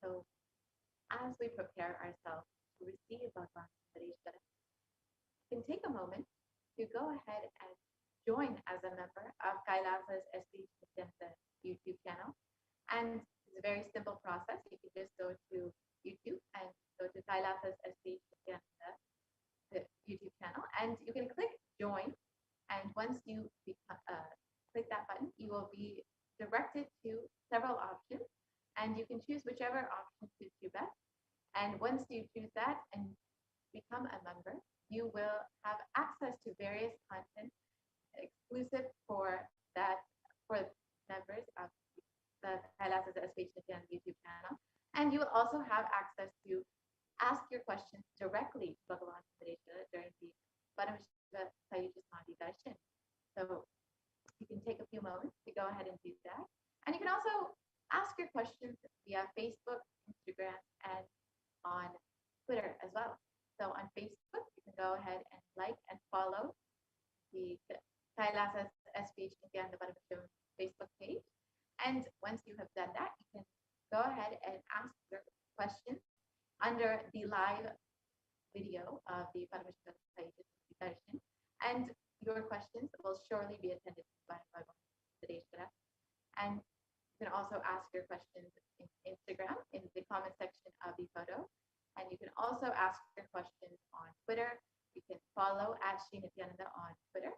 Speaker 1: So, as we prepare ourselves to receive Bhagavan Sundareshwara, you can take a moment to go ahead and join as a member of Kailasa's HDH Nithyananda YouTube channel. And it's a very simple process. You can just go to YouTube and go to Kailasa's HDH Nithyananda, the YouTube channel, and you can click join. And once you click that button, you will be directed to several options, and you can choose whichever option suits you best. And once you choose that and become a member, you will have access to various content exclusive for members of the Kailasa's HDH Nithyananda YouTube channel. And you will also have access to ask your questions directly to Bhagavan Sundareshwara during the Paramashiva Sayujya Samadhi Darshan. So you can take a few moments to go ahead and do that. And you can also ask your questions via Facebook, Instagram, and on Twitter as well. So on Facebook, you can go ahead and like and follow the Kailasa's HDH Nithyananda Paramashivam Facebook page. And once you have done that, you can go ahead and ask your questions under the live video of the Paramashiva Sayujya Darshan. And your questions will surely be attended to by Bhagavan Sundareshwara. And you can also ask your questions in Instagram in the comment section of the photo. And you can also ask your questions on Twitter. You can follow @Shri Nithyananda on Twitter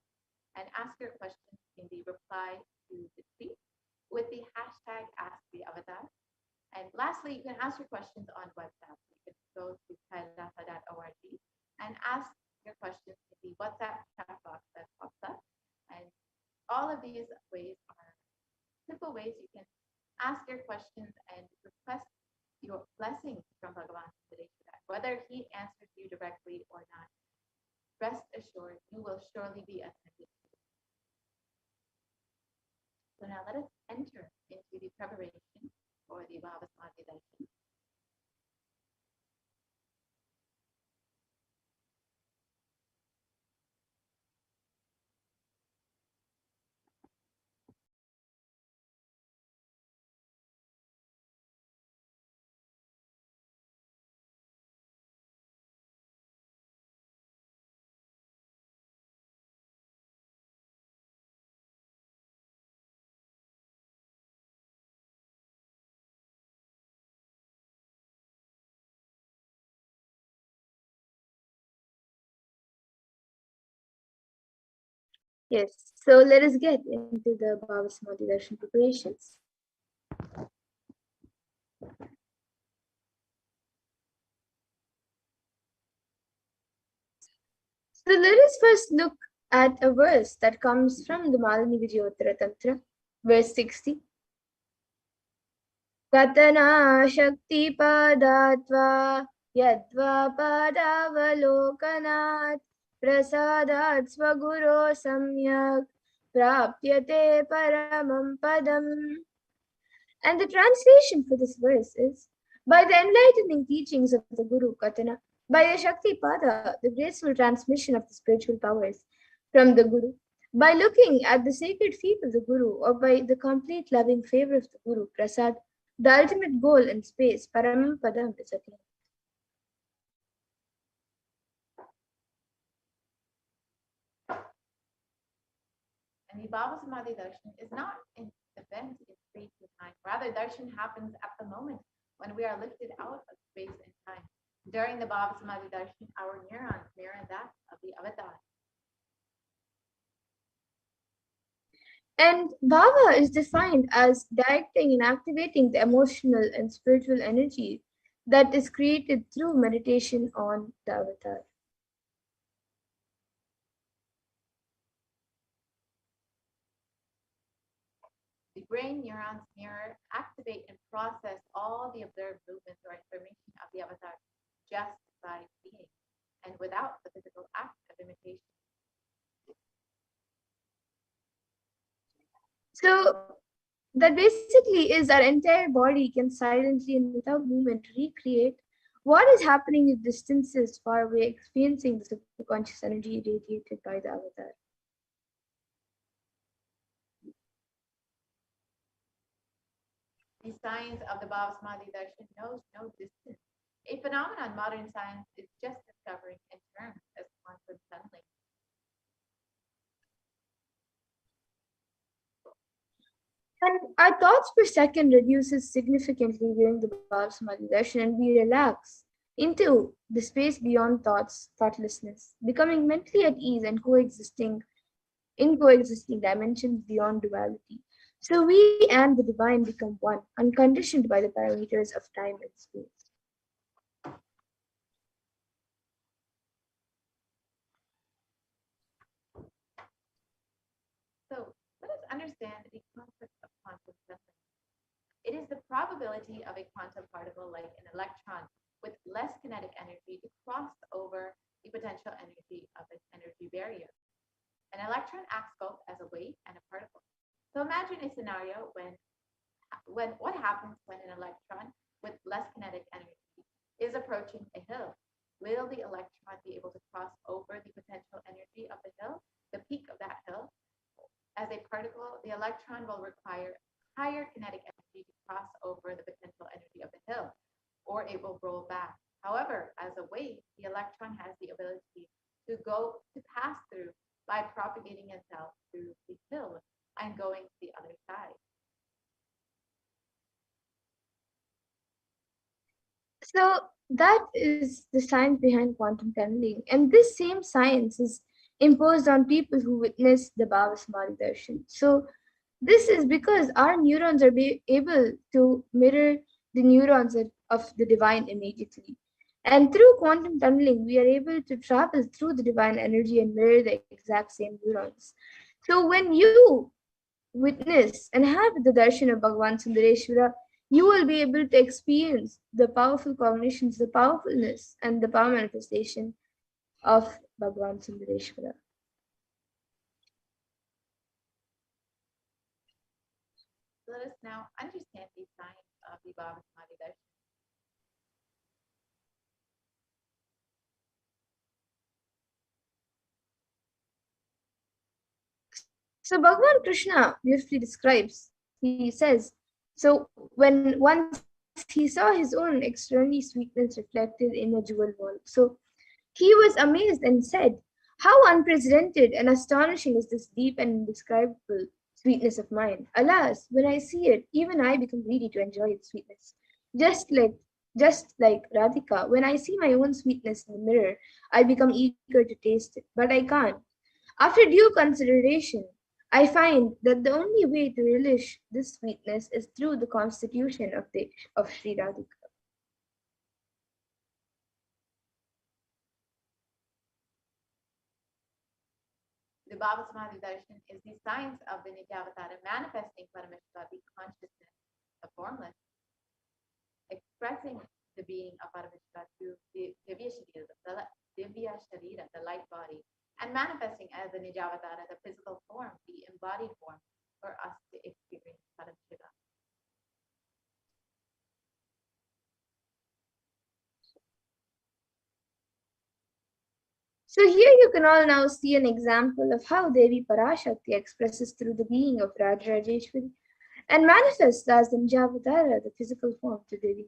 Speaker 1: and ask your questions in the reply to the tweet with the hashtag #AskTheAvatar. And lastly, you can ask your questions on WhatsApp. You can go to kailasa.org and ask your questions in the WhatsApp chat box that pops up. And all of these ways are simple ways you can ask your questions and request your blessings from Bhagavan Sundareshwara, whether he answers you directly or not. Rest assured, you will surely be attended to. So now let us enter into the preparation for the Bhava Samadhi Darshan.
Speaker 6: Yes, so let us get into the Bhava Samadhi Darshan preparations. So let us first look at a verse that comes from the Malini Vijayottara Tantra, verse 60. Katana Shakti Padatva Yadva Padavalokanat Prasadat Swaguro Samyak Prapyate Paramam Padam. And the translation for this verse is, by the enlightening teachings of the Guru Katana, by a Shakti Pada, the graceful transmission of the spiritual powers from the Guru, by looking at the sacred feet of the Guru, or by the complete loving favor of the Guru, Prasad, the ultimate goal in space, Paramam Padam, is attained.
Speaker 1: And the Bhava Samadhi Darshan is not an event in space and time. Rather, Darshan happens at the moment when we are lifted out of space and time. During the Bhava Samadhi Darshan, our neurons mirror that of the avatar.
Speaker 6: And Bhava is defined as directing and activating the emotional and spiritual energy that is created through meditation on the avatar.
Speaker 1: The brain neurons mirror, activate, and process all the observed movements or information of the avatar just by seeing and without the physical act of imitation.
Speaker 6: So that basically is our entire body can silently and without movement recreate what is happening at distances far away, experiencing the subconscious energy radiated by the avatar.
Speaker 1: The science of the Bhava Samadhi Darshan knows no distance. A phenomenon modern science is just discovering in terms of quantum tunneling.
Speaker 6: And our thoughts per second reduces significantly during the Bhava Samadhi Darshan, and we relax into the space beyond thoughts, thoughtlessness, becoming mentally at ease and coexisting dimensions beyond duality. So we and the divine become one, unconditioned by the parameters of time and space.
Speaker 1: So let us understand the concept of quantum tunneling. It is the probability of a quantum particle like an electron with less kinetic energy to cross over the potential energy of its energy barrier. An electron acts both as a wave and a particle. So imagine a scenario when what happens when an electron with less kinetic energy is approaching a hill. Will the electron be able to cross over the potential energy of the hill, the peak of that hill? As a particle, the electron will require higher kinetic energy to cross over the potential energy of the hill, or it will roll back. However, as a wave, the electron has the ability to pass through by propagating itself through the hill and going to the other side.
Speaker 6: So that is the science behind quantum tunneling. And this same science is imposed on people who witness the Bhava Samadhi Darshan. So this is because our neurons are able to mirror the neurons of the divine immediately. And through quantum tunneling, we are able to travel through the divine energy and mirror the exact same neurons. So when you witness and have the darshan of Bhagavan Sundareshwara, you will be able to experience the powerful combinations, the powerfulness, and the power manifestation of Bhagavan Sundareshwara.
Speaker 1: Let us now understand these signs of the Bhava Samadhi Darshan.
Speaker 6: So Bhagavan Krishna beautifully describes, he says, so when once he saw his own extraordinary sweetness reflected in a jewel world, so he was amazed and said, how unprecedented and astonishing is this deep and indescribable sweetness of mine. Alas, when I see it, even I become greedy to enjoy its sweetness. Just like Radhika, when I see my own sweetness in the mirror, I become eager to taste it, but I can't. After due consideration, I find that the only way to relish this sweetness is through the constitution of Sri Radhika.
Speaker 1: The Bhava Samadhi Darshan is the science of the Nityavatara manifesting Paramashiva, the consciousness, the formless, expressing the being of Paramashiva through the Divya Sharira, the light body, and manifesting as the Nijavatara, the physical form, the embodied form, for us to experience Paramashiva.
Speaker 6: So here you can all now see an example of how Devi Parashakti expresses through the being of Rajarajeshwari and manifests as the Nijavatara, the physical form, to Devi.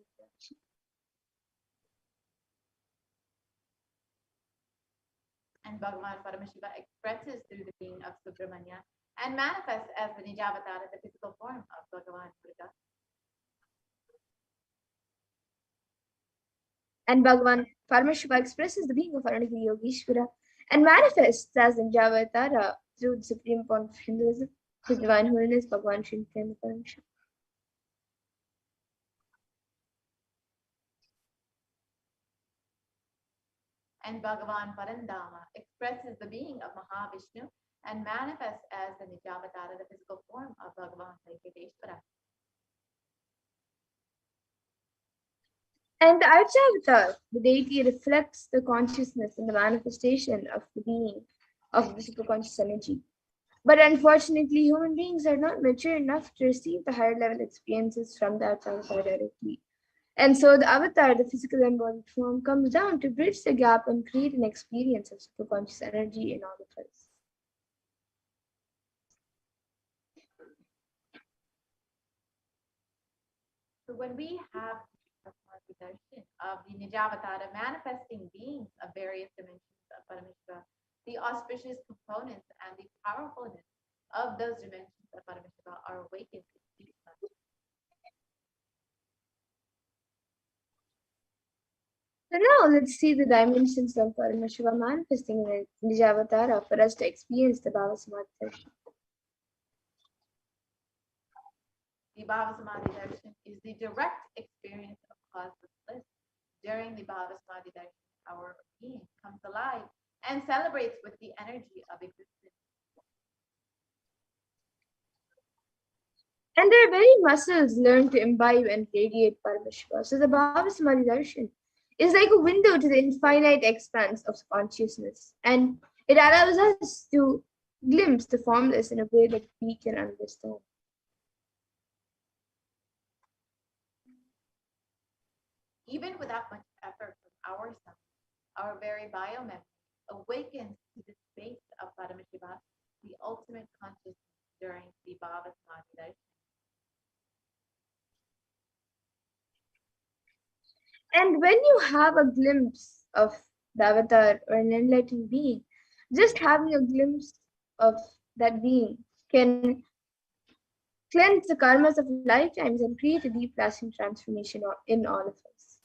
Speaker 1: And Bhagavan Paramashiva expresses through the being of Subramanya and manifests as the Nijavatara, the physical form of Bhagavan Buddha.
Speaker 6: And Bhagavan Paramashiva expresses the being of Aranagiri Yogeshwara and manifests as the Nijavatara through the supreme form of Hinduism, His Divine Holiness, Bhagavan Sri Nithyananda Paramashivam.
Speaker 1: And Bhagavan Parandama expresses the being of Mahavishnu and manifests as the Nijavatara, the physical form of Bhagavan Venkateshwara.
Speaker 6: And the Archavatar, the deity, reflects the consciousness and the manifestation of the being of the superconscious energy. But unfortunately, human beings are not mature enough to receive the higher level experiences from the Archavatar directly. And so the avatar, the physical embodied form, comes down to bridge the gap and create an experience of superconscious energy in all of us.
Speaker 1: So when we have the darshan of the Nijavatara manifesting beings of various dimensions of Paramashiva, the auspicious components and the powerfulness of those dimensions of Paramashiva are awakened in each of us.
Speaker 6: So now let's see the dimensions of Paramashiva manifesting in Nijavatara for us to experience the Bhava Samadhi Darshan.
Speaker 1: The Bhava Samadhi Darshan is the direct experience of causeless bliss. During the Bhava Samadhi Darshan, our being comes alive and celebrates with the energy of existence.
Speaker 6: And their very muscles learn to imbibe and radiate Paramashiva. So the Bhava Samadhi Darshan is like a window to the infinite expanse of consciousness. And it allows us to glimpse the formless in a way that we can understand.
Speaker 1: Even without much effort from our self, our very biomemory awakens to the space of Paramashiva, the ultimate consciousness during the Bhava Samadhi Darshan.
Speaker 6: And when you have a glimpse of the avatar or an enlightened being, just having a glimpse of that being can cleanse the karmas of lifetimes and create a deep lasting transformation in all of us.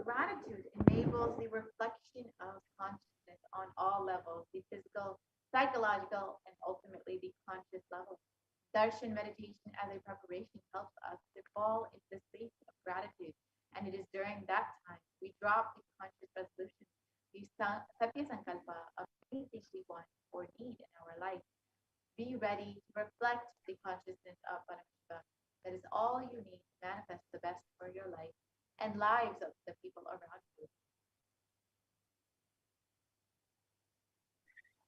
Speaker 1: Gratitude enables the reflection of consciousness on all levels, the physical, psychological, and ultimately the conscious level. Darshan meditation as a preparation helps us to fall into the space of gratitude, and it is during that time we drop the conscious resolution, the Satya Sankalpa of anything we want or need. ready to reflect the consciousness of Paramashiva. That is all you need to manifest the best for your life and lives of the people around you.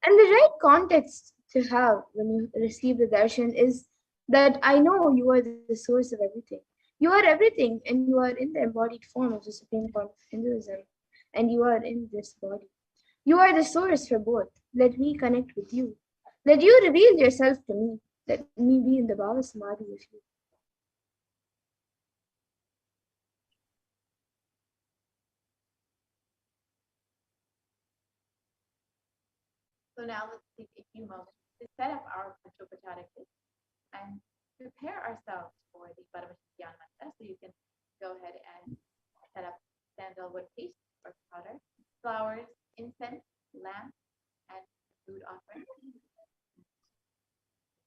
Speaker 6: And the right context to have when you receive the darshan is that I know you are the source of everything. You are everything, and you are in the embodied form of the supreme form of Hinduism, and you are in this body. You are the source for both. Let me connect with you. Let you reveal yourself to me. Let me be in the Bhava Samadhi with you.
Speaker 1: So now let's take a few moments to set up our Panchopachara kit and prepare ourselves for the Paramashiva mantra. So you can go ahead and set up sandalwood paste or powder, flowers, incense, lamp, and food offering.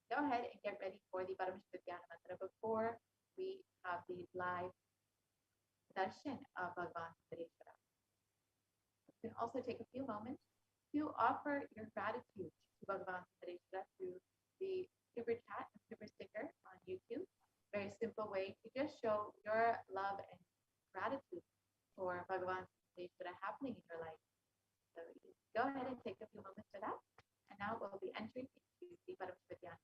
Speaker 1: Go ahead and get ready for the Paramashiva mantra before we have the live darshan of Bhagavan Sundareshwara. You can also take a few moments to offer your gratitude to Bhagavan Sundareshwara through the super chat and super sticker on YouTube. Very simple way to just show your love and gratitude for Bhagavan Sundareshwara happening in your life. So go ahead and take a few moments for that. And now we'll be entering into the Paramashiva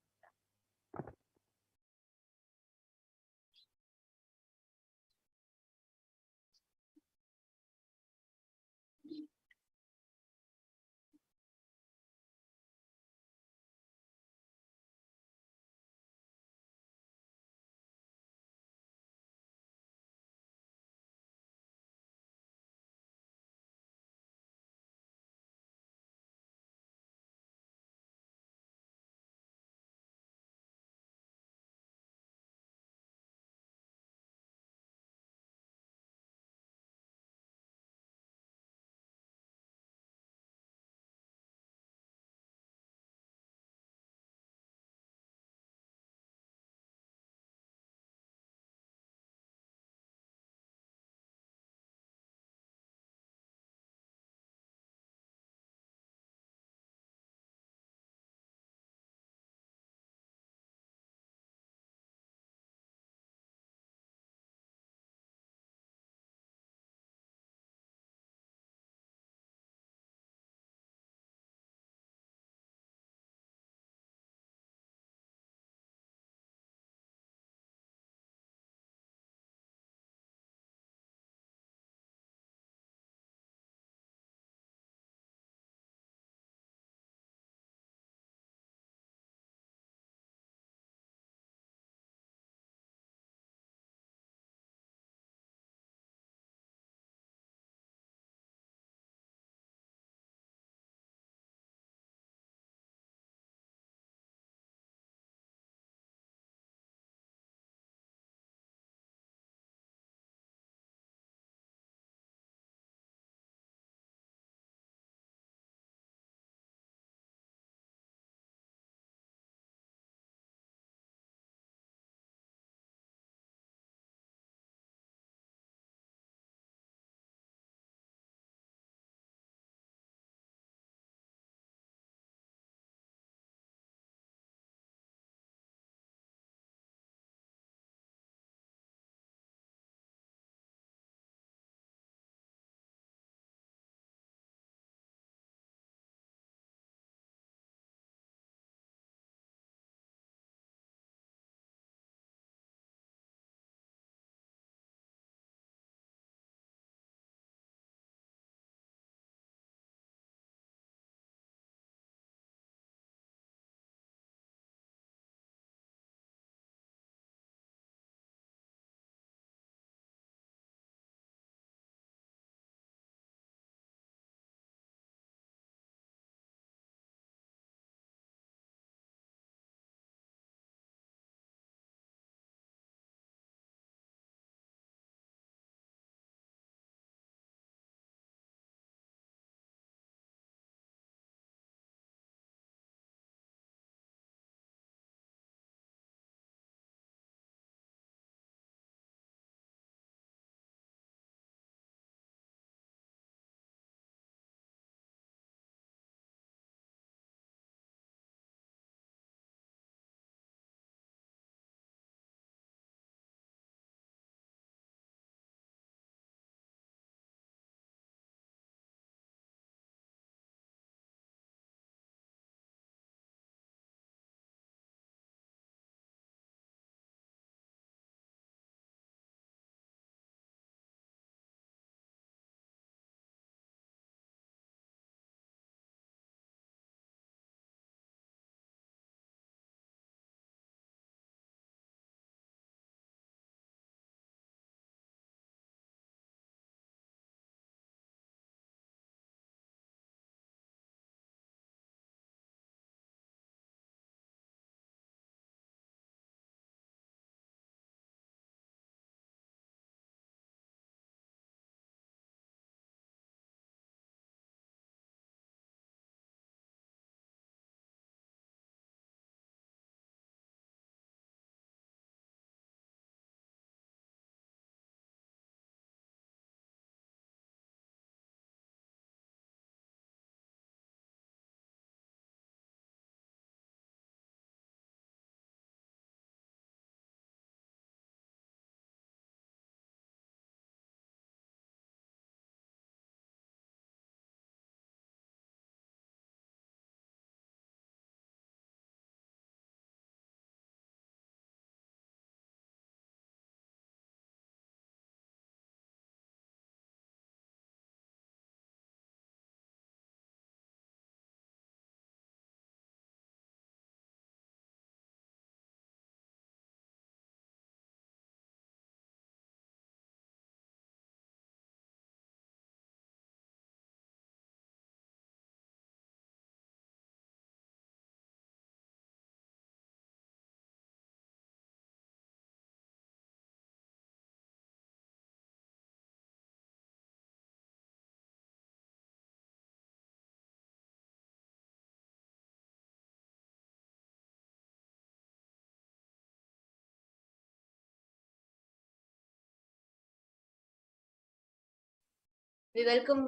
Speaker 2: We welcome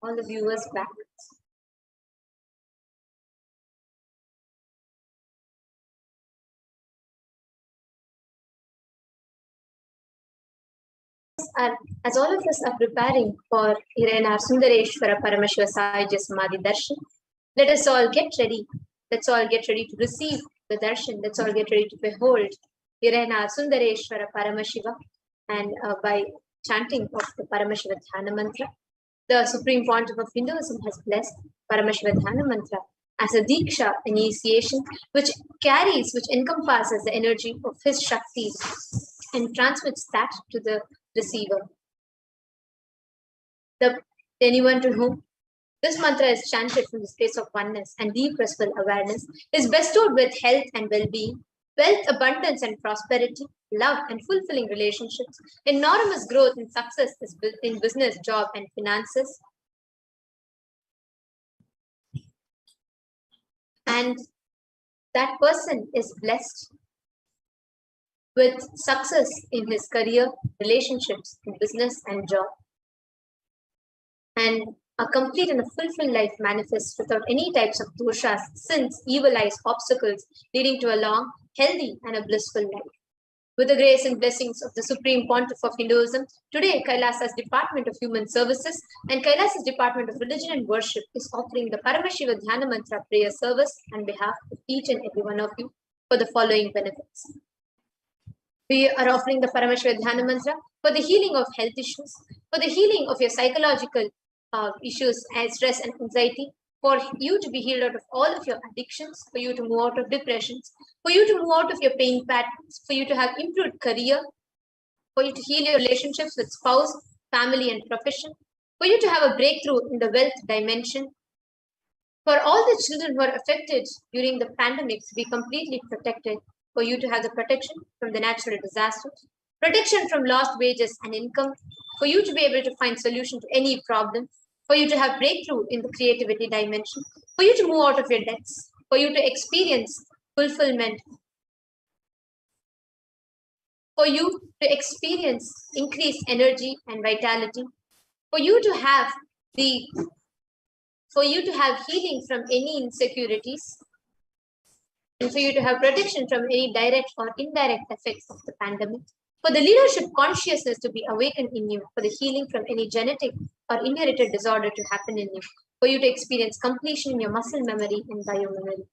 Speaker 2: all the viewers back. As all of us are preparing for Sundareshwara Paramashiva Sayujya Samadhi Darshan, let us all get ready. Let's all get ready to receive the Darshan. Let's all get ready to behold Sundareshwara Paramashiva. And by chanting of the Paramashiva Dhyana Mantra, the Supreme Pontiff of Hinduism has blessed Paramashiva Dhyana Mantra as a Diksha initiation, which encompasses the energy of his Shaktis and transmits that to the receiver. Anyone to whom this mantra is chanted from the space of oneness and deep restful awareness is bestowed with health and well-being, wealth, abundance and prosperity, love and fulfilling relationships, enormous growth and success in business, job and finances. And that person is blessed with success in his career, relationships, in business and job. And a complete and a fulfilled life manifests without any types of doshas, sins, evil eyes, obstacles, leading to a long, healthy and a blissful life. With the grace and blessings of the Supreme Pontiff of Hinduism, today Kailasa's Department of Human Services and Kailasa's Department of Religion and Worship is offering the Paramashiva Dhyana Mantra prayer service on behalf of each and every one of you for the following benefits. We are offering the Paramashiva Dhyana Mantra for the healing of health issues, for the healing of your psychological issues and stress and anxiety, for you to be healed out of all of your addictions, for you to move out of depressions, for you to move out of your pain patterns, for you to have improved career, for you to heal your relationships with spouse, family and profession, for you to have a breakthrough in the wealth dimension, for all the children who are affected during the pandemic to be completely protected, for you to have the protection from the natural disasters, protection from lost wages and income, for you to be able to find solution to any problem, for you to have breakthrough in the creativity dimension, for you to move out of your debts, for you to experience fulfillment, for you to experience increased energy and vitality, for you to have healing from any insecurities, and for you to have protection from any direct or indirect effects of the pandemic, for the leadership consciousness to be awakened in you, for the healing from any genetic or inherited disorder to happen in you, for you to experience completion in your muscle memory and biomemory.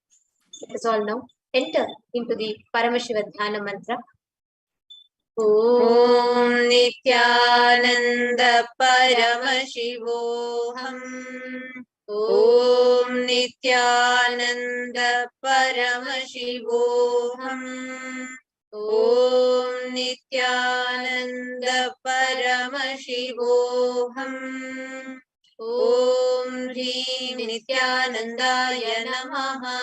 Speaker 2: Let us all now enter into the Paramashiva Dhyana Mantra. Om Nithyananda Paramashivoham. Om Nithyananda Paramashivoham. Om Nithyananda Paramashivoham. Om Hrim Nithyanandaya Namaha.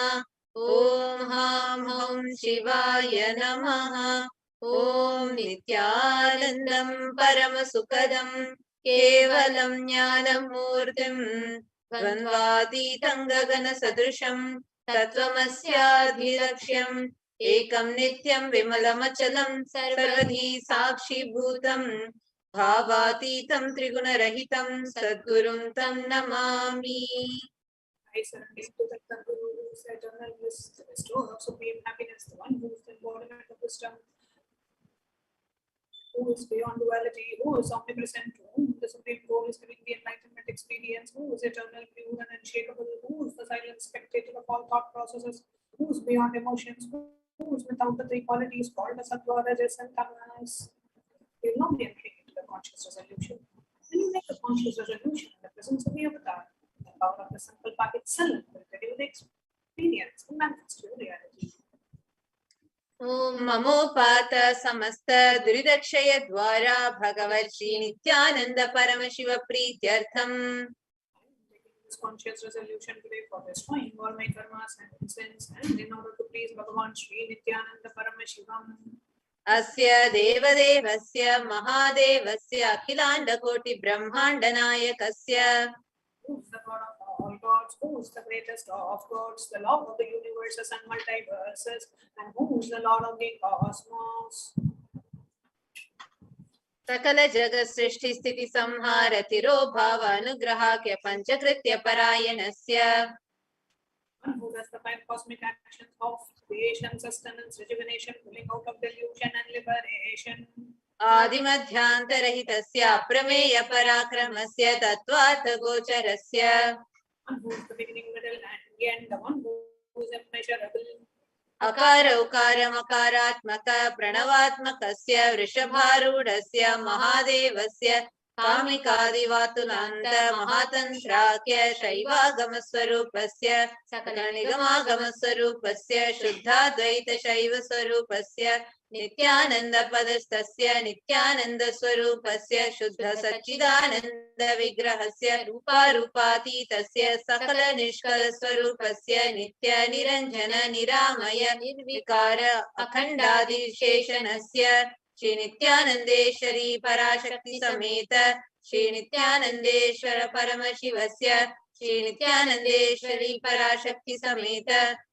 Speaker 2: Om Ham Hum Shivaya Namaha. Om Nithyanandam Paramasukadam Kevalam Jnanamurtim Dvandvatitam Gagana Sadrisham Tattvamasyaadhirakshyam Ekam Nityam Vimalamachalam Sarvadhi Sakshi Bhutam Bhavatitam Triguna-rahitam Sadgurum Tam Namami.
Speaker 21: I surrender to the Guru, who is eternal bliss, the bestower of supreme happiness, the one who is the embodiment of wisdom, who is beyond duality, who is omnipresent, to whom the supreme goal is giving the enlightenment experience, who is eternal, pure and unshakable, who is the silent spectator of all thought processes, who is beyond emotions, who is without the three qualities called as Sattva, Rajas and Tamas. You will not be entering into the conscious resolution. When you make a conscious resolution in the presence of the avatar, the power of the Sankalpa itself will give you the experience and manifest your reality.
Speaker 2: Om Mamopata Samasta Duridakshaya Dwara Bhagavat Shri Nithyananda Paramashiva Prityartham.
Speaker 21: This conscious resolution today for destroying all my karmas and sins, and in order to please Bhagavan Shri Nithyananda Paramashivam.
Speaker 2: Asya Devadevasya Mahadevasya Akhilanda Koti Brahmanda Nayakasya.
Speaker 21: Who is the God of all gods? Who is the greatest of gods? The Lord of the universes and multiverses, and who is the Lord of the cosmos?
Speaker 3: सकल जगत् सृष्टि स्थिति संहार तिरोभाव अनुग्रहाख्य पंचकृत्य परायणस्य
Speaker 21: One who does the five cosmic actions of creation, sustenance, rejuvenation, pulling out of delusion and liberation.
Speaker 3: आदिमध्यान्तरहितस्य अप्रमेय पराक्रमस्य तत्त्वार्थ गोचरस्य
Speaker 21: One who is the beginning, middle, and end. The one who is immeasurable.
Speaker 3: अकार उकार मकारात्मक प्रणवात्मकस्य वृषभारूढस्य महादेवस्य कामिकादिवातुलान्त महातन्त्राख्य शैवागमस्वरूपस्य सकलनिगमागमस्वरूपस्य शुद्धाद्वैतशैवस्वरूपस्य नित्यानन्दपदस्थस्य नित्यानन्दस्वरूपस्य शुद्ध सच्चिदानन्द विग्रहस्य रूपारूपातीतस्य सकल निष्कलस्वरूपस्य नित्य निरञ्जन निरामय निर्विकार अखण्डादिशेषणस्य श्री नित्यानन्देश्वरी पराशक्ति समेत श्री नित्यानन्देश्वर परमशिवस्य श्री नित्यानन्देश्वरी पराशक्ति समेत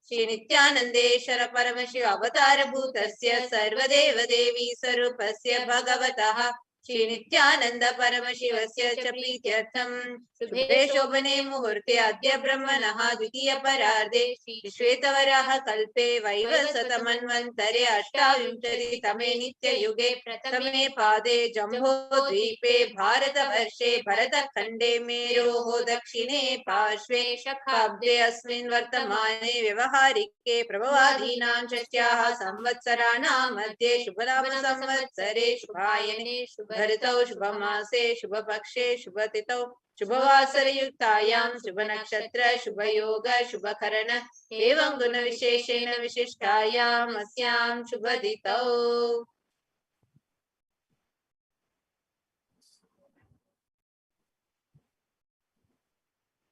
Speaker 3: श्री नित्यानन्देश्वर परमशिव अवतार भूतस्य सर्वदेव देवी स्वरूपस्य भगवतः श्री नित्यानंद परमशिवस्य च प्रीत्यर्थं शुभे शोभने मुहूर्ते अद्य ब्रह्मणः द्वितीय परार्धे श्री श्वेतवराह कल्पे वैवस्वतमन्वन्तरे अष्टाविंशतितमे नित्ययुगे प्रथमे पादे जम्बोद्वीपे भारतवर्षे भरतखण्डे मेरोः दक्षिणे पार्श्वे शकाब्दे अस्मिन् वर्तमाने व्यवहारिके प्रभवादीनां षष्ट्याः संवत्सराणां मध्ये शुभनाम संवत्सरे शुभायने भरतौ शुभमासे शुभपक्षे शुभतिथौ शुभवासरयुक्तायां शुभनक्षत्र शुभयोग शुभकरण एवं गुणविशेषेण विशिष्टायाम् अस्यां शुभतिथौ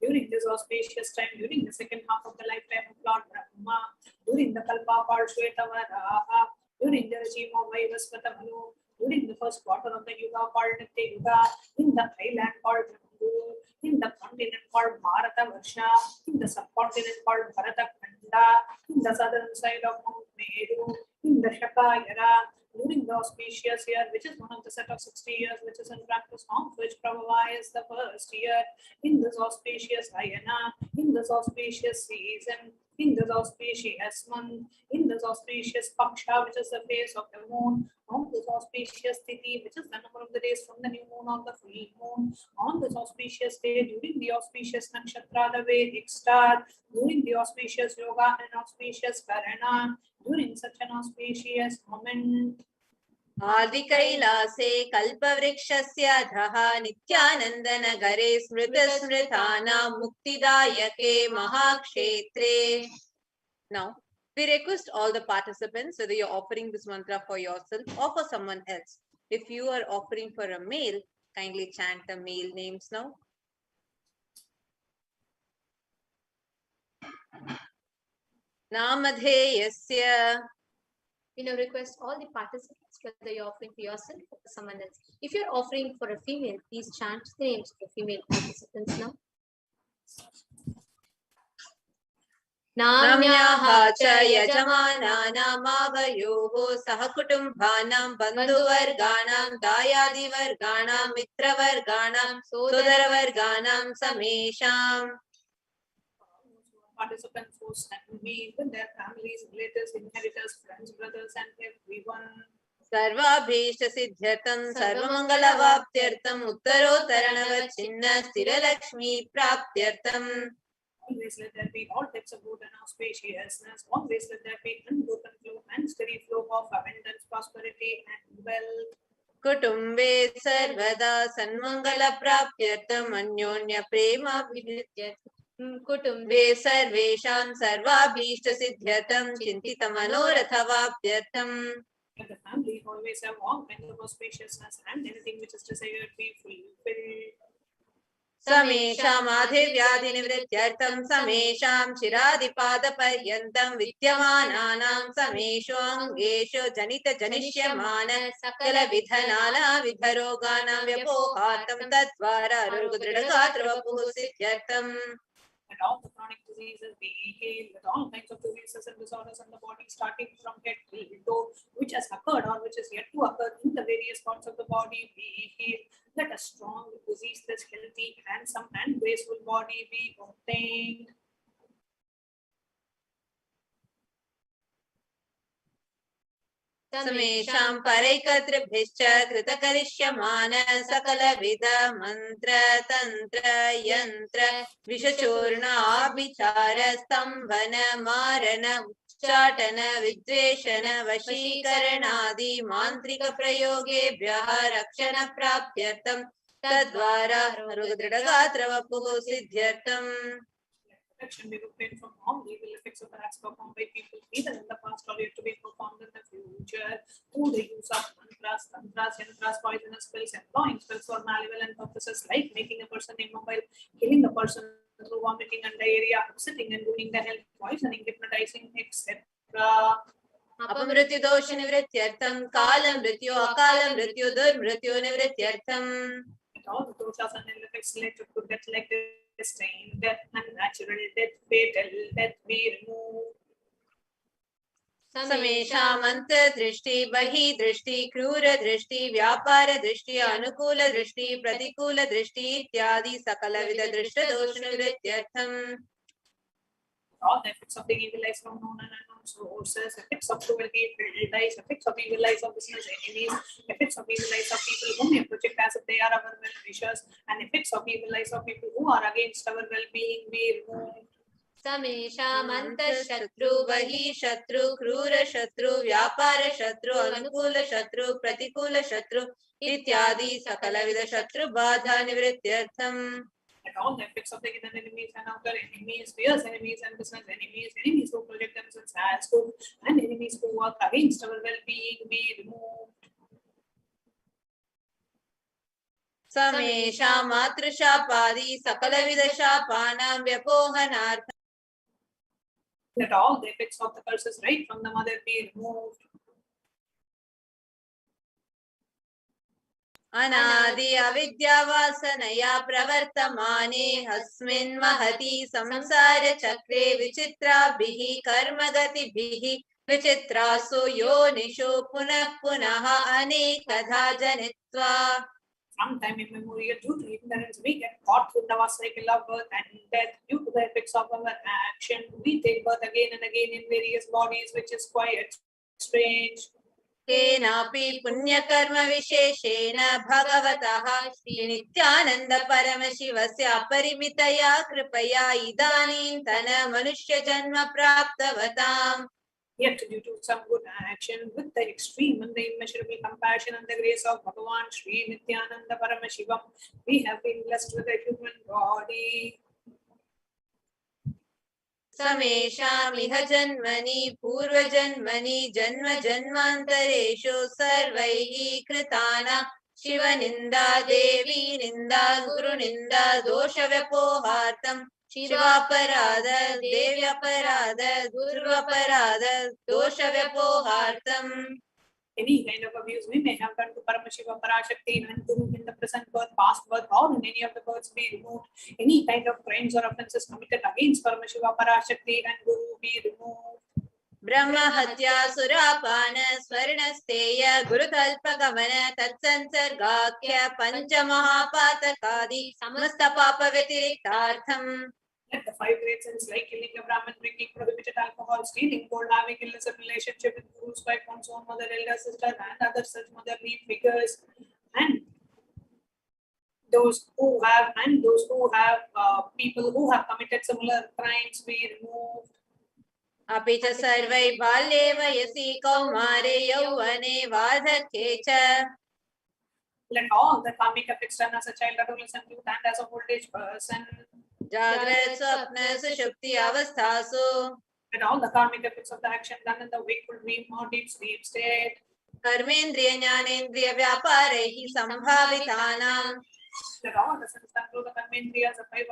Speaker 21: During this auspicious time, during the second half of the lifetime of Lord Brahma, during the Kalpa called Shvetavaraha, during the regime of Vaivasvatamanu, during the first quarter of the Yuga called Nitya Yuga, in the island called Jambu, in the continent called Bharata Varsha, in the subcontinent called Bharata Khanda, in the southern side of Mount Meru, in the Shakayara, during the auspicious year, which is one of the set of 60 years, which is in practice of which Prabhava is the first year, in this auspicious Ayana, in this auspicious season, in this auspicious month, in this auspicious Paksha, which is the phase of the moon, on this auspicious Tithi, which is the number of the days from the new moon or the full moon, on this auspicious day, during the auspicious Nakshatra, the Vedic star, during the auspicious Yoga and auspicious Karana, during such an auspicious moment.
Speaker 3: आदिकैलासे कल्पवृक्षस्य अधः नित्यानन्दनगरे स्मृतस्मृतानां मुक्तिदायके महाक्षेत्रे. Now, we request all the participants, whether you're offering this mantra for yourself or for someone else. If you are offering for a male, kindly chant the male names now. Namadheyasya.
Speaker 2: You know, request all the participants, whether you're offering for yourself or for someone else. If you're offering for a female, please chant the names of the female participants now.
Speaker 3: नाम्याः च यजमानानामावयोः सहकुटुम्बानां बन्धुवर्गाणां दायादिवर्गाणां मित्रवर्गाणां सोदरवर्गाणां समेषाम्.
Speaker 21: Participants who stand with their families, relatives, inheritors, friends, brothers, and everyone.
Speaker 3: सर्वाभीष्टसिद्ध्यर्थं सर्वमङ्गलवाप्त्यर्थम् उत्तरोत्तरणवच्छिन्न स्थिरलक्ष्मी प्राप्त्यर्थम्.
Speaker 21: Always let there be all types of good and auspiciousness. Always let there be unbroken flow and steady flow of abundance, prosperity, and wealth.
Speaker 3: कुटुम्बे सर्वदा सन्मङ्गलप्राप्त्यर्थम् अन्योन्यप्रेमाभिवृद्ध्यर्थम्. कुटुम्बे सर्वेषां सर्वाभीष्टसिद्ध्यर्थं चिन्तितमनोरथवाप्त्यर्थम्.
Speaker 21: Let the family always have all kinds of auspiciousness and anything which is desired be fulfilled.
Speaker 3: समेषाम् आधिर्व्याधिनिवृत्त्यर्थं समेषां शिरादिपादपर्यन्तं विद्यमानानां समेषु अङ्गेषु जनितजनिष्यमान सकलविधनानाविधरोगाणां व्यपोहार्थं तद्वारा रोगदृढगात्रवपुः सिद्ध्यर्थम्.
Speaker 21: Let all the chronic diseases be healed. Let all kinds of diseases and disorders in the body, starting from head till toe, which has occurred or which is yet to occur in the various parts of the body, be healed. Let a strong, diseaseless, healthy, handsome, and graceful body be obtained.
Speaker 3: समेषां परैकतृभिश्च कृतकरिष्यमान सकलविध मन्त्र तन्त्र यन्त्र विषचूर्णाभिचार स्तम्भन मारन उच्चाटन विद्वेषण वशीकरणादि मान्त्रिक प्रयोगेभ्यः रक्षण प्राप्त्यर्थं तद्वारा दृढगात्रवपुः सिद्ध्यर्थम्.
Speaker 21: Protection be obtained from all evil effects of acts performed by people either in the past or yet to be performed in the future through the use of mantras, tantras, yantras, poisonous spells, employing spells for malevolent purposes like making a person immobile, killing a person through vomiting and diarrhea, upsetting and ruining the health, poisoning, hypnotizing, etc.
Speaker 3: अपमृत्यु दोष निवृत्त्यर्थं काल मृत्यु अकाल मृत्यु दुर्मृत्यु निवृत्त्यर्थं.
Speaker 21: All the doshas and ill effects related to death like destined death, unnatural death, fatal death be removed.
Speaker 3: समेषाम् अन्तर्दृष्टि बहिर्दृष्टि क्रूर दृष्टि व्यापार दृष्टि अनुकूल दृष्टि प्रतिकूल दृष्टि इत्यादि सकलविध दृष्ट दोष निवृत्त्यर्थम्.
Speaker 21: All the effects of the evil eyes from known and unknown sources, effects of cruelty, evil eyes, effects of evil eyes of business enemies, effects of evil eyes of people whom we project as if they are our well-wishers, and effects of evil eyes of people who are against our well-being be removed.
Speaker 3: समेषाम् अन्तःशत्रु बहिःशत्रु क्रूर शत्रु व्यापार शत्रु अनुकूल शत्रु प्रतिकूल शत्रु इत्यादि सकलविध शत्रु बाधा निवृत्त्यर्थम्.
Speaker 21: Let all the effects of the hidden enemies and outer enemies, fierce enemies and business enemies, enemies who project themselves as good, and enemies who work against our well-being be removed.
Speaker 3: समेषाम् मातृशापादि सकलविध शापानां व्यपोहनार्थम्.
Speaker 21: Let all the effects of the curses right from the mother be removed.
Speaker 3: अनादि अविद्यावासनया प्रवर्तमाने अस्मिन् महति संसार चक्रे विचित्राभिः कर्मगतिभिः विचित्रासु योनिषु पुनः पुनः अनेकधा जनित्वा.
Speaker 21: Sometime immemorial, due to ignorance, we get caught in the vast cycle of birth and death. Due to the effects of our action, we take birth again and again in various bodies, which is quite strange.
Speaker 3: केनापि पुण्यकर्म विशेषेण भगवतः श्रीनित्यानन्द परमशिवस्य अपरिमितया कृपया इदानीन्तन मनुष्य जन्म प्राप्तवताम्.
Speaker 21: Yet, due to some good action, with the extreme and the immeasurable compassion and the grace of Bhagavan Sri Nithyananda Paramashivam, we have been blessed with a human body.
Speaker 3: समेषामिह जन्मनि पूर्वजन्मनि जन्म जन्मान्तरेषु सर्वैः कृताना शिवनिन्दा देवी निन्दा गुरुनिन्दा दोषव्यपोहार्थं शिवापराध देव्यपराध गुरुवपराध दोषव्यपोहार्थम्.
Speaker 21: Any kind of abuse we may have done to Paramashiva, Parashakti, and Guru in the present birth, past birth, or in any of the births be removed. Any kind of crimes or offences committed against Paramashiva, Parashakti, and Guru be removed.
Speaker 3: ब्रह्म हत्या सुरापान स्वर्णस्तेय गुरुकल्पगमन तत्संसर्गाख्य पंचमहापातकादि समस्त पाप व्यतिरिक्तार्थम्.
Speaker 21: Let the five great sins like killing a Brahmin, drinking prohibited alcohol, stealing gold, having illicit relationship with Guru's wife, one's own mother, elder sister, and other such motherly figures, and those who have people who have committed similar crimes be removed.
Speaker 3: अपि च सर्वै बाल्ये वयसि कौमारे यौवने वार्धक्ये च.
Speaker 21: Let all the karmic effects done as a child, adolescent, youth, and as a old age person.
Speaker 3: जाग्रत स्वप्न सुषुप्ति अवस्थासु.
Speaker 21: Let all the karmic effects of the action done in the wakeful dream or deep sleep state.
Speaker 3: कर्मेन्द्रिय ज्ञानेन्द्रिय व्यापारैः संभावितानां.
Speaker 21: Let all the sins done through the karmendriyas, the five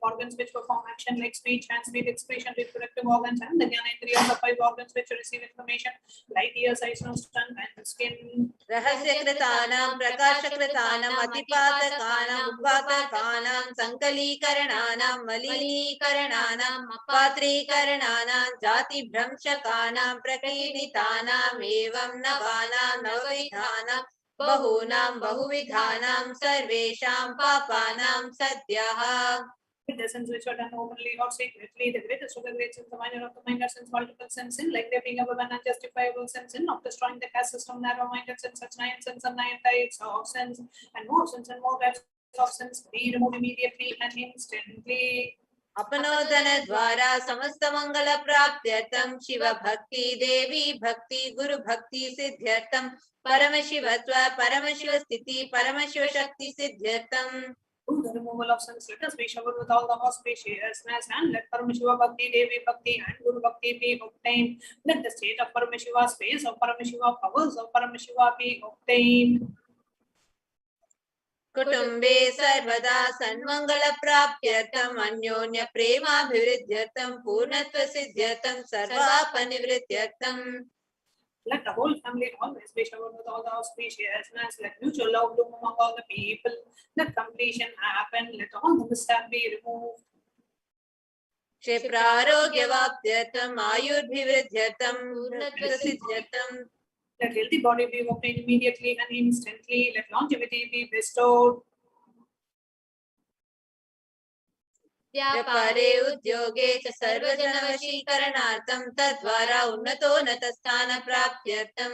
Speaker 21: organs which perform action like speech, hands, feet, expression, reproductive organs, and the Gyanendriyas, the 5 organs which receive information like ears, eyes, nose, tongue, and skin.
Speaker 3: Rahasyakratanam, Prakashakratanam, Atipatakanam, Udvatakanam, Sankalikarananam, Malini-karananam, Patrikarananam, Jati Bhramshakanam, Prakirnitanam, Evam Navanam, Navavidhanam, Bahunam, Bahuvidhanam, Sarvesham, Papanam, Sadhyaha.
Speaker 21: With the sins which are done openly or secretly, the greatest of the great sins, the minor of the minor sins, multiple sins in, like there being above an unjustifiable sins in, of destroying the caste system, narrow-minded sins, such 9 sins and 9 types of sins, and more types of sins, be removed immediately and instantly.
Speaker 3: Apanodana dwara samasta mangala praptyartam Shiva bhakti Devi bhakti Guru bhakti siddhyartam Paramashivatva Paramashiva sthiti Paramashiva shakti siddhyartam.
Speaker 21: Do the removal of sins, let us be showered with all the auspiciousness, and let Paramashiva Bhakti, Devi Bhakti, and Guru Bhakti be obtained. Let the state of Paramashiva, space of Paramashiva, powers of Paramashiva be obtained.
Speaker 3: Kutumbe sarvada sanmangala praptyartam Anyonya prema bhivridyartam Purnatva siddhyartam Sarvapanivrityartam.
Speaker 21: Let the whole family always be showered with all the auspiciousness. Let mutual love bloom among all the people. Let completion happen. Let all the mishap be removed.
Speaker 3: Ksheprarogya-vaptyartam Ayurdhivridyartam Purnatva-siddhyartam.
Speaker 21: Let healthy body be obtained immediately and instantly. Let longevity be bestowed.
Speaker 3: Vyapare udyoge cha sarvajanavashikaranartam tadvara unnato natasthana praptyartam.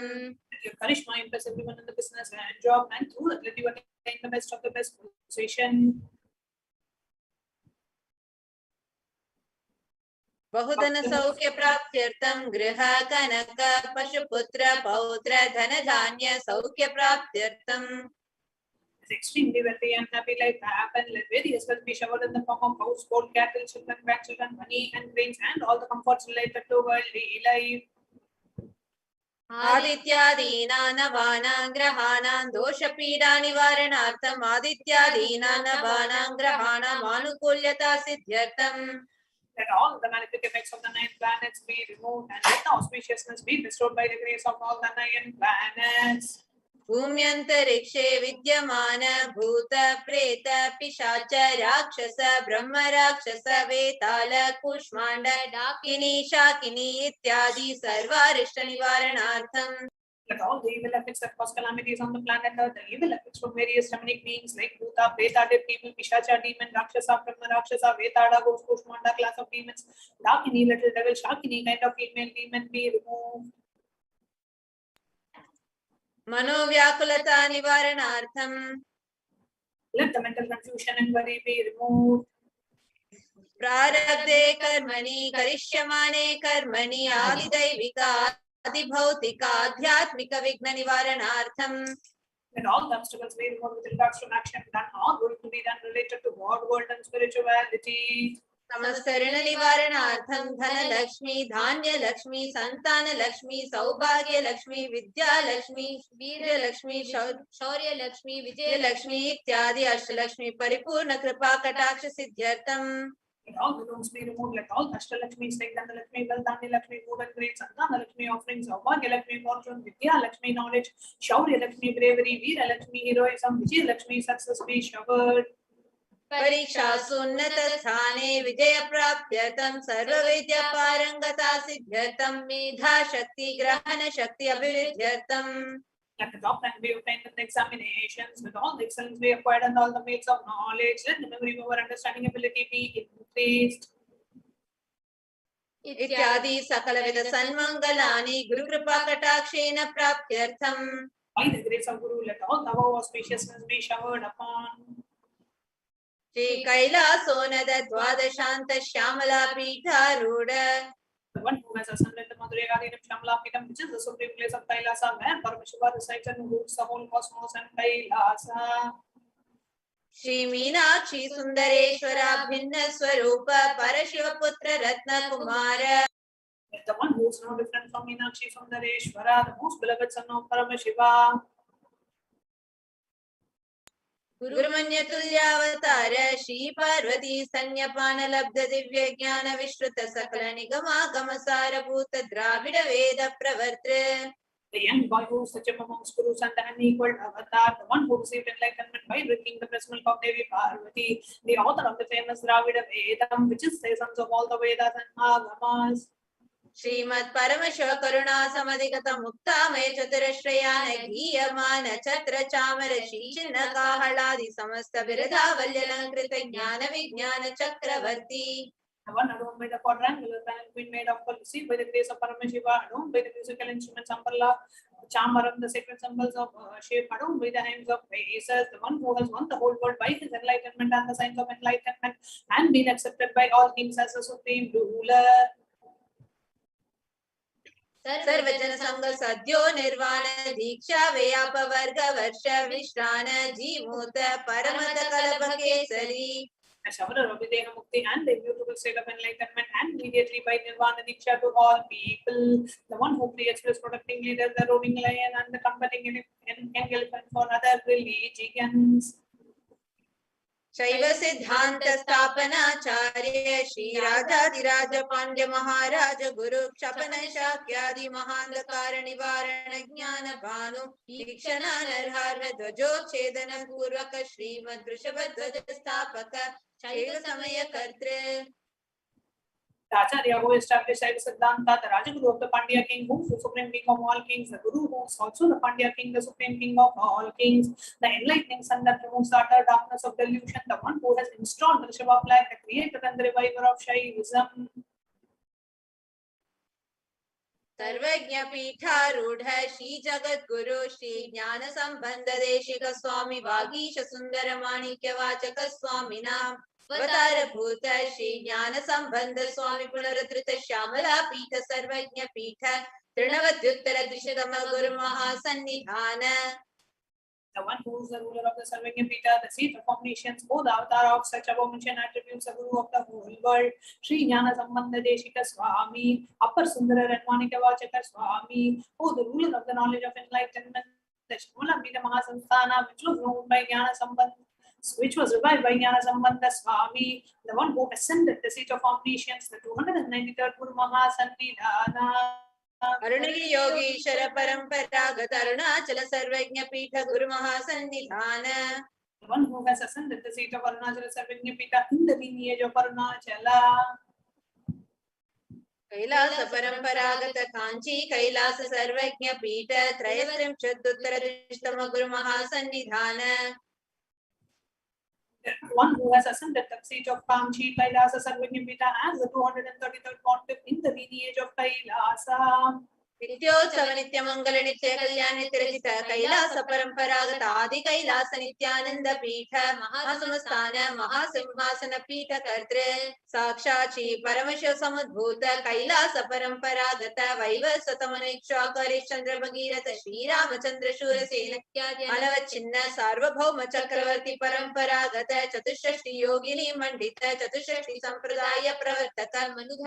Speaker 21: Let your charisma impress everyone in the business and job, and through that let you attain the best of the best position.
Speaker 3: Bahudana saukya praptyartam Griha kanaka pashuputra pautra dhanadhanya saukya praptyartam.
Speaker 21: It's extremely wealthy and happy life happen. Let various wealth be showered in the form of house, gold, cattle, children, grandchildren, money, and grains, and all the comforts related to worldly life.
Speaker 3: Adityadina navana grahana dosha pida nivaranartam Adityadina navana grahana manukulyata siddhyartam.
Speaker 21: Let all the malefic effects of the 9 planets be removed, and let the auspiciousness be bestowed by the grace of all the 9 planets.
Speaker 3: Bhumyantarikshe vidyamana bhuta preta pishacha rakshasa brahma rakshasa vetala kushmanda dakini shakini ityadi sarvarishta nivaranartham.
Speaker 21: Let all the evil effects that cause calamities on the planet Earth, the evil effects from various demonic beings like Bhuta, Preta, dead people, Pishacha, demon, Rakshasa, Brahma, Rakshasa, Vetada, ghost, Kushmanda, class of demons, Dakini, little devil, Shakini, kind of female demon be removed.
Speaker 3: Manovyakulata nivaranartham.
Speaker 21: Let the mental confusion and worry be removed.
Speaker 3: Prarabdhe karmani karishyamane karmani adidaivika adibhautika adhyatmika vigna nivaranartham.
Speaker 21: Let all the obstacles be removed with regards to action done or going to be done related to God, world, and spirituality.
Speaker 3: Samastarana nivaranartham dhana lakshmi dhanya lakshmi santana lakshmi saubhagya lakshmi vidya lakshmi veerya lakshmi shaurya lakshmi vijaya lakshmi ityadi ashtalakshmi paripurna kripa kataksha siddhyartam.
Speaker 21: Let all the rooms be removed. Let all Ashtalakshmi, Dana Lakshmi, Valdani Lakshmi, food and grains, Santana Lakshmi, offerings, Saubhagya Lakshmi, fortune, Vidya Lakshmi, knowledge, Shaurya Lakshmi, bravery, Veera Lakshmi, heroism, Vijaya Lakshmi, success be showered.
Speaker 3: Pariksha sunnata sthane vijaya prapyatam sarva vidya parangata siddhyartam medha shakti grahana shakti abhividhyartam.
Speaker 21: Let the top rank be obtained in the examinations, with all the excellence be acquired and all the fields of knowledge. Let the memory power, understanding ability be increased.
Speaker 3: Ityadi sakala vida sanmangalani guru kripa katakshena praptyartham.
Speaker 21: By the grace of Guru, let all the above auspiciousness be showered upon.
Speaker 3: Shri Kailasa nada dwadashanta shyamala pitha ruda.
Speaker 21: The one who has ascended the Madurai Adinam Shamala Pitam, which is the supreme place of Kailasa, where Paramashiva resides and rules the whole cosmos and Kailasa.
Speaker 3: Shri Meenakshi Sundareshwara Bhinna Swarupa Parashiva Putra Ratna Kumara.
Speaker 21: The one who is no different from Meenakshi Sundareshwara, the most beloved son of Paramashiva.
Speaker 3: गुरुमन्यतुल्यावतार Shri Parvati स्तन्यपान लब्ध दिव्य ज्ञान विश्रुत सकल निगमागम सारभूत द्राविड वेद प्रवर्त्र.
Speaker 21: The young boy who is such a amongst gurus and the unequaled avatar, the one who received enlightenment by drinking the breast milk of Devi Parvati, the author of the famous Dravida Vedam, which is the essence of all the Vedas and Agamas.
Speaker 3: श्रीमत् Paramshiva करुणा समधिगत मुक्तामय चतुरश्रयान गीयमान छत्र चामर शीचिन्न काहलादि समस्त बिरदावल्यलंकृत ज्ञान विज्ञान चक्रवर्ती.
Speaker 21: The one adorned by the quadrangular palanquin made of policy by the grace of Paramashiva, adorned by the musical instruments Ambala, Chamaram, the sacred symbols of shape, adorned by the hands of Jesus, the one who has won the whole world by his enlightenment and the signs of enlightenment, and been accepted by all kings as the supreme ruler.
Speaker 3: सर्वजन संग सद्यो निर्वाण दीक्षा व्याप वर्ग वर्ष विश्रान Jimuta परमत कलभ Kesari.
Speaker 21: A shower of Videha Mukti and the beautiful state of enlightenment, and immediately by Nirvana Diksha to all people, the one who creates this protecting leader, the roaming lion, and the comforting elephant for other religions.
Speaker 3: शैव सिद्धांत स्थापनाचार्य श्री राजाधिराज पांड्य महाराज गुरु क्षपन शाक्यादि महांधकार निवारण ज्ञान भानु ईक्षण नरहर ध्वजोच्छेदन पूर्वक श्रीमद् वृषभ ध्वज स्थापक शैव समय कर्तृ.
Speaker 21: The Acharya who established Shaiva Siddhanta, the Rajaguru of the Pandya king, who is the supreme king of all kings, the Guru who is also the Pandya king, the supreme king of all kings, the enlightening sun that removes the utter darkness of delusion, the one who has installed the Shiva flag, the creator and the reviver of Shaivism.
Speaker 3: सर्वज्ञ पीठारूढ़ श्री जगत गुरु श्री ज्ञान संबंध देशिक स्वामी वागीश सुंदर माणिक्य वाचक स्वामी नाम अवतार भूत श्री ज्ञान संबंध स्वामी पुनरुद्धृत श्यामला पीठ सर्वज्ञ पीठ तृणवद्युत्तर द्विशतम गुरु महासन्निधान.
Speaker 21: The one who is the ruler of the Sarvagya Pita, the seat of omniscience, O the avatar of such abomination attributes, the Guru of the whole world, Sri Jnana Sambandha Deshika Swami, Upper Sundara and Manika Vachaka Swami, O the ruler of the knowledge of enlightenment, the Shmula Pita Mahasamsthana, which was known by Jnana Sambandha, which was revived by Jnana Sambandha Swami, the one who ascended the seat of omniscience, the 293rd Guru Mahasannidhana.
Speaker 3: अरुणगिरि Yogeshwar परंपरागत अरुणाचल सर्वज्ञ पीठ गुरु महासन्निधान.
Speaker 21: The one who has ascended the seat of Arunachala Sarvagya Pita in the lineage of Arunachala.
Speaker 3: Kailash परंपरागत कांची कैलास सर्वज्ञ पीठ त्रयस्त्रिंशदुत्तर द्विशतम गुरु महासन्निधान.
Speaker 21: One who has ascended the seat of Kamchi, Kailasa, Sarvagya Pita as the 233rd pontiff in the lineage of Kailasa.
Speaker 3: नित्योत्सव नित्य मंगल नित्य कल्याण नित्यरचित कैलास परंपरागत आदि कैलास नित्यानंद पीठ महासंस्थान महासिंहासन पीठ कर्तृ साक्षात् श्री परमशिव समुद्भूत कैलास परंपरागत वैवस्वत मनीक्षाकर चंद्र भगीरथ श्री रामचंद्र शूरसेन अनवच्छिन्न सार्वभौम चक्रवर्ती परंपरागत चतुष्षष्टि योगिनी मंडित चतुष्षष्टि संप्रदाय प्रवर्तक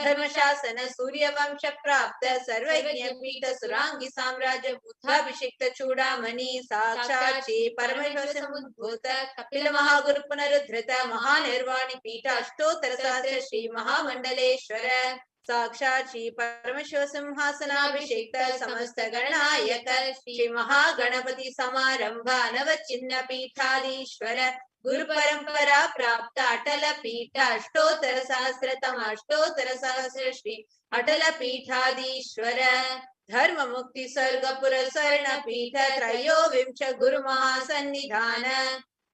Speaker 3: धर्म शासन सूर्य वंश प्राप्त सर्वज्ञ पीठ सुरांगी साम्राज्य बुद्धाभिषिक्त चूड़ामणि साक्षात् श्री परमशिव समुद्भूत कपिल महागुरु पुनरुद्धृत महानिर्वाणी पीठ अष्टोत्तर सहस्र श्री महामंडलेश्वर साक्षात् श्री परमशिव सिंहासनाभिषिक्त समस्त गणनायक श्री महागणपति समारंभ नवचिन्ह पीठाधीश्वर गुरु परंपरा प्राप्त अटल पीठ अष्टोत्तर सहस्र श्री अटल पीठाधीश्वर धर्म मुक्ति स्वर्ग पुर स्वर्ण पीठ त्रयोविंश गुरु महासन्निधान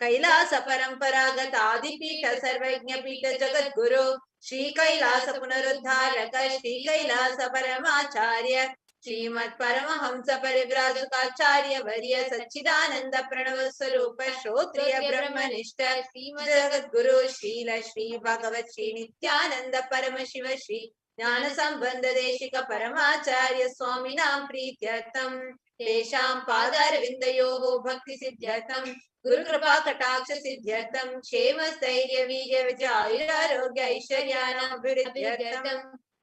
Speaker 3: कैलास परंपरागत आदि पीठ सर्वज्ञ पीठ जगत गुरु श्री कैलास पुनरुद्धारक श्री कैलास परमाचार्य श्रीमत् परमहंस परिव्राजकाचार्य वर्य सच्चिदानंद प्रणव स्वरूप श्रोत्रिय ब्रह्मनिष्ठ श्रीमद् जगत गुरु श्रील श्री भगवत श्री नित्यानंद परमशिव श्री ज्ञान संबंध देशिक परमाचार्य स्वामिनां प्रीत्यर्थम तेषां पादारविन्दयोः भक्ति सिद्ध्यर्थम गुरु कृपा कटाक्ष सिद्ध्यर्थम क्षेम स्थैर्य वीर्य विजय आयुरारोग्य ऐश्वर्याणाभिवृद्ध्यर्थम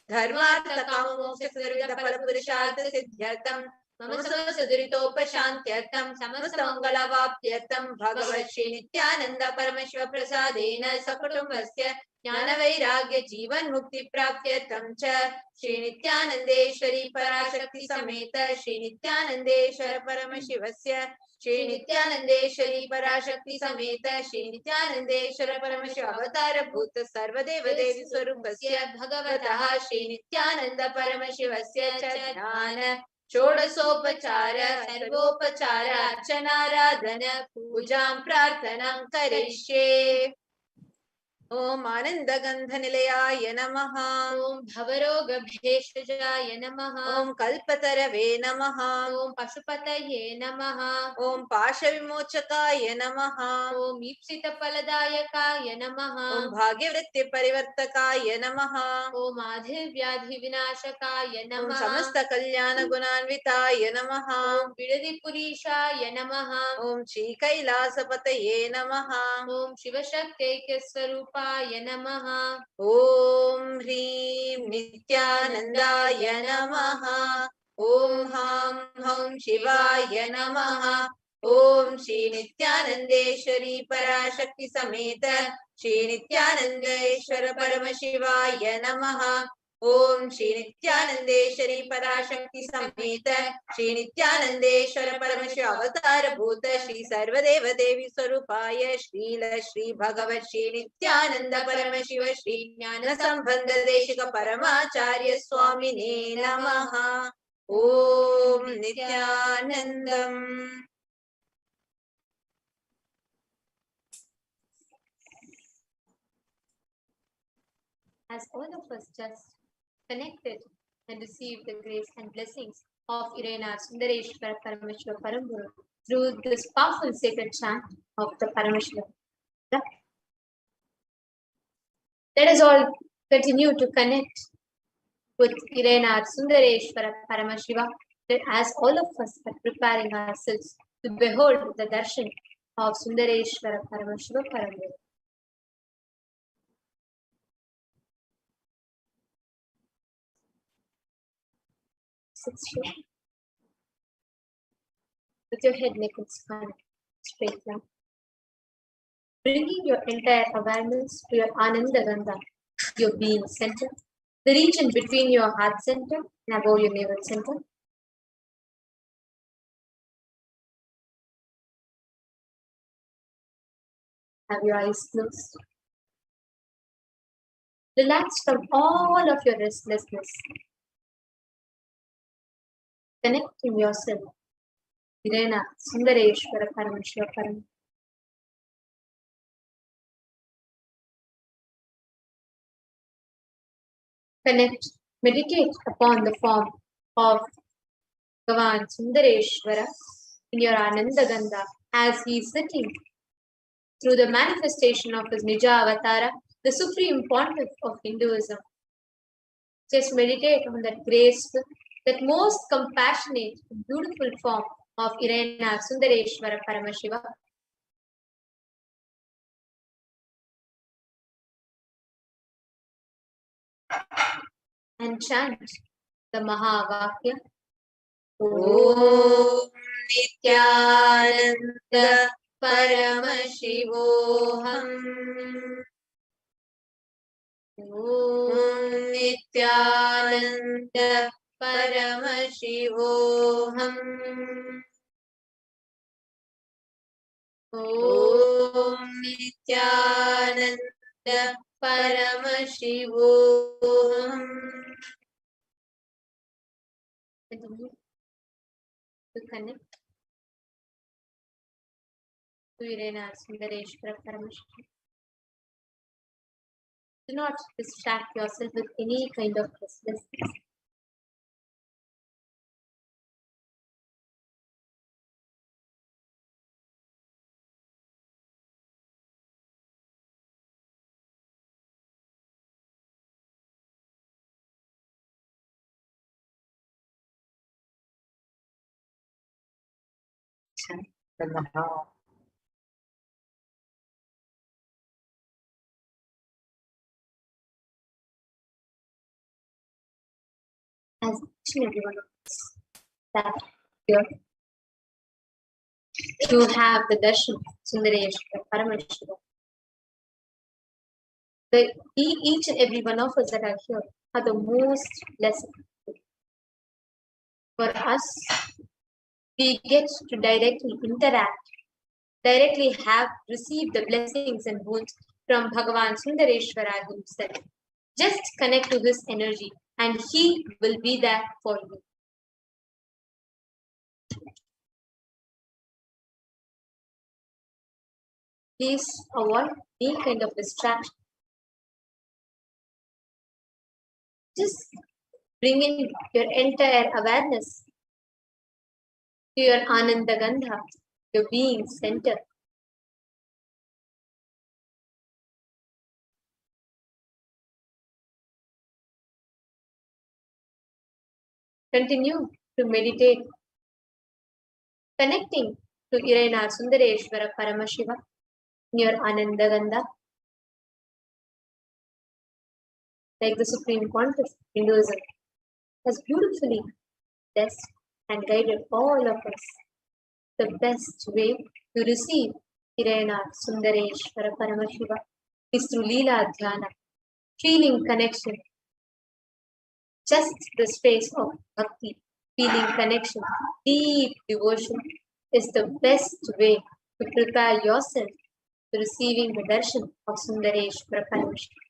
Speaker 3: धर्मार्थ काम मोक्ष सर्वविध फल पुरुषार्थ सिद्ध्यर्थम मम समसदुरितोपशान्त्यर्थं समस्तमङ्गलवाप्त्यर्थं भगवत् श्री नित्यानन्द परमशिव प्रसादेन सकुटुम्बस्य ज्ञानवैराग्य जीवन मुक्ति प्राप्त्यर्थं च श्री नित्यानन्देश्वरी पराशक्ति समेत श्री नित्यानन्देश्वर परमशिवस्य श्री नित्यानन्देश्वरी पराशक्ति समेत श्री नित्यानन्देश्वर परमशिव अवतार भूत सर्वदेव देवी स्वरूपस्य भगवतः श्री नित्यानन्द परमशिवस्य च ध्यान षोडशोपचार सर्वोपचार अर्चनाराधन पूजां प्रार्थनां करिष्ये। ओम आनंदगंधनिलयाय नमः। ओम भवरोगभेषजाय नमः। ओम कल्पतरवे नमः। ओम पशुपतये नमः। ओम पाशविमोचकाय नमः। ओम ईप्सितफलदायकाय नमः। ओम भाग्यवृत्तिपरिवर्तकाय नमः। ओम आधिर्व्याधिविनाशकाय नमः। ओम समस्तकल्याणगुणान्विताय नमः। ओम विडदिपुरीशाय नमः। ओम श्रीकैलासपतये नमः। ओम शिवशक्त्यैक्यस्वरूप नमः। ओम ह्रीं नित्यानन्दाय नमः। ओम हां हौं शिवाय नमः। ओम श्री नित्यानन्देश्वरी पराशक्ति समेत श्री नित्यानन्देश्वर परमशिवाय नमः। ओम श्री नित्यानन्देश्वरी पराशक्ति समेत श्री नित्यानन्देश्वर परमशिव अवतार भूत श्री सर्वदेव देवी स्वरूपाय श्रील श्री भगवत् श्री नित्यानंद परमशिव श्री ज्ञान संबंध देशिक परमाचार्य स्वामिने नमः। ओम नित्यानंदम्। As all of us just connected and received the grace and blessings of Irena Sundareshwara Paramashiva Paramburu through this powerful sacred chant of the Paramashiva. Let us all continue to connect with Irena Sundareshwara Paramashiva as all of us are preparing ourselves to behold the Darshan of Sundareshwara Paramashiva Paramburu. Sit straight. With your head, neck, and spine straight down. Bringing your entire awareness to your Ananda Gandha, your being center, the region between your heart center and above your navel center. Have your eyes closed. Relax from all of your restlessness. Connecting yourself. Irena Sundareshwara Paramashiva Param. Connect, meditate upon the form of Bhagavan Sundareshwara in your Ananda Gandha as he is sitting through the manifestation of his Nija Avatara, the supreme pontiff of Hinduism. Just meditate on that graceful, that most compassionate, beautiful form of Irena Sundareshwara Paramashiva. And chant the Mahavakya. Om Nithyananda Paramashivoham. Om Nithyananda Paramashivoham. Om Nithyananda Paramashivoham. Continue to connect to Irena Sundareshwara Paramashiva. Do not distract yourself with any kind of restlessness. As each and every one of us that
Speaker 2: here to have the Darshan Sundareshwara Paramashiva. Each and every one of us that are here are the most blessed. For us, we get to directly interact, directly receive the blessings and boons from Bhagavan Sundareshwara himself. Just connect to his energy and he will be there for you. Please avoid any kind of distraction. Just bring in your entire awareness to your Ananda Gandha, your being center. Continue to meditate, connecting to Irena Sundareshwara Paramashiva in your Ananda Gandha. Like the Supreme Congress, Hinduism has beautifully blessed and guided all of us. The best way to receive Irena Sundareshwara Paramashiva is through Leela Dhyana, feeling connection. Just the space of bhakti, feeling connection, deep devotion is the best way to prepare yourself to receiving the darshan of Sundareshwara Paramashiva.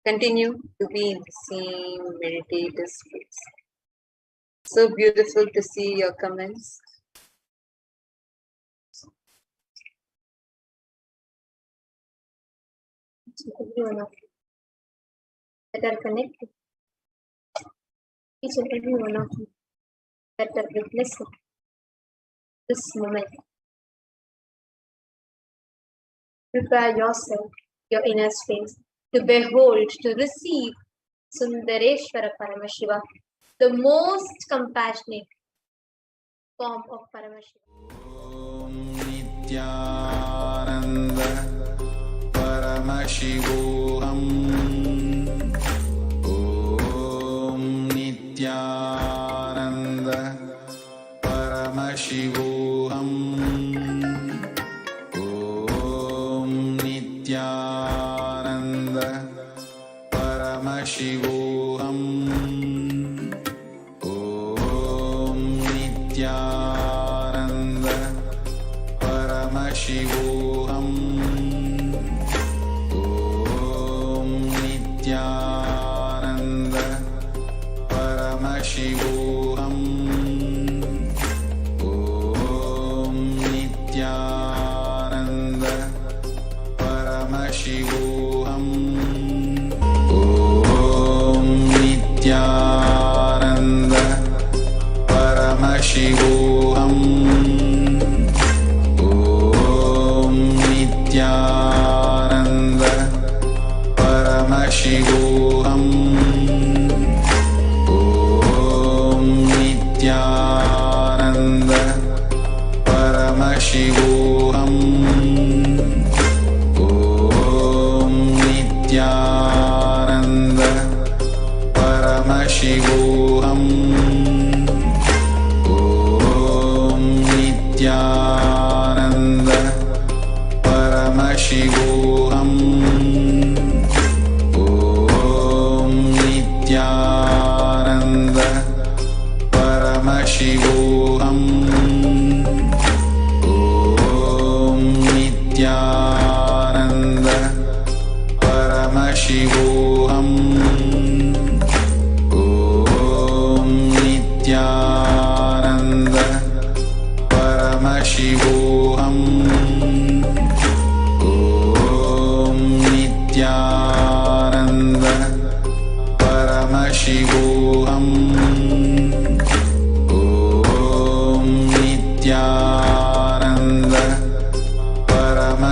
Speaker 2: Continue to be in the same meditative space. So beautiful to see your comments. To everyone of you that are connected, each and every one of you that are witnessing this moment. Prepare yourself, your inner space, to behold, to receive Sundareshwara Paramashiva, the most compassionate form of Paramashiva.
Speaker 7: Om Nithyananda Paramashivoham. Om Nithyananda Paramashivoham. Om Nithyananda Paramashivoham. Om Nithyananda Paramashivoham. Om Nithyananda Paramashivoham. Om Nithyananda Paramashivoham. Om Nithyananda Paramashivoham. Om Nithyananda Paramashivoham. Om Nithyananda Paramashivoham. Om Nithyananda Paramashivoham. Om Nithyananda Paramashivoham. Om Nithyananda Paramashivoham. Om Nithyananda Paramashivoham.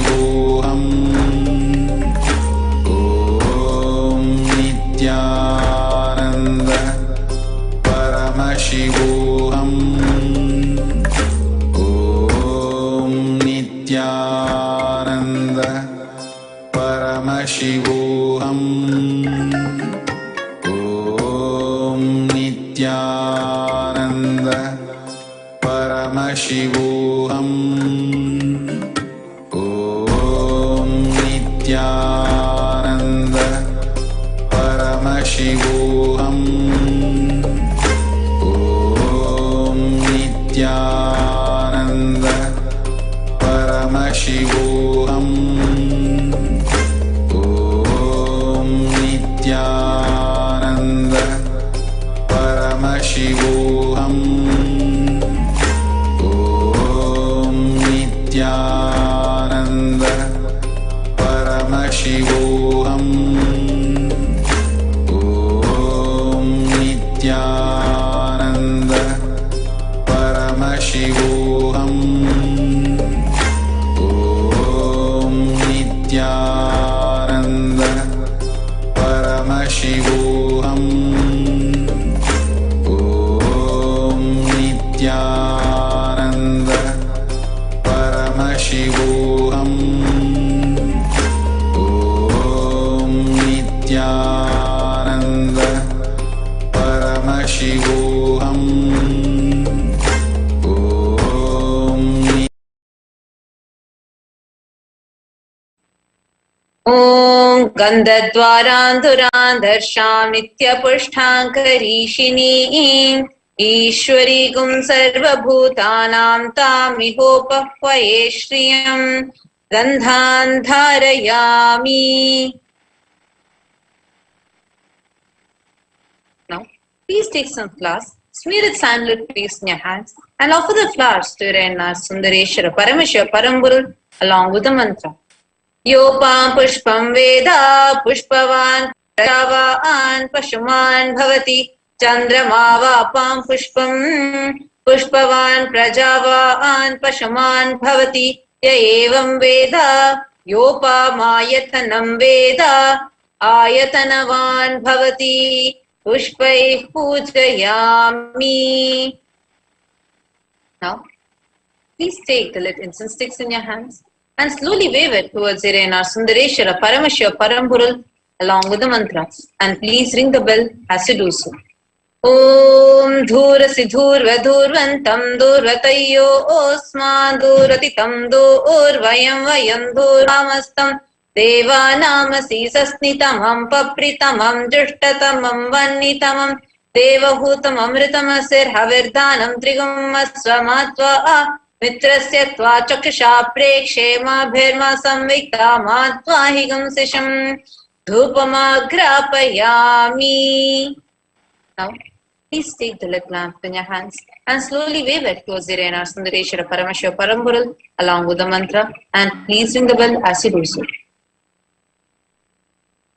Speaker 12: Paramashivoham. Om Nithyananda Paramashivoham. Om Nithyananda Paramashivoham. Om Nithyananda Paramashivoham. Om Nithyananda Paramashivoham. Om Nithyananda Paramashivoham. Om Nithyananda Paramashivoham. Om Nithyananda Paramashivoham. Om Nithyananda Paramashivoham. Om Nithyananda Paramashivoham. Om Nithyananda Paramashivoham. Om Nithyananda Paramashivoham.
Speaker 3: Om Gandhadvaran Darshan Nityapushtankarishini Ishwari Gum Sarva Bhutanam Tamihopahvaye Shriyam Gandhan Dharayami. Now, please take some flowers, smear its sandalwood paste in your hands, and offer the flowers to your Sundareshwara Paramashiva Paramguru along with the mantra. Yopam pushpam veda pushpavan prajavahan pashuman bhavati chandramavapam pushpam pushpavan prajavahan pashuman bhavati yaevam veda yopamayathanam veda ayatanavan bhavati pushpai pujayami. Now, please take the lit incense sticks in your hands and slowly wave it towards your Sundareshwara Paramashiva Paramguru along with the mantra, and please ring the bell as you do so. Om Dhurasi Dhurva Dhurvantam Dhurvatayyo Osman Dhuratitam Dhurvayam Vayam Dhuramastam Deva Namasi Sasnitamam Papritamam Jushtatamam Vannitamam Devahutam Amritamasir Havirdanam Trigum Aswamatva Mitrasya tva chakshusha prekshe ma bhirma samvikta ma tva higam sisham dhupamagrapayami. Now, please take the lit lamp in your hands and slowly wave it towards the Sundareshwara Paramashiva Paramguru along with the mantra, and please ring the bell as you do so.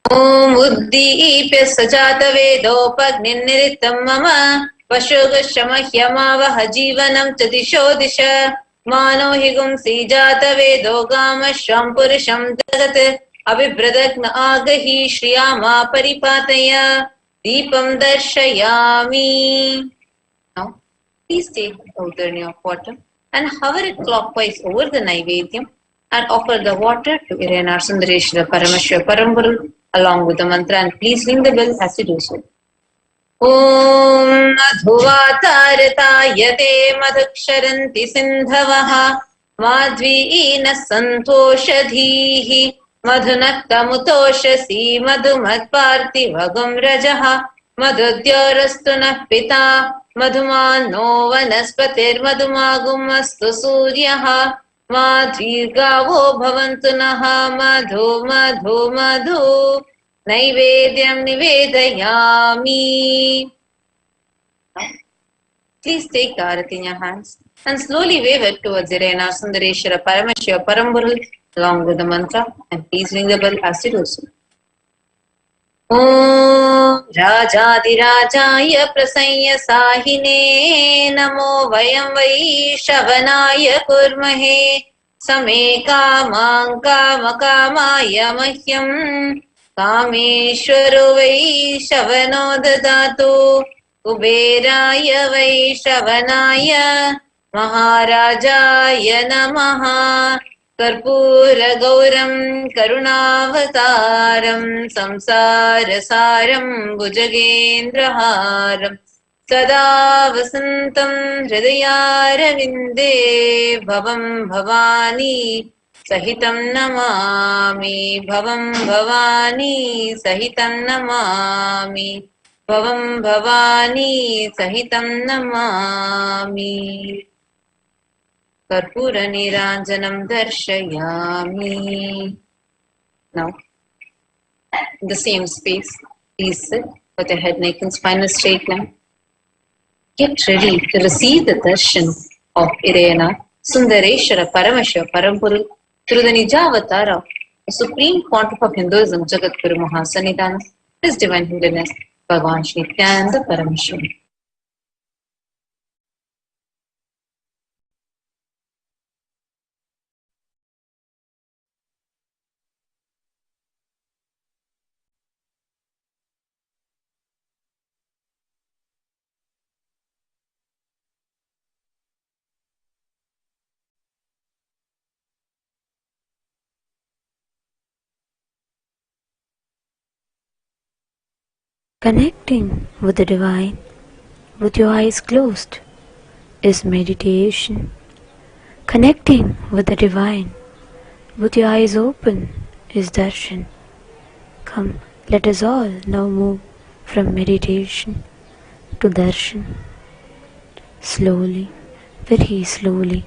Speaker 3: Om Uddipya Sajata Vedopagniniritam Mama Pashugashamahyanavah Jivanam Chadisho Disha Mano Higum Sijata Vedogam Purisham Jagat Abhibradakna Agahi Shriyama Paripataya Deepam Darshayami. Now, please take out the urn of water and hover it clockwise over the Naivedyam and offer the water to Irena Sundareshwara Paramashiva Paramguru along with the mantra, and please ring the bell as you do so. Om Madhuvatartayate Madhuksharanti Sindhavaha Madhvina Santoshadhihi Madhunaktamutoshasi Madhumatpartivagam Rajaha Madhudyarastuna Pita Madhumano Vanaspatir Madhumagumastu Suryaha Madhirgavo Bhavantunaha Madhu Madhu Madhu Naivedyam Nivedayami. Please take the arati in your hands and slowly wave it towards Irena Sundareshwara Paramashiva Paramguru along with the mantra, and please ring the bell as you do so. Om Rajadirajaya Prasanya Sahine Namo Vayam Vai Shavanaya Kurmahe समे कामां कामकामाय मह्यं कामेश्वरो वै शवनो ददातु कुबेराय वै शवनाय महाराजाय नमः कर्पूरगौरं करुणावतारं संसारसारं भुजगेन्द्रहारं सदा वसन्तं हृदयारविन्दे भवं भवानी सहितं नमामि भवं भवानी सहितं नमामि भवं भवानी सहितं नमामि कर्पूरनीराञ्जनं दर्शयामि. Now, in the same space, please sit with your head, neck and spine in a straight line. Get ready to receive the darshan of Irayana, Sundareshwara, Paramashiva, Parampurul, through the Nijavatara, the supreme pontiff of Hinduism, Jagadguru Mahasanidana, His Divine Holiness, Bhagavan Shri Nithyananda Paramashivam.
Speaker 5: Connecting with the divine with your eyes closed is meditation. Connecting with the divine with your eyes open is darshan. Come, let us all now move from meditation to darshan. Slowly, very slowly,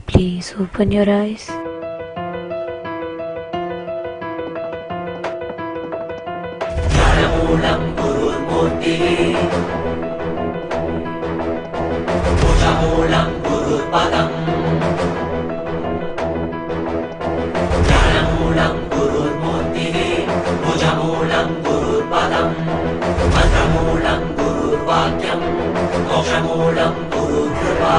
Speaker 5: please open your eyes.
Speaker 22: Jnanamoolam Gururmurtihi Bhujamoolam Gururpadam Jnanamoolam Gururmurtihi Bhujamoolam Gururpadam Mantramoolam Gururvakyam Mokshamoolam Gurukripa.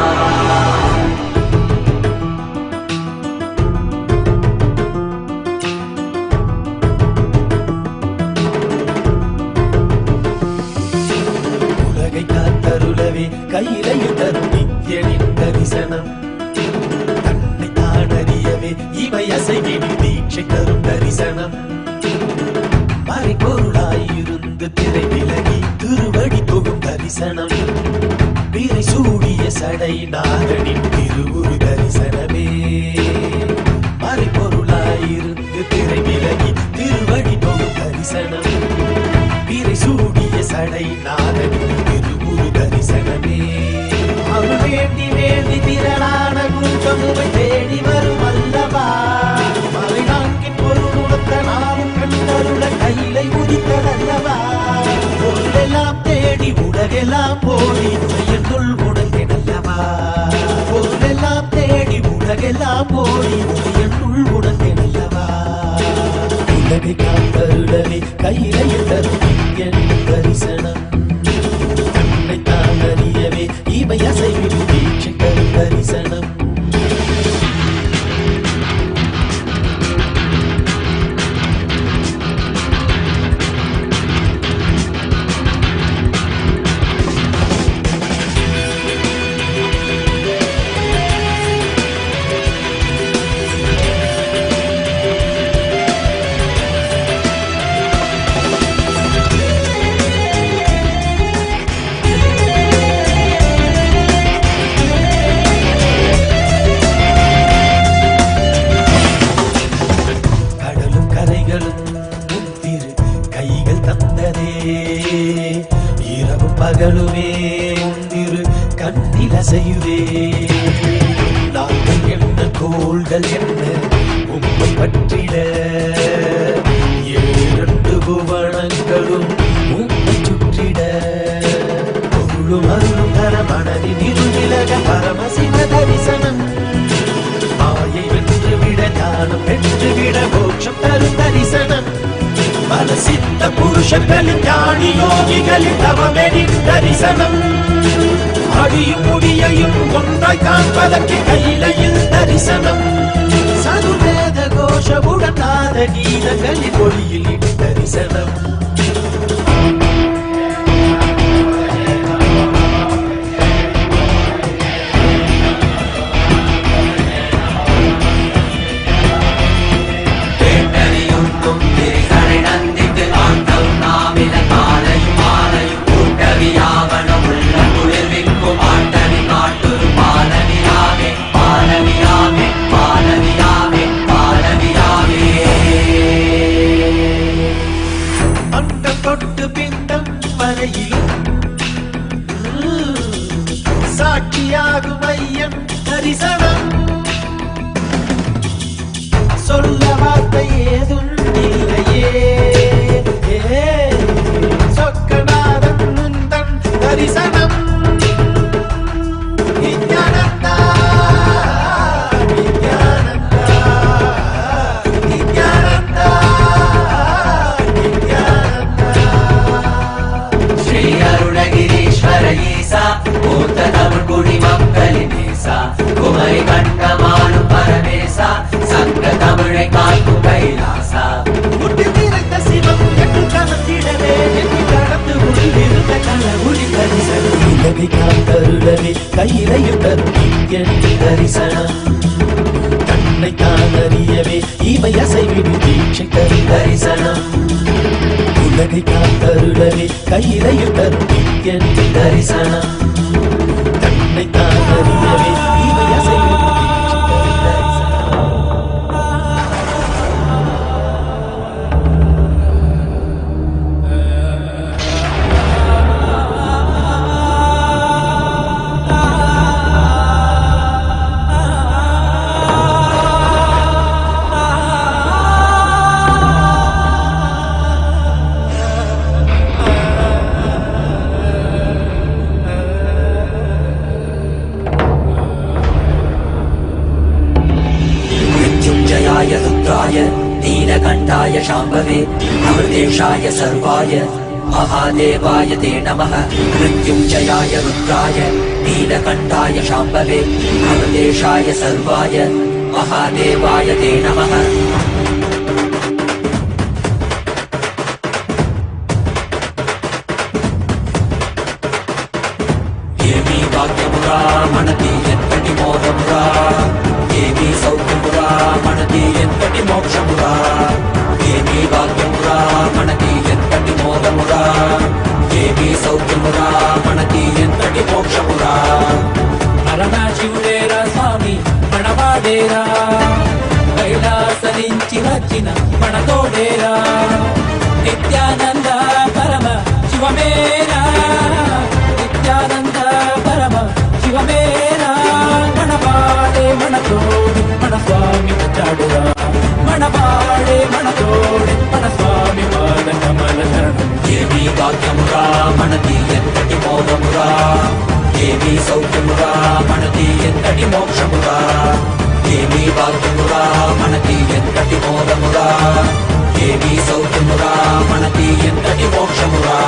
Speaker 23: கையிலையில் தரும் நித்யனின் தரிசனம் தன்னை தானறியவே இவை அசைவினில் தீட்சை தரும் தரிசனம் மறைபொருளாயிருந்து திரை விலகி திருவடி தொகும் தரிசனம் பிறை சூடிய சடை நாதனின் திருவுரு தரிசனமே மறைபொருளாயிருந்து திரை விலகி திருவடி தொகும் தரிசனம் பிறை சூடிய சடை நாதனின் திருவுரு தரிசனமே. அவள் வேண்டி வேண்டி திரளான குஞ்சமுவை தேடி வரும் அல்லவா மலை நான்கின் பொருள் உணர்த்த நானும் கண்டருள கையிலை உதித்ததல்லவா பொருளெல்லாம் தேடி உலகெல்லாம் போடி உடையனுள் உணர்ந்தேன் அல்லவா பொருளெல்லாம் தேடி உலகெல்லாம் போடி உடையனுள் உணர்ந்தேன் அல்லவா உலகை காத்தருளவே கையிலையில் தரும் என் தரிசனம் தன்னைத்தான் அறியவே இவை அசைவிடும் தீட்சை தரும் தரிசனம். பகலுமே உந்திரு கண்ணில் அசையுதே நாங்கள் என்ன கோள்கள் என்ன உம்மை பற்றிட இரண்டு புவனங்களும் உம்மை சுற்றிட பொருளும் அருளும் தர மனதின் இருவிலக பரமசிவ தரிசனம் மாயை வென்றுவிட ஞானம் பெற்றுவிட மோட்சம் தரும் தரிசனம் பல சித்த புருஷர்களின் ஞானி யோகிகளின் தவமெனின் தரிசனம் அடியும் முடியையும் ஒன்றாய் காண்பதற்கு கையிலையில் தரிசனம்
Speaker 22: ஜெயகோஷவுடன் நாத கீதங்களின் ஒளியில் இடி தரிசனம். தொட்டு பிண்டம் வரையிலும் சாட்சியாகும் ஐயன் தரிசனம். சொல்ல வார்த்தை ஏதும் இல்லையே சொக்கநாதன் முந்தன் தரிசனம். நித்யானந்தா நித்யானந்தா நித்யானந்தா ஸ்ரீ அருணகிரீஸ்வர ஈசா மூத்த தமிழ் குடி மக்களின் ஈசா குமரி கண்டமானும் பரமேசா சங்க தமிழை காக்கும் கைலாசா. முட்டி நிறைந்த சிவம் என்று கலந்திடவே என்று கடந்து உள்ளிருந்த கலவுளி தரிசனம். உலகை காத்தருளவே கையிலையும் தரும் என்று தரிசனம். கண்ணை தான் அறியவே இவை அசைவிடும் தீட்சை தரும் தரிசனம். உலகை காத்தருளவே கையிலையும் தரும் என்று தரிசனம். கண்ணை தான் அறியவே இவை அசைவிடும் नीलकण्ठाय शाम्भवे अमृतेशाय सर्वाय महादेवाय ते नमः. मृत्युञ्जयाय रुद्राय नीलकण्ठाय शाम्भवे अमृतेशाय सर्वाय महादेवाय ते नमः. येमी वाक्यमुरा मनति यत्कटि मोदमुरा ఏమీ సౌఖ్యమురా మనకి ఎంతటి మోక్షమురా. ఏమీ భాగ్యమురా మనకి ఎంతటి మోదమురా. ఏమీ సౌఖ్యమురా మనకి ఎంతటి మోక్షమురా. పరమశివుడేరా స్వామి మనవాడేరా కైలాస నుంచి వచ్చిన మనతోడేరా. నిత్యానంద పరమ శివమేరా నిత్యానంద పరమ శివమేరా. మనవాడే మనతోడు మన స్వామి వచ్చాడురా. మనవాడే మనతోడు మన స్వామి పాద కమల శరణం. ఏమీ భాగ్యమురా మనకి ఎంతటి మోదమురా. ఏమీ సౌఖ్యమురా మనకి ఎంతటి మోక్షమురా. ఏమీ భాగ్యమురా మనకి ఎంతటి మోదమురా. ఏమీ సౌఖ్యమురా మనకి ఎంతటి మోక్షమురా.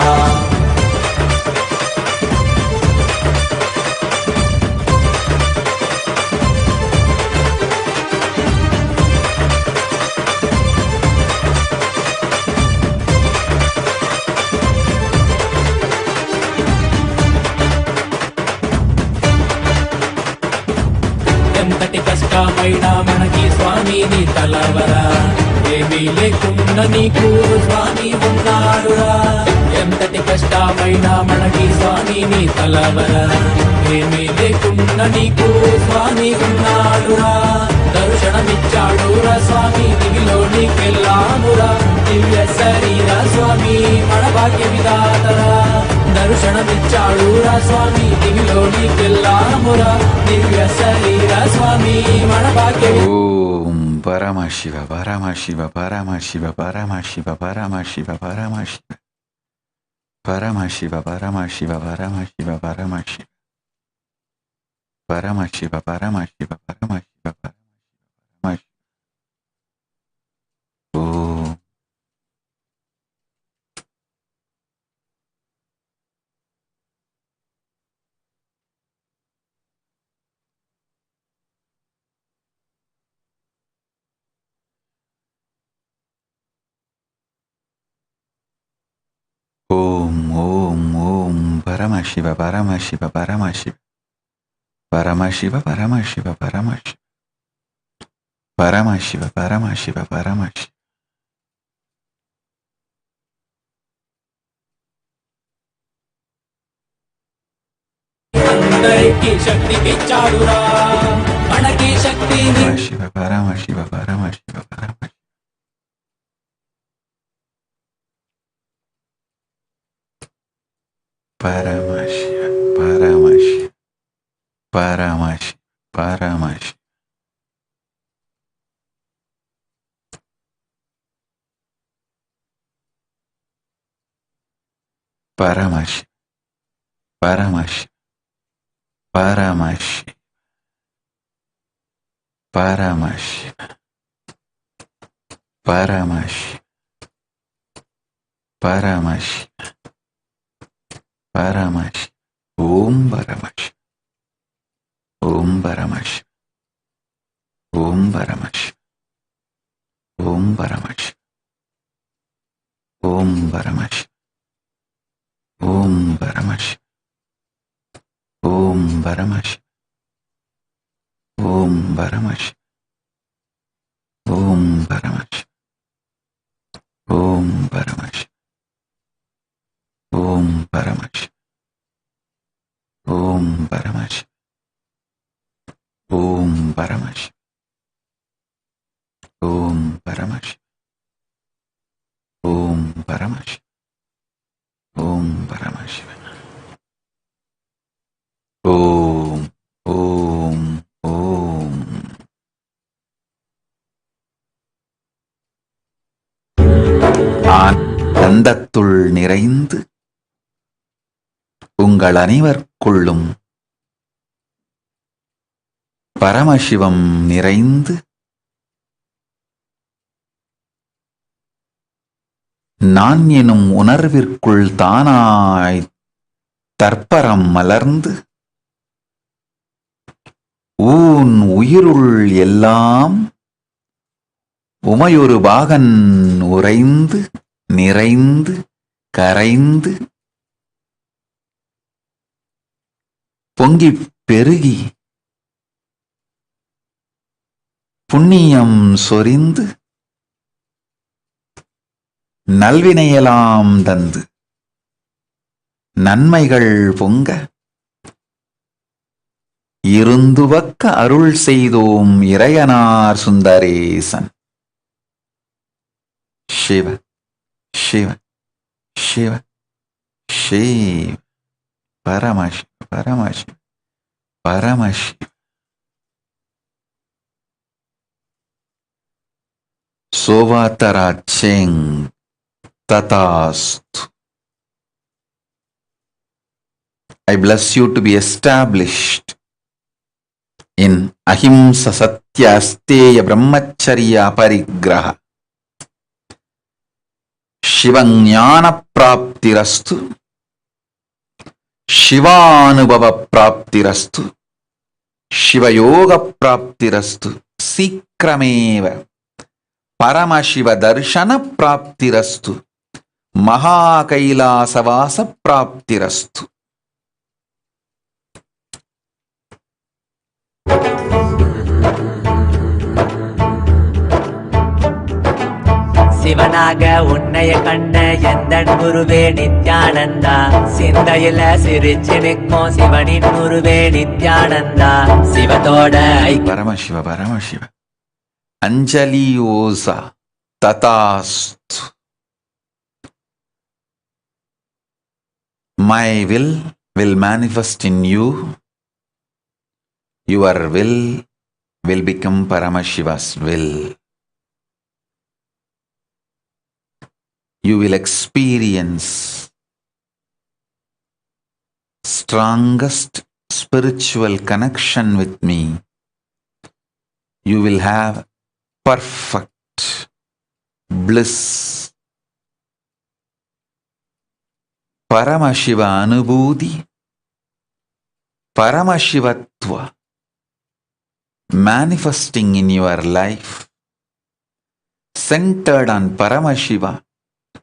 Speaker 22: ఎంతటి కష్టమైనా మనకి స్వామి నీ తలవరా. ఏమీ లేకుండా నీకు స్వామి ఉన్నాడురా. ఎంతటి కష్టమైనా మనకి స్వామి నీ తలవరా. ఏమీ లేకుండా నీకు స్వామి ఉన్నాడురా. దర్శనమిచ్చాడురా స్వామి దివిలో నీకెళ్ళామురా. దివ్య శరీర స్వామి మన భాగ్య విధాతరా. దర్శనమిచ్చాడురా స్వామి దివిలో నీకెళ్ళామురా. దివ్య శరీర స్వామి మన భాగ్య.
Speaker 8: ఓం పరమశివ పరమశివ పరమశివ పరమశివ పరమశివ పరమశివ పరమశివ పరమశివ పరమశివ పరమశివ పరమశివ పరమశివ పరమశివ పరమశివ. ఓం Om, Om, Om, Paramashiva, Paramashiva, Paramashiva. Paramashiva, Paramashiva, Paramashiva. Paramashiva, Paramashiva, Paramashiva. Paramashiva, Paramashiva, Paramashiva, Paramashiva. Paramashiva, Paramashiva, Paramashiva, Paramashiva. Paramashiva, Paramashiva, Paramashiva, Paramashiva, Paramashiva, Paramashiva, Paramashiva. Om Paramashiva, Om Paramashiva, Om Paramashiva, Om Paramashiva, Om Paramashiva, Om Paramashiva, Om Paramashiva, Om Paramashiva, Om Paramashiva, Om Paramashiva, Om Paramashiva, Om Paramashiva, Om Paramashiva, Om Paramashiva, Om Paramashiva, Om Paramashiva. Om, Om, Om. ஆனந்தத்துள் நிறைந்து உங்கள் அனைவருக்குள்ளும் பரமசிவம் நிறைந்து நான் எனும் உணர்விற்குள் தானாய் தற்பரம் மலர்ந்து ஊன் உயிருள் எல்லாம் உமையொரு பாகன் உறைந்து நிறைந்து கரைந்து பொங்கிப் பெருகி புண்ணியம் சொரிந்து நல்வினையெல்லாம் தந்து நன்மைகள் பொங்க இருந்துவக்க அருள் செய்தோம் Iraiyanar Sundaresan. Shiva Shiva Shiva Shiva Paramasiva Paramasiva Paramasiva. Sovatarachen tatastu. I bless you to be established in ahimsa satya asteya brahmacharya parigraha. Shivanyana praptirastu. Shivanubhava praptirastu. Shivayoga praptirastu. Sikrameva. Paramashiva Darshana praptirastu. Maha Kailasa Vasa praptirastu.
Speaker 9: சிவனாக உன்னைய கண்ட எந்தன் குருவே நித்யானந்தா. சிந்தையில சிரிச்சு நிற்கும் சிவனின் குருவே Nithyananda. சிவத்தோட
Speaker 8: Paramasiva Paramasiva. Anjali osa tatastu. My will manifest in you. Your will become Paramashiva's will. You will experience strongest spiritual connection with me. You will have perfect bliss. Paramashiva Anubhuti, Paramashivatva manifesting in your life, centered on Paramashiva,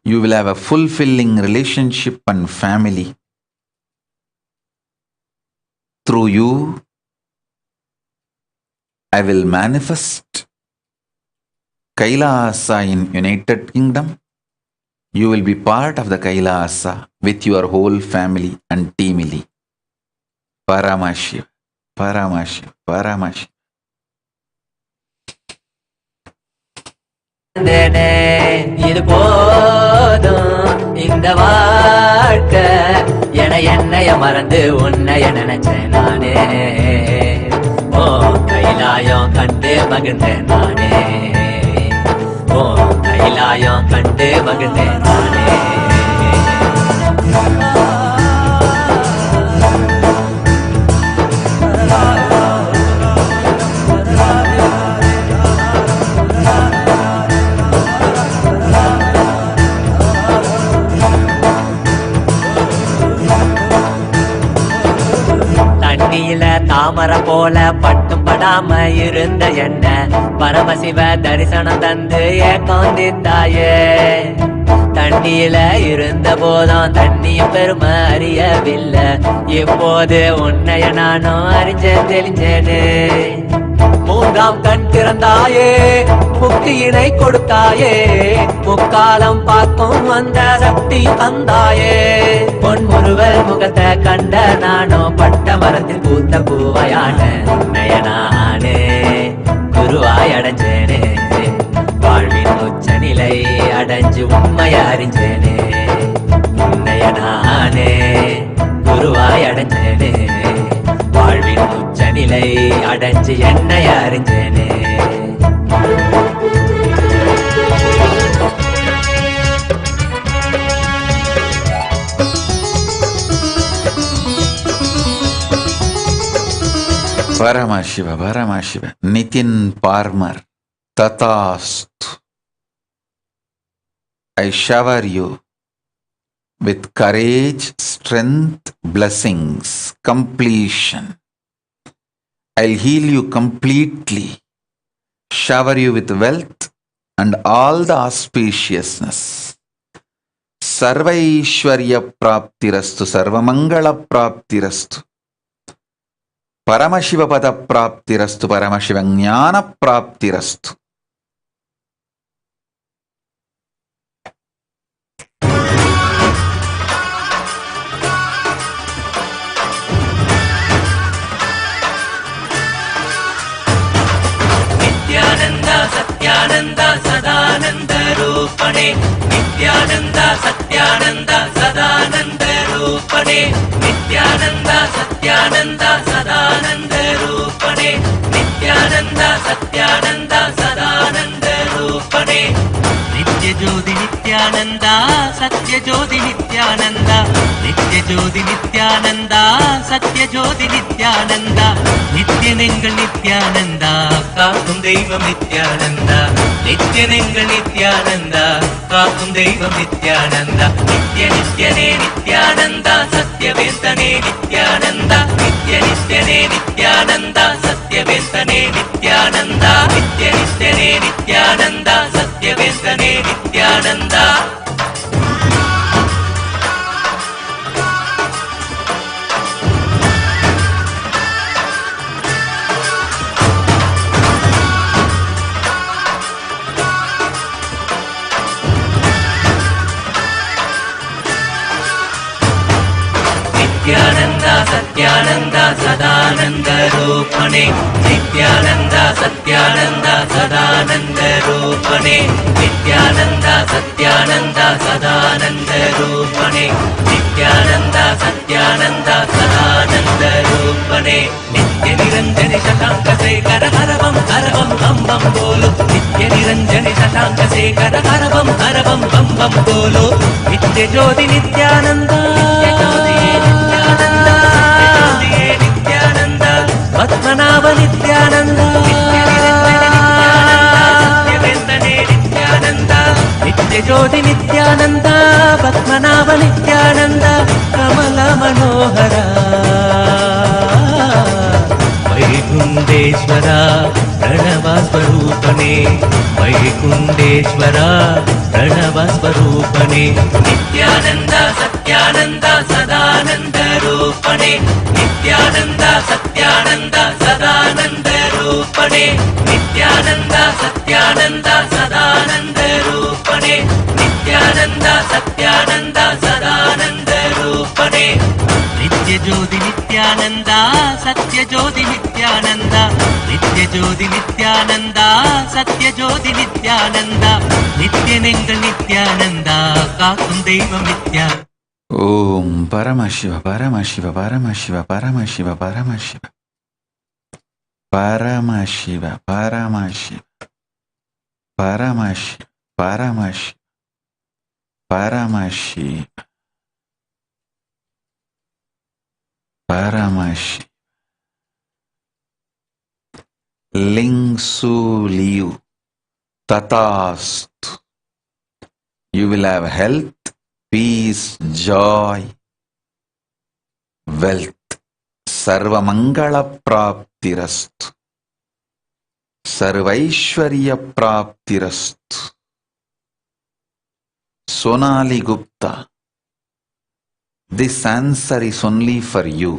Speaker 8: You will have a fulfilling relationship and family. Through you, I will manifest Kailasa in United Kingdom. You will be part of the Kailasa with your whole family and teamily. Paramashiva, Paramashiva, Paramashiva.
Speaker 9: இது போதும் இந்த வாழ்க்கை என என்னைய மறந்து உன்னைய நினைச்சேன் நானே. ஓ கைலாயம் கண்டு மகிழ்ந்தேன் நானே. ஓ கைலாயம் கண்டு மகிழ்ந்தேன் நானே. தாமரை போல பட்டும் படாம இருந்த என்ன பரமசிவ தரிசனம் தந்து ஏகாந்தித்தாயே. தண்ணியில இருந்த போதும் தண்ணிய பெருமை அறியவில்லை. இப்போது உன்னைய நானும் அறிஞ்சேன் தெரிஞ்சேனே. மூன்றாம் கண் திறந்தாயே, முக்தியினை கொடுத்தாயே. முக்காலம் பார்க்கும் அந்த சக்தி தந்தாயே. பொன்முருவல் முகத்தை கண்ட நானோ பட்ட மரத்தில் பூத்த பூவையான உன்னைய நானே குருவாய் அடைஞ்சேனே. வாழ்வின் உச்ச நிலை அடைஞ்சு உண்மைய அறிஞ்சேனே. உன்னைய நானே குருவாய் அடைஞ்சேனே. வாழ்வின் உச்ச நிலை அடைஞ்சு என்னை அறிஞ்சேனே.
Speaker 8: Paramashiva, Paramashiva, Nitin Parmar, Tathastu. I shower you with courage, strength, blessings, completion. I'll heal you completely, shower you with wealth and all the auspiciousness. Sarvaishwarya praptirastu, Sarvamangala praptirastu. Paramashiva pada praptirastu, Paramashiva jnana praptirastu.
Speaker 9: Satyananda Sadananda Rupane Nithyananda Satyananda Sadananda Rupane Nithyananda Satyananda Sadananda Rupane Nithyananda Satyananda Sadananda Rupane Nitya Jyoti Nithyananda Satya Jyoti Nithyananda Nitya Jyoti Nithyananda Satya Jyoti Nithyananda Nithyanengal Nithyananda Kaakum Deivam Nithyananda Nithyanengal Nithyananda Kaakum Deivam Nithyananda Nitya Nityane Nithyananda Satya Vedane Nithyananda Nitya Nityane Nithyananda Satya Vedane Nithyananda Nitya Nityane Nithyananda Satya Vedane Nithyananda Nithyananda Satyananda Sadananda Rupane Nithyananda Satyananda Sadananda Rupane Nithyananda Satyananda Sadananda Rupane Nithyananda Satyananda Sadananda Rupane Nitya Niranjani Shatanka Sekara Haravam Haravam Bam Bam Bolo Nitya Niranjani Shatanka Sekara Haravam Haravam Bam Bam Bolo Nitya Jyoti Nithyananda Padmanava Nithyananda Nitya Jyoti Nithyananda Padmanava Nithyananda Kamala Manohara Vaikundeshwara Pranava Swarupane Vaikundeshwara प्रणवस्वरूपणे Nityanand Satyanand सदानन्दरूपणे Nityanand Satyanand सदानन्दरूपणे Nityanand Satyanand सदानन्दरूपणे Nityanand Satyanand सदानन्दरूपणे नित्यज्योति Nityanand सत्यज्योति Nityanand नित्यज्योति Nityanand सत्यज्योति Nityanand नित्यनेङ्गल Nityanand काकुं दैवं Nityanand.
Speaker 8: Om Paramashiva, Paramashiva, Paramashiva, Paramashiva, Paramashiva. Paramashiva, Paramashiva. Paramashiva, Paramashiva. Paramashiva. Paramashiva. Lingsu liu. Tatastu. You will have health, peace, joy, wealth. Sarva Mangala Praptirastu. Sarvaishwarya Praptirastu. Sonali Gupta. This answer is only for you.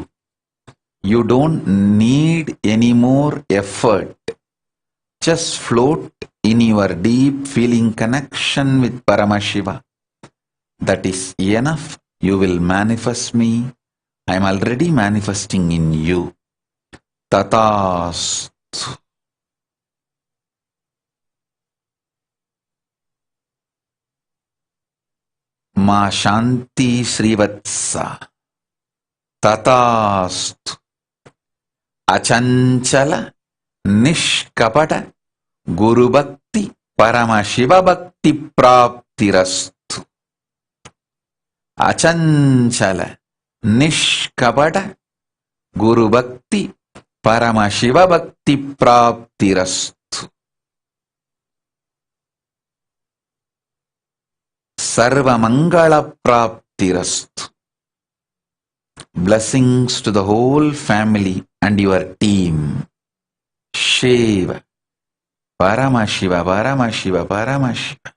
Speaker 8: You don't need any more effort. Just float in your deep feeling connection with Paramashiva. That is enough. You will manifest me. I am already manifesting in you. Tatastu. Ma Shanti Srivatsa. Tatastu. Achanchala Nishkapata Guru Bhakti Paramashiva Bhakti Praptirastu. Achanchala Nishkapata Guru Bhakti Paramashiva Bhakti Praptirastu. Sarva Mangala Praptirastu. Blessings to the whole family and your team. Shiva. Paramashiva, Paramashiva, Paramashiva.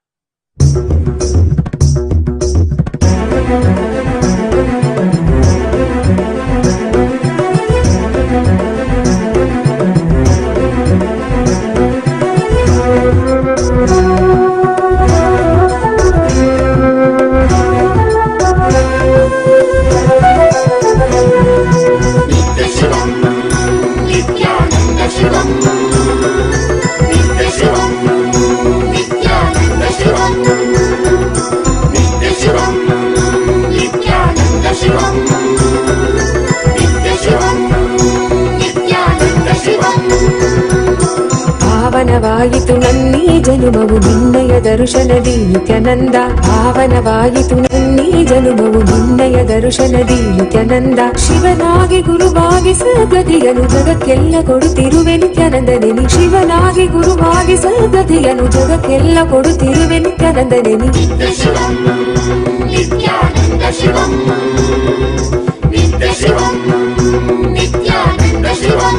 Speaker 11: ಭಾವನವಾಯಿತು ನನ್ನೀ ಜನುಮವು ನಿನ್ನಯ ದರ್ಶನದಿ ನಿತ್ಯಾನಂದ. ಭಾವನವಾಯಿತು ನನ್ನೀ ಜನುಮವು ನಿನ್ನಯ ದರ್ಶನದಿ ನಿತ್ಯಾನಂದ. ಶಿವನಾಗಿ ಗುರುವಾಗಿ ಸದ್ಗತಿಯನು ಜಗಕ್ಕೆಲ್ಲ ಕೊಡುತ್ತಿರುವೆ ನಿತ್ಯಾನಂದನೆನಿ. ಶಿವನಾಗಿ ಗುರುವಾಗಿ ಸದ್ಗತಿಯನು ಜಗಕ್ಕೆಲ್ಲ ಕೊಡುತ್ತಿರುವೆ ನಿತ್ಯಾನಂದನೆನಿ. ನಿತ್ಯ ಶಿವಂ ನಿತ್ಯಾನಂದ ಶಿವಂ ನಿತ್ಯ ಶಿವಂ ನಿತ್ಯಾನಂದ ಶಿವಂ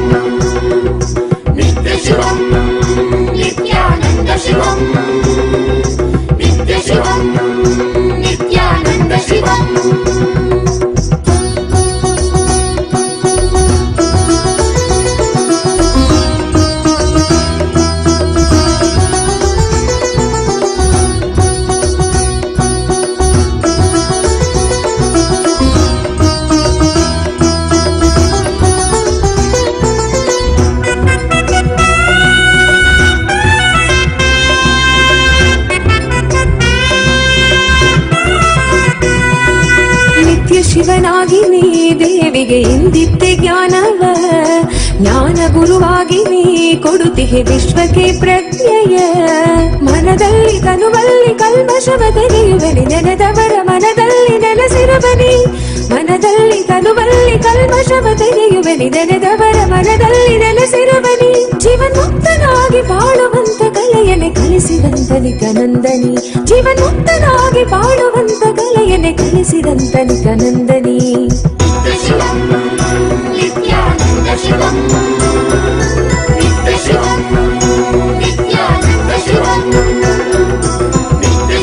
Speaker 11: ನಿತ್ಯ ಶಿವಂ ನಿತ್ಯಾನಂದ ಶಿವಂ ನಿತ್ಯ ಶಿವಂ ನಿತ್ಯಾನಂದ ಶಿವಂ. ಶಿವನಾಗಿ ನೀ ದೇವಿಗೆ ಇಂದಿತ್ತೆ ಜ್ಞಾನವ. ಜ್ಞಾನ ಗುರುವಾಗಿ ನೀ ಕೊಡುತ್ತಿಹೆ ವಿಶ್ವಕ್ಕೆ ಪ್ರಜ್ಞೆಯ. ಮನದಲ್ಲಿ ತನುವಲ್ಲಿ ಕಲ್ಮಶವ ತೆಗೆಯುವನಿ ನೆನೆದವರ ಮನದಲ್ಲಿ ನೆಲೆಸಿರುವನಿ. ಮನದಲ್ಲಿ ತನುವಲ್ಲಿ ಕಲ್ಮಶವ ತೆಗೆಯುವನಿ ನೆನೆದವರ ಮನದಲ್ಲಿ ನೆಲೆಸಿರುವನಿ. ಜೀವನ್ಮುಕ್ತನಾಗಿ ಬಾಳುವಂತ ಕಲೆಯನೆ ಕಲಿಸಿದಂತ ನಿತ್ಯಾನಂದನಿ. ಜೀವನ್ಮುಕ್ತನಾಗಿ ಬಾಳುವಂತ ಕಲೆಯನೆ ಕಲಿಸಿದಂತ ನಿತ್ಯಾನಂದನಿ. ನಿತ್ಯ ಶಿವಂ ನಿತ್ಯಾನಂದ ಶಿವಂ ನಿತ್ಯ ಶಿವಂ ನಿತ್ಯಾನಂದ ಶಿವಂ ನಿತ್ಯ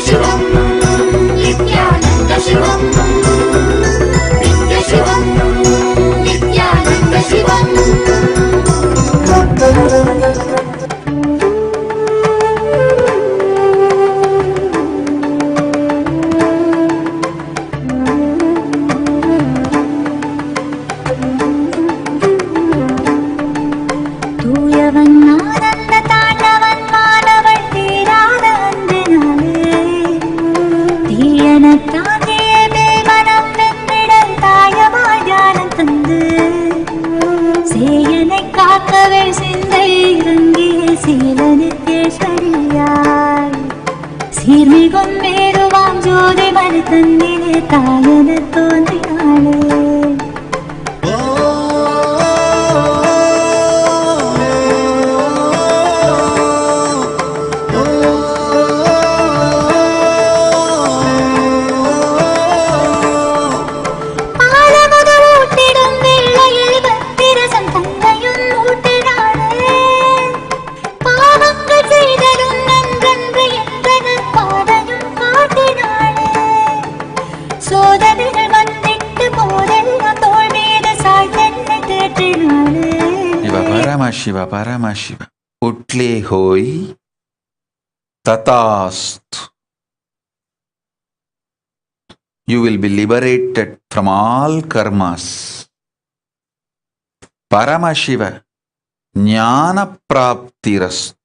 Speaker 13: മേരുവാം ജ്യോതി മണി തന്നിലെ Thayana തോന്നിയാളേ
Speaker 8: Paramashiva, Paramashiva. Utle hoi tatast. You will be liberated from all karmas. Paramashiva, jnana praptirast.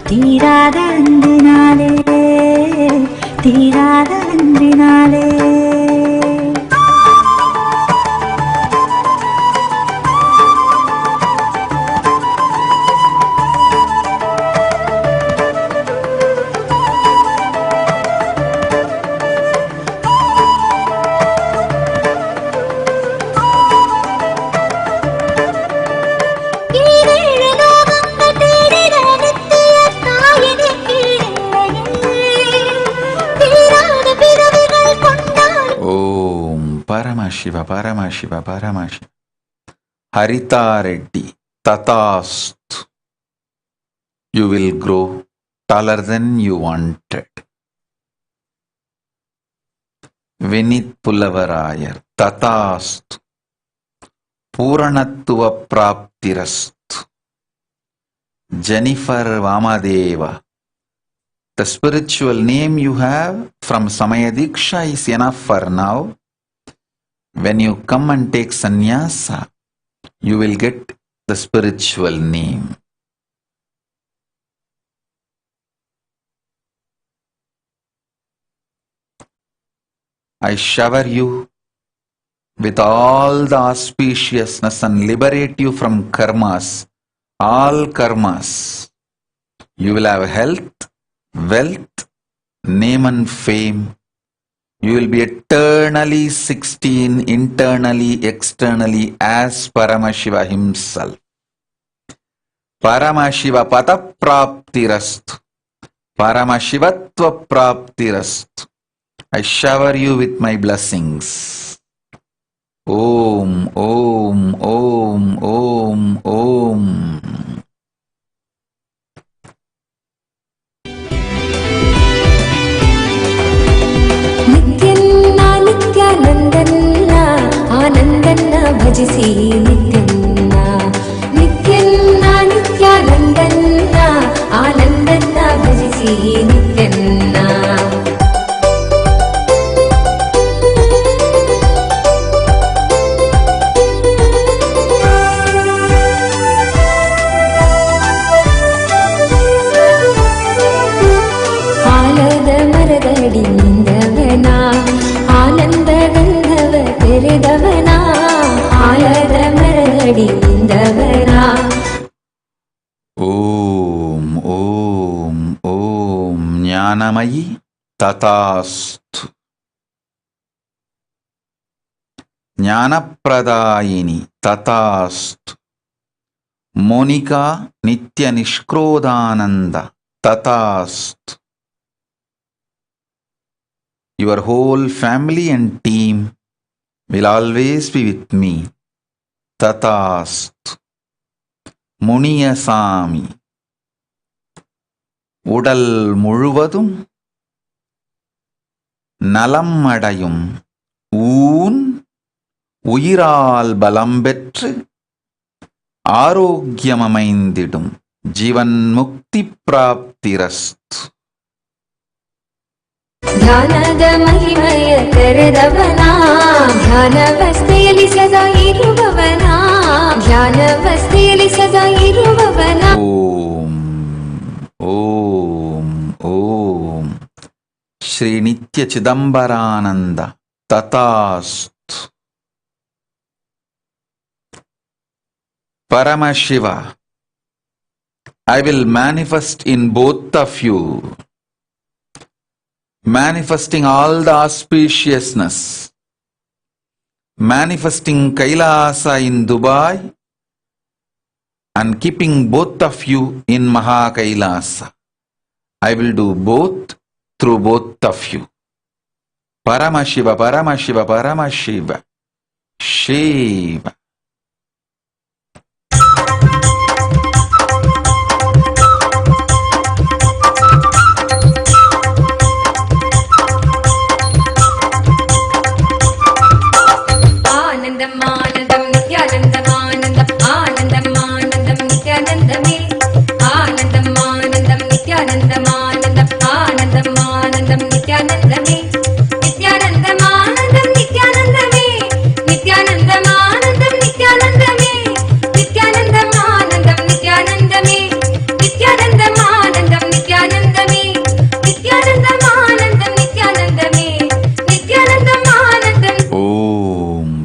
Speaker 13: തീരാത അന്തിനാലേ തീരാത അന്തിനാലേ
Speaker 8: Paramashiva, Paramashiva, Paramashiva. Harita Reddy, Tatast. You will grow taller than you wanted. Vinit Pullavarayar, Tatast. Puranattuva Praptirast. Jennifer Vamadeva. The spiritual name you have from Samayadiksha is enough for now. When you come and take sannyasa, you will get the spiritual name. I shower you with all the auspiciousness and liberate you from karmas, all karmas. You will have health, wealth, name and fame. You will be eternally 16, internally, externally, as Paramashiva himself. Paramashiva patapraptirastu. Paramashivatva praptirastu. I shower you with my blessings. Om, Om, Om, Om, Om.
Speaker 11: ನಿತ್ಯಾನಂದನ್ನ ಆನಂದನ್ನ ಭಜಿಸಿ ನಿತ್ಯನ್ನ ನಿತ್ಯನ್ನ ನಿತ್ಯಾನಂದನ್ನ ಆನಂದನ್ನ ಭಜಿಸಿ ನಿತ್ಯನ್ನ ಆಲದ ಮರದಡಿ ನಿಂದವನಾ ಆನಂದ ಗಂಧವ ತೆರೆದವನಾ ಆಲದ ಮರದಡಿ ನಿಂದವನಾ
Speaker 8: Om, Om, Om, Jnanamayi Tatasthu. Jnanapradayini Tatasthu. Monika Nitya Nishkrodananda Tatasthu. Your whole family and team will always be with me. Tatasthu. Muniyasami. உடல் முழுவதும் நலம் அடையும் ஊன் உயிரால் பலம் பெற்று ஆரோக்கியமமைந்திடும் ஜீவன் முக்தி பிராப்திரஸ்து.
Speaker 11: ಧ್ಯಾನದ ಮಹಿಮೆಯ ತೆರೆದವನ ಧ್ಯಾನವಸ್ಥೆಯಲ್ಲಿ ಸದಾ ಇರುವವನ ಧ್ಯಾನವಸ್ಥೆಯಲ್ಲಿ ಸದಾ ಇರುವವನ
Speaker 8: ಓಂ ಓಂ ಓಂ ಶ್ರೀ ನಿತ್ಯ ಚಿದಂಬರಾನಂದ ತಥಾಸ್ತು. Paramashiva, I will manifest in both of you, manifesting all the auspiciousness, manifesting Kailasa in Dubai and keeping both of you in Maha Kailasa. I will do both through both of you. Paramashiva, Paramashiva, Paramashiva, Shiva.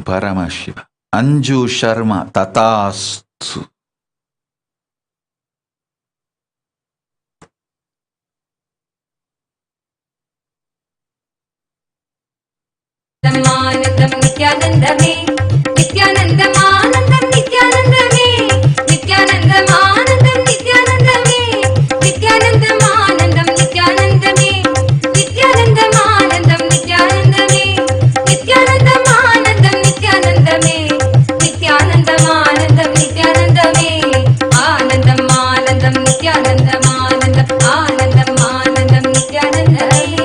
Speaker 8: Paramashiva. Anju Sharma Tatastu.
Speaker 11: Nityanandam Nityanandame Nityanandam Anandam Nityanandame Nityanandam Anandam Nityanandame Nityanandam Anandam Nityanandame Nityanandam Anandam Nityanandame Nityanandam Anandam Nityanandame Nityanandam Anandam Nityanandame Anandam Anandam Nityanandam Anandam Anandam Anandam Nityanandame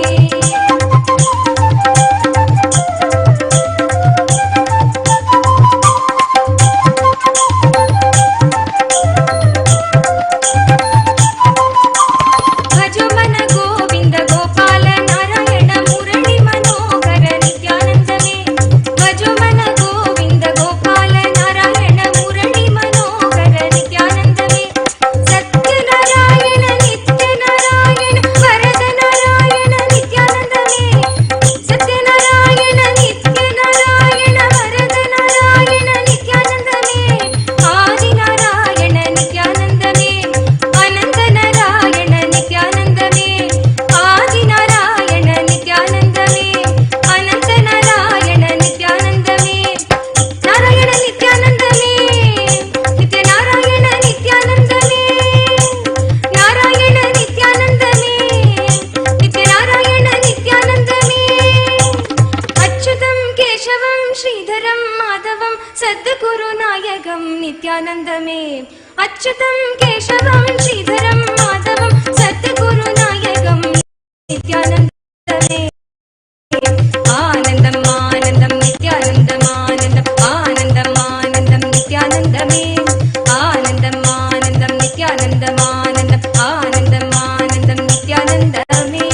Speaker 11: अच्युतं केशवं श्रीधरं माधवं सद्गुरुनायकं नित्यानन्दमे आनन्दम् आनन्दं नित्यानन्दम् आनन्दम् आनन्दम् आनन्दं नित्यानन्दमे आनन्दम् आनन्दं नित्यानन्दम् आनन्दम् आनन्दम् आनन्दं नित्यानन्दमे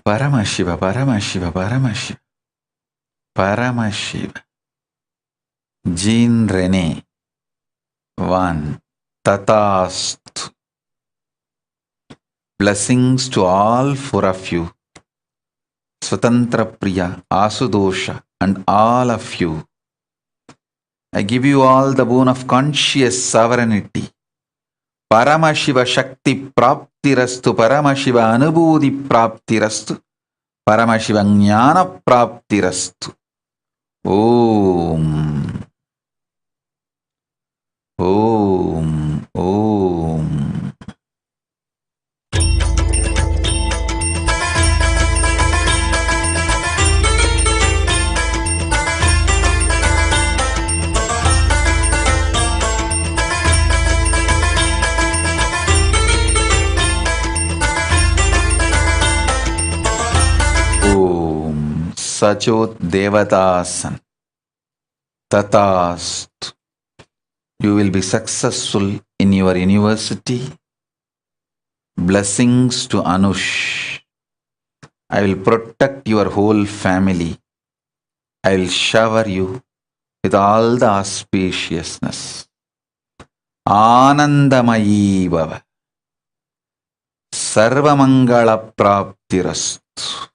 Speaker 8: Paramashiva, Paramashiva, Paramashiva, Paramashiva. Jean Rene, 1. Tatastu. Blessings to all four of you, Swatantra Priya, Asudosha, and all of you. I give you all the boon of conscious sovereignty. Paramashiva Shakti Praptirastu, Paramashiva Anubhuti Praptirastu, Paramashiva Jnana Praptirastu. Om. Om. Om. Sajot Devadasan. Tatast. You will be successful in your university. Blessings to Anush. I will protect your whole family. I will shower you with all the auspiciousness. Anandamayi Bhava. Sarvamangala Praptirastu.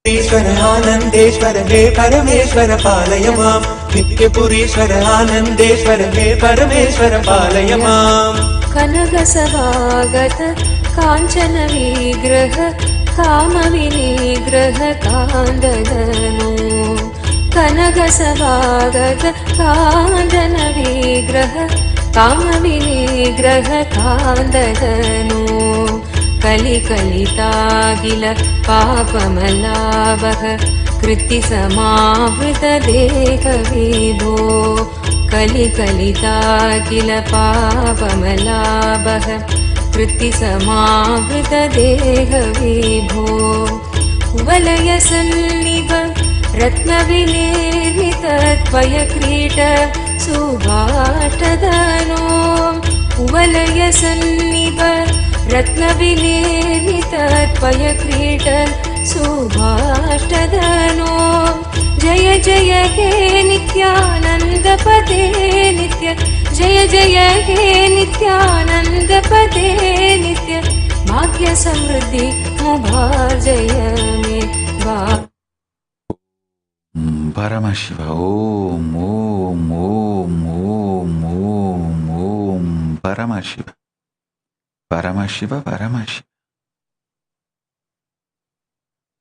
Speaker 23: ईश्वर आनंदेश्वर हे परमेश्वर पालय मां नित्यपुरीश्वर आनंदेश्वर हे परमेश्वर पालय मां
Speaker 11: कनकसभागत काञ्चन विग्रह कामविनिग्रह कान्ददनो कनकसभागत काञ्चन विग्रह कामविनिग्रह कान्ददनो कलिकलिताखिल पापमलाभः कृत्तिसमावृतदेहविभो कलिकलिताखिल पापमलाभः कृत्तिसमावृतदेहविभो कुवलयसन्निभ रत्नविनिर्मितत्वयक्रीट सुभाटदनो कुवलयसन्निभ रत्नविनिर्मितत्वयक्रीट सुभाष्टदनो जय जय हे नित्यानन्दपदे नित्य जय जय हे नित्यानन्दपदे नित्य भाग्य समृद्धि मुभार्जय मे
Speaker 8: Paramashiva. Om, Om, Om, Om, Om, Om, Paramashiva. Paramashiva, Paramashiva.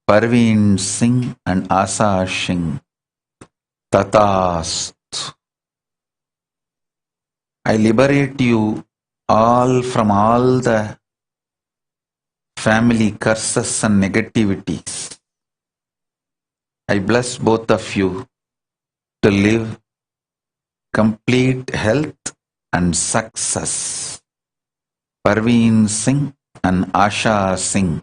Speaker 8: Parveen Singh and Asa Singh. Tatast. I liberate you all from all the family curses and negativities. I bless both of you to live complete health and success. Parveen Singh and Asha Singh.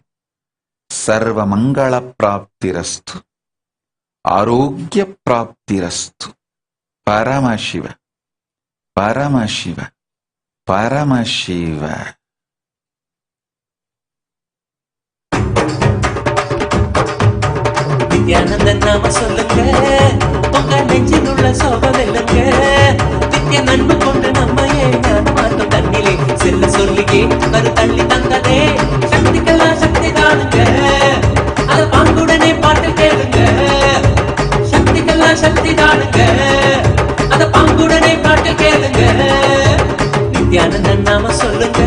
Speaker 8: Sarva Mangala Praptirastu. Arogya Praptirastu. Paramashiva. Paramashiva. Paramashiva.
Speaker 23: Nityananda நாம சொல்லுங்க உங்க நெஞ்சில் உள்ள சோகம் வெல்லுங்க நித்திய நன்மை கொண்டு நம்ம ஏன் மாற்றம் தண்ணிலே செல்ல சொல்லியே வரு தள்ளி தந்ததே சக்திக்கெல்லாம் சக்தி தானுங்க அத பாங்குடனே பாட்டு கேளுங்க சக்திக்கெல்லாம் சக்தி தானுங்க அத பாங்குடனே பாட்டு கேளுங்க நித்யானந்த நாம சொல்லுங்க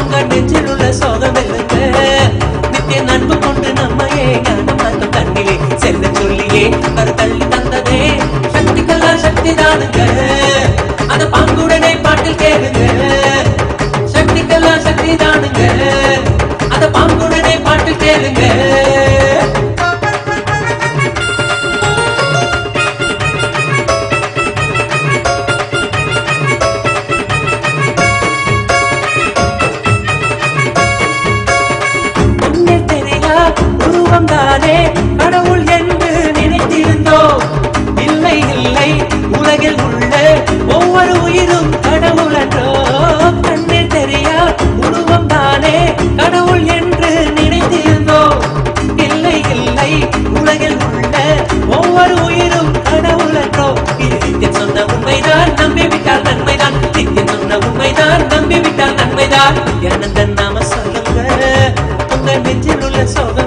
Speaker 23: உங்க நெஞ்சில் உள்ள சோகம் வெல்லுங்க நித்திய நன்மை கொண்டு நம்ம ஏன் மாற்றம் தண்ணிலே செல்ல சொல்லியே வரு தள்ளி தந்ததே சக்திக்கெல்லாம் சக்தி தானுங்க அத பாங்குடனே பாட்டில் கேளுங்க சக்திக்கெல்லாம் சக்தி தானுங்க அத பாங்குடனே பாட்டில் கேளுங்க தானே கடவுள் என்று நினைத்திருந்தோம் இல்லை இல்லை உலகில் உள்ள ஒவ்வொரு உயிரும் கடவுள் என்றோ கண்ணில் தெரியா உருவம் தானே கடவுள் என்று நினைத்திருந்தோம் இல்லை இல்லை உலகில் உள்ள ஒவ்வொரு உயிரும் கடவுள் என்றோ இது நித்தியம் சொன்ன உண்மைதான் நம்பிவிட்டால் நன்மைதான் நித்தியம் சொன்ன உண்மைதான் நம்பிவிட்டால் நன்மைதான் நித்யானந்தன் நாம சொல்லுங்க உங்க நெஞ்சில் உள்ள சோகம்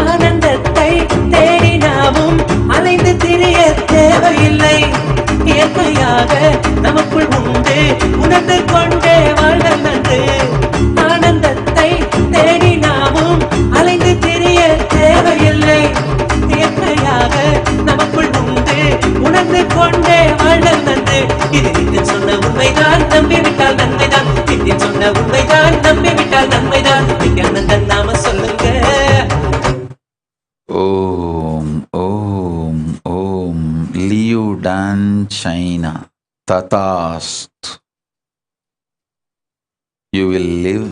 Speaker 23: ஆனந்தத்தை தேடி நாமும் அலைந்து திரிய தேவையில்லை இயற்கையாக நமக்குள் உண்டு உணர்ந்து கொண்டே வாழ்தல் நன்று ஆனந்தத்தை தேடி நாமும் அலைந்து திரிய தேவையில்லை இயற்கையாக நமக்குள் உண்டு உணர்ந்து கொண்டே வாழ்தல் நன்று இது நித்தியம் சொன்ன உண்மைதான் நம்பிவிட்டால் நன்மைதான் நித்தியம் சொன்ன உண்மைதான் நம்பிவிட்டால் நன்மைதான் நித்யானந்தன் நாம சொல்லுங்க
Speaker 8: China. Tatast. You will live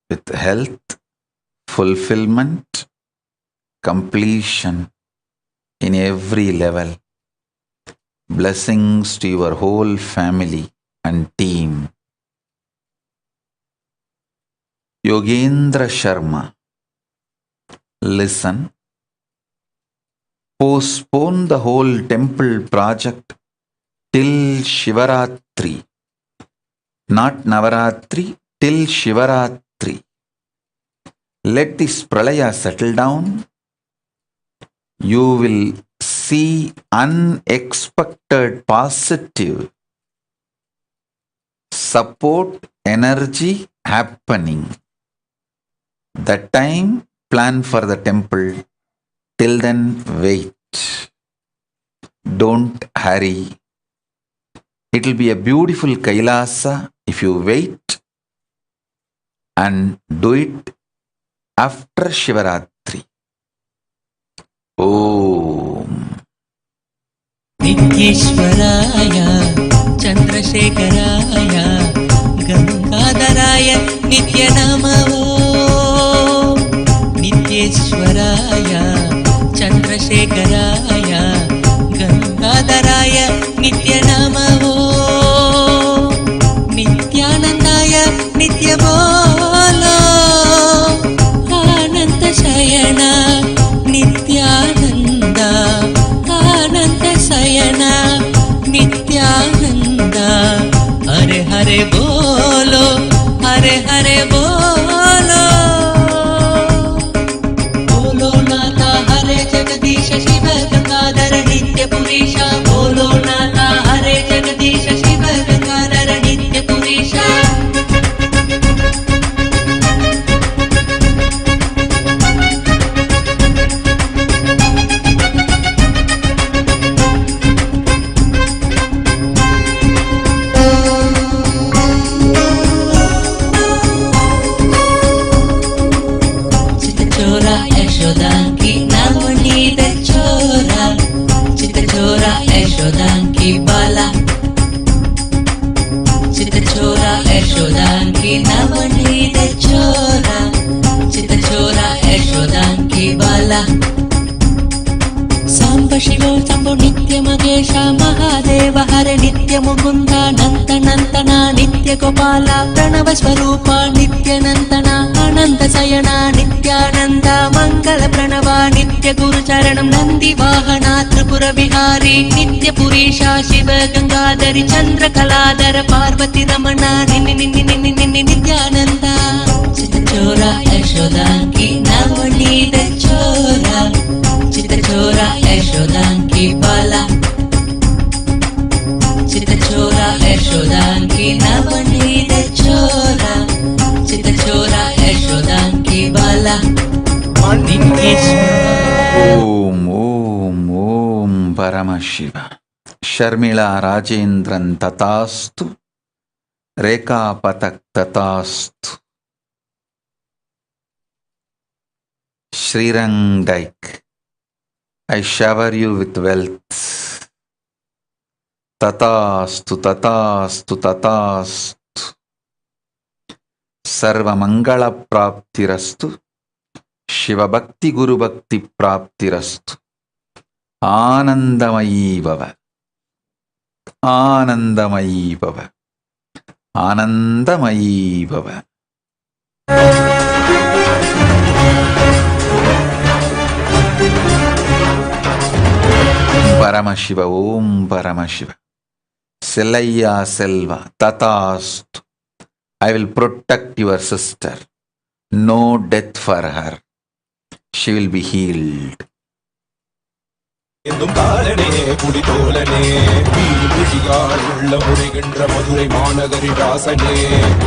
Speaker 8: with health, fulfillment, completion in every level. Blessings to your whole family and team. Yogendra Sharma. Listen. Postpone the whole temple project till Shivaratri. Not Navaratri, till Shivaratri. Let this pralaya settle down. You will see unexpected positive support energy happening. That time, plan for the temple. Till then, wait. Don't hurry. It will be a beautiful Kailasa if you wait and do it after Shivaratri. Om.
Speaker 23: Nityeshwaraya, Chandrasekharaya, Gangadharaya, Nityanamavo. Nityeshwaraya, Chandrasekharaya, Gangadharaya, Nityanamavo. Nityanandaya, Nityabolo, Ananta Shayana, Nityananda, Ananta Shayana, Nityananda. Hare Hare Bolo, Hare Hare Bolo. Bolo Nata Hare Jagadisha Shiva Gangadhara Nitya Purisha. Bolo Nata Hare Jagadisha Shiva Gangadhara Nitya Purisha. Chora Yashodanki Navani Chora. Chora Yashodanki Bala. Chora Yashodanki Navani Chora. Chora Yashodanki Bala. Samba Shivo Sambo Nitya Magesha Mahadeva Hare Nitya Mukunda Nanta Nantana Nitya Gopala Pranava Swarupa Nitya Nantana Ananta Sayana Nityananda Mangala Pranava Nitya Guru Charanam Nandi Vahana Tripura Vihari Nitya Purisha Shiva Gangadhari Chandra Kaladhara Parvati Ramana Nityananda Chora Yashodanki Navani Chora. Chora Yashodanki Bala. Chora Yashodanki Navani Chora. Chora Yashodanki Bala.
Speaker 8: Om Om Paramashiva. Sharmila Rajendran Tatastu. Rekha Patak Tatastu. Srirang Daik. I shower you with wealth. Tatastu, tatastu, tatastu. Sarva Mangala Praptirastu. Shiva Bhakti Guru Bhakti Praptirastu. Anandamayi Bhava. Anandamayi Bhava. Anandamayi Bhava. Paramashiva, Om Paramashiva. Selaya Selva, Tatastu. I will protect your sister. No death for her. She will be healed.
Speaker 14: எந்தும் காலனே புலிதோலனே வீழ்விழியால் உள்ள முறைகின்ற மதுரை மாநகரி ராசனே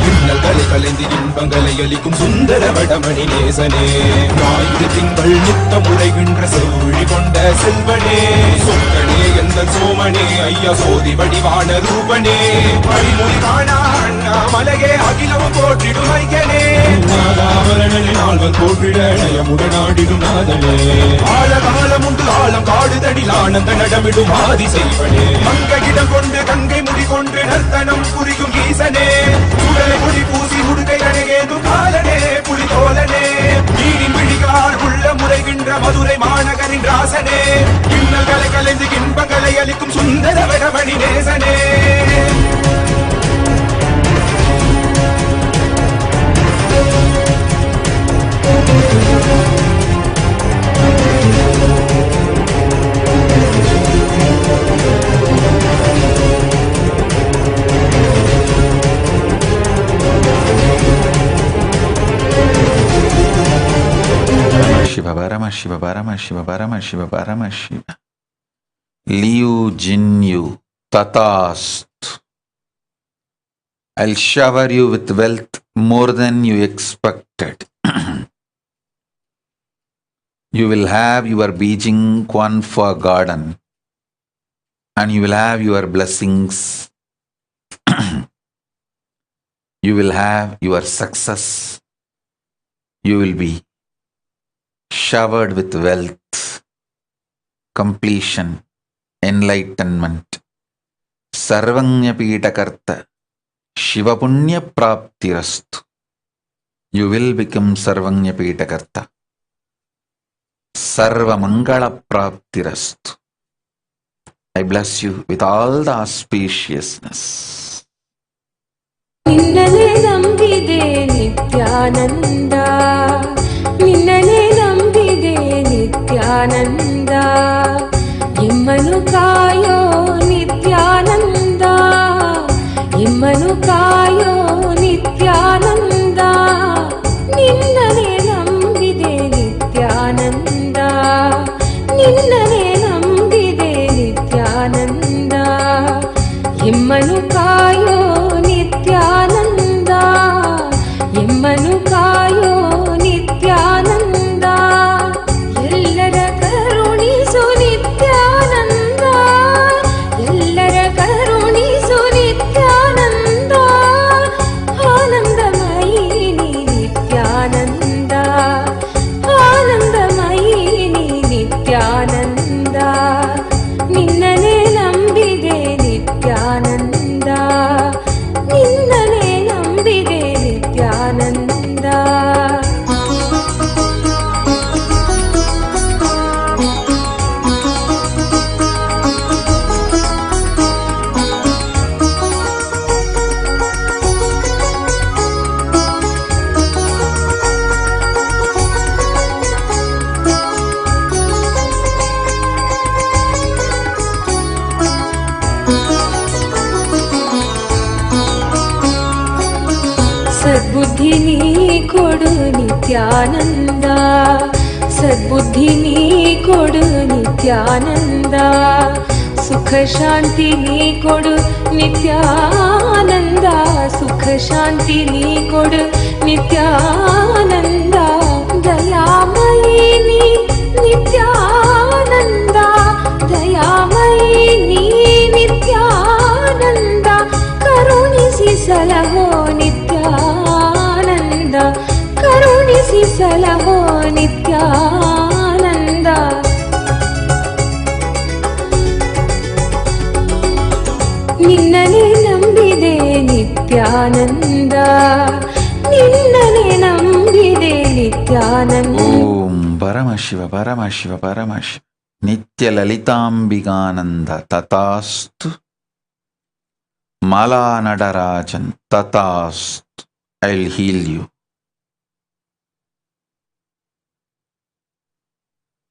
Speaker 14: இன்னல்களை கலைந்து இன்பங்களை அளிக்கும் சுந்தர வடமணி நேசனே ஞாயிறு திங்கள் நித்த முறைகின்ற செவ்வழி கொண்ட செல்வனே சொக்கனே எந்த சோமனே ஐயா சோதி வடிவான ரூபனே அடிமொழி காணா அண்ணா மலையே அகிலமும் போற்றிடும் ஐயனே நாதாவரணனை நால்வகை நாள் போற்றிட நயமுடனாடிடும் நாதனே ஆழகாலம் உண்டு ஆழம் காடுதடில் ஆனந்த நடமிடும் ஆதி செய்வனே மங்கையிடம் கொண்டு கங்கை முடி கொண்டு நர்த்தனம் புரியும் ஈசனே சுடலை முடி பூசி முடுகை அடையேதும் காலனே புலிதோலனே நீரின் விழிகால் உள்ள முறைகின்ற மதுரை மாநகரின் ராசனே இன்னல்களை கலைந்து இன்பங்களை அளிக்கும் சுந்தர வடமணி நேசனே
Speaker 8: Paramashiva, Paramashiva, Paramashiva, Paramashiva. Liu Jinyu Tatast. I'll shower you with wealth more than you expected. You will have your Beijing Kwanfa garden and you will have your blessings. You will have your success. You will be showered with wealth, completion, enlightenment. Sarvanya Pitakarta, Shiva Punya Praptirastu. You will become Sarvanya Pitakarta. Sarva Mangala Praptirastu. I bless you with all the auspiciousness.
Speaker 11: ನಿನ್ನನೆ ನಂಬಿದೆ ನಿತ್ಯಾನಂದ ನಿನ್ನನೆ ನಂಬಿದೆ ನಿತ್ಯಾನಂದ ಎಮ್ಮನು ಕಾಯೋ ನಿತ್ಯಾನಂದ ಎಮ್ಮನು ಕಾಯೋ ನಿತ್ಯಾನಂದ ನಿನ್ನನೆ ನಂಬಿದೆ ನಿತ್ಯಾನಂದ ನಿನ್ನನೆ ನಂಬಿದೆ ನಿತ್ಯಾನಂದ ಎಮ್ಮನು ಕಾಯೋ ನಿತ್ಯಾನಂದ ಎಮ್ಮನು ಕಾಯೋ ನಿತ್ಯಾನಂದ ಎಲ್ಲರ ಕರುಣಿಸು ನಿತ್ಯಾನಂದ ಎಲ್ಲರ ಕರುಣಿಸು ನಿತ್ಯಾನಂದ ಆನಂದಮಯಿ ನೀ ನಿತ್ಯಾನಂದ ಆನಂದಮಯಿ ನೀ ನಿತ್ಯಾನಂದ ನಿನ್ನನೆ ನಂಬಿದೆ ನಿತ್ಯಾನಂದ ನಿನ್ನನೆ ನಂಬಿದೆ ನಿತ್ಯಾನಂದ ಸದ್ಬುದ್ಧಿ ನೀ ಕೊಡು ನಿತ್ಯಾನಂದ ಸದ್ಬುದ್ಧಿ ನೀ ಕೊಡು ನಿತ್ಯಾನಂದ ಸುಖ ಶಾಂತಿ ನೀ ಕೊಡು ನಿತ್ಯಾನಂದ ಸುಖ ಶಾಂತಿ ನೀ ಕೊಡು ನಿತ್ಯಾನಂದ ದಯಾಮಯಿ ನೀ ನಿತ್ಯಾನಂದ ದಯಾಮಯಿ ನೀ ನಿತ್ಯಾನಂದ ಕರುಣಿಸಿ ಸಲಹೋ ನಿತ್ಯಾನಂದ ಕರುಣಿಸಿ ಸಲಹೋ ನಿತ್ಯಾನಂದ ನಿನ್ನನೆ ನಂಬಿದೆ ನಿತ್ಯಾನಂದ ನಿನ್ನನೆ ನಂಬಿದೆ ನಿತ್ಯಾನಂದ
Speaker 8: ಓಂ ಪರಮಶಿವ ಪರಮಶಿವ ಪರಮಶಿವ ನಿತ್ಯ ಲಲಿತಾಂಬಿಕಾನಂದ ತಥಾಸ್ತು Mala Natarajan ತಥಾಸ್ತು I'll heal you.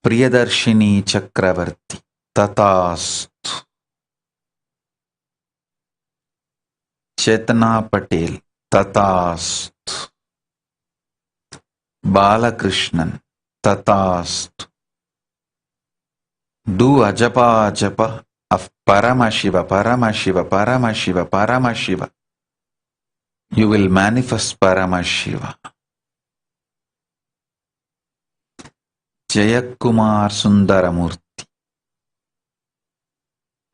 Speaker 8: Priyadarshini Chakravarti ತಥಾಸ್ತು Chetana Patel ತಥಾಸ್ತು Balakrishnan ತಥಾಸ್ತು Do ajapa japa of Paramashiva, Paramashiva, Paramashiva, Paramashiva. You will manifest Paramashiva. Jayakumar Sundaramurti.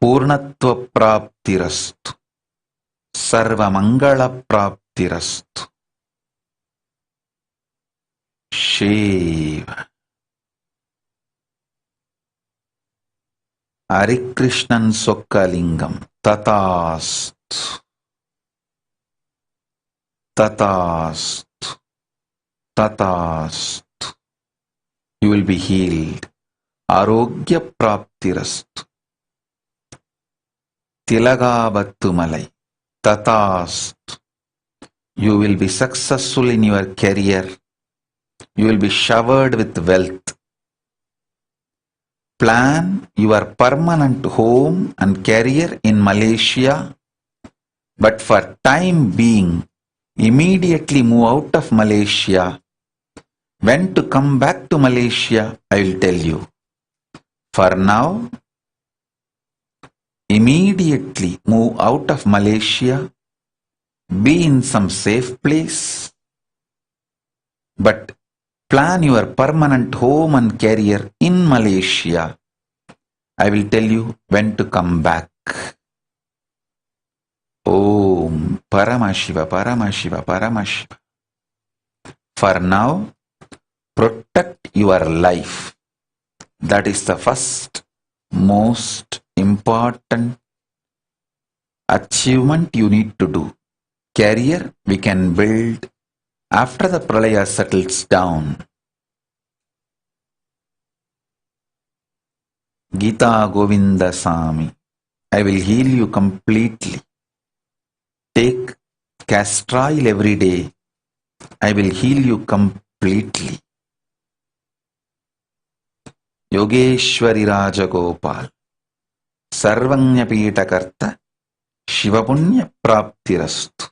Speaker 8: Purnatva Praptirastu. Sarva Mangala Praptirastu. Shiva. Harikrishnan Sokkalingam. Tatast. Tatast. Tatast. You will be healed. Arogya Praptirastu. Tilagavattu Malai. Tatast. You will be successful in your career. You will be showered with wealth. Plan your permanent home and career in Malaysia, but for time being, immediately move out of Malaysia. When to come back to Malaysia, I will tell you. For now, immediately move out of Malaysia, be in some safe place, but plan your permanent home and career in Malaysia. I will tell you when to come back. Om Paramashiva, Paramashiva, Paramashiva. For now, protect your life. That is the first, most important achievement you need to do. Career we can build after the pralaya settles down. Gita Govinda Sami, I will heal you completely. Take castor oil every day. I will heal you completely. Yogeshwari Raja Gopal, Sarvanya Pitakarta, Shivapunya Praptirastu.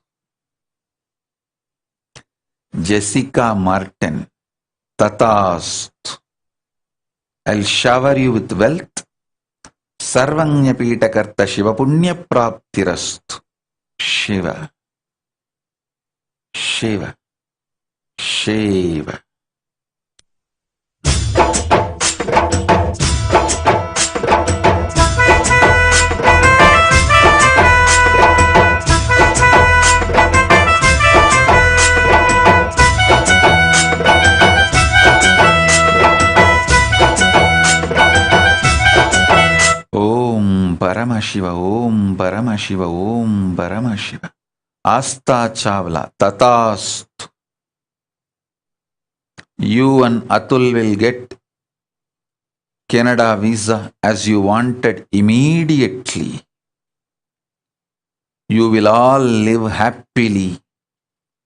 Speaker 8: Jessica Martin, Tatast. I'll shower you with wealth. Sarvanya Pitakarta Shivapunya Praptirastu. Shiva. Shiva. Shiva. Paramashiva, Om Paramashiva, Om Paramashiva. Asta Chawla, Tatast. You and Atul will get Canada visa as you wanted immediately. You will all live happily.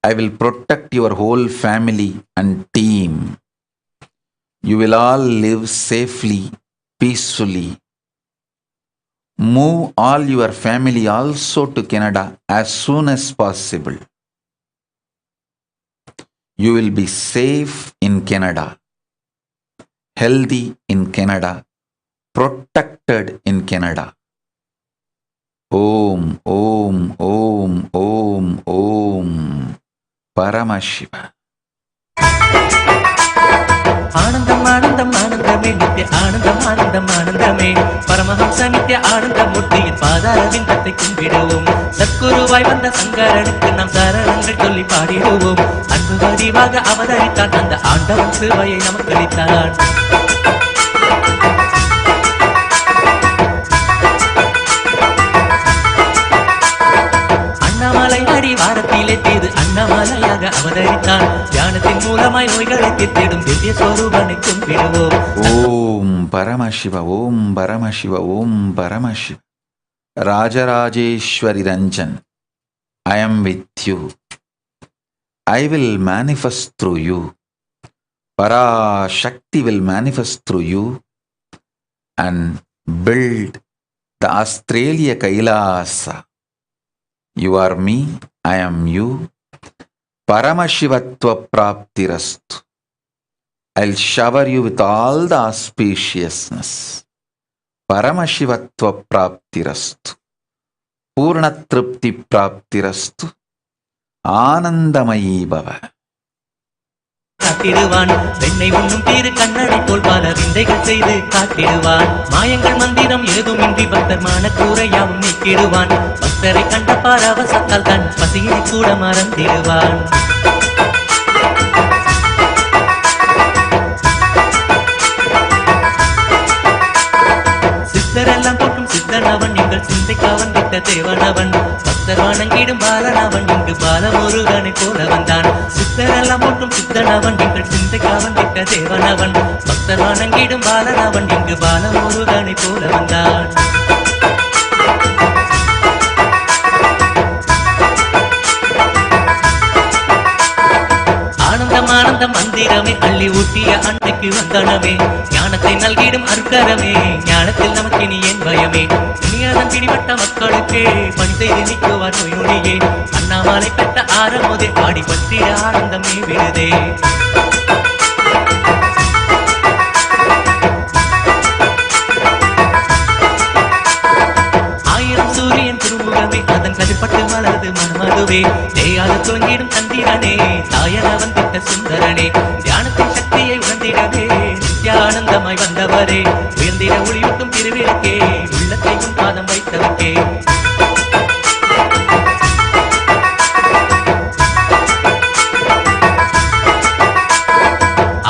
Speaker 8: I will protect your whole family and team. You will all live safely, peacefully. Move all your family also to Canada as soon as possible. You will be safe in Canada, healthy in Canada, protected in Canada. Om, Om, Om, Om, Om. Paramashiva.
Speaker 23: ஆனந்தம் ஆனந்தம் ஆனந்தமே நித்திய ஆனந்தம் ஆனந்தம் ஆனந்தமே பரமஹம்ச நித்திய ஆனந்த மூர்த்தியின் பாதார விந்தத்தை கும்பிடுவோம். சத்குருவாய் வந்த சங்கரனுக்கு நாம் சரணங்கள் சொல்லி பாடிடுவோம். அன்பு வடிவாக அவதரித்தான் அந்த ஆண்டவன் சிறுவையை நமக்கு அளித்தான். அண்ணாமலை அடி வாரத்திலே தீது அண்ணாமலையாக அவதரித்தான். தியானத்தின் மூலமாய் நோய்களை தீர்த்திடும் திவ்ய ஸ்வரூபனை கும்பிடுவோம்.
Speaker 8: Om Paramashiva, Om Paramashiva, Om Paramashiva. Rajarajeshwari Ranjan, I am with you. I will manifest through you. Parashakti will manifest through you and build the Australia Kailasa. You are me, I am you. Paramashivatva Praptirastu. I'll shower you with all the auspiciousness. Paramashivatva Praptirastu. Purnatripti Praptirastu. Anandamayi Bhava.
Speaker 23: காத்திடுவான் வெண்ணை உண்ணும் தீரு கண்ணனை போல் பல விந்தைகள் செய்து காத்திடுவான். மாயங்கள் மந்திரம் ஏதுமின்றி பக்தர் மானக்கூரையாவும் நீக்கிடுவான். பக்தரை கண்ட பரவசத்தால் தன் பசியை கூட மறந்திடுவான். தேவனவன் பக்தர் வணங்கிடும் பாலனவன் இங்கு பாலமுருகனை போல வந்தான் சித்தரெல்லாம் போட்டும் சித்தனவன் எங்கள் சிந்தைக்காவன் விட்ட தேவனவன் பக்தர் வணங்கிடும் பாலனவன் இங்கு பாலமுருகனை போல வந்தான் ஆனந்த மந்திரமே அள்ளி ஊட்டிய அன்னைக்கு வந்தனமே ஞானத்தை நல்கிடும் அருக்கரமே ஞானத்தில் நமக்கு இனி ஏன் பயமே இனியதன் பிடிபட்ட மக்களுக்கே பணி செய்து நிற்குவார் நோயே அண்ணாமலை பெற்ற ஆரம்போதே பாடி பற்றிய ஆனந்தமே விடுதே சூரியன் திருமுகமே அதன் கதிர்பட்டு மலர்ந்து மனமதுவே தேயாத துவங்கிடும் சந்திரனே தாயனவன் திட்ட சுந்தரனே தியானத்தின் சக்தியை உணர்ந்திடவே நித்யானந்தமாய் வந்தவரே உயர்ந்திட ஒளியூட்டும் திருவிளக்கே உள்ளத்தை உன் பாதம் வைத்தவர்க்கே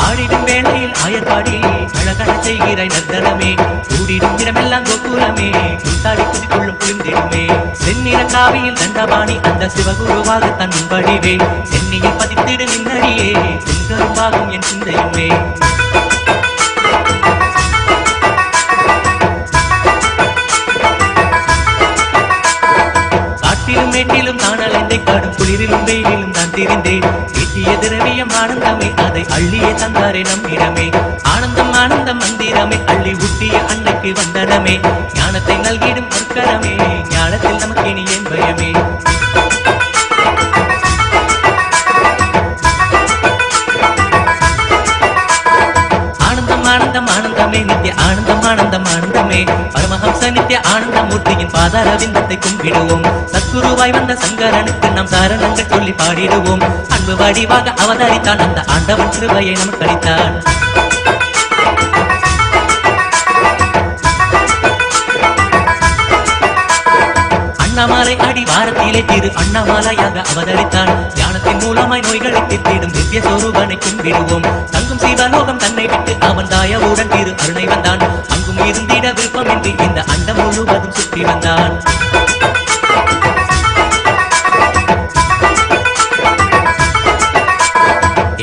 Speaker 23: ஆடிடும் வேளையில் ஆயர்பாடி அழகன செய்கிறாய் நர்தனமே கூடிடும் இடமெல்லாம் கோகுலமே குத்தாடி குதிக்குள்ளும் குளிர்ந்திடுமே செந்நிற காவியில் தண்டபாணி அந்த சிவகுருவாக தன் வடிவே சென்னியில் பதித்திடு நின்னடியே செங்கரும்பாகும் என் சிந்தையுமே காட்டிலும் மேட்டிலும் நான் அலைந்தை காடும் குளிரிலும் வெயிலிலும் தான் திரிந்தேன் எட்டிய திரவியம் ஆனந்தமே அதை அள்ளியே தந்தாரே நம்மிடமே ஆனந்தம் ஆனந்தம் மந்திரமே அள்ளி ஊட்டிய அன்னைக்கு வந்தனமே ஞானத்தை நல்கிடும் பொற்கரமே ஞானத்தில் நமக்கு இனி ஏன் பயமே ஆனந்தம் ஆனந்தமே நித்திய ஆனந்தம் ஆனந்தம் ஆனந்தமே பரமஹம்ச நித்திய ஆனந்தமூர்த்தியின் பாதாரவிந்தத்தை கும்பிடுவோம் சத்குருவாய் வந்த சங்கரனுக்கு நாம் சாரணங்கள் சொல்லி பாடிடுவோம் அன்பு வடிவாக அவதரித்தான் அந்த ஆண்டவன் கிருபையை நமக்கு அளித்தான் அண்ணாமலை அடி வாரத்திலே திரு அண்ணாமலையாக அவதரித்தான் தியானத்தின் மூலமாய் நோய்களை தீர்த்திடும் திவ்ய சொரூபனை கும்பிடுவோம் தங்கும் சிவலோகம் தன்னை விட்டு அவன் தாயவுடன் திரு அருணை வந்தான் அங்கும் இருந்திட விருப்பமின்றி இந்த அண்டம் முழுவதும் சுற்றி வந்தான்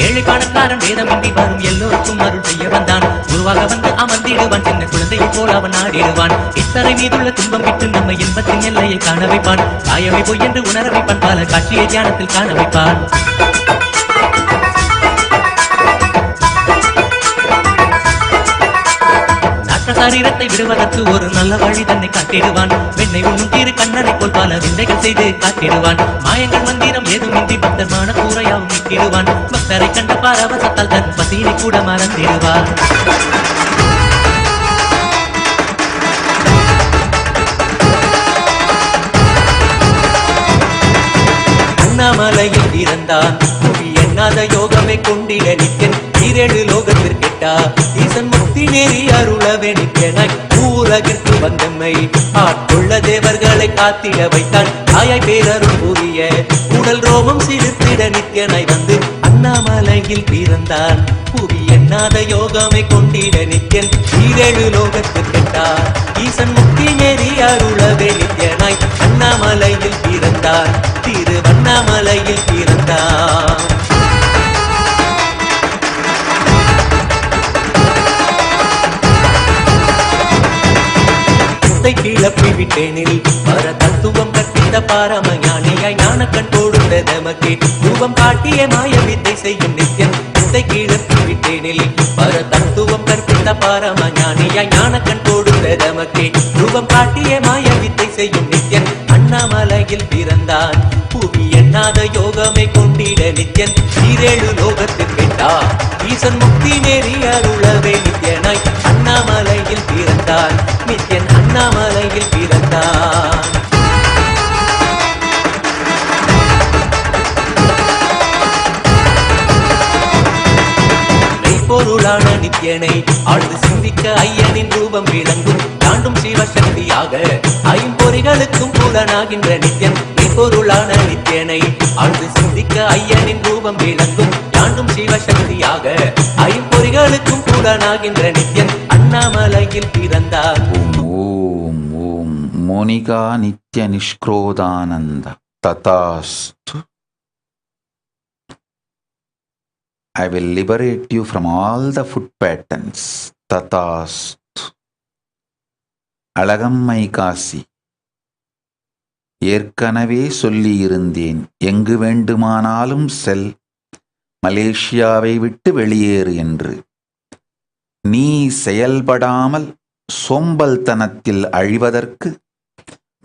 Speaker 23: ஏழை பணக்காரன் வேதமின்றி வரும் எல்லோருக்கும் அருள் செய்ய வந்தான் குருவாக வந்து அமர்ந்திடுவான் சின்ன குழந்தையை போல அவன் ஆடிடுவான் இத்தரை மீதுள்ள துன்பம் விட்டு நம்ம இன்பத்தின் எல்லையை காண வைப்பான் காயமை பொய் என்று உணர வைப்பான் பல காட்சியை தியானத்தில் காண வைப்பான் சரீரத்தை விடுவதற்கு ஒரு நல்ல வழி தன்னை காட்டிடுவான் வெண்ணை உண்ணும் திரு கண்ணனை போல் பல விந்தைகள் செய்து காட்டிடுவான் மாயங்கள் மந்திரம் ஏதுமின்றி பக்தர்மான கூரையாவும் மீட்டிடுவான் பக்தரை கண்ட பாரவசத்தால் தன் பசியினை கூட மறந்திடுவான் அண்ணாமலையில் பிறந்தான் புவி எண்ணாத யோகமே கொண்டிட நிற்கன் ஈரேழு லோகத்திற்கிட்டா ஈசன் முக்தி நெறி அருளவே நிற்கனாய் ஊரகிற்கு வந்தம்மை ஆட்கொள்ள தேவர்களை காத்திட வைத்தான் தாயாய் பேரருள் புரிய உடல் ரோமம் சிறுத்திட நிற்கனாய் வந்து அண்ணாமலையில் பிறந்தான் புவி எண்ணாத யோகமே கொண்டிட நிற்கன் ஈரேழு லோகத்திற்கிட்டா ஈசன் முக்தி நெறி அருளவே நிற்கனாய் அண்ணாமலையில் பிறந்தான் திருவண்ணாமலையில் பிறந்தான் கிளப்பி விட்டேனில் பர தத்துவம் கற்பித்த பாரம ஞானியாய் ஞான கண் கொடுத்த நமக்கே ரூபம் காட்டிய மாய வித்தை செய்யும் நித்தியம் வித்தை கிளப்பி விட்டேனில் பர தத்துவம் கற்பித்த பாரம ஞானியாய் ஞான கண் கொடுத்த நமக்கே ரூபம் காட்டிய மாய வித்தை செய்யும் நித்தியம் அண்ணாமலையில் பிறந்தான் புவி எண்ணாத யோகமே கொண்டிட நித்தியன் ஈரேழு லோகத்திற்கிட்டா ஈசன் முக்தி நெறி அருளவே நித்தியனாய் அண்ணாமலையில் பிறந்தான் நித்தியன் அண்ணாமலையில் பிறந்தான் மெய்ப்பொருளான நித்தியனை ஆழ்ந்து சிந்திக்க ஐயனின் ரூபம் விளங்கும் தாண்டும் சிவசக்தியாக ஐம்பொறிகளுக்கும் புலனாகின்ற நித்தியன் மெய்ப்பொருளான நித்தியனை ஆழ்ந்து சிந்திக்க ஐயனின் ரூபம் விளங்கும் தாண்டும் சிவசக்தியாக ஐம்பொறிகளுக்கும் புலனாகின்ற நித்தியன் அண்ணாமலையில் பிறந்தார்.
Speaker 8: ஓம் ஓம் Monika Nitya Nishkrodhananda Tatastu. I will liberate you from all the foot patterns. Tatastu. Alagammai Kashi, ஏற்கனவே சொல்லியிருந்தேன், எங்கு வேண்டுமானாலும் செல், மலேசியாவை விட்டு வெளியேறு என்று. நீ செயல்படாமல் சோம்பல்தனத்தில் அழிவதற்கு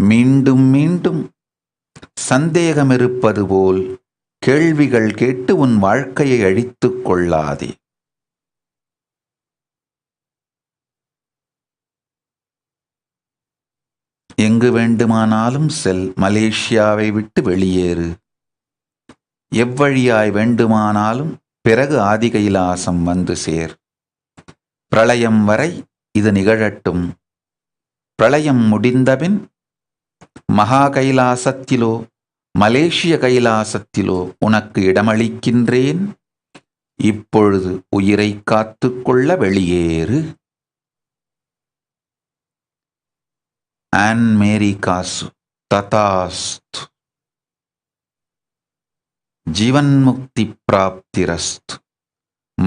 Speaker 8: மீண்டும் மீண்டும் சந்தேகமிருப்பது போல் கேள்விகள் கேட்டு உன் வாழ்க்கையை அழித்துக் கொள்ளாதே. எங்கு வேண்டுமானாலும் செல், மலேசியாவை விட்டு வெளியேறு, எவ்வழியாய் வேண்டுமானாலும் பிறகு ஆதி கைலாசம் வந்து சேர். பிரளயம் வரை இது நிகழட்டும். பிரளயம் முடிந்தபின் மகா கைலாசத்திலோ மலேசிய கைலாசத்திலோ உனக்கு இடமளிக்கின்றேன். இப்பொழுது உயிரை காத்துக்கொள்ள வெளியேறு. Anne Mary Kasu Tatastu. Jivan Mukti Praptirastu.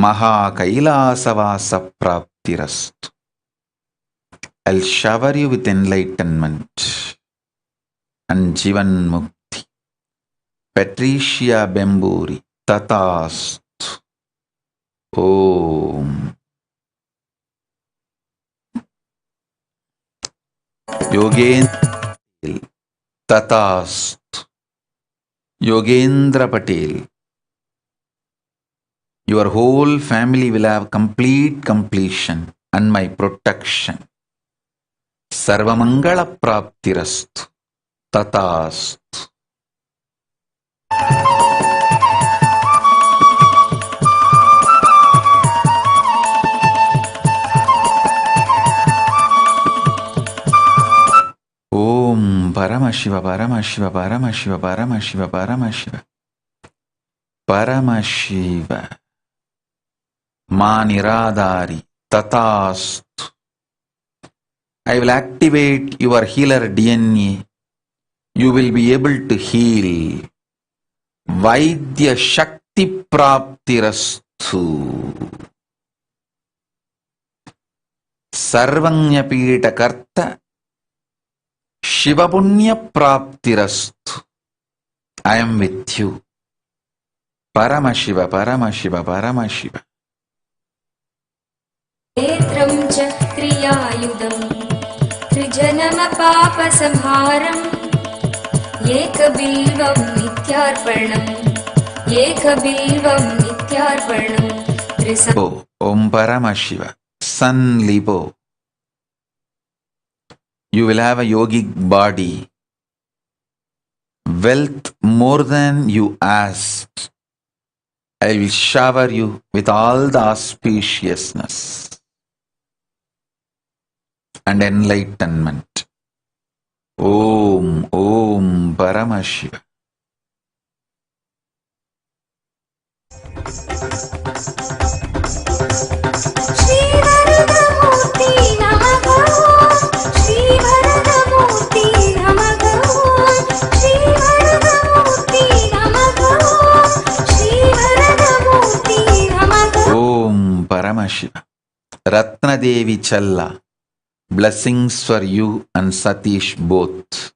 Speaker 8: Maha Kailasavasa Praptirastu. I'll shower you with enlightenment and Jivan Mukti. Patricia Bemburi Tatastu. Om. Yogendra Tatastu. Yogendra Patel. Your whole family will have complete completion and my protection. Sarvamangala Praptirastu. Tatastu. Om Paramashiva, Paramashiva, Paramashiva, Paramashiva, Paramashiva. Paramashiva. Maniradari. Tatastu. I will activate your healer DNA. You will be able to heal. Vaidya Shakti Praptirastu. Sarvanya Pita Karta Shivapunya Praptirastu. I am with you. Paramashiva, Paramashiva, Paramashiva.
Speaker 11: नेत्रं च क्रियायुधं त्रिजन्मपापसंहारम् एकबिल्वं नित्यार्पणम् एकबिल्वं नित्यार्पणम्
Speaker 8: Om Paramashiva. Sun Libo. You will have a yogic body. Wealth more than you asked. I will shower you with all the auspiciousness and enlightenment. Om, Om Paramashiva. Om Paramashiva. Ratna Devi Challa. Blessings for you and Satish both.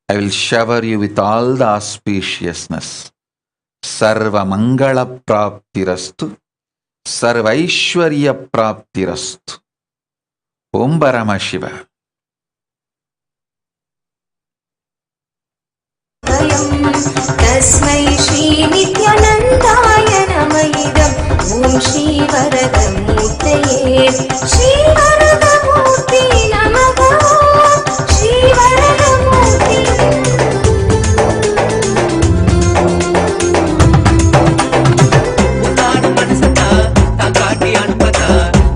Speaker 8: I will shower you with all the auspiciousness. Sarva Mangala Praptirastu. Sarvaishwarya Praptirastu. Om Paramashiva.
Speaker 11: तस्मै श्री नित्यानन्दाय नमः इदम् ॐ श्री वरदमूर्तये श्री वरदमूर्ति नमः श्री वरदमूर्ति
Speaker 23: उतार मनसता ताकाटी अनुभता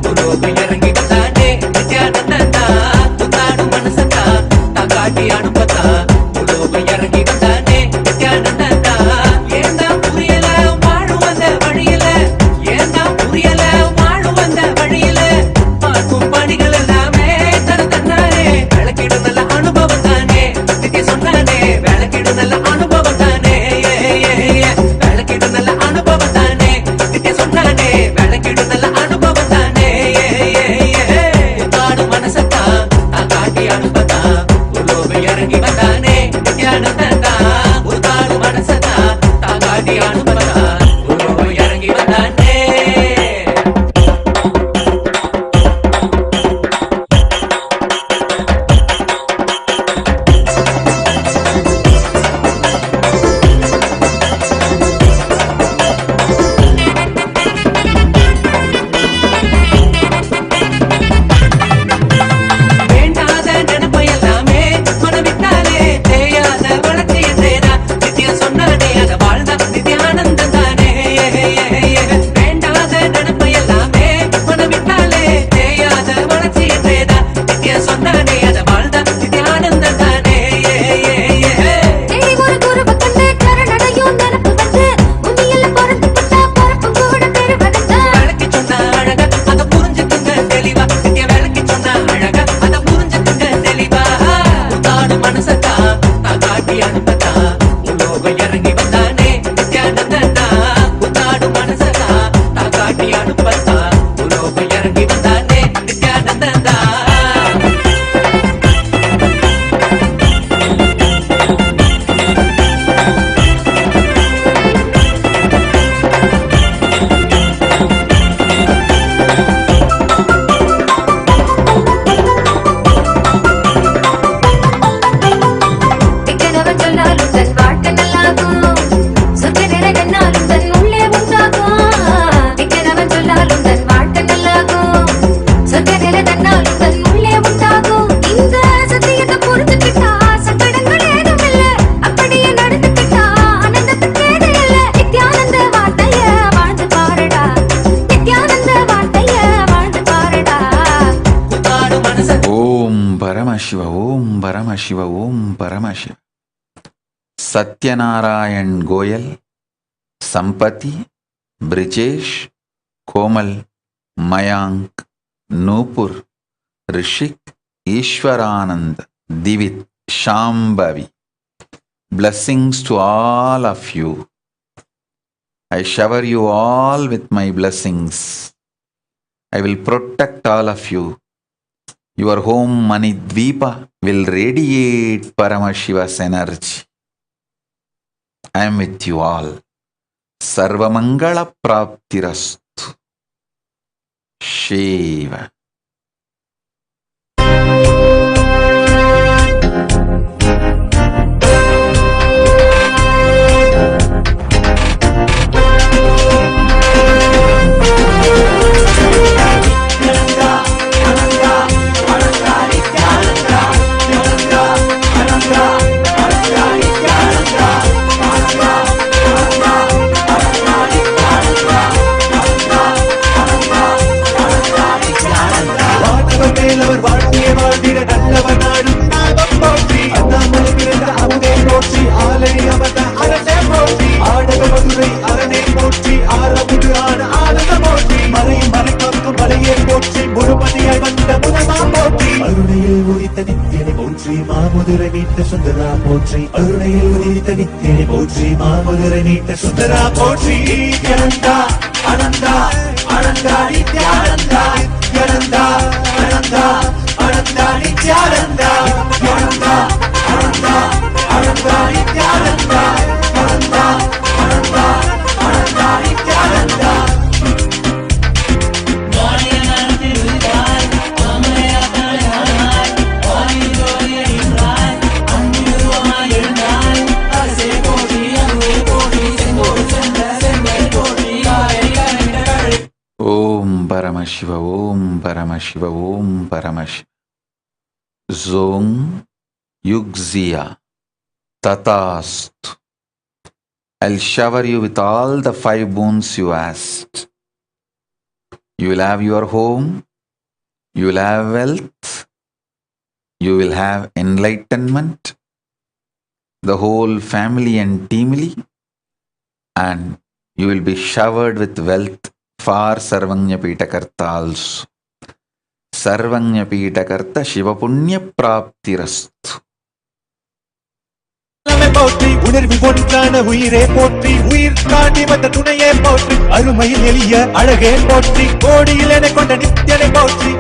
Speaker 23: गुरुबि यरंगिदाने नित्यानंदा उतार मनसता ताकाटी अनुभता गुरुबि यरंगिदाने नित्यानंदा
Speaker 9: இறங்கி வந்தானே நித்யானந்தனா உன்னாடு மனசனா தான் காட்டி அனுப்பத்தா உலோகம் இறங்கி வந்தானே நித்யானந்தனா
Speaker 8: Paramashiva, Om Paramashiva. Satyanarayan Goyal, Sampati, Brijesh, Komal, Mayank, Nupur, Rishik, Ishwaranand, Divit, Shambhavi. Blessings to all of you. I shower you all with my blessings. I will protect all of you. Your home Manidvipa will radiate Paramashiva's energy. I am with you all. Sarvamangala Praptirastu. Shiva.
Speaker 22: Sundara Potri, Arunayil Udita Nityane Potri, Mahamudara Nita Sundara Potri, Nityananda, Ananda, Ananda, Nityananda, Nityananda, Ananda, Ananda, Nityananda, Nityananda, Ananda, Ananda, Nityananda, Ananda, Ananda, Ananda, Nityananda.
Speaker 8: Paramashiva, Om Paramashiva, Om Paramashiva. Zong Yugzia Tatastu. I'll shower you with all the 5 boons you asked. You will have your home, you will have wealth, you will have enlightenment, the whole family and teamly, and you will be showered with wealth for Sarvanya Pitakarta also. Sarvanya Pitakarta Shiva Punya Praptirastu.
Speaker 22: போற்றி உணர்வு ஒன்றான உயிரே போற்றி உயிர் தாண்டி வந்த துணையே போற்றி அருமையில் எளிய அழகே போற்றி கோடியில் என கொண்ட நித்தியனை போற்றி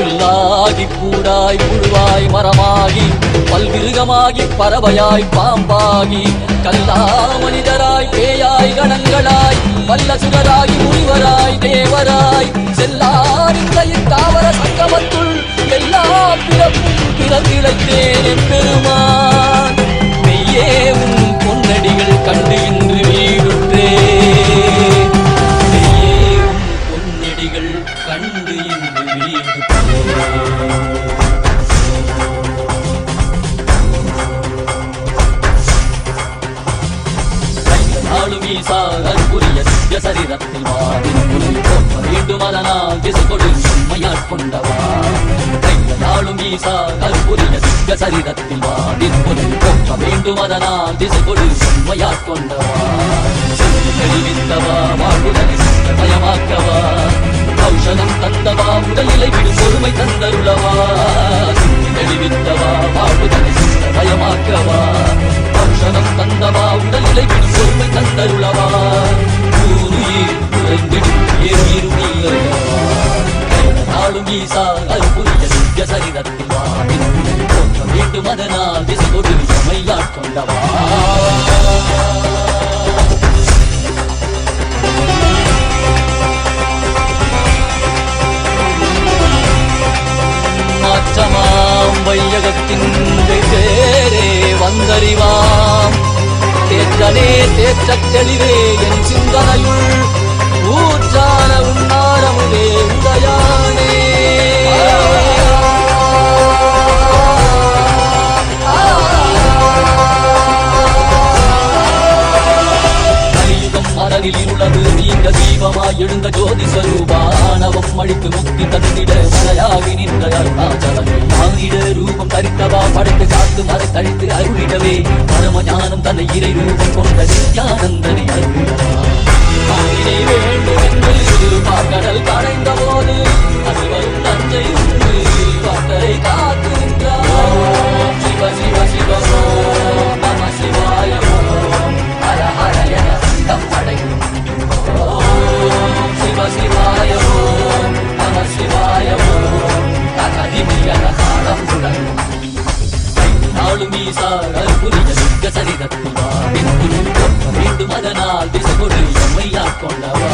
Speaker 15: புல்லாகி கூடாய் புழுவாய் மரமாகி பல்விருகமாகி பறவையாய் பாம்பாகி கல்லா மனிதராய் பேயாய் கணங்களாய் வல்லசுரராய் முனிவராய் தேவராய் செல்லார் இந்த தாவர சங்கமத்துள் எல்லா பிறப்பும் பிறந்திழைத்தேன் பெருமான் மெய்யே உன் பொன்னடிகள் கண்டு இன்று வீடுற்றே மெய்யே உன் பொன்னடிகள் கண்டு இன்று வீடுற்றே ஈசா அற்புரிய திவ்ய சரிதத்தில் வேண்டும் அதனால் திசை கொடு உண்மையாட் கொண்டவா கையாளும் ஈசா அற்புரிய திவ்ய சரிதத்தில் வேண்டும் அதனால் திசை கொடு உண்மையாட் கொண்டவா தெளிவித்தவா வாழ்வுதனை பயமாக்கவா ஔஷதம் தந்தவா உடலிலை விடும் பொறுமை தந்தருளவா தெளிவித்தவா வாழ்வுதனை பயமாக்கவா ஔஷதம் தந்தவா உடலிலை விடும் பொறுமை தந்தருளவா குறைந்திடும் ஏறுவீரவா நாளும் ஈசா அற்புரிய திவ்ய சரிதத்தில் வேண்டும் அதனால் திசை கொடு எம்மையாட்கொண்டவா மாற்றமாம் வையகத்தின் தேரே வந்தறிவாம் தேற்றனே தேற்றத் தெளிவே என் சிந்தனையுள் ஊற்றான உன்னாரமுதே உதயானே கலியுகம் மரணில் இருளது நீங்க தீபமாய் எழுந்த ஜோதி ஸ்வரூபானவம் அழித்து முக்தி தந்திட மலையாகி நின்ற அருணாச்சலம் மானிட ரூபம் தரித்தவா படைத்து காத்து மறை தழித்து அருளிடவே பரம ஞானம் தன்னை இறை ரூபம் கொண்ட நித்யானந்தனை அருளிடவா வேண்டும் என்று பாக்கடல் கடைந்த போது அது வரும் தந்தை உண்டு பாட்டரை காத்து நின்றார் சிவ சிவ சிவ நம சிவாய ஹர ஹர என சங்கம் அடைக்கும் சிவ சிவாய நம சிவாய கதிமியன காலம் தொடங்கும் நாளும் ஈசா அற்புரிய சித்த சரிதத்தில் வேண்டும் அதனால் திசை கொடு எம்மையாட்கொண்டவா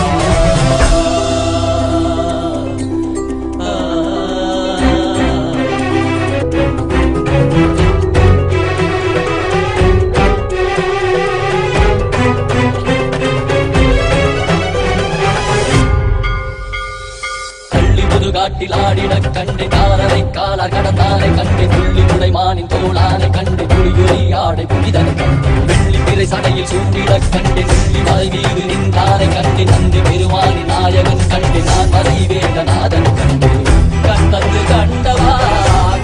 Speaker 15: காட்டில் ஆடிட கண்டு காலரை காலர் கடந்தாரை கண்டு புள்ளி முளைமானின் தோளானை கண்டு புலியுரை ஆடை புனிதனை கண்டு வெள்ளி பிறை சடையில் சூண்டிட கண்டு புள்ளி மலை மீது நின்றாரை கண்டு நந்தி பெருமானி நாயகன் கண்டு நான் மறை வேடநாதன் கண்டு கண்டது கண்டவா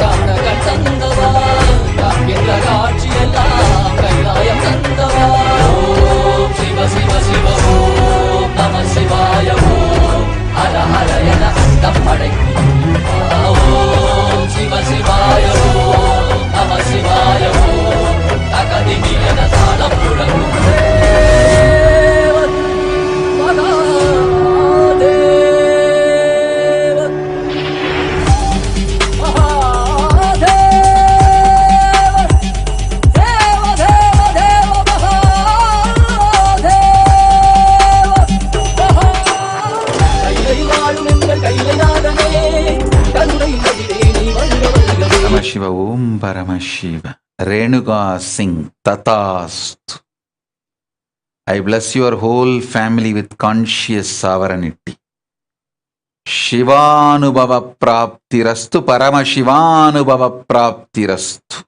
Speaker 15: காண கண் தந்தவா காண்கின்ற காட்சியெல்லாம் கைலாயம் தந்தவா ஓம் சிவ சிவ சிவ ஓம் நம சிவாய ஓம் ஹர ஹர என அண்டம் அடைக்கும் ஓம் சிவ சிவாய ஓம் நம சிவாய ஓம் தகதிமி என தாளம் முழங்கும்
Speaker 8: Paramashiva Om Paramashiva Renuka Singh Tatastu. I bless your whole family with conscious sovereignty. Shivanubhava Praptirastu Paramashivanubhava Praptirastu.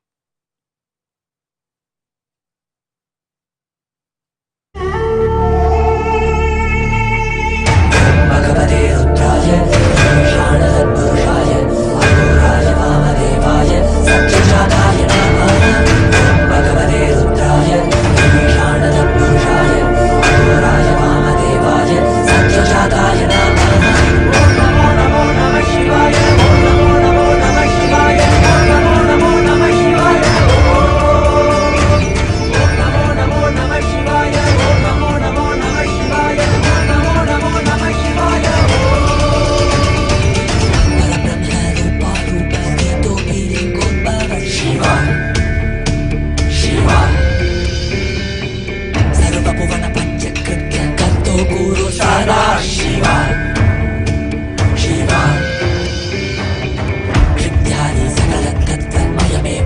Speaker 23: Namo Namah Shivaya.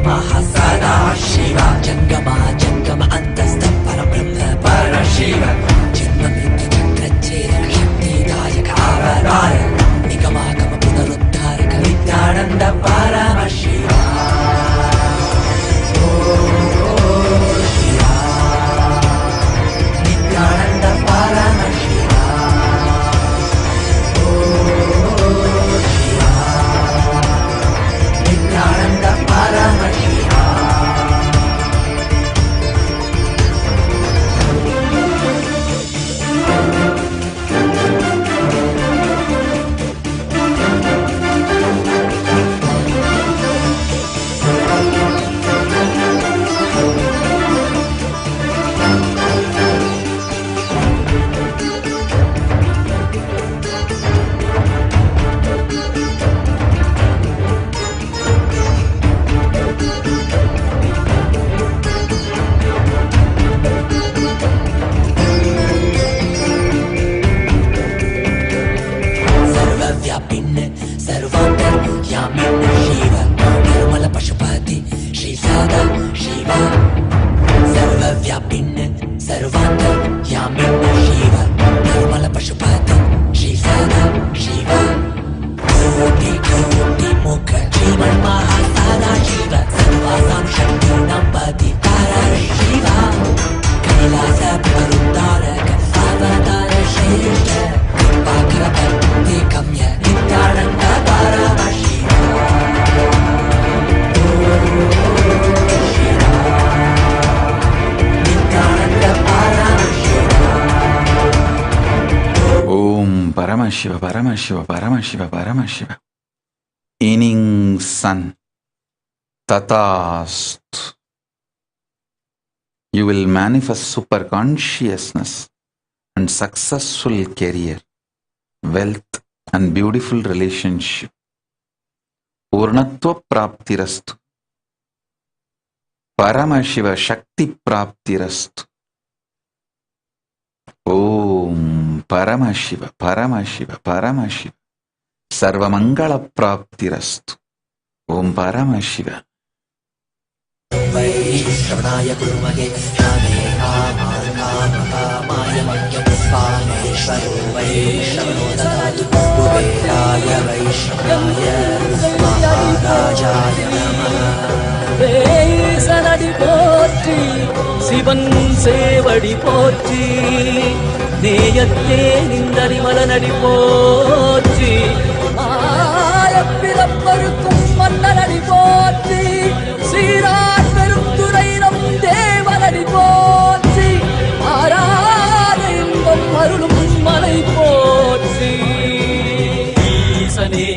Speaker 15: महासदा Shiv जंगम जंगम अंतस्थ परब्रह्म परशिव जन्म मृत्यु चक्रच्छेदक शक्तिदायक अवतार निगमागम पुनरुद्धारक नित्यानंद परमशिवा नित्यानंद परमशिवा नित्यानंद परमशिवा सर्वव्यापिन् सर्वान्तर्यामिन् शिव निर्मल पशुपति श्री सदा शिव सर्वव्यापिन् सर्वान्तर्यामिन् शिव निर्मल पशुपति श्री सदा शिव कोटि कोटि मुख जीवन महासदा शिव सर्वासां शक्तीनां पति शिव कैलास पुनरुद्धारक अवतार श्रेष्ठ कृपाकरपति गम्य Nityanand Paramashiva Nityanand Paramashiva
Speaker 8: Om Paramashiva, Paramashiva, Paramashiva, Paramashiva. Evening sun, Tatast. You will manifest super consciousness and successful career, wealth and beautiful relationship. Purnatva praptirastu. Paramashiva Shakti praptirastu. Om Paramashiva, Paramashiva, Paramashiva. Sarvamangala praptirastu. Om Paramashiva.
Speaker 15: वैश्रवणाय गुरुमहे रामे कामाय मह्यपुष्पामेश्वरो वैश्रवणो ददातु कुबेराय वैश्रवणाय महाराजाय नमः
Speaker 23: சனடி போற்றி சிவன் சேவடி போற்றி நேயத்தே நின்றறிமலனடி போற்றி ஆயப்பிறப்பருக்கும் மன்னனடி போற்றி சீரார் பெருந்துரை நம் தேவனடி போற்றி ஆராத இன்பம் அருளும் மலை போற்றி ஈசனே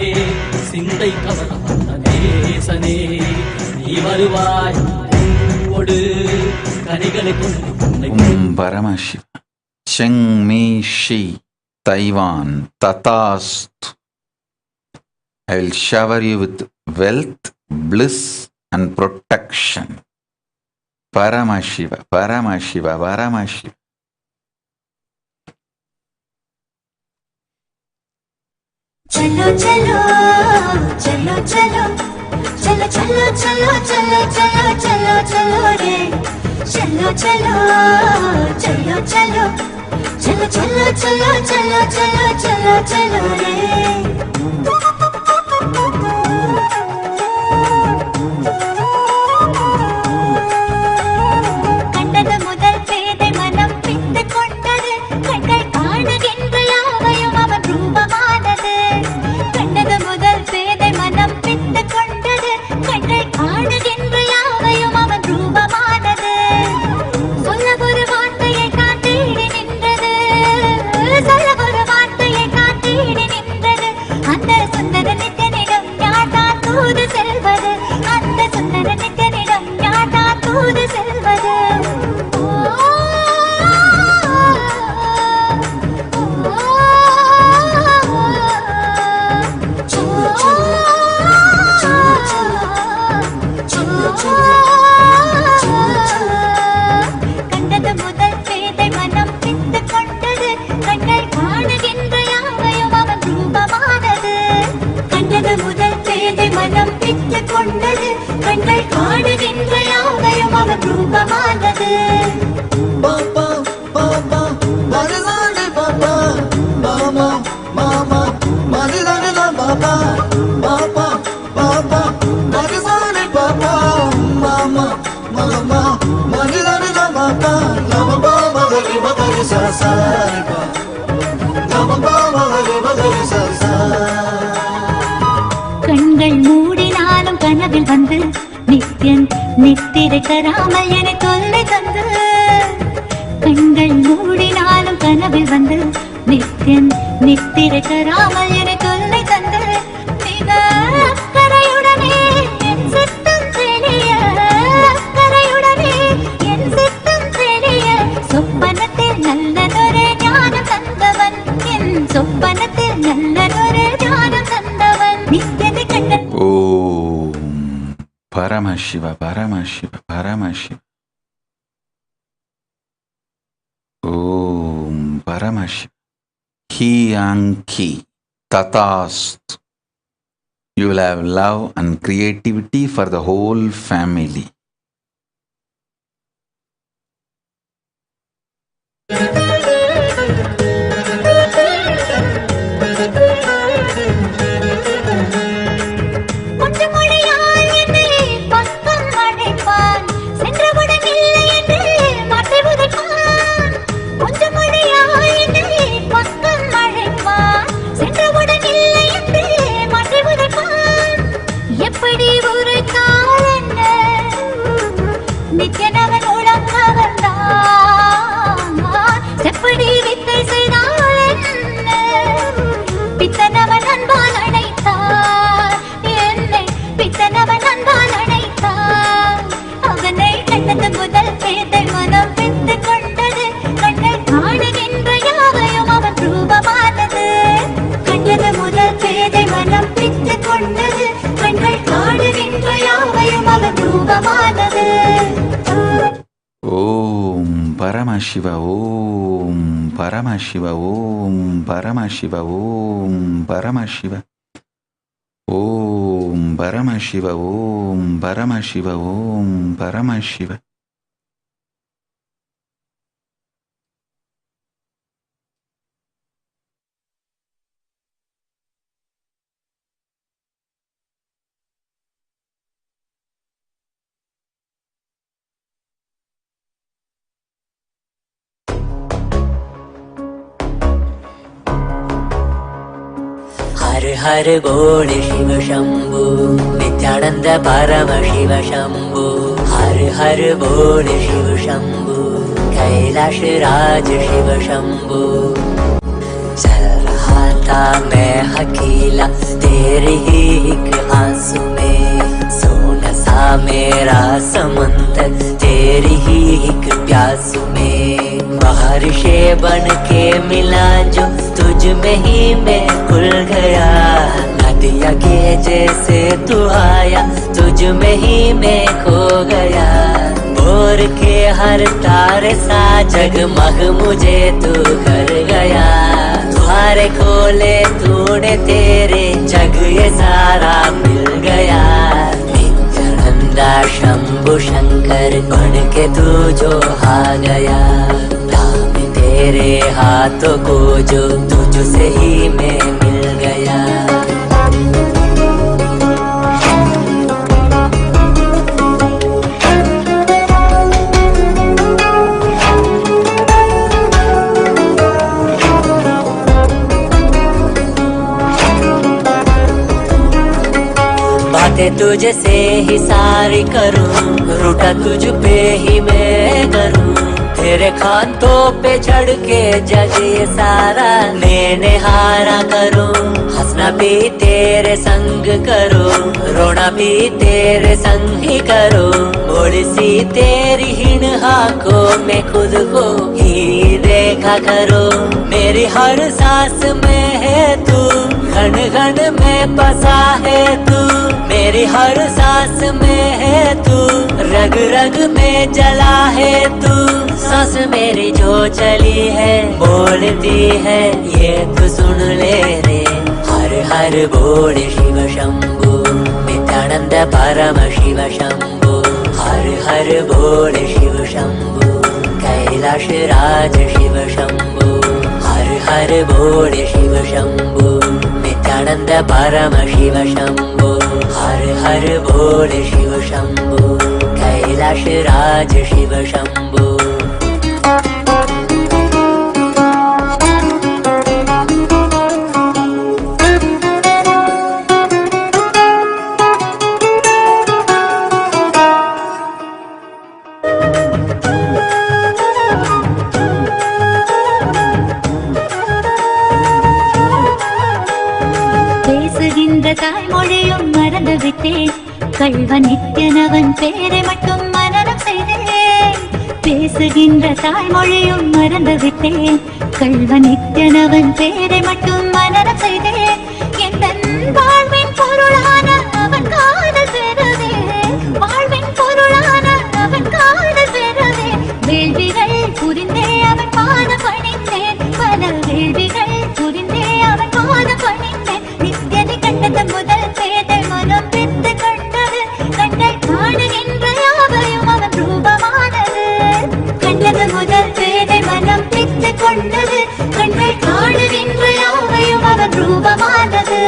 Speaker 23: சிந்தை கமலமன்னனேசனே நீ வருவாய் ஒடு கனிகளை கொண்டு
Speaker 8: Om Paramashiva. Cheng Me Shi, Taiwan, Tatast. I will shower you with wealth, bliss and protection. Paramashiva, Paramashiva, Paramashiva.
Speaker 11: चलो चलो चलो चलो चलो चलो चलो चलो चलो चलो चलो रे चलो चलो चलो चलो चलो चलो चलो चलो चलो चलो चलो रे கண்டது முதல் பேதை மனம் பித்து கொண்டது கண்கள் காணுகின்ற யாவையும் அவன் ரூபமானது கண்டது முதல் பேதை மனம் பித்து கொண்டது கண்கள் காணுகின்ற யாவையும் அவன் ரூபமானது சொல்ல ஒரு வார்த்தையை காத்தீடி நின்றது சொல்ல ஒரு வார்த்தையை காத்தீடி நின்றது அந்த மனம் பித்து கொண்டது கண்கள் காணுகின்ற யாவையும் அவன் ரூபமானது
Speaker 16: பாப்பா பாப்பா மருதானே பாப்பா மாமா மாமா மருதானே பாப்பா பாப்பா பாப்பா மருதானே பாப்பா மாமா மாமா மருதானே பாப்பா லவபா மகரி மகரி சசாரி பா லவபா மகரி மகரி சசா.
Speaker 13: கண்கள் மூடினாலும் கனவில் வந்து நித்யன் நித்திரை தராமல் என தொல்லை தந்து கண்கள் மூடினாலும் கனவில் வந்து நித்யன் நித்திரை தராமல் என தொல்லை தந்து மிக அக்கறையுடனே என் சித்தம் தெளிய அக்கறையுடனே என் சித்தம் தெளிய சொப்பனத்தில் நல்லதொரு ஞானம் தந்தவன் என் சொப்பனத்தில் நல்லதொரு ஞானம் தந்தவன் நித்யனை கண்ட
Speaker 8: Paramashiva, Paramashiva, Paramashiva. Om Paramashiva. Ki Anki Tatast. You will have love and creativity for the whole family. Om Paramashiva, Om Paramashiva, Om Paramashiva, Om Paramashiva. Om Paramashiva, Om Paramashiva, Om Paramashiva.
Speaker 23: हर हर बोल शिव शंभु नित्यानंद परमशिव शंभु हर हर बोल शिव शंभु कैलाश राज शिव शंभु चल रहा था मैं अकेला तेरे ही एक आंसू में सोना सा मेरा समंदर तेरी ही एक प्यासू में बारिशें बन के मिला जो तुझ में ही मैं खुल गया नदिया के जैसे तू आया तुझ में ही मैं खो गया भोर के हर तारे सा जगमग मुझे तू कर गया द्वारे खोले तूने तेरे जग ये सारा मिल गया नित्यानंदा शंभु शंकर बन के तू जो आ गया तेरे हाथों को जो तुझसे ही मैं मिल गया बातें तुझसे ही सारी करूं रूठा तुझ पे ही मैं करूं तेरे खातों पे चढ़ के जग ये सारा मैंने हारा करूं हंसना भी तेरे संग करूं रोना भी तेरे संग ही करूं थोड़ी सी तेरी हिण आंखों में खुद को ही देखा करूं मेरी हर सांस में है तू घन घन में बसा है तू मेरी हर सांस में है तू रग रग में जला है तू सांस मेरी जो चली है बोलती है ये तू सुन ले रे हर हर बोल Shiv Shambhu Nityanand
Speaker 9: Nityananda Paramashiva Shambho. Har Har Bole Shiva Shambho. Kailasa Raja Shiva Shambho. Har Har Bole Shiva Shambho. Nityananda Paramashiva Shambho. Har Har Bole Shiva Shambho. Kailasa Raja Shiva Shambho.
Speaker 13: பேசுகின்ற தாய்மொழியும் மறந்து விட்டேன், கள்வ நித்யனவன் பேரை மட்டும் மனனம் செய்தேன். பேசுகின்ற தாய்மொழியும் மறந்து விட்டேன், கள்வ நித்யனவன் பேரை மட்டும் மனனம் செய்தேன். என் வாழ்வின் பொருளான அவன் காதல் பெறவே, வாழ்வின் பொருளான அவன் காதல் பெறவே, வேள்விகள் புரிந்தே அவன் பாதம் பணிந்தேன். பல வேள்விகள் புரிந்தே அவன் பாதம் பணிந்தேன். நித்யனை கண்டது முதல் பேதை மனம் பித்து கொண்டது, கண்கள் காணுகின்ற யாவையும் அவன் ரூபமானது. கண்டது முதல் பேதை மனம் பித்து கொண்டது, கண்கள் காணுகின்ற யாவையும் அவன் ரூபமானது.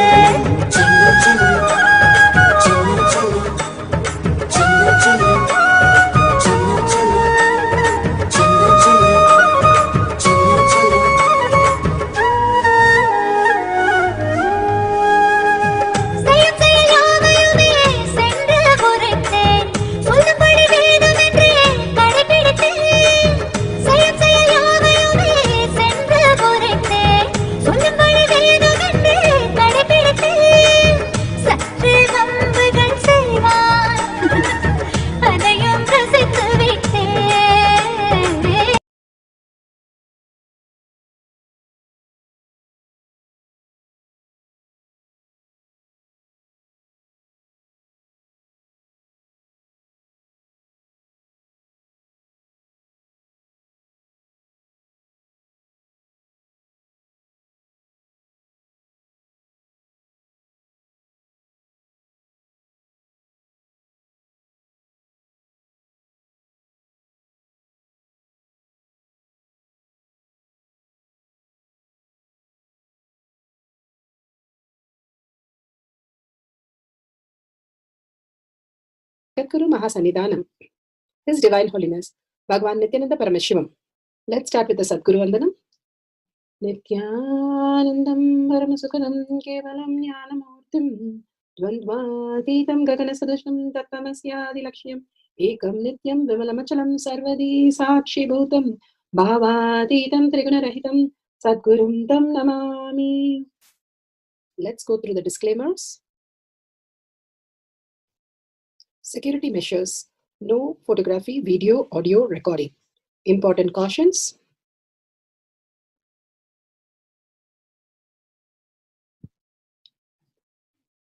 Speaker 17: Guru Mahasannidhanam, His Divine Holiness, Bhagavan Nithyananda Paramashivam. Let's start with the Sadguru Vandanam. Nithyanandam Paramasukhanam Kevalam Jnanamurtim Dvandvatitam Gaganasadusham Tattvamasya Lakshmyam Ekam Nityam Vimalamachalam Sarvadi Sakshi Bhutam Bhavatitam Trigunarahitam Sadgurum Tam Namami. Let's go through the disclaimers. Security measures. No photography, video, audio recording. Important cautions.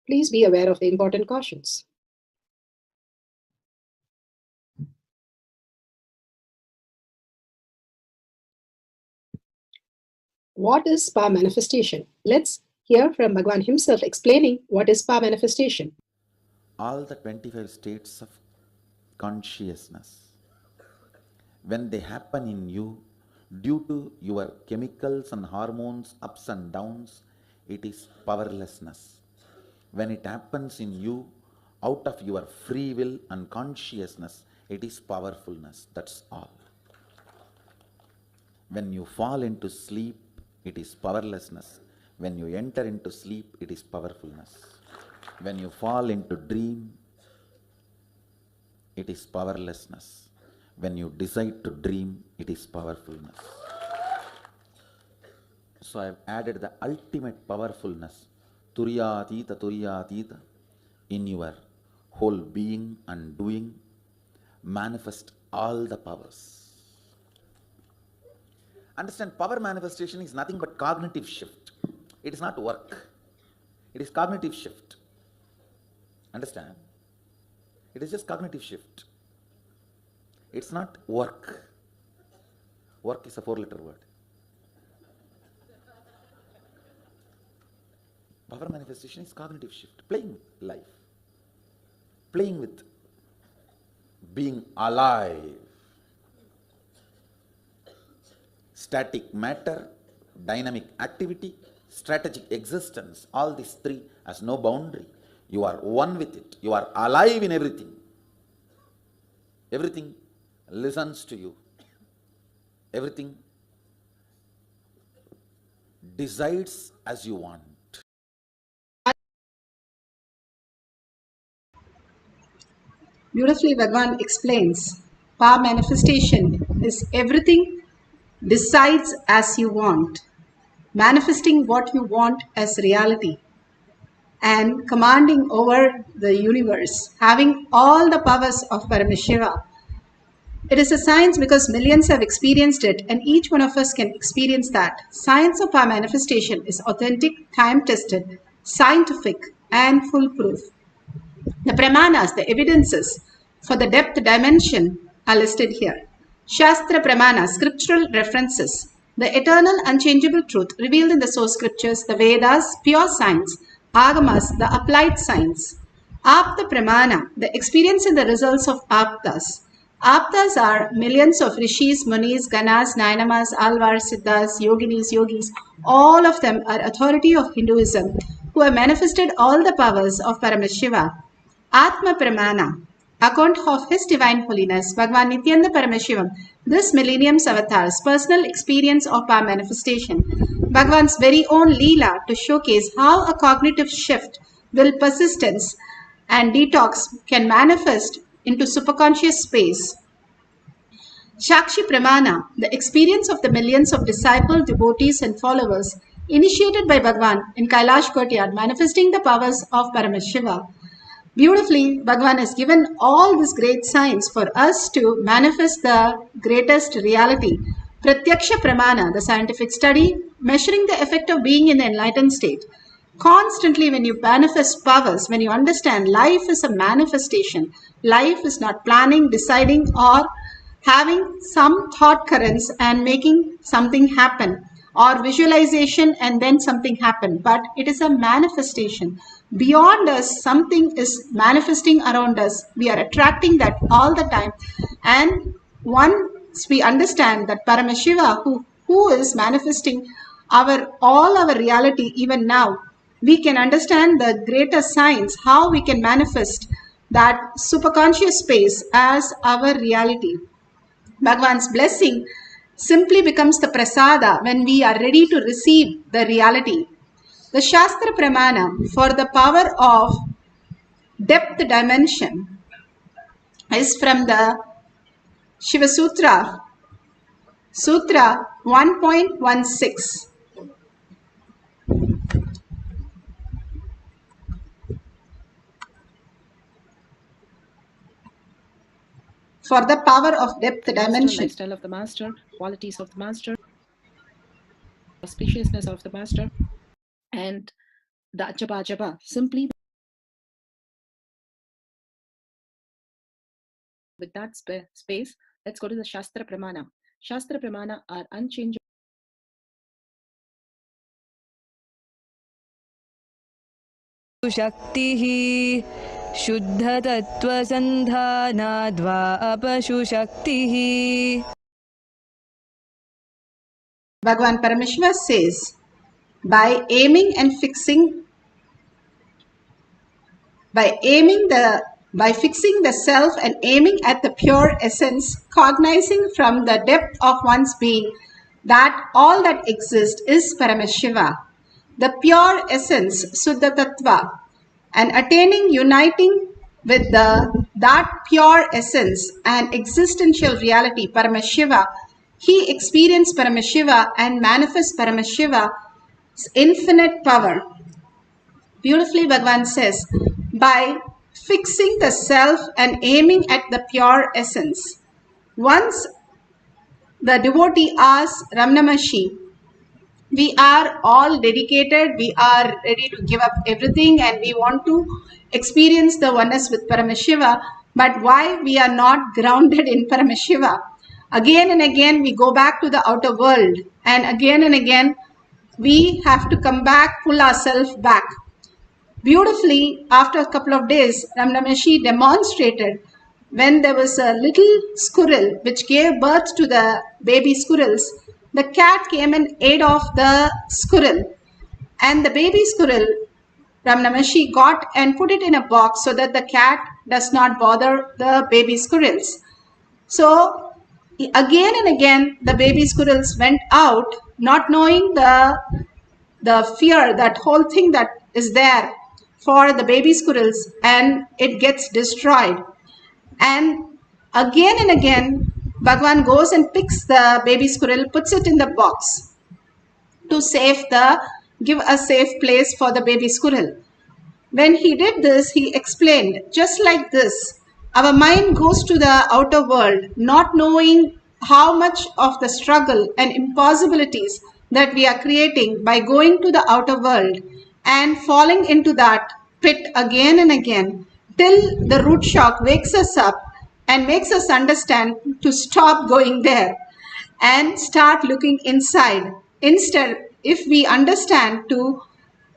Speaker 17: Please be aware of the important cautions. What is spa manifestation? Let's hear from Bhagavan himself explaining what is spa manifestation.
Speaker 4: All the 25 states of consciousness, when they happen in you, due to your chemicals and hormones ups and downs, it is powerlessness. When it happens in you, out of your free will and consciousness, it is powerfulness. That's all. When you fall into sleep, it is powerlessness. When you enter into sleep, it is powerfulness. When you fall into dream, it is powerlessness. When you decide to dream, it is powerfulness. So I have added the ultimate powerfulness, Turyatita, in your whole being and doing. Manifest all the powers. Understand, power manifestation is nothing but cognitive shift. It is not work. It is cognitive shift. Understand? It is just cognitive shift. It's not work. Work is a 4-letter word. Power manifestation is cognitive shift, playing life. playing with being alive. Static matter, dynamic activity, strategic existence, all these three has no boundary. You are one with it. You are alive in everything. Everything listens to you. Everything decides as you want.
Speaker 18: Beautifully, Bhagavan explains, power manifestation is everything decides as you want, manifesting what you want as reality, and commanding over the universe, having all the powers of Paramashiva. It is a science because millions have experienced it, and each one of us can experience that. Science of power manifestation is authentic, time-tested, scientific, and foolproof. The pramanas, the evidences for the depth dimension are listed here. Shastra pramana, scriptural references, the eternal unchangeable truth revealed in the source scriptures, the Vedas, pure science, Agamas, the applied science. Apta pramana, the experience and the results of aptas. Aptas are millions of rishis, munis, ganas, nainamas, alvars, siddhas, yoginis, yogis. All of them are authority of Hinduism who have manifested all the powers of Paramashiva. Atma Pramana, account of His Divine Holiness, Bhagavan Nithyananda Paramashivam, this millennium's avatar's personal experience of power manifestation, Bhagavan's very own Leela to showcase how a cognitive shift, will persistence, and detox can manifest into superconscious space. Shakshi Pramana, the experience of the millions of disciples, devotees, and followers initiated by Bhagavan in Kailash courtyard, manifesting the powers of Paramashiva. Beautifully, Bhagavan has given all these great signs for us to manifest the greatest reality. Pratyaksha Pramana, the scientific study, measuring the effect of being in the enlightened state. Constantly, when you manifest powers, when you understand life is a manifestation, life is not planning, deciding, or having some thought currents and making something happen, or visualization and then something happen, but it is a manifestation. Beyond us, something is manifesting around us. We are attracting that all the time. And once we understand that Paramashiva, who is manifesting all our reality even now, we can understand the greater science, how we can manifest that superconscious space as our reality. Bhagavan's blessing simply becomes the prasada when we are ready to receive the reality. The Shastra Pramana for the power of depth dimension is from the Shiva Sutra, Sutra 1.16. For the power of depth dimension.
Speaker 17: Lifestyle of the master, qualities of the master, auspiciousness of the master, and the Japa. Simply with that space, let's go to the Shastra Pramana. Shastra Pramana are unchangeable.
Speaker 19: Shaktihi Shuddha Tattva Sandhanadva Apashu Shaktihi.
Speaker 18: Bhagavan Paramashiva says, by aiming and fixing, by fixing the self and aiming at the pure essence, cognizing from the depth of one's being that all that exists is Paramashiva, the pure essence, Suddha Tattva, and attaining, uniting with that pure essence and existential reality, Paramashiva, he experienced Paramashiva and manifests Paramashiva's infinite power. Beautifully, Bhagavan says, by fixing the self and aiming at the pure essence. Once the devotee asks Ramnamashi, we are all dedicated, we are ready to give up everything and we want to experience the oneness with Paramashiva, but why we are not grounded in Paramashiva? Again and again we go back to the outer world, and again we have to come back, pull ourselves back. Beautifully, after a couple of days, Ramana Maharshi demonstrated when there was a little squirrel which gave birth to the baby squirrels, the cat came and ate off the squirrel. And the baby squirrel, Ramana Maharshi got and put it in a box so that the cat does not bother the baby squirrels. So again and again, the baby squirrels went out, not knowing the fear, that whole thing that is there for the baby squirrels, and it gets destroyed. And again, Bhagwan goes and picks the baby squirrel, puts it in the box to give a safe place for the baby squirrel. When he did this, he explained, just like this, our mind goes to the outer world, not knowing how much of the struggle and impossibilities that we are creating by going to the outer world and falling into that pit again and again, till the root shock wakes us up and makes us understand to stop going there and start looking inside. Instead, if we understand to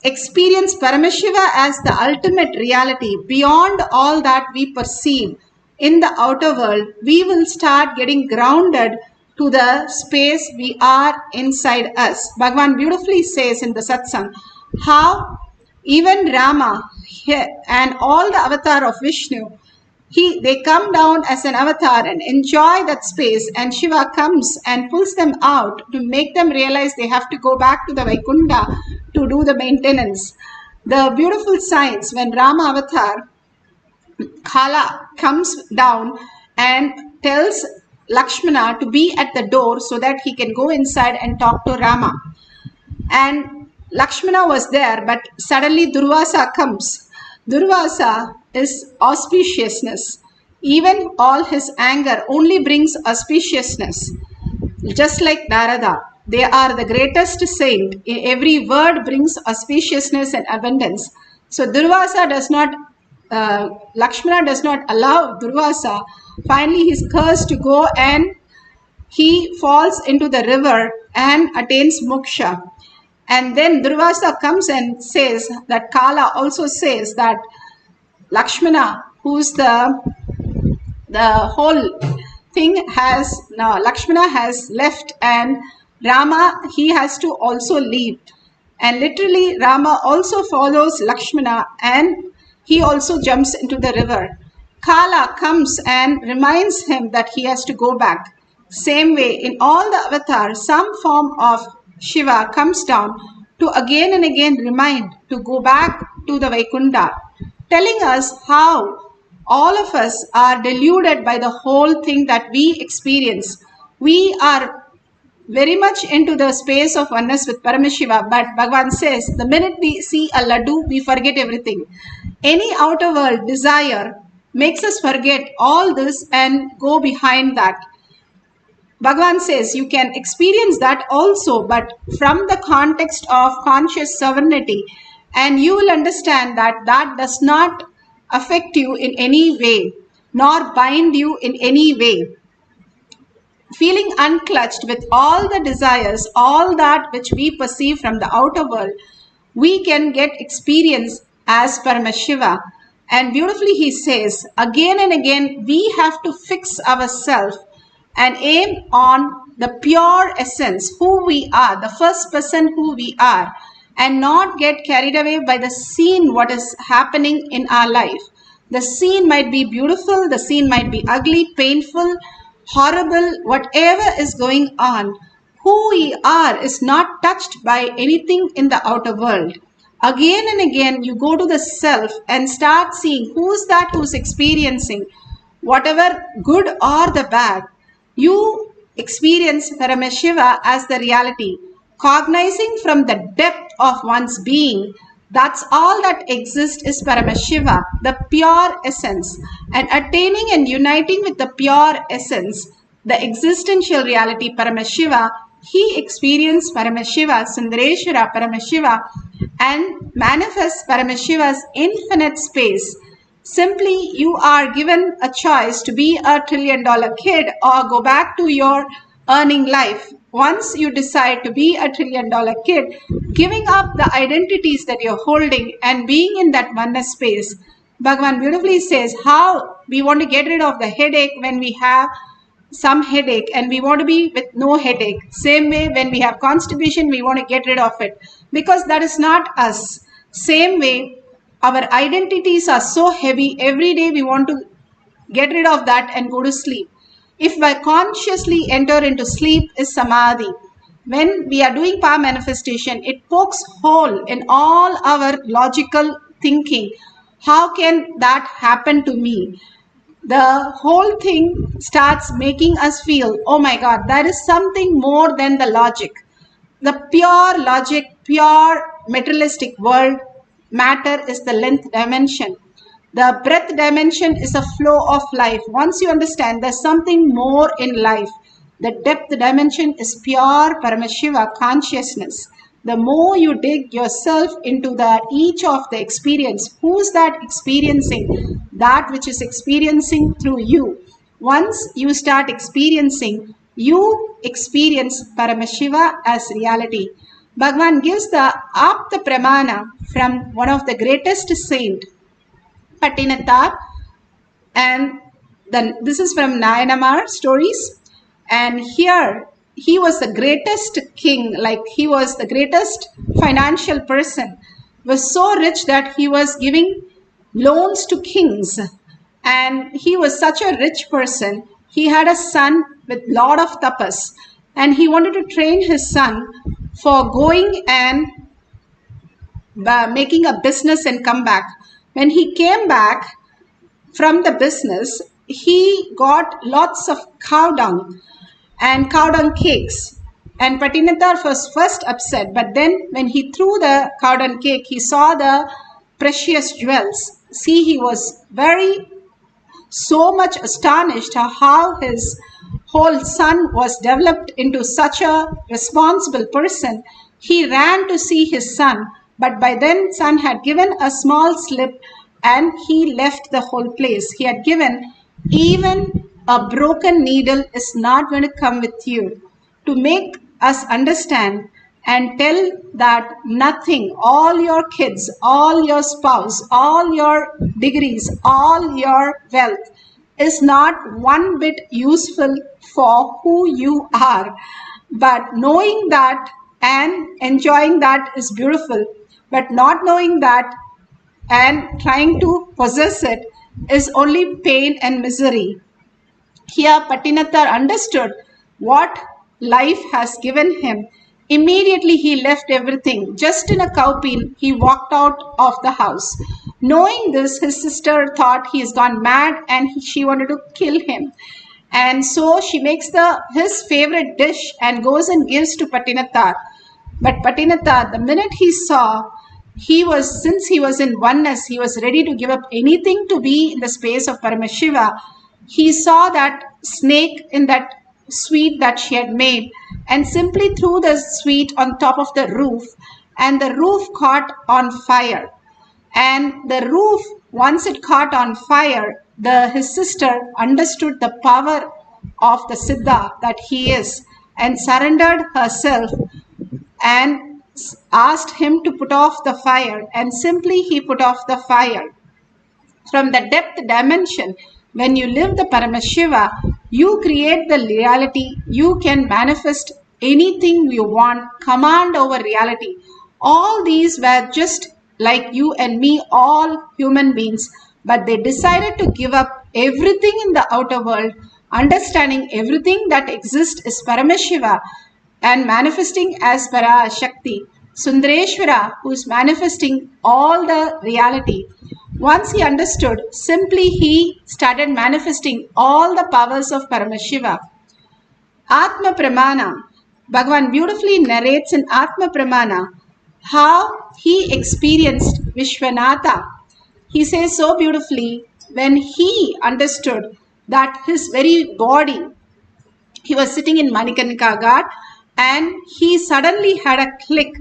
Speaker 18: experience Paramashiva as the ultimate reality beyond all that we perceive in the outer world, we will start getting grounded to the space we are inside us. Bhagavan beautifully says in the satsang how even Rama and all the avatar of Vishnu, they come down as an avatar and enjoy that space, and Shiva comes and pulls them out to make them realize they have to go back to the Vaikunta to do the maintenance. The beautiful signs when Rama avatar, Kala, comes down and tells Lakshmana to be at the door so that he can go inside and talk to Rama. And Lakshmana was there, but suddenly Durvasa comes. Durvasa is auspiciousness. Even all his anger only brings auspiciousness. Just like Narada, they are the greatest saint. Every word brings auspiciousness and abundance. So Durvasa does not, Lakshmana does not allow Durvasa. Finally, he is cursed to go and he falls into the river and attains moksha. And then Durvasa comes and says that Kala also says that Lakshmana, who's the whole thing has now, Lakshmana has left and Rama, he has to also leave. And literally Rama also follows Lakshmana and he also jumps into the river. Kala comes and reminds him that he has to go back. Same way, in all the avatars, some form of Shiva comes down to again and again remind to go back to the Vaikunta, telling us how all of us are deluded by the whole thing that we experience. We are very much into the space of oneness with Paramashiva, but Bhagavan says, the minute we see a laddu, we forget everything. Any outer world desire makes us forget all this and go behind that. Bhagavan says you can experience that also, but from the context of conscious sovereignty, and you will understand that that does not affect you in any way, nor bind you in any way. Feeling unclutched with all the desires, all that which we perceive from the outer world, we can get experience as Paramashiva. And beautifully he says, again and again, we have to fix ourselves and aim on the pure essence, who we are, the first person who we are, and not get carried away by the scene, what is happening in our life. The scene might be beautiful, the scene might be ugly, painful, horrible, whatever is going on. Who we are is not touched by anything in the outer world. Again and again, you go to the self and start seeing who's that who's experiencing whatever good or the bad. You experience Paramashiva as the reality, cognizing from the depth of one's being. That's all that exists is Paramashiva, the pure essence, and attaining and uniting with the pure essence, the existential reality Paramashiva. He experienced Paramashiva, Sundareshwara Paramashiva, and manifests Paramashiva's infinite space. Simply, you are given a choice to be a $1 trillion kid or go back to your earning life. once you decide to be a $1 trillion kid, giving up the identities that you're holding and being in that oneness space, Bhagavan beautifully says how we want to get rid of the headache when we have some headache and we want to be with no headache. Same way when we have constipation, we want to get rid of it because that is not us. Same way, our identities are so heavy, every day we want to get rid of that and go to sleep. If we consciously enter into sleep is Samadhi. When we are doing power manifestation, it pokes hole in all our logical thinking. How can that happen to me? The whole thing starts making us feel, oh my God, there is something more than the logic. The pure logic, pure materialistic world, matter is the length dimension. The breadth dimension is a flow of life. Once you understand there's something more in life, the depth dimension is pure Paramashiva consciousness. The more you dig yourself into that each of the experience, who's that experiencing? That which is experiencing through you. Once you start experiencing, you experience Paramashiva as reality. Bhagavan gives the Apta Pramana from one of the greatest saint, Patinatar, and then this is from Nayanamar stories. And here he was the greatest king, like he was the greatest financial person, was so rich that he was giving loans to kings. And he was such a rich person. He had a son with lot of tapas, and he wanted to train his son for going and making a business and come back. When he came back from the business, he got lots of cow dung and cow dung cakes. And Patinatar was first upset, but then when he threw the cow dung cake, he saw the precious jewels. See, he was so much astonished how his whole son was developed into such a responsible person. He ran to see his son, but by then son had given a small slip and he left the whole place. He had given, even a broken needle is not going to come with you, to make us understand and tell that nothing, all your kids, all your spouse, all your degrees, all your wealth is not one bit useful for who you are. But knowing that and enjoying that is beautiful, but not knowing that and trying to possess it is only pain and misery. Here Patinatar understood what life has given him. Immediately he left everything. Just in a cowpea, he walked out of the house. Knowing this, his sister thought he has gone mad and she wanted to kill him. And so she makes his favorite dish and goes and gives to Patinatar. But Patinatar, the minute he saw, since he was in oneness, he was ready to give up anything to be in the space of Paramashiva. He saw that snake in that sweet that she had made and simply threw the sweet on top of the roof, and the roof caught on fire. And the roof, once it caught on fire, his sister understood the power of the Siddha that he is and surrendered herself and asked him to put off the fire, and simply he put off the fire. From the depth dimension, when you live the Paramashiva, you create the reality. You can manifest anything you want, command over reality. All these were just like you and me, all human beings, but they decided to give up everything in the outer world, understanding everything that exists is Paramashiva and manifesting as Parashakti. Sundareshwara, who is manifesting all the reality. Once he understood, simply he started manifesting all the powers of Paramashiva. Atma Pramana. Bhagavan beautifully narrates in Atma Pramana how he experienced Vishwanatha. He says so beautifully, when he understood that his very body, he was sitting in Manikarnika Ghat and he suddenly had a click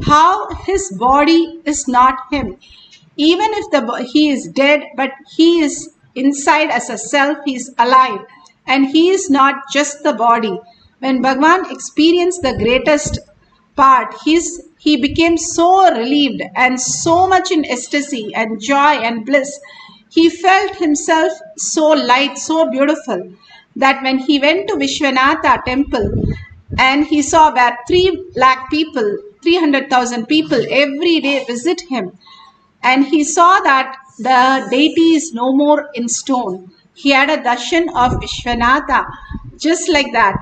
Speaker 18: how his body is not him. Even if he is dead, but he is inside as a self, he is alive and he is not just the body. when Bhagavan experienced the greatest part, he became so relieved and so much in ecstasy and joy and bliss. He felt himself so light, so beautiful, that when he went to Vishwanatha temple and he saw where 3 lakh people, 300,000 people every day visit him, and he saw that the deity is no more in stone. He had a darshan of Vishwanatha, just like that.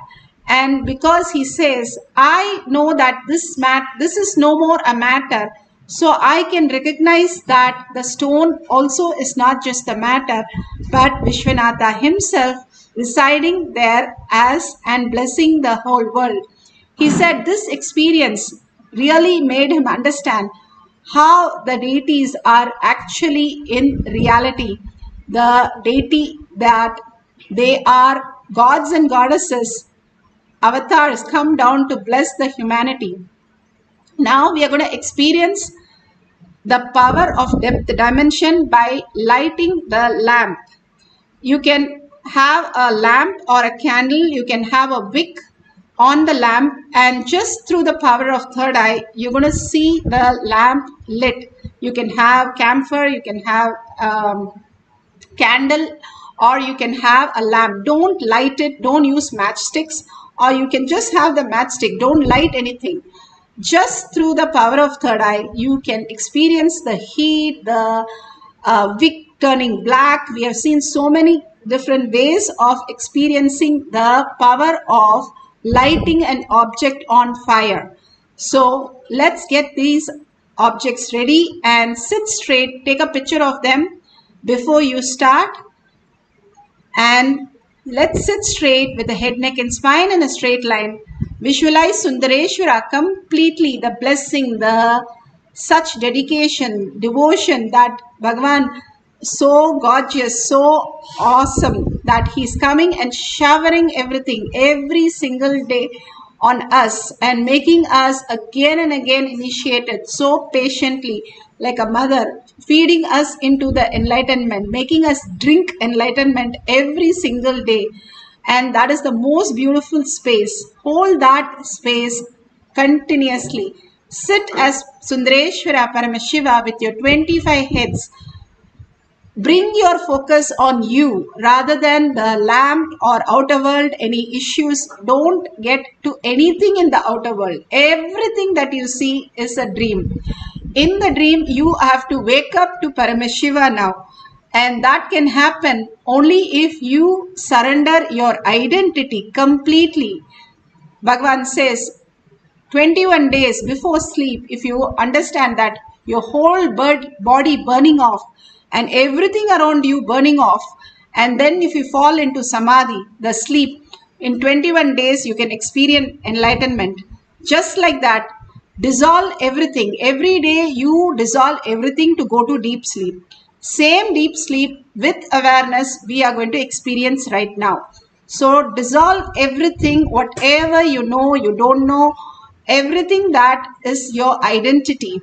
Speaker 18: And because he says, I know that this is no more a matter, so I can recognize that the stone also is not just the matter, but Vishwanatha himself residing there as and blessing the whole world. He said this experience really made him understand how the deities are actually in reality. The deity, that they are gods and goddesses, avatars come down to bless the humanity. Now we are going to experience the power of depth dimension by lighting the lamp. You can have a lamp or a candle, you can have a wick on the lamp, and just through the power of third eye, you're going to see the lamp lit. You can have camphor, you can have candle, or you can have a lamp. Don't light it, don't use matchsticks, or you can just have the matchstick. Don't light anything. Just through the power of third eye, you can experience the heat, the wick turning black. We have seen so many different ways of experiencing the power of lighting an object on fire. So let's get these objects ready and sit straight. Take a picture of them before you start. And let's sit straight with the head, neck and spine in a straight line. Visualize Sundareshwara completely, the blessing, the such dedication, devotion that Bhagavan, so gorgeous, so awesome, that he's coming and showering everything every single day on us and making us again and again initiated so patiently, like a mother, feeding us into the enlightenment, making us drink enlightenment every single day. And that is the most beautiful space. Hold that space continuously. Sit as Sundareshwara Paramashiva with your 25 heads. Bring your focus on you rather than the lamp or outer world, any issues. Don't get to anything in the outer world. Everything that you see is a dream. In the dream, you have to wake up to Paramashiva now. And that can happen only if you surrender your identity completely. Bhagavan says, 21 days before sleep, if you understand that your whole body burning off and everything around you burning off, and then if you fall into Samadhi, the sleep, in 21 days you can experience enlightenment. Just like that, dissolve everything. Every day you dissolve everything to go to deep sleep. Same deep sleep with awareness we are going to experience right now. So dissolve everything, whatever you know, you don't know, everything that is your identity.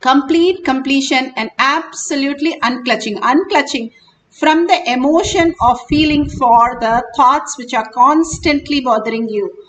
Speaker 18: Complete completion and absolutely unclutching from the emotion of feeling for the thoughts which are constantly bothering you.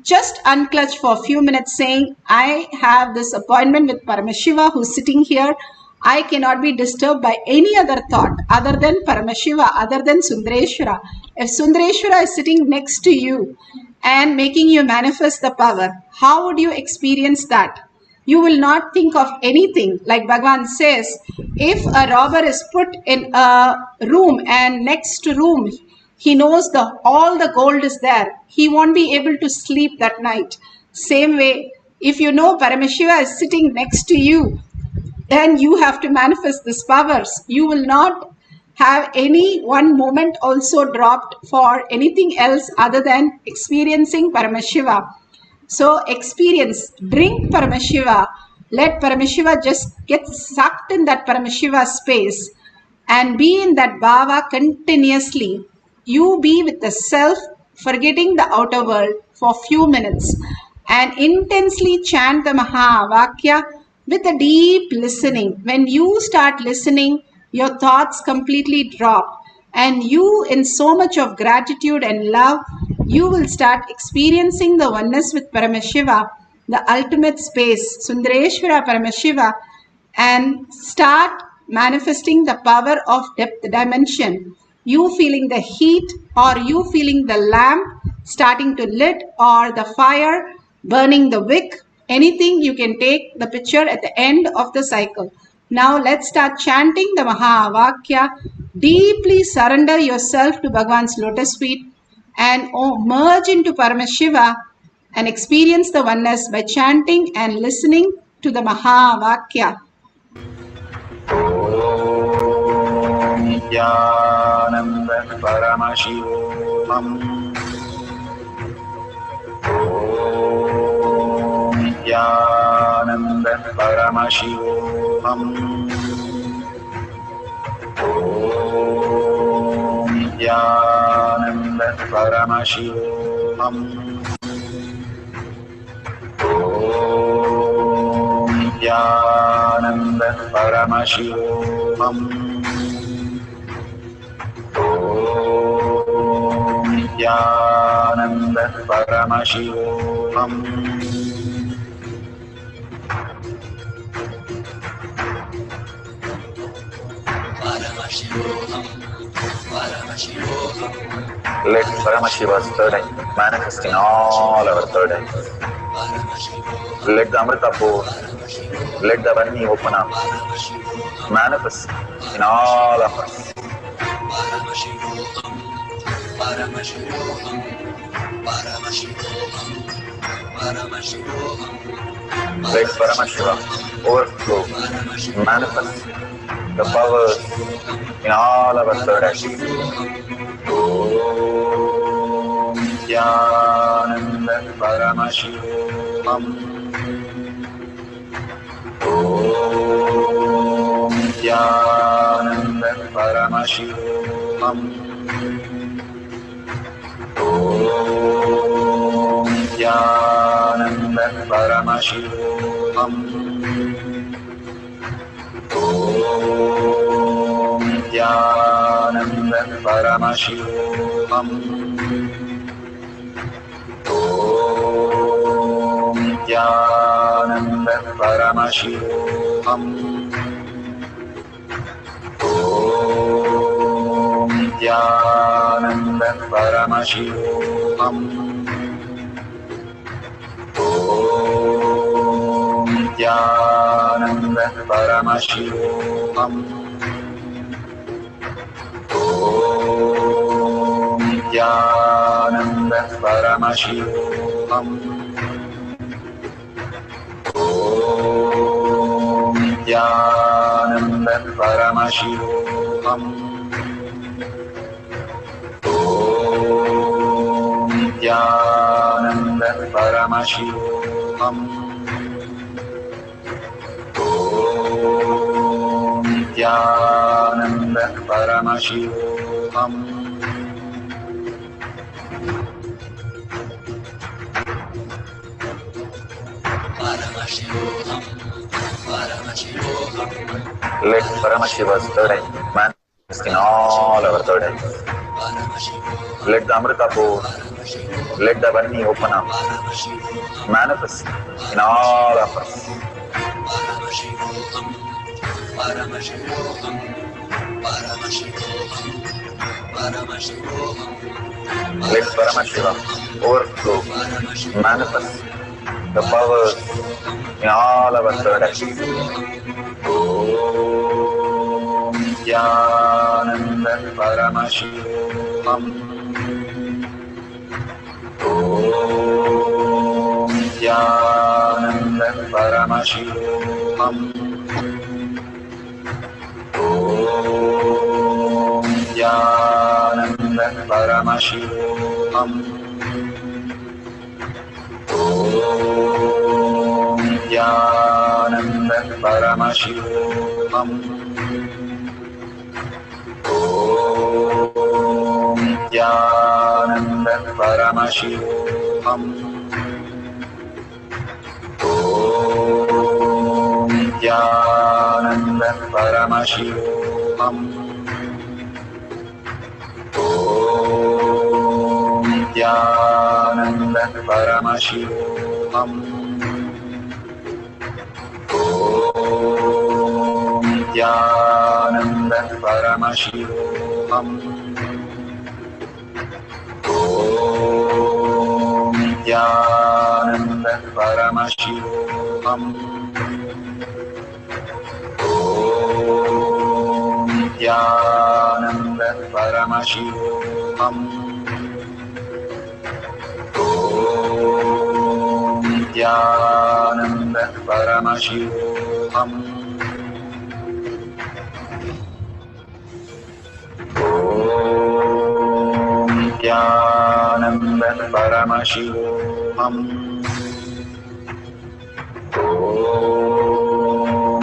Speaker 18: Just unclutch for a few minutes saying, I have this appointment with Paramashiva who's sitting here. I cannot be disturbed by any other thought other than Paramashiva, other than Sundareshwara. If Sundareshwara is sitting next to you and making you manifest the power, how would you experience that? You will not think of anything. Like Bhagavan says, if a robber is put in a room and next room, he knows all the gold is there, he won't be able to sleep that night. Same way, if you know Paramashiva is sitting next to you, then you have to manifest these powers. You will not have any one moment also dropped for anything else other than experiencing Paramashiva. So experience, drink Paramashiva, let Paramashiva just get sucked in that Paramashiva space and be in that bhava continuously. You be with the self, forgetting the outer world for few minutes and intensely chant the Mahavakya with a deep listening. When you start listening, your thoughts completely drop and you, in so much of gratitude and love, you will start experiencing the oneness with Paramashiva, the ultimate space, Sundareshwara Paramashiva, and start manifesting the power of depth dimension. You feeling the heat, or you feeling the lamp starting to lit, or the fire burning the wick, anything you can take the picture at the end of the cycle. Now let's start chanting the Mahavakya. Deeply surrender yourself to Bhagavan's lotus feet and merge into Paramashiva and experience the oneness by chanting and listening to the Mahavakya.
Speaker 4: Nithyananda Paramashivoham. Nithyananda Paramashivoham. Nithyananda Paramashivoham. Nithyananda Paramashivoham. Nithyananda Paramashivoham.
Speaker 15: Paramashivoham, Paramashivoham.
Speaker 4: Let Paramashiva's third eye manifest in all our third eyes. Let the Amrita pour, let the Varni open up, manifest in all of us.
Speaker 15: Paramashivoham, Paramashivoham, Paramashivoham, Paramashivoham.
Speaker 4: Let Paramashiva overflow, manifest the powers in all our third eyes. Om Nithyananda Paramashivoham. Om Nithyananda Paramashivoham. Om Nithyananda Paramashivoham. Om Nithyananda Paramashivoham. Om Nithyananda Paramashivoham. Om Nithyananda Paramashivoham. Om Nithyananda Paramashivoham. Om Nithyananda Paramashivoham. Om Nithyananda Paramashivoham. Om Nithyananda Paramashivoham. Om Nithyananda Paramashivoham.
Speaker 15: Paramashivoham, Paramashivoham.
Speaker 4: Let Paramashiva's third eye manifest in all our third eyes. Let the Amrita pour, let the Varni open up, manifest in all of us.
Speaker 15: Paramashivoham, Paramashivoham, Paramashivoham, Paramashivoham.
Speaker 4: Let Paramashiva overflow, manifest the powers in all our third eyes. Om Nithyananda Paramashivoham. Om Nithyananda Paramashivoham. Om Nithyananda Paramashivoham. Om Nithyananda Paramashivoham. Om Nithyananda Paramashivoham. Om Nithyananda Paramashivoham. Om Nithyananda Paramashivoham. Om Nithyananda Paramashivam. Om Nithyananda Paramashivoham. Om Nithyananda Paramashivoham. Om Nithyananda Paramashivoham. Om Nithyananda Paramashivoham. Om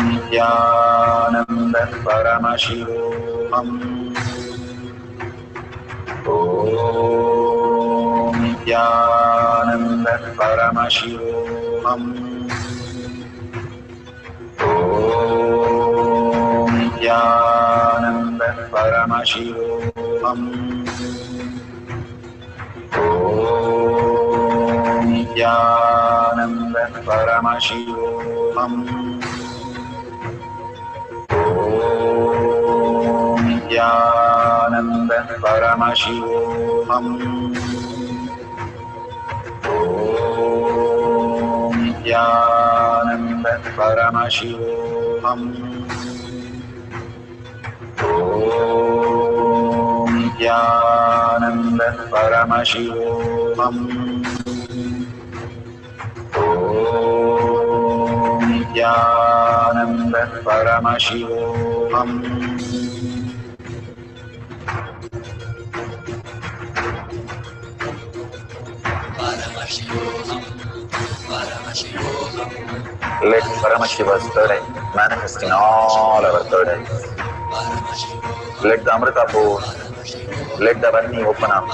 Speaker 4: Nithyananda Paramashivoham. Om Nithyananda Paramashivoham. Om Nithyananda Paramashivoham. Om Nithyananda Paramashivoham. Om Nithyananda Paramashivoham. Om Nithyananda Paramashivoham. Om Nithyananda Paramashivoham. Om Nithyananda Paramashivoham. Let Paramashiva's third eye manifest in all our third eyes. Let the Amrita pour, let the Varni open up.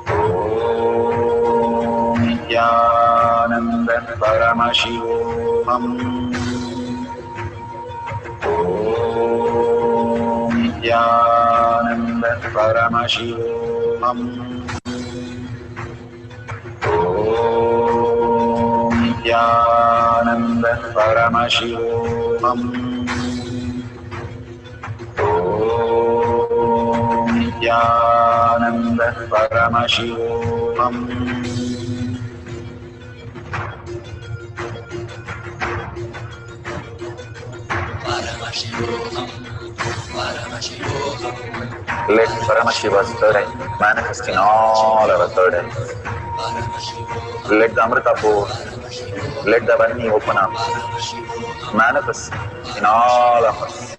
Speaker 4: Om Nithyananda Paramashivoham. Om Nithyananda Paramashivoham. Om Nithyananda Paramashivoham. Om Nithyananda Paramashivoham. Let Paramashiva's third eye manifest in all our third eyes. Let the Amrita pour, let the Varni open up, manifest in all of us.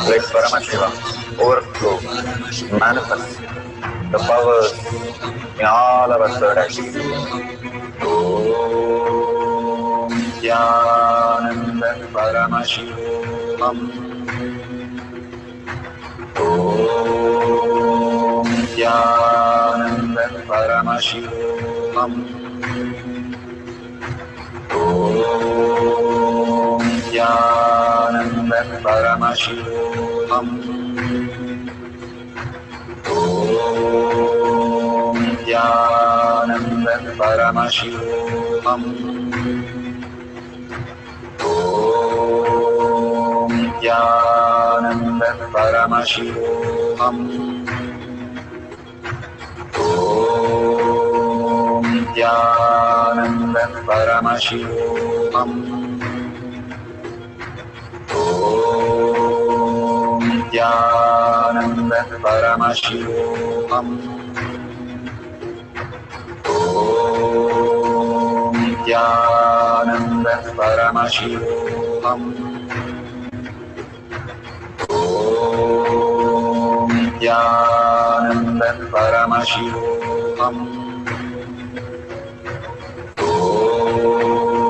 Speaker 4: Let Paramashiva overflow, manifest the powers in all our third eyes. Om Nithyananda Paramashivoham. Om Nithyananda Paramashivoham. Om Nithyananda Paramashivoham. Om Nithyananda Paramashivoham. Om Nithyananda Paramashivoham. Om Nithyananda Paramashivoham. Om Nithyananda Paramashivoham. Om Nithyananda Paramashivoham. Om Nithyananda Paramashivoham.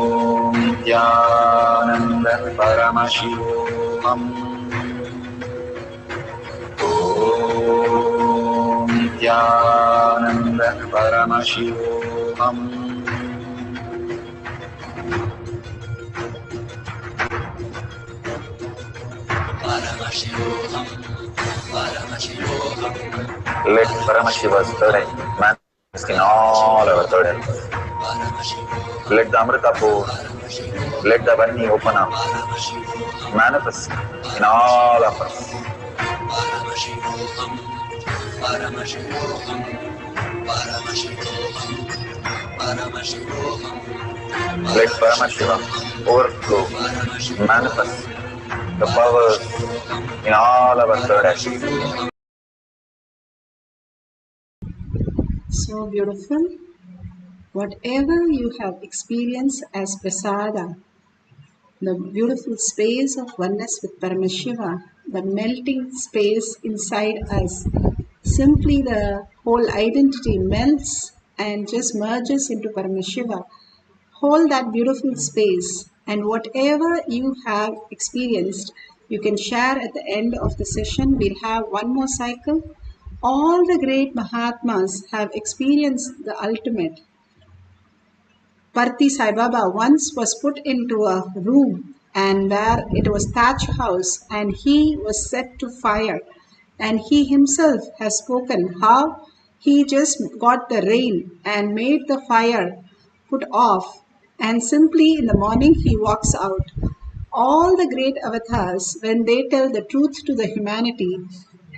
Speaker 4: Om Nithyananda Paramashivoham. Om Nithyananda Paramashivoham. Let Paramashiva's third eye manifest in all our third eyes. Let the Amrita pour, let the Varni open up, manifest in all of us.
Speaker 9: Paramashivoham, Paramashivoham, Paramashivoham, Paramashivoham.
Speaker 4: Let Paramashiva overflow, manifest the powers in all our third eyes.
Speaker 18: So beautiful. Whatever you have experienced as prasada, the beautiful space of oneness with Paramashiva, the melting space inside us, simply the whole identity melts and just merges into Paramashiva. Hold that beautiful space, and whatever you have experienced, you can share at the end of the session. We'll have one more cycle. All the great Mahatmas have experienced the ultimate. Parthi Sai Baba once was put into a room and where it was thatch house, and he was set to fire, and he himself has spoken how he just got the rain and made the fire put off, and simply in the morning he walks out. All the great avatars, when they tell the truth to the humanity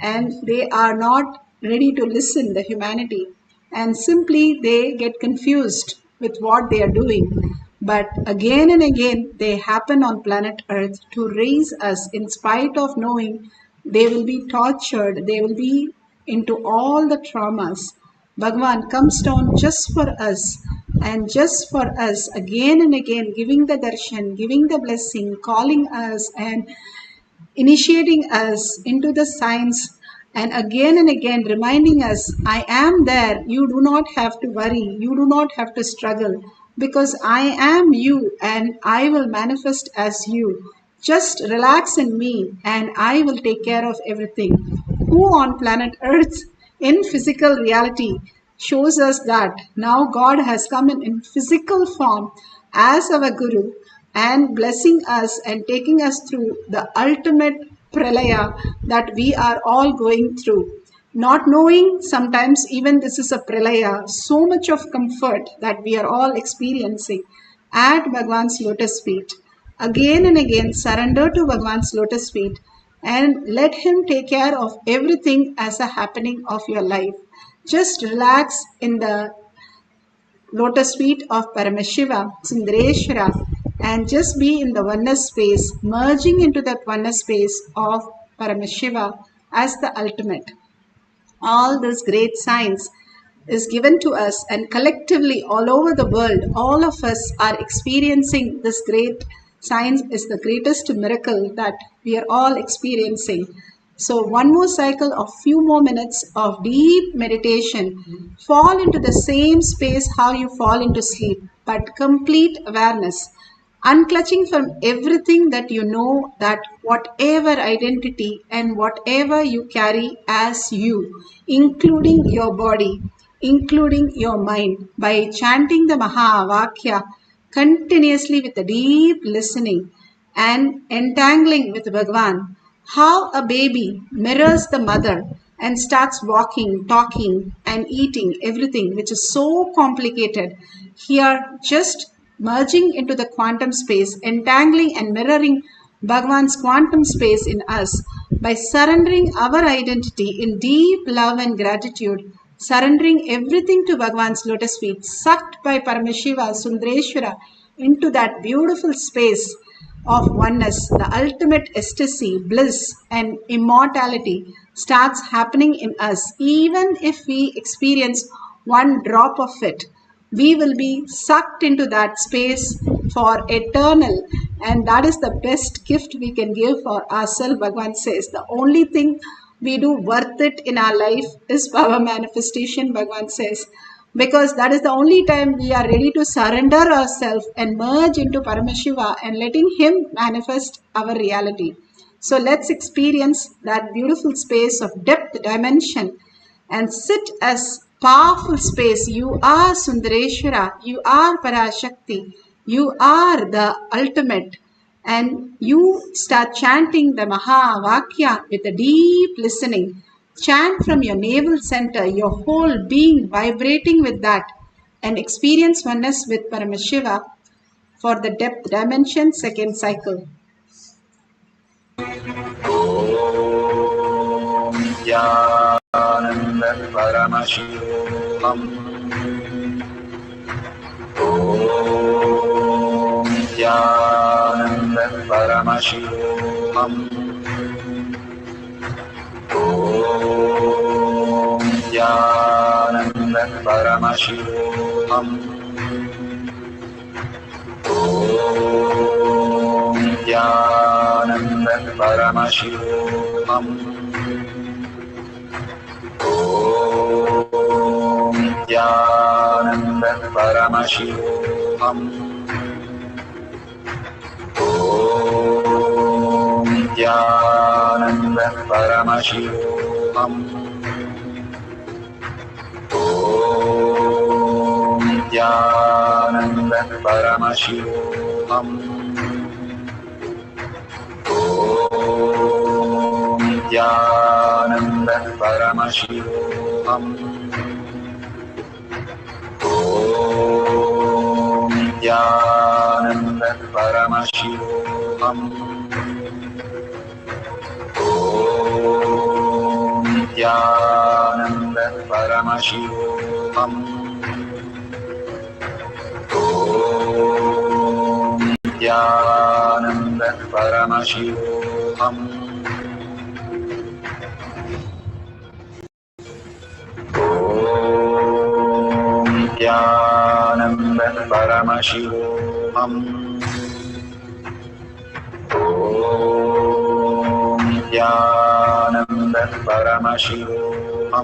Speaker 18: and they are not ready to listen the humanity, and simply they get confused with what they are doing, but again and again they happen on planet earth to raise us in spite of knowing they will be tortured, they will be into all the traumas. Bhagavan comes down just for us, and just for us again and again, giving the darshan, giving the blessing, calling us and initiating us into the science, and again reminding us, I am there, you do not have to worry, you do not have to struggle, because I am you and I will manifest as you. Just relax in me and I will take care of everything. Who on planet earth in physical reality shows us that now God has come in physical form as our Guru and blessing us and taking us through the ultimate pralaya that we are all going through. Not knowing sometimes even this is a pralaya, so much of comfort that we are all experiencing at Bhagwan's lotus feet. Again and again surrender to Bhagwan's lotus feet and let him take care of everything as a happening of your life. Just relax in the lotus feet of Paramashiva, Sundareshwara, and just be in the oneness space, merging into that oneness space of Paramashiva as the ultimate. All this great science is given to us, and collectively all over the world, all of us are experiencing this great science is the greatest miracle that we are all experiencing. So one more cycle of few more minutes of deep meditation. Fall into the same space how you fall into sleep, but complete awareness. Unclutching from everything that you know, that whatever identity and whatever you carry as you, including your body, including your mind, by chanting the Mahavakya continuously with a deep listening and entangling with Bhagavan. How a baby mirrors the mother and starts walking, talking and eating everything, which is so complicated. Here, just merging into the quantum space, entangling and mirroring Bhagavan's quantum space in us by surrendering our identity in deep love and gratitude, surrendering everything to Bhagavan's lotus feet, sucked by Paramashiva, Sundareshwara into that beautiful space of oneness, the ultimate ecstasy, bliss and immortality starts happening in us. Even if we experience one drop of it, we will be sucked into that space for eternal, and that is the best gift we can give for ourselves. Bhagavan says the only thing we do worth it in our life is power manifestation, Bhagavan says, because that is the only time we are ready to surrender ourselves and merge into Paramashiva and letting him manifest our reality. So let's experience that beautiful space of depth dimension and sit as powerful space. You are Sundareshwara, you are Parashakti, you are the ultimate, and you start chanting the Mahavakya with a deep listening. Chant from your navel center, your whole being vibrating with that, and experience oneness with Paramashiva for the depth dimension second cycle.
Speaker 4: Nithyananda Paramashivoham. Om Nithyananda Paramashivoham. Om Nithyananda Paramashivoham. Om Nithyananda Paramashivoham. Om Nithyananda Paramashivoham. Om Nithyananda Paramashivoham. Om Nithyananda Paramashivoham. Om Nithyananda Paramashivoham. Om Nithyananda Paramashivoham. Om Nithyananda Paramashivoham. Om Nithyananda Paramashivoham. Om Nithyananda Paramashivoham. Om Nithyananda Paramashivoham. Om Nithyananda Paramashivoham. Om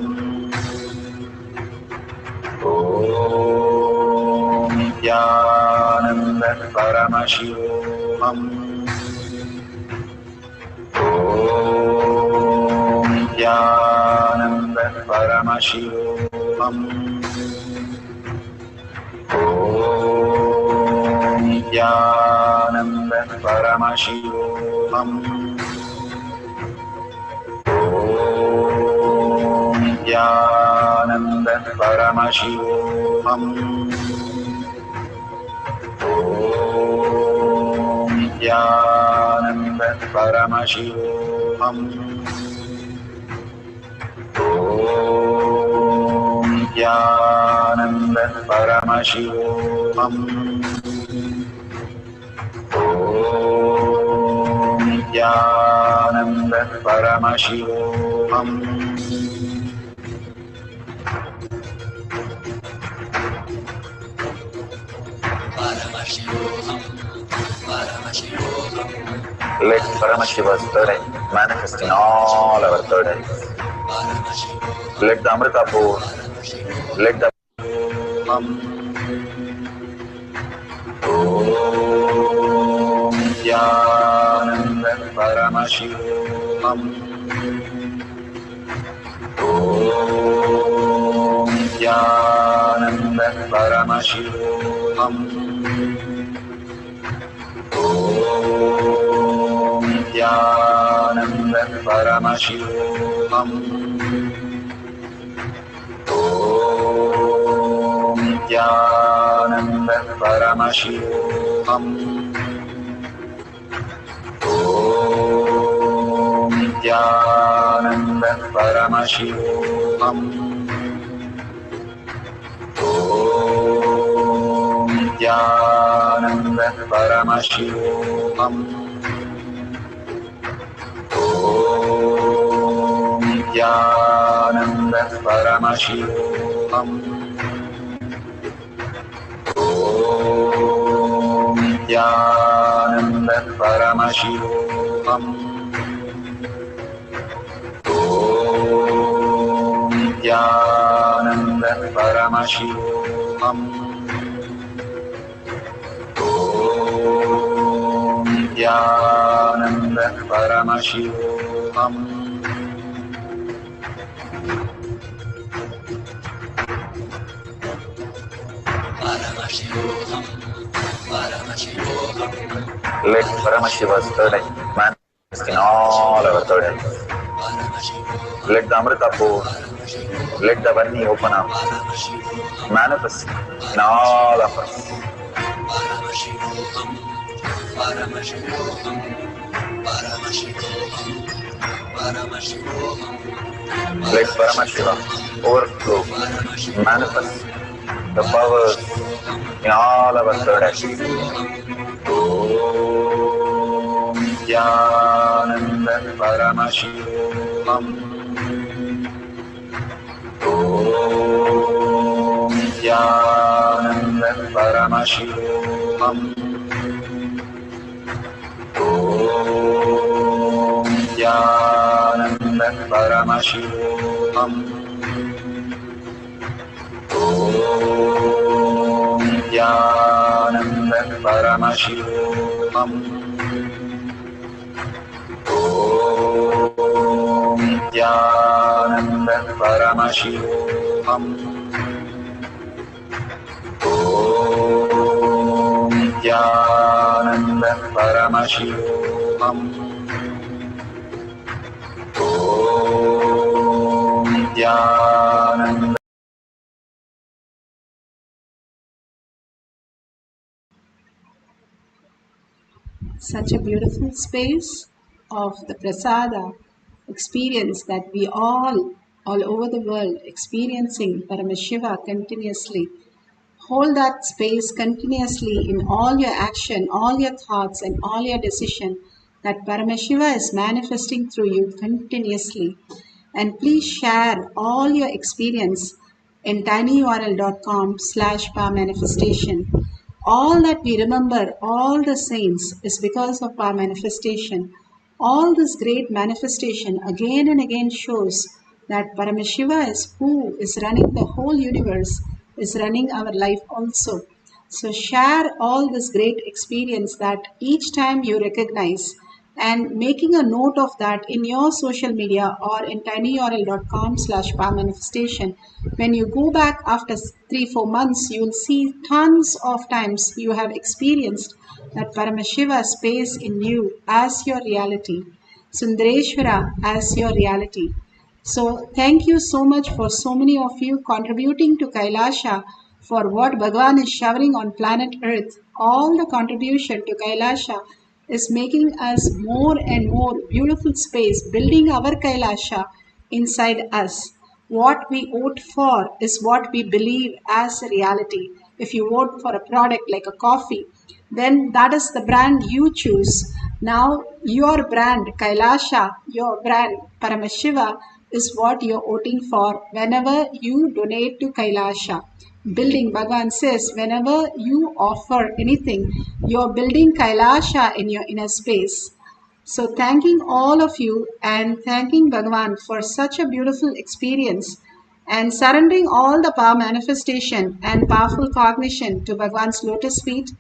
Speaker 4: Nithyananda Paramashivoham. Om Nithyananda Paramashivoham. Om Nithyananda Paramashivoham. Om Nithyananda Paramashivoham. Om Nithyananda Paramashivoham. Om Nithyananda Paramashivoham.
Speaker 9: Paramashivoham, Paramashivoham.
Speaker 4: Let Paramashiva's third eye manifest in all our third eyes. Let the Amrita pour, let the Om Nithyananda Paramashivoham. Om Nithyananda Paramashivoham. Om Nithyananda Paramashivoham. Om Nithyananda Paramashivoham. Om Nithyananda Paramashivoham. Om Nithyananda Paramashivoham. Om Nithyananda Paramashivoham. Om Nithyananda Paramashivoham. Om Nithyananda Paramashivoham. Om Nithyananda Paramashivoham.
Speaker 9: Paramashivoham, Paramashivoham.
Speaker 4: Let Paramashiva's third eye manifest in all our third eyes. Let the Amrita pour, let the Varni open up, manifest in all of us.
Speaker 9: Paramashivoham. Paramashivoham. Paramashivoham. Paramashivoham.
Speaker 4: Let Paramashiva overflow, manifest the powers in all our third eyes. Om Nithyananda Paramashivam. Om Nithyananda Paramashivam. Om Nithyananda Paramashivam. Om Nithyananda Paramashivoham. Om Nithyananda Paramashivoham. Om Nithyananda Paramashivoham. Om Nithyananda.
Speaker 18: Such a beautiful space of the prasada experience that we all over the world, experiencing Paramashiva continuously. Hold that space continuously in all your action, all your thoughts, and all your decision, that Paramashiva is manifesting through you continuously. And please share all your experience in tinyurl.com/powermanifestation. All that we remember, all the saints, is because of our manifestation. All this great manifestation again and again shows that Paramashiva is who is running the whole universe, is running our life also. So share all this great experience that each time you recognize, and making a note of that in your social media or in tinyurl.com/powermanifestation. When you go back after 3-4 months, you will see tons of times you have experienced that Paramashiva space in you as your reality, Sundareshwara as your reality. So thank you so much for so many of you contributing to Kailasa for what Bhagavan is showering on planet Earth. All the contribution to Kailasa is making us more and more beautiful space, building our Kailasa inside us. What we vote for is what we believe as a reality. If you vote for a product like a coffee, then that is the brand you choose. Now your brand Kailasa, your brand Paramashiva is what you're voting for whenever you donate to Kailasa. Building, Bhagavan says, whenever you offer anything, you're building Kailasa in your inner space. So thanking all of you and thanking Bhagavan for such a beautiful experience, and surrendering all the power manifestation and powerful cognition to Bhagavan's lotus feet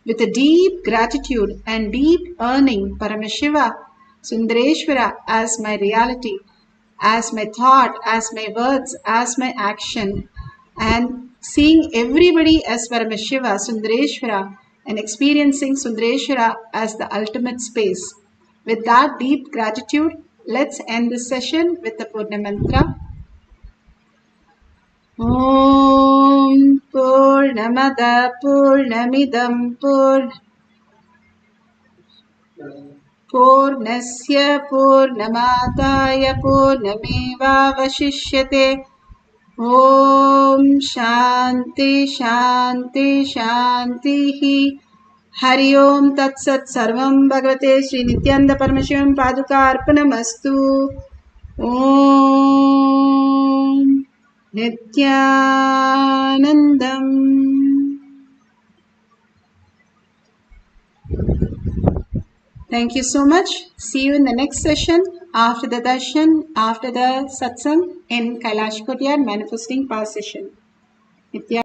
Speaker 18: with a deep gratitude and deep earning Paramashiva, Sundareshwara as my reality, as my thought, as my words, as my action, and seeing everybody as Paramashiva, Sundareshwara, and experiencing Sundareshwara as the ultimate space. With that deep gratitude, let's end this session with the Purna Mantra. Om Purnamada Purnamidam Purnasya Purnamadaya Purnamevavashishyate. Om Shanti Shanti Shanti. Hari Om Tat Sat Sarvam Bhagavate Sri Nithyananda Paramashivam Paduka Arpanamastu. Om Nithyanandam. Thank you so much. See you in the next session after the darshan, after the satsang in Kailash Kotyar manifesting power session. Nithyanandam.